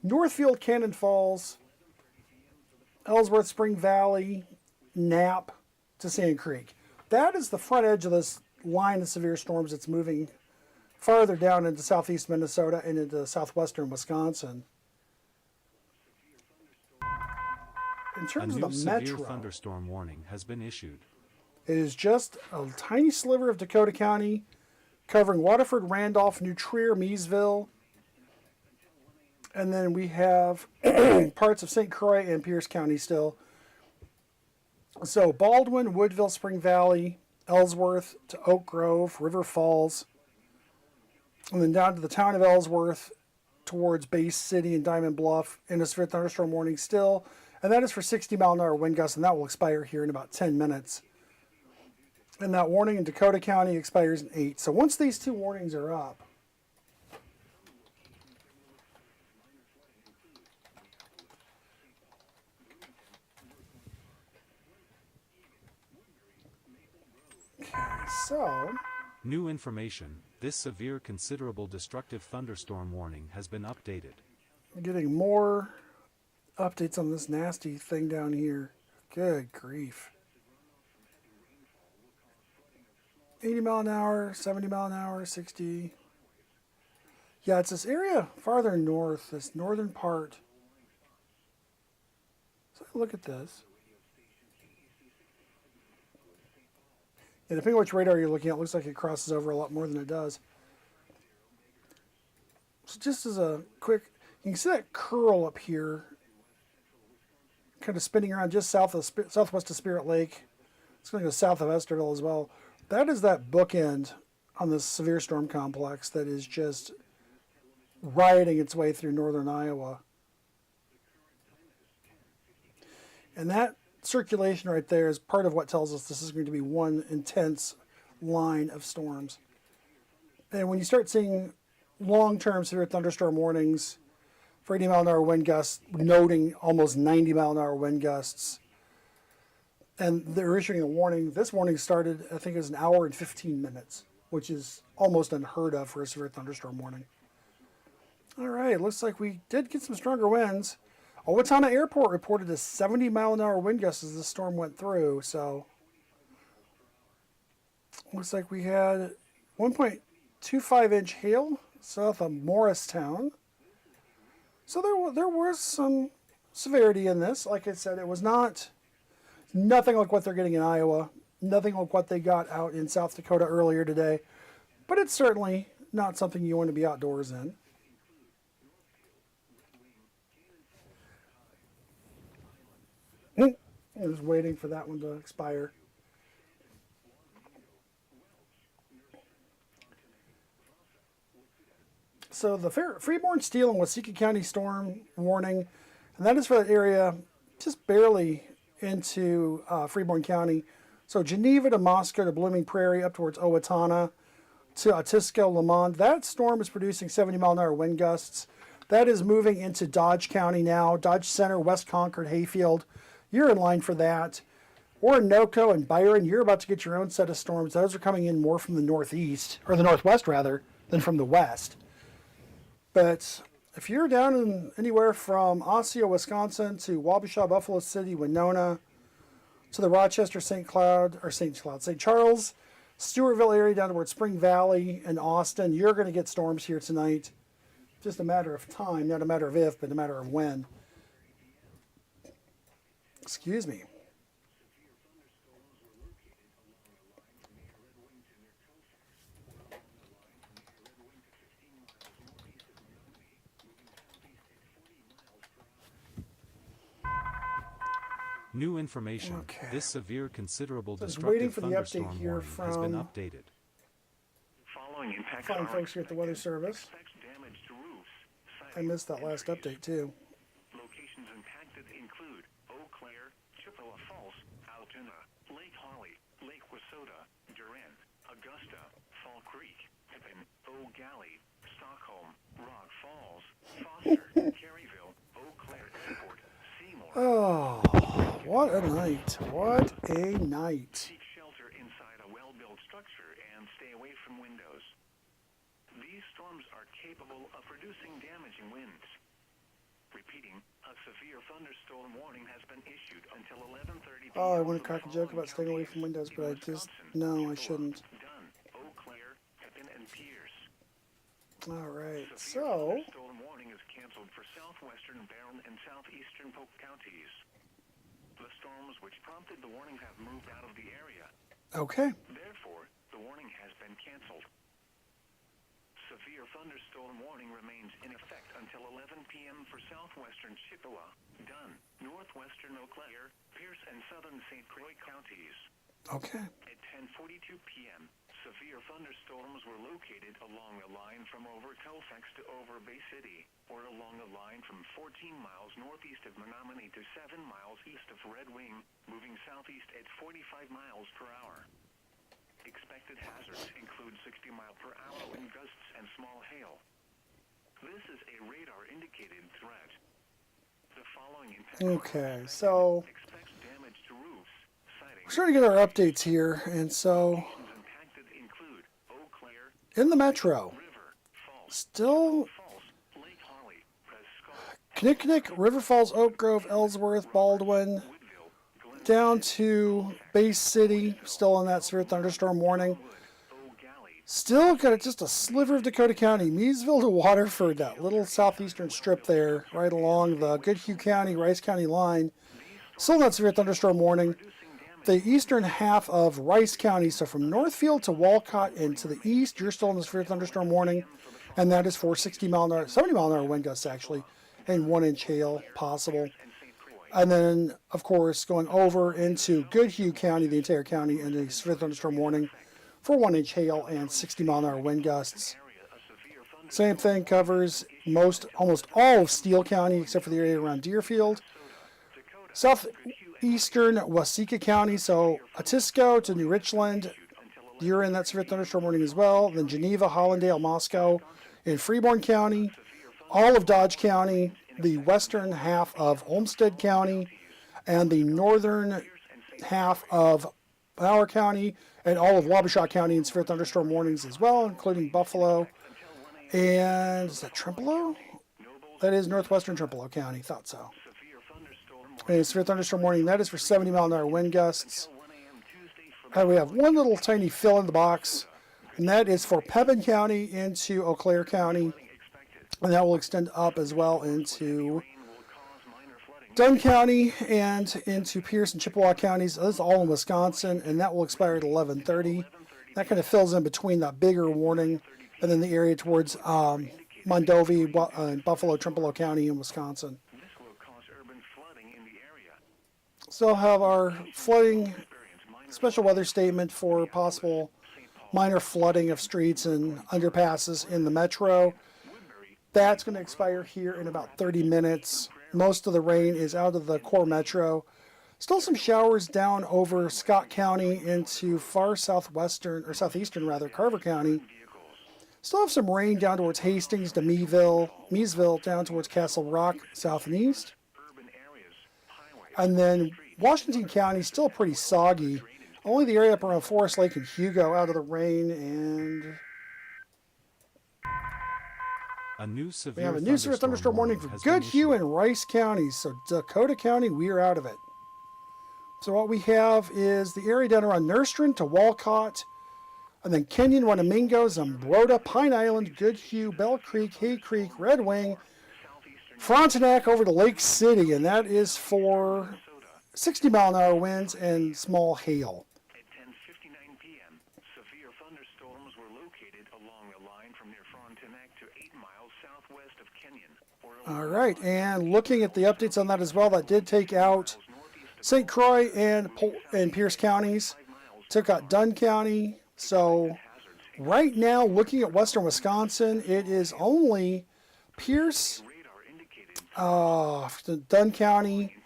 Northfield, Cannon Falls, Ellsworth, Spring Valley, Knapp to Sand Creek. That is the front edge of this line of severe storms that's moving farther down into southeast Minnesota and into southwestern Wisconsin. In A terms new of the severe metro, thunderstorm warning has been issued. it is just a tiny sliver of Dakota County covering Waterford, Randolph, New Trier, Meesville. And then we have parts of St. Croix and Pierce County still. So Baldwin, Woodville, Spring Valley, Ellsworth to Oak Grove, River Falls, and then down to the town of Ellsworth towards Bay City and Diamond Bluff in a severe thunderstorm warning still. And that is for 60 mile an hour wind gusts, and that will expire here in about 10 minutes. And that warning in Dakota County expires in 8. So once these two warnings are up, so New information. This severe considerable destructive thunderstorm warning has been updated. I'm getting more updates on this nasty thing down here. Good grief. 80 mile an hour, 70 mile an hour, 60. Yeah, it's this area farther north, this northern part. look at this. And depending on which radar you're looking at, it looks like it crosses over a lot more than it does. So just as a quick, you can see that curl up here, kind of spinning around just southwest of Spirit Lake. It's going to go south of Estherville as well. That is that bookend on this severe storm complex that is just rioting its way through northern Iowa. And that circulation right there is part of what tells us this is going to be one intense line of storms. And when you start seeing long-term severe thunderstorm warnings for 80 mile an hour wind gusts, noting almost 90 mile an hour wind gusts, and they're issuing a warning. This warning started, I think it was an hour and 15 minutes, which is almost unheard of for a severe thunderstorm warning. All right, looks like we did get some stronger winds. Owatonna Airport reported a 70 mile an hour wind gust as the storm went through, so looks like we had 1.25 inch hail south of Morristown. So there was some severity in this. Like I said, it was nothing like what they're getting in Iowa, nothing like what they got out in South Dakota earlier today, but it's certainly not something you want to be outdoors in. I was waiting for that one to expire. So the Freeborn, Steele, and Waseca County storm warning, and that is for that area just barely into Freeborn County. So Geneva to Moscow to Blooming Prairie up towards Owatonna to Otisco, Lamont. That storm is producing 70 mile an hour wind gusts. That is moving into Dodge County now. Dodge Center, West Concord, Hayfield. You're in line for that. Orinoco and Byron, you're about to get your own set of storms. Those are coming in more from the northeast, or the northwest rather, than from the west. But if you're down in anywhere from Osseo, Wisconsin to Wabasha, Buffalo City, Winona, to the Rochester, St. Charles, Stewartville area down towards Spring Valley and Austin, you're going to get storms here tonight. Just a matter of time, not a matter of if, but a matter of when. Excuse me. New information. Okay. This severe considerable Just waiting destructive for the update thunderstorm here warning has been from updated. Following impacts fine are folks here at the Weather Service. expects damage to roofs, I missed that last update too. Locations impacted include Eau Claire, Chippewa Falls, Altoona, Lake Holly, Lake Wissota, Durant, Augusta, Fall Creek, Pippin, Eau Gallie, Stockholm, Rock Falls, Foster, Caryville, Eau Claire Airport, Seymour. Oh, what a night. What a night. Seek shelter inside a well-built structure and stay away from windows. These storms are capable of producing damaging winds. Repeating, a severe thunderstorm warning has been issued until 11:30 p.m. Oh, I want to crack a joke about staying away from windows, but I just, no, I shouldn't. Dunn, Eau Claire, Pippin, and Pierce. All right, Severe so, thunderstorm warning is canceled for southwestern Barron and southeastern Polk counties. The storms which prompted the warning have moved out of the area. okay. Therefore, the warning has been canceled. Severe thunderstorm warning remains in effect until 11 p.m. for southwestern Chippewa, Dunn, northwestern Eau Claire, Pierce, and southern St. Croix counties. Okay. At 10:42 p.m., severe thunderstorms were located along the line from over Colfax to over Bay City, or along the line from 14 miles northeast of Menominee to 7 miles east of Red Wing, moving southeast at 45 miles per hour. Expected hazards include 60 mile per hour wind gusts and small hail. This is a radar-indicated threat. The following Okay, so expects damage to roofs, siding. we're starting to get our updates here, and so Impacted include Eau Claire, in the metro, River, Falls, still Falls, Lake Holly, Prescott, Kinnickinnick, River Falls, Oak Grove, Ellsworth, Baldwin, Woodville, Glen, down to Bay City, still on that severe thunderstorm warning. Eau Gallie, Still got just a sliver of Dakota County, Meadville to Waterford, that little southeastern strip there, right along the Goodhue County, Rice County line. Still not severe thunderstorm warning. The eastern half of Rice County, so from Northfield to Walcott and to the east, you're still in the severe thunderstorm warning, and that is for 70 mile an hour wind gusts actually, and 1-inch hail possible. And then, of course, going over into Goodhue County, the entire county, and the severe thunderstorm warning for 1-inch hail and 60 mile an hour wind gusts. Same thing covers almost all of Steele County except for the area around Deerfield. Southeastern Waseca County, so Atisco to New Richland, you're in that severe thunderstorm warning as well. Then Geneva, Hollandale, Moscow, in Freeborn County, all of Dodge County, the western half of Olmsted County, and the northern half of Bower County, and all of Wabasha County in severe thunderstorm warnings as well, including Buffalo. And is that Trempealeau? That is northwestern Trempealeau County. Thought so. And severe thunderstorm warning, that is for 70 mile an hour wind gusts. And we have one little tiny fill in the box, and that is for Pepin County into Eau Claire County. And that will extend up as well into Dunn County and into Pierce and Chippewa counties. This is all in Wisconsin, and that will expire at 11:30. That kind of fills in between that bigger warning and then the area towards Mondovi, Buffalo, Trempealeau County in Wisconsin. Still have our flooding special weather statement for possible minor flooding of streets and underpasses in the metro. That's going to expire here in about 30 minutes. Most of the rain is out of the core metro. Still some showers down over Scott County into far southeastern Carver County. Still have some rain down towards Hastings to Meesville, down towards Castle Rock, south and east. And then Washington County still pretty soggy. Only the area up around Forest Lake and Hugo out of the rain, and we have a new severe thunderstorm warning for Goodhue and Rice counties. So Dakota County, we are out of it. So what we have is the area down around Nerstrand to Walcott, and then Kenyon, Wanamingo, Zumbrota, Pine Island, Goodhue, Bell Creek, Hay Creek, Red Wing, Frontenac over to Lake City, and that is for 60 mile an hour winds and small hail. At 10:59 p.m., severe thunderstorms were located along a line from near Frontenac to 8 miles southwest of Kenyon. All right, and looking at the updates on that as well, that did take out St. Croix and Pierce counties, took out Dunn County. So right now, looking at western Wisconsin, it is only Pierce, Dunn County.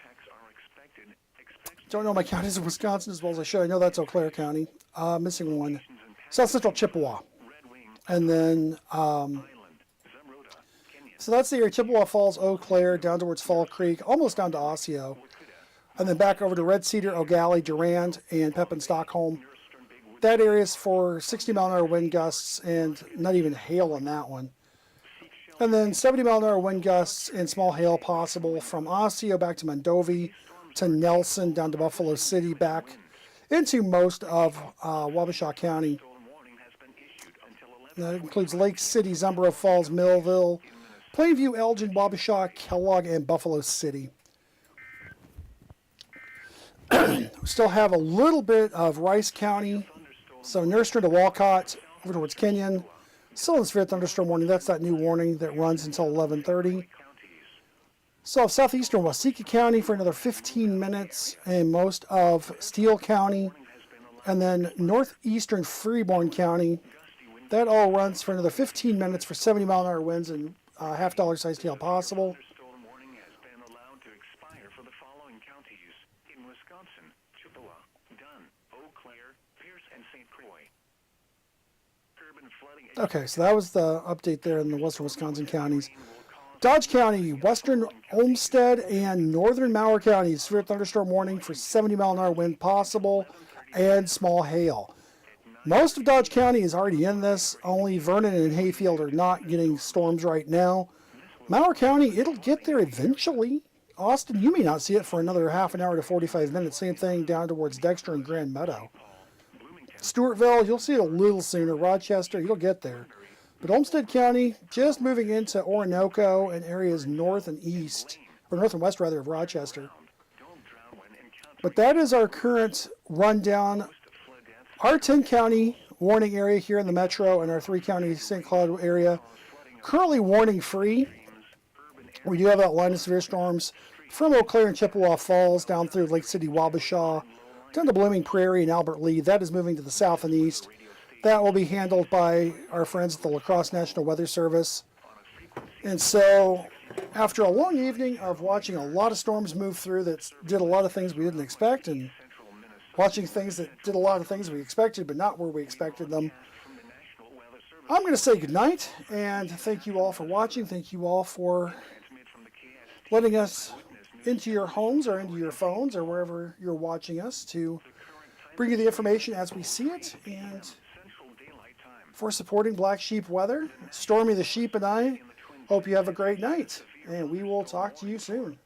Don't know my counties in Wisconsin as well as I should. I know that's Eau Claire County. Missing one. South Central Chippewa. And then, so that's the area, Chippewa Falls, Eau Claire, down towards Fall Creek, almost down to Osseo. And then back over to Red Cedar, O'Galley, Durand, and Pepin, Stockholm. That area is for 60 mile an hour wind gusts and not even hail on that one. And then 70 mile an hour wind gusts and small hail possible from Osseo back to Mondovi to Nelson, down to Buffalo City, back into most of Wabasha County. That includes Lake City, Zumbro Falls, Millville, Plainview, Elgin, Wabasha, Kellogg, and Buffalo City. We still have a little bit of Rice County, so Nerstrand to Walcott, over towards Kenyon. Still in severe thunderstorm warning. That's that new warning that runs until 11:30. So southeastern Waseca County for another 15 minutes, and most of Steele County, and then northeastern Freeborn County. That all runs for another 15 minutes for 70 mile an hour winds and $half sized hail possible. Okay, so that was the update there in the western Wisconsin counties. Dodge County, western Olmsted, and northern Mower County, severe thunderstorm warning for 70 mile an hour wind possible and small hail. Most of Dodge County is already in this. Only Vernon and Hayfield are not getting storms right now. Mower County, it'll get there eventually. Austin, you may not see it for another half an hour to 45 minutes. Same thing down towards Dexter and Grand Meadow. Stewartville, you'll see it a little sooner. Rochester, you'll get there. But Olmsted County, just moving into Orinoco and areas north and east, or north and west rather, of Rochester. But that is our current rundown. Our 10-county warning area here in the metro and our 3-county St. Cloud area, currently warning free. We do have that line of severe storms from Eau Claire and Chippewa Falls down through Lake City, Wabasha, down to Blooming Prairie and Albert Lee. That is moving to the south and east. That will be handled by our friends at the La Crosse National Weather Service. And so, after a long evening of watching a lot of storms move through that did a lot of things we didn't expect, and watching things that did a lot of things we expected but not where we expected them, I'm going to say goodnight, and thank you all for watching. Thank you all for letting us into your homes or into your phones or wherever you're watching us to bring you the information as we see it, and for supporting Black Sheep Weather. Stormy the Sheep and I hope you have a great night, and we will talk to you soon.